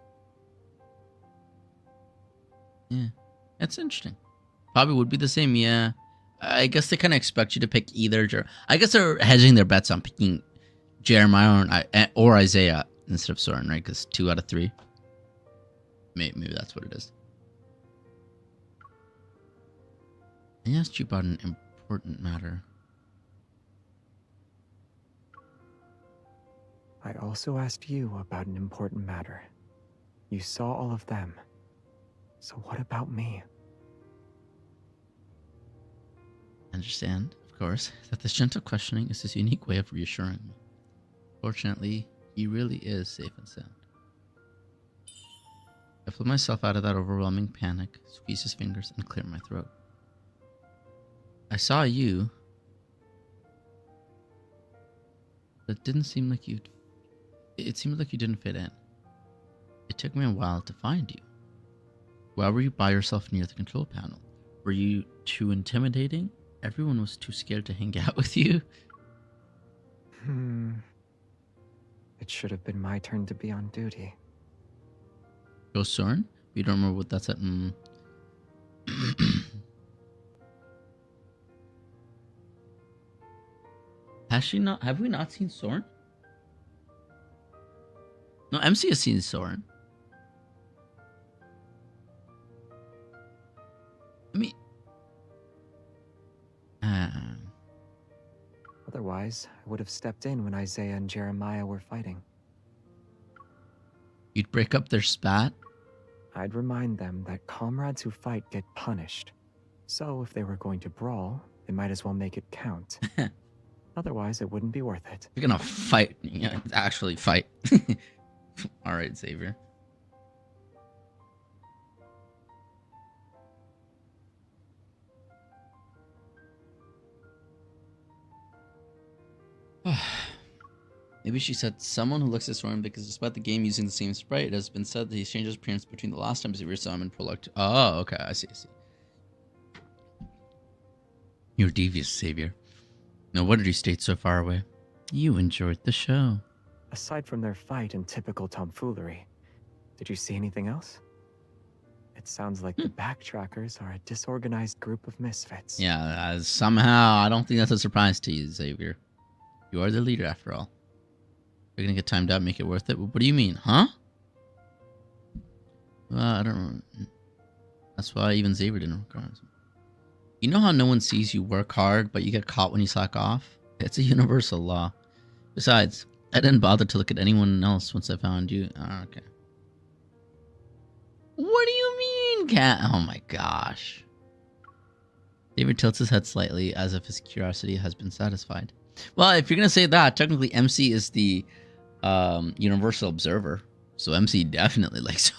Yeah, that's interesting. Probably would be the same, yeah. I guess they kind of expect you to pick either. I guess they're hedging their bets on picking Jeremiah or Isaiah instead of Soren, right? Because 2 out of 3. Maybe that's what it is. I asked you about an important matter. I also asked you about an important matter. You saw all of them. So what about me? I understand, of course, that this gentle questioning is his unique way of reassuring me. Fortunately, he really is safe and sound. I pull myself out of that overwhelming panic, squeeze his fingers, and clear my throat. I saw you, but it didn't seem like you'd... It seemed like you didn't fit in. It took me a while to find you. Why were you by yourself near the control panel? Were you too intimidating? Everyone was too scared to hang out with you? It should have been my turn to be on duty. Go Soren? You don't remember what that's at? Has she not? Have we not seen Soren? No, MC has seen Soren. I mean... Otherwise, I would have stepped in when Isaiah and Jeremiah were fighting. You'd break up their spat? I'd remind them that comrades who fight get punished. So if they were going to brawl, they might as well make it count. Otherwise, it wouldn't be worth it. You're gonna fight. Yeah, actually fight. Alright, Xavier. Maybe she said someone who looks this one because despite the game using the same sprite, it has been said that he changed his appearance between the last time Xavier saw him in Prologue 2. Oh, okay. I see. You're devious, Xavier. No wonder you stayed so far away. You enjoyed the show. Aside from their fight and typical tomfoolery, did you see anything else? It sounds like the backtrackers are a disorganized group of misfits. Yeah, somehow, I don't think that's a surprise to you, Xavier. You are the leader, after all. You're gonna get timed out, make it worth it? What do you mean, huh? Well, I don't know. That's why even Xavier didn't record it. You know how no one sees you work hard, but you get caught when you slack off? It's a universal law. Besides, I didn't bother to look at anyone else once I found you. Oh, okay. What do you mean, Cat? Oh my gosh. David tilts his head slightly as if his curiosity has been satisfied. Well, if you're going to say that, technically MC is the universal observer. So MC definitely likes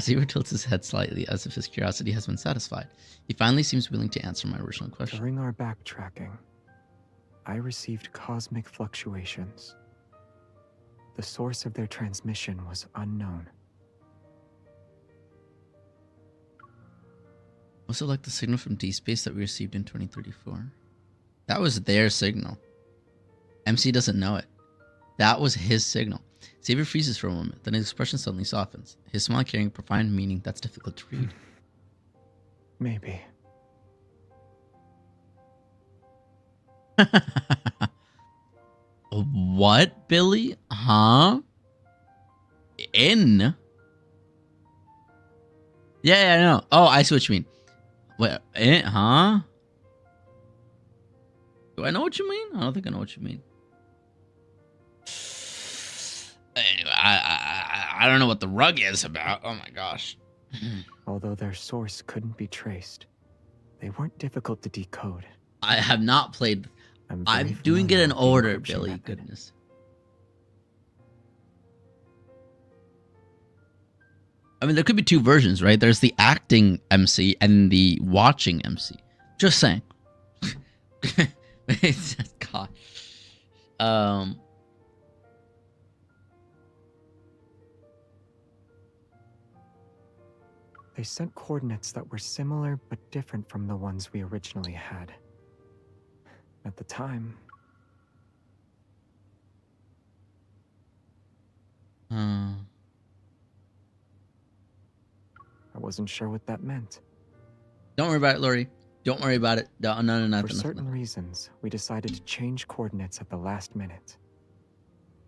Xavier tilts his head slightly as if his curiosity has been satisfied. He finally seems willing to answer my original question. During our backtracking, I received cosmic fluctuations. The source of their transmission was unknown. Was it like the signal from Deepspace that we received in 2034? That was their signal. MC doesn't know it. That was his signal. Xavier freezes for a moment, then his expression suddenly softens. His smile carrying profound meaning that's difficult to read. Maybe. What, Billy? Huh? In? Yeah, I know. Oh, I see what you mean. Wait, huh? Do I know what you mean? I don't think I know what you mean. Anyway, I don't know what the rug is about. Oh my gosh. Although their source couldn't be traced, they weren't difficult to decode. I have not played. I'm doing it in order, Billy. Goodness. I mean, there could be two versions, right? There's the acting MC and the watching MC. Just saying. God. They sent coordinates that were similar but different from the ones we originally had. At the time... I wasn't sure what that meant. Don't worry about it, Lori. Don't worry about it. No. For certain reasons, we decided to change coordinates at the last minute.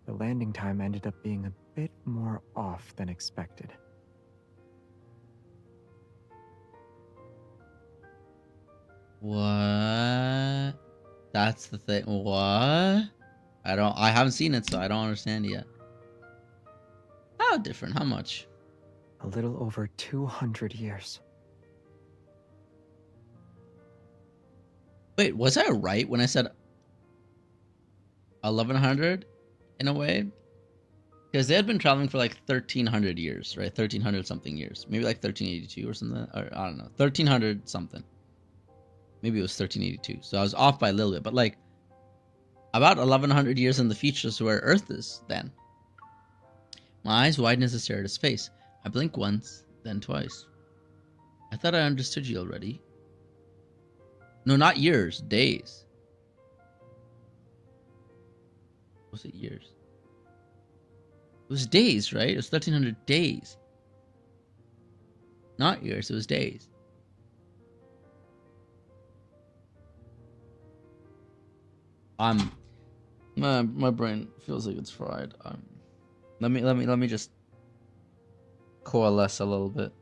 The landing time ended up being a bit more off than expected. What? That's the thing. What? I haven't seen it, so I don't understand it yet. How different? How much? A little over 200 years. Wait, was I right when I said 1100 in a way? Because they had been traveling for like 1300 years, right? 1300 something years. Maybe like 1382 or something. Or I don't know. 1300 something. Maybe it was 1382. So I was off by a little bit. But like about 1100 years in the future is where Earth is then. My eyes widen as I stare at his face. I blink once, then twice. I thought I understood you already. No, not years, days. Was it years? It was days, right? It was 1300 days. Not years, it was days. My brain feels like it's fried. Let me just coalesce a little bit.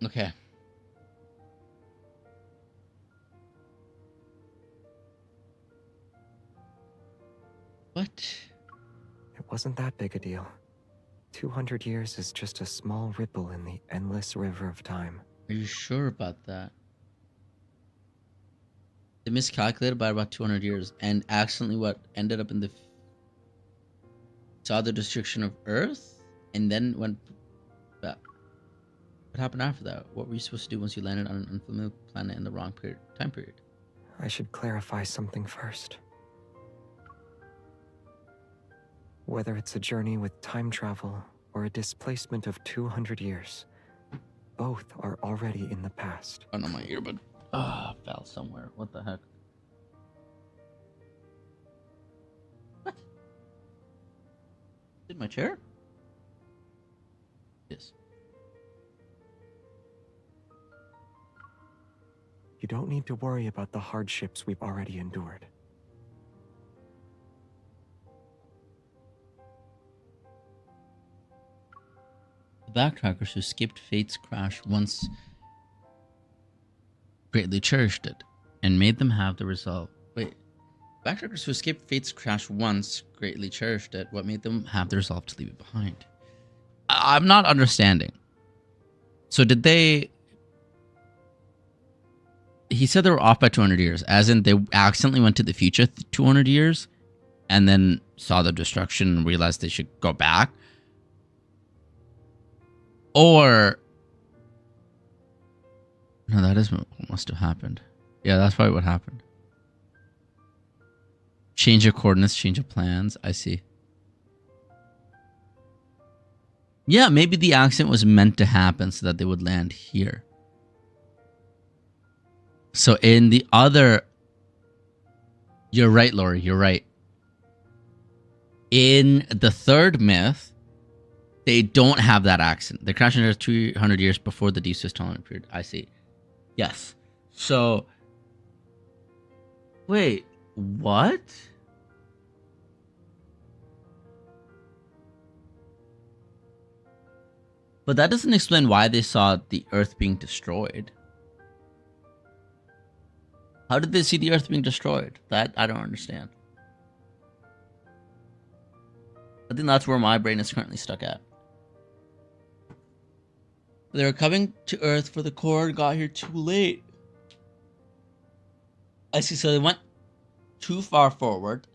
Okay. What? It wasn't that big a deal. 200 years is just a small ripple in the endless river of time. Are you sure about that? They miscalculated by about 200 years and accidentally what ended up in the saw the destruction of Earth and then went back. happened after that? What were you supposed to do once you landed on an unfamiliar planet in the wrong time period? I should clarify something first. Whether it's a journey with time travel or a displacement of 200 years, both are already in the past. Oh no, my earbud. Ah, fell somewhere. What the heck? What? Did my chair? Yes. You don't need to worry about the hardships we've already endured. The backtrackers who skipped fate's crash once greatly cherished it and made them have the resolve. Wait, backtrackers who skipped fate's crash once greatly cherished it. What made them have the resolve to leave it behind? I'm not understanding. So did they? He said they were off by 200 years, as in they accidentally went to the future 200 years and then saw the destruction and realized they should go back. Or no, that is what must have happened. Yeah, that's probably what happened. Change of coordinates, change of plans. I see. Yeah, maybe the accident was meant to happen so that they would land here. So in the other... You're right, Lori, you're right. In the third myth, they don't have that accident. They're crashing there 200 years before the Deepspace tolerant period. I see. Yes. So... Wait, what? But that doesn't explain why they saw the Earth being destroyed. How did they see the Earth being destroyed? That I don't understand. I think that's where my brain is currently stuck at. They were coming to Earth for the core and got here too late. I see, so they went too far forward.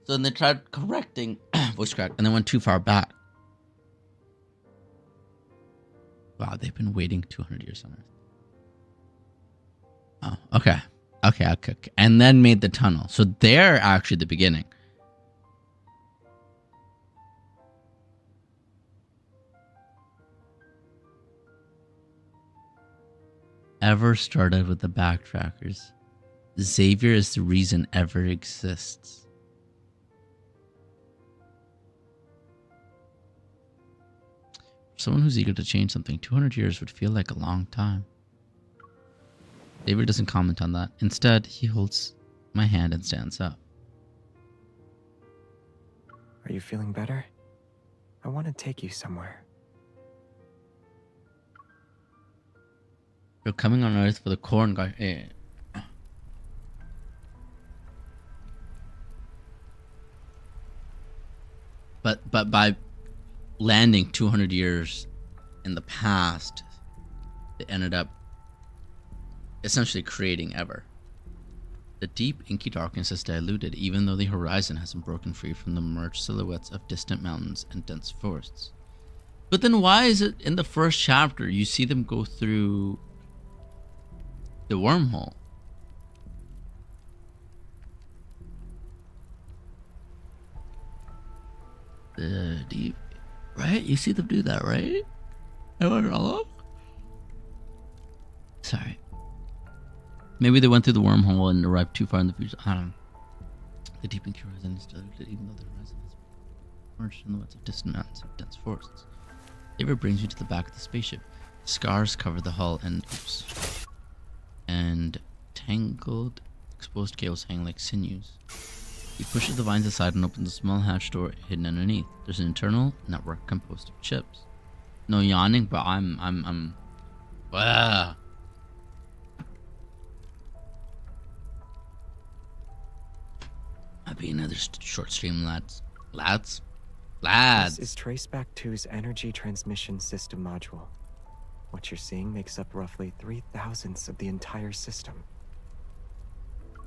So then they tried correcting voice crack and they went too far back. Wow, they've been waiting 200 years on Earth. Oh, okay. Okay. And then made the tunnel. So they're actually the beginning. Ever started with the backtrackers. Xavier is the reason ever exists. For someone who's eager to change something, 200 years would feel like a long time. Xavier doesn't comment on that. Instead, he holds my hand and stands up. Are you feeling better? I want to take you somewhere. You're coming on Earth for the corn guy. But by landing 200 years in the past, they ended up essentially creating Ever. The deep, inky darkness is diluted, even though the horizon hasn't broken free from the merged silhouettes of distant mountains and dense forests. But then why is it in the first chapter you see them go through the wormhole? The deep, right? You see them do that, right? Am I wrong? Sorry. Maybe they went through the wormhole and arrived too far in the future. I don't know. The deep inky horizon is diluted, even though the horizon has merged in the woods of distant mountains and dense forests. Ever brings you to the back of the spaceship. Scars cover the hull and tangled, exposed cables hang like sinews. He pushes the vines aside and opens a small hatch door hidden underneath. There's an internal network composed of chips. No yawning, but I'm. Wow. Might be another short stream, lads. Lads. This is Traceback 2's energy transmission system module. What you're seeing makes up roughly 3/1000ths of the entire system.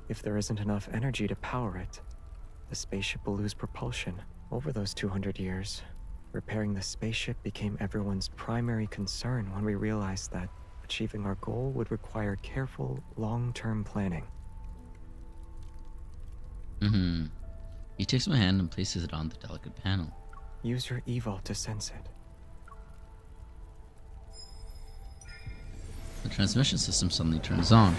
If there isn't enough energy to power it, the spaceship will lose propulsion over those 200 years, Repairing the spaceship became everyone's primary concern when we realized that achieving our goal would require careful, long-term planning. He takes my hand and places it on the delicate panel. Use your evo to sense it. The transmission system suddenly turns on.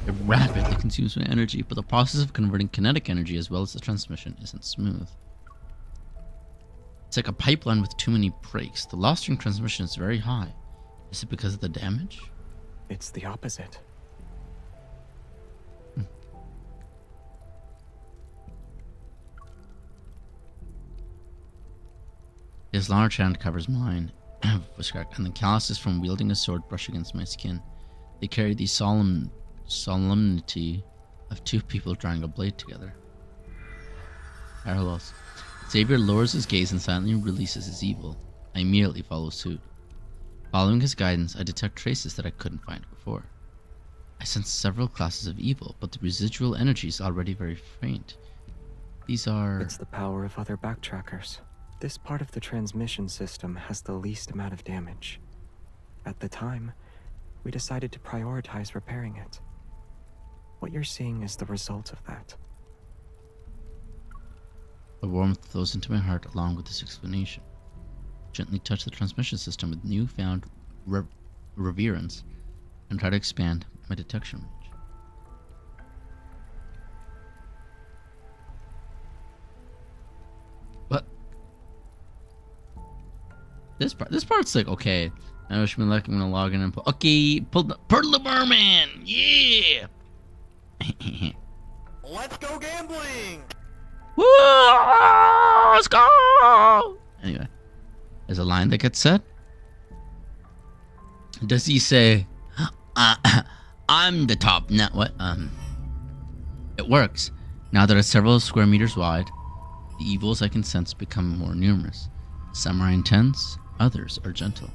It rapidly consumes my energy, but the process of converting kinetic energy as well as the transmission isn't smooth. It's like a pipeline with too many breaks. The loss during transmission is very high. Is it because of the damage? It's the opposite. His large hand covers mine, and the calluses from wielding a sword brush against my skin. They carry the solemnity of two people drawing a blade together. Parallels. Xavier lowers his gaze and silently releases his evil. I immediately follow suit. Following his guidance, I detect traces that I couldn't find before. I sense several classes of evil, but the residual energy is already very faint. These are... It's the power of other backtrackers. This part of the transmission system has the least amount of damage. At the time, we decided to prioritize repairing it. What you're seeing is the result of that. The warmth flows into my heart along with this explanation. Gently touch the transmission system with newfound reverence and try to expand my detection range. What? This part's like, okay. I wish me luck. I'm gonna log in and pull. Okay, pull the merman. Yeah. Let's go gambling. Woo! Let's go. Anyway, there's a line that gets said. Does he say, "I'm the top"? No, what? It works. Now that it's several square meters wide, the evils I can sense become more numerous. Some are intense, others are gentle.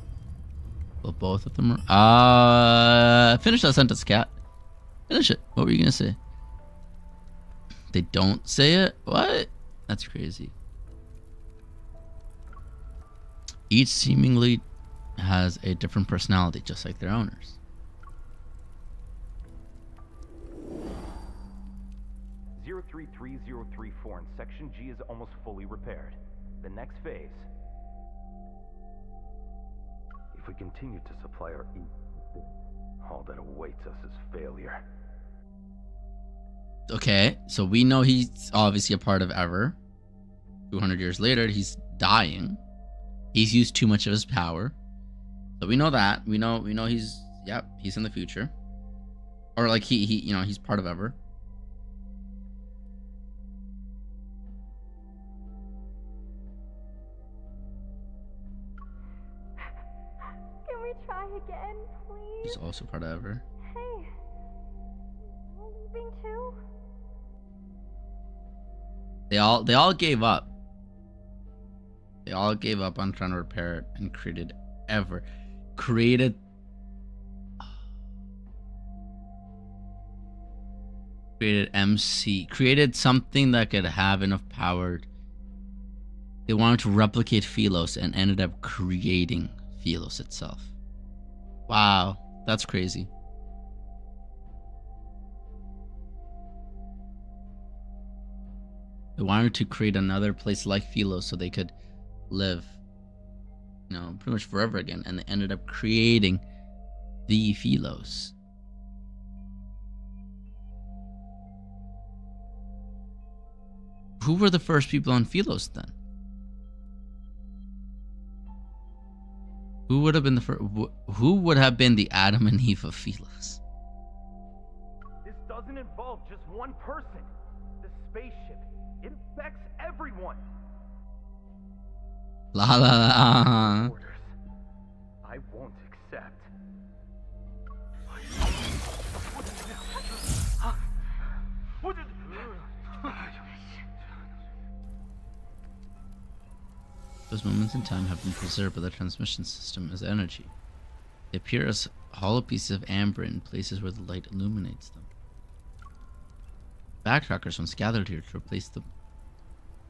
Well, both of them are... Finish that sentence, cat. Finish it. What were you gonna say? They don't say it? What? That's crazy. Each seemingly has a different personality, just like their owners. 033034 in Section G is almost fully repaired. The next phase... If we continue to supply our all that awaits us is failure. Okay, so we know he's obviously a part of Ever. 200 years later, he's dying. He's used too much of his power. So we know that. We know he's, yep, he's in the future. Or like he's part of Ever. Can we try again, please? He's also part of Ever. Hey, you're leaving too? They all gave up. They all gave up on trying to repair it and created Ever. Created MC. Created something that could have enough power. They wanted to replicate Philos and ended up creating Philos itself. Wow, that's crazy. They wanted to create another place like Philos so they could live, pretty much forever again. And they ended up creating the Philos. Who were the first people on Philos then? Who would have been the first? Who would have been the Adam and Eve of Philos? This doesn't involve just one person. The spaceship, it affects everyone. La la la. Orders I won't accept. Those moments in time have been preserved by the transmission system as energy. They appear as hollow pieces of amber in places where the light illuminates them. Backtrackers once gathered here to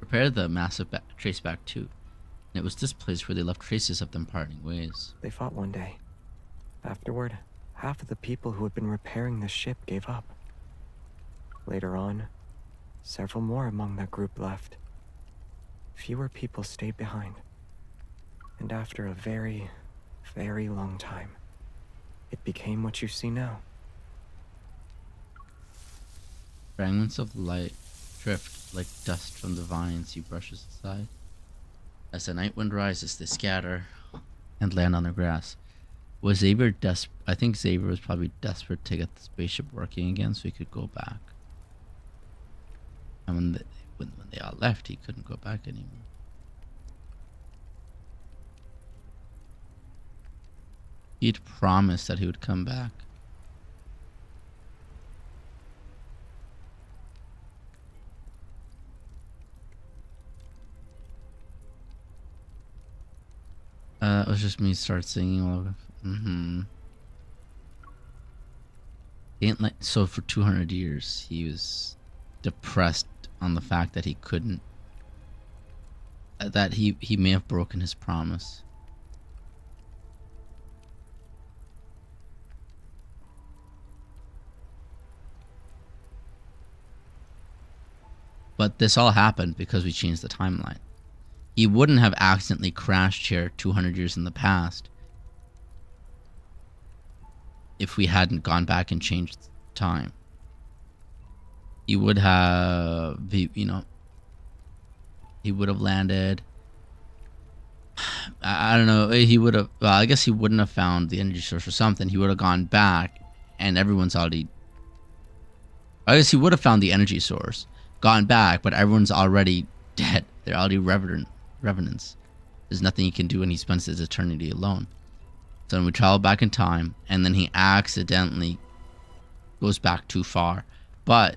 repair the massive traceback 2. It was this place where they left traces of them parting ways. They fought one day. Afterward, half of the people who had been repairing the ship gave up. Later on, several more among that group left. Fewer people stayed behind. And after a very, very long time, it became what you see now. Fragments of light drift like dust from the vines he brushes aside. As the night wind rises, they scatter and land on the grass. Was Xavier I think Xavier was probably desperate to get the spaceship working again so he could go back. And when they all left, he couldn't go back anymore. He'd promised that he would come back. It was just me start singing all of it. Ain't like so for 200 years he was depressed on the fact that he couldn't that he may have broken his promise. But this all happened because we changed the timeline. He wouldn't have accidentally crashed here 200 years in the past if we hadn't gone back and changed time. He would have, you know, he would have landed. I don't know. He would have, well, I guess he wouldn't have found the energy source or something. He would have gone back and everyone's already, I guess he would have found the energy source, gone back, but everyone's already dead. They're already revenants. There's nothing he can do and he spends his eternity alone. So then we travel back in time and then he accidentally goes back too far. But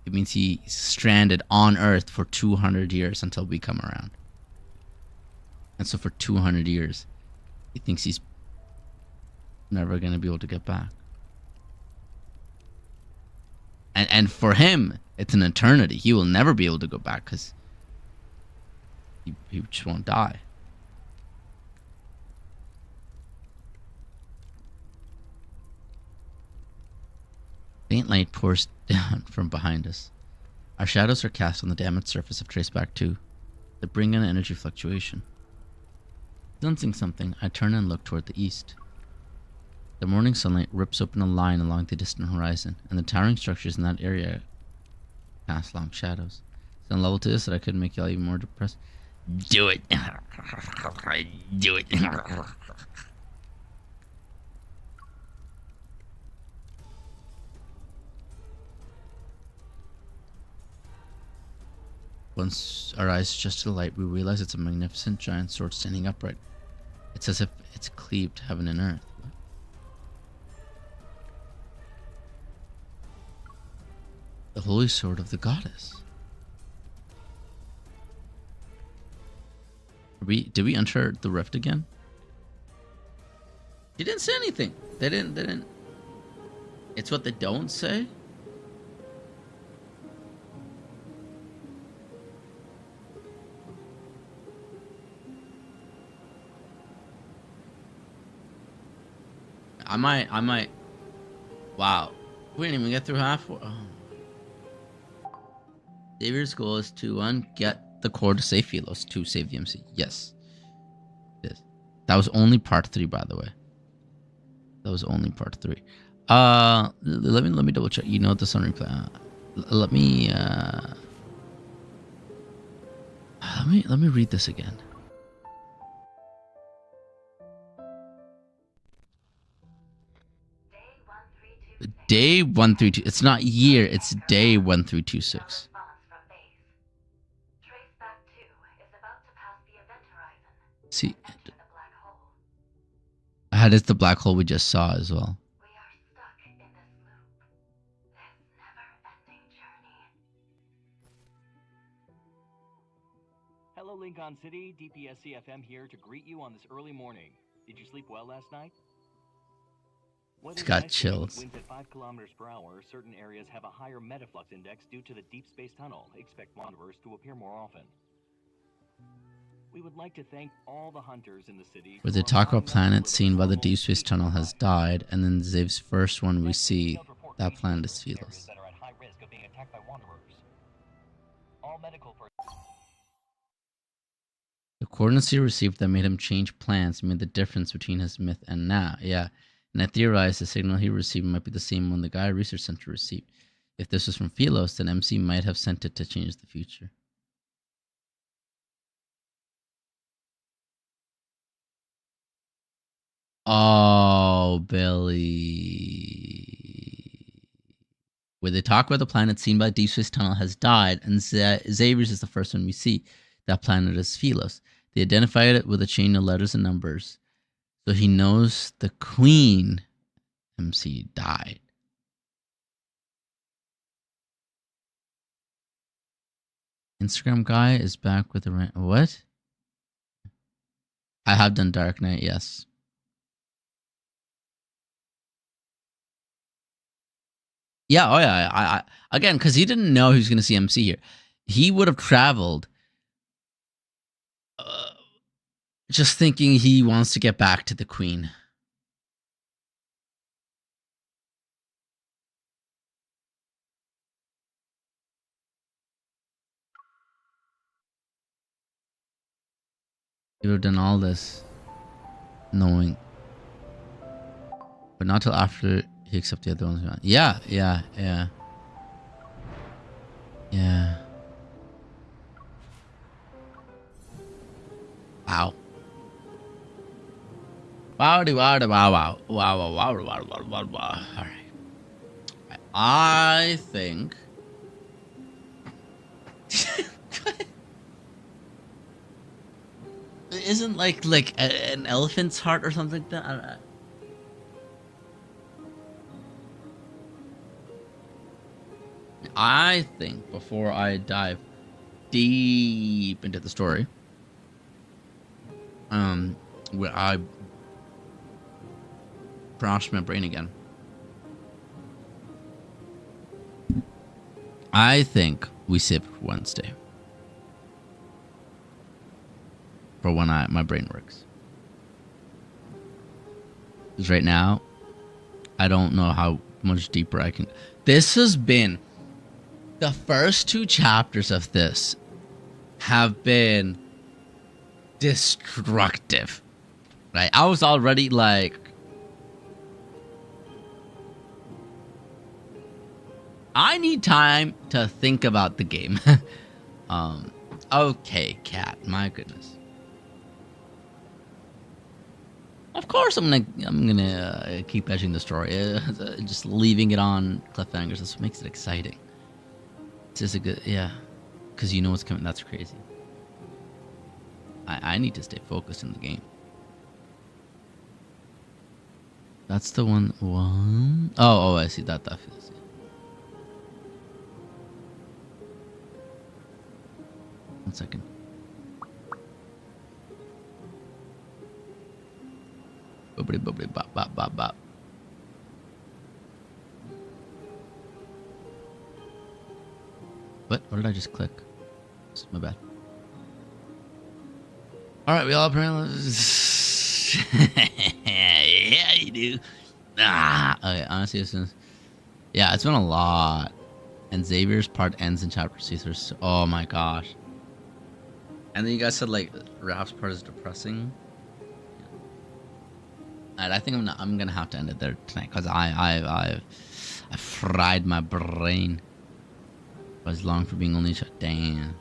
it means he's stranded on Earth for 200 years until we come around. And so for 200 years, he thinks he's never going to be able to get back. And for him, it's an eternity. He will never be able to go back because he just won't die. Faint light pours down from behind us. Our shadows are cast on the damaged surface of Traceback 2 that bring in an energy fluctuation. Sensing something, I turn and look toward the east. The morning sunlight rips open a line along the distant horizon, and the towering structures in that area cast long shadows. It's on a level to this that I could make y'all even more depressed. Do it. Do it. Once our eyes adjust to the light, we realize it's a magnificent giant sword standing upright. It's as if it's cleaved heaven and earth. The holy sword of the goddess. Did we enter the rift again? He didn't say anything. They didn't. It's what they don't say. I might. Wow. We didn't even get through half. Oh. Xavier's goal is to, 1, get the core to save Sylus, 2, save the MC. Yes. Yes. That was only part 3, by the way. That was only part 3. Let me double check. You know this on replay. Let me read this again. Day 132. It's not year, it's day 1326. See, that is the black hole we just saw as well. Hello, Lincoln City. DPSCFM here to greet you on this early morning. Did you sleep well last night? It's got chills. Winds at 5 kilometers per hour, certain areas have a higher metaflux index due to the Deepspace tunnel. Expect wanderers to appear more often. We would like to thank all the hunters in the city. Where they talk about planets seen by the Deep Space Tunnel has died, and then Zave's first one we see, that planet is Sylus. That are at high risk of being attacked by wanderers. All medical The coordinates he received that made him change plans made the difference between his myth and now. Yeah, and I theorized the signal he received might be the same one the Gaia Research Center received. If this was from Sylus, then MC might have sent it to change the future. Oh, Billy. Where they talk about the planet seen by Deep Space Tunnel has died, and Xavier's is the first one we see. That planet is Sylus. They identified it with a chain of letters and numbers. So he knows the Queen MC died. Instagram guy is back with a what? I have done Dark Knight, yes. Yeah, oh yeah. I again, because he didn't know he was going to see MC here. He would have traveled just thinking he wants to get back to the Queen. He would have done all this knowing. But not till after he accepted the other ones. Yeah. Wow. Wow. Alright. I think isn't like an elephant's heart or something like that? I don't know. I think before I dive deep into the story, where I browsed my brain again, I think we save Wednesday for when my brain works. Because right now, I don't know how much deeper I can. This has been the first 2 chapters of this have been destructive, right? I was already like, I need time to think about the game. Okay, cat, my goodness. Of course, I'm gonna keep edging the story. Just leaving it on cliffhangers. That's what makes it exciting. It's just a good, yeah, because you know what's coming. That's crazy. I need to stay focused in the game. That's the one. Oh, I see that. That feels. Yeah. 1 second. Boobity boobity bop bop bop bop. What did I just click? My bad. Alright, we all apparently... Yeah, you do. Okay, honestly, yeah, it's been a lot. And Xavier's part ends in chapter 6. Oh my gosh. And then you guys said, like, Raph's part is depressing. Alright, I think I'm gonna have to end it there tonight, because I fried my brain. I was long for being only shut down.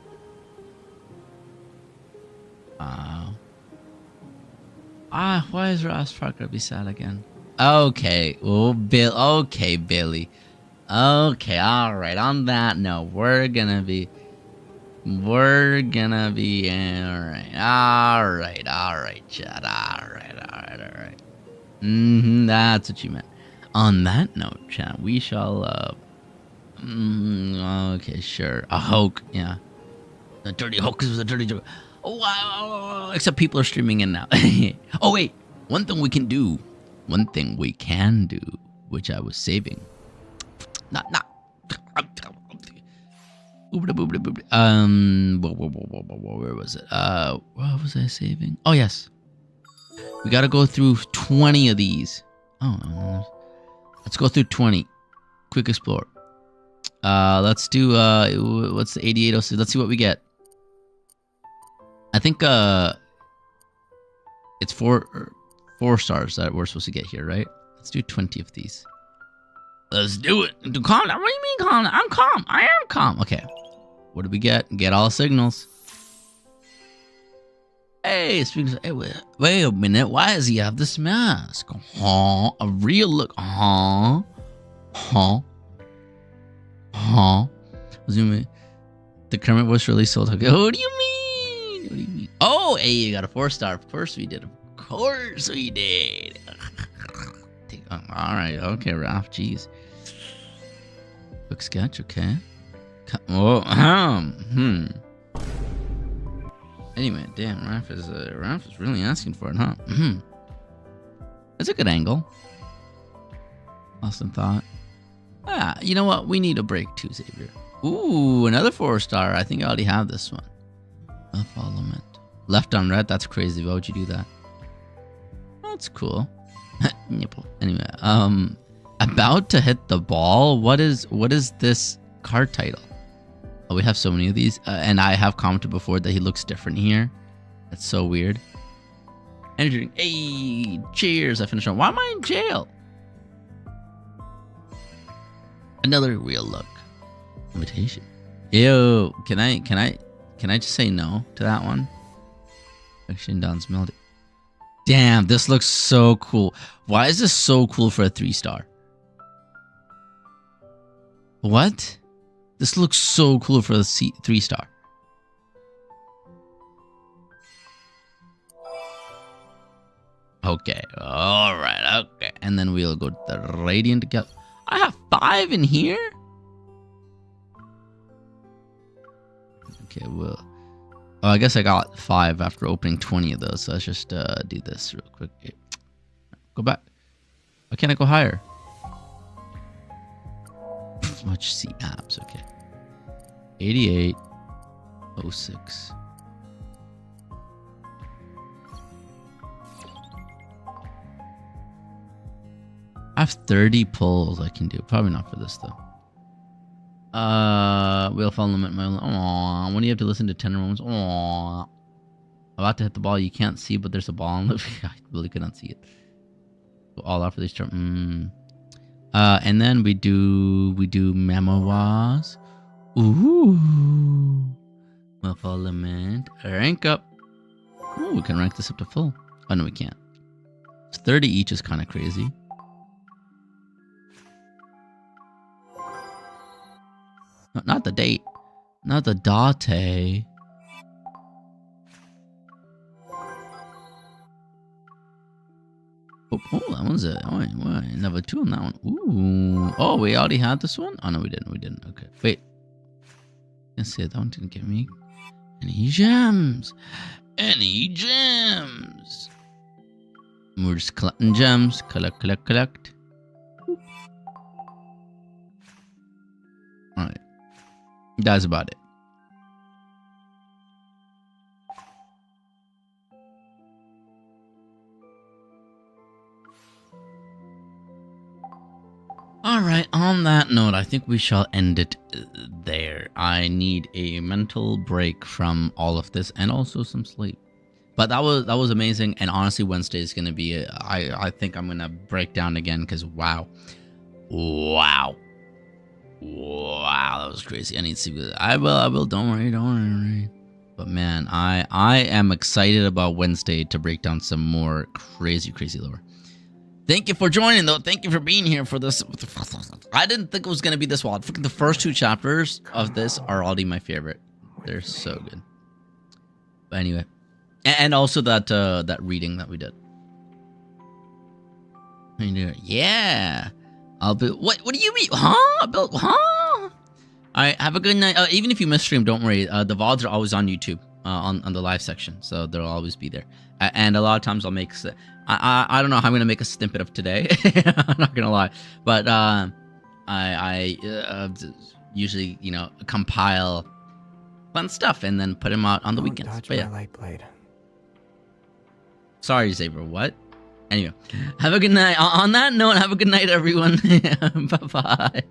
Why is Ross Park gonna be sad again? Okay, okay, Billy. Okay, alright, on that note, we're gonna be alright, Chad, alright. That's what you meant. On that note, Chad, we shall, okay, sure. A Hulk, yeah. The dirty Hulk was a dirty joke. Oh, wow. Except people are streaming in now. Oh, wait. One thing we can do, which I was saving. Where was it? What was I saving? Oh yes, we gotta go through 20 of these. Oh, let's go through 20. Quick explore. Let's do what's the 8806? Let's see what we get. I think it's four stars that we're supposed to get here, right? Let's do 20 of these. Let's do it. Calm down. What do you mean calm down? I'm calm. I am calm. Okay. What do we get? Get all signals. Hey, speaking of, hey, wait a minute. Why does he have this mask? Huh? A real look. Huh? Huh? Huh? Zoom in. The Kermit was really sold. Okay. What do you mean? What do you mean? Oh, hey, you got a 4-star. Of course we did. Of course we did. All right. Okay, Ralph. Jeez. Quick sketch. Okay. Oh, Anyway, damn, Raph is really asking for it, huh? That's a good angle. Awesome thought. Ah, you know what? We need a break too, Xavier. Ooh, another 4-star. I think I already have this one. Element. Left on red. That's crazy. Why would you do that? That's cool. Anyway, about to hit the ball. What is this card title? Oh, we have so many of these, and I have commented before that he looks different here. That's so weird. Energy drink. Hey, cheers! I finished on. Why am I in jail? Another real look. Invitation. Ew. Can I just say no to that one? Action Don's melody. Damn, this looks so cool. Why is this so cool for a 3-star? What? This looks so cool for a 3-star. Okay, alright, okay. And then we'll go to the Radiant together. I have 5 in here? Okay, well... Oh, I guess I got 5 after opening 20 of those, so let's just do this real quick. Go back. Why can't I go higher? Much see apps, okay. 8806. I have 30 pulls I can do. Probably not for this though. We'll follow limit my. Aww. When do you have to listen to tender moments? Aww. About to hit the ball. You can't see, but there's a ball on the. I really couldn't see it. Go all out for these terms. And then we do memoirs. Ooh. We'll follow limit. Rank up. Ooh, we can rank this up to full. Oh no, we can't. 30 each is kind of crazy. No, not the date. Not the date. Oh, that one's it. Oh, wait, level 2 on that one. Ooh. Oh, we already had this one? Oh, no, we didn't. Okay. Wait. Let's see. That one didn't give me any gems. We're just collecting gems. Collect. Alright. That's about it. Alright, on that note, I think we shall end it there. I need a mental break from all of this and also some sleep. But that was amazing, and honestly, Wednesday is going to be, I think I'm going to break down again, because wow, that was crazy. I need to see. I will. Don't worry. But man, I am excited about Wednesday to break down some more crazy lore. Thank you for joining, though. Thank you for being here for this. I didn't think it was gonna be this wild. The first 2 chapters of this are already my favorite. They're so good. But anyway, and also that reading that we did. Yeah. I'll be. What do you mean? Huh? All right. Have a good night. Even if you miss stream, don't worry. The VODs are always on YouTube, on the live section, so they'll always be there. And a lot of times I'll make. I don't know how I'm gonna make a snippet of today. I'm not gonna lie, but usually, you know, compile fun stuff and then put them out on the Don't weekends. touch But my yeah. light blade. Sorry, Saber. What? Anyway, have a good night. On that note, have a good night, everyone. Bye-bye.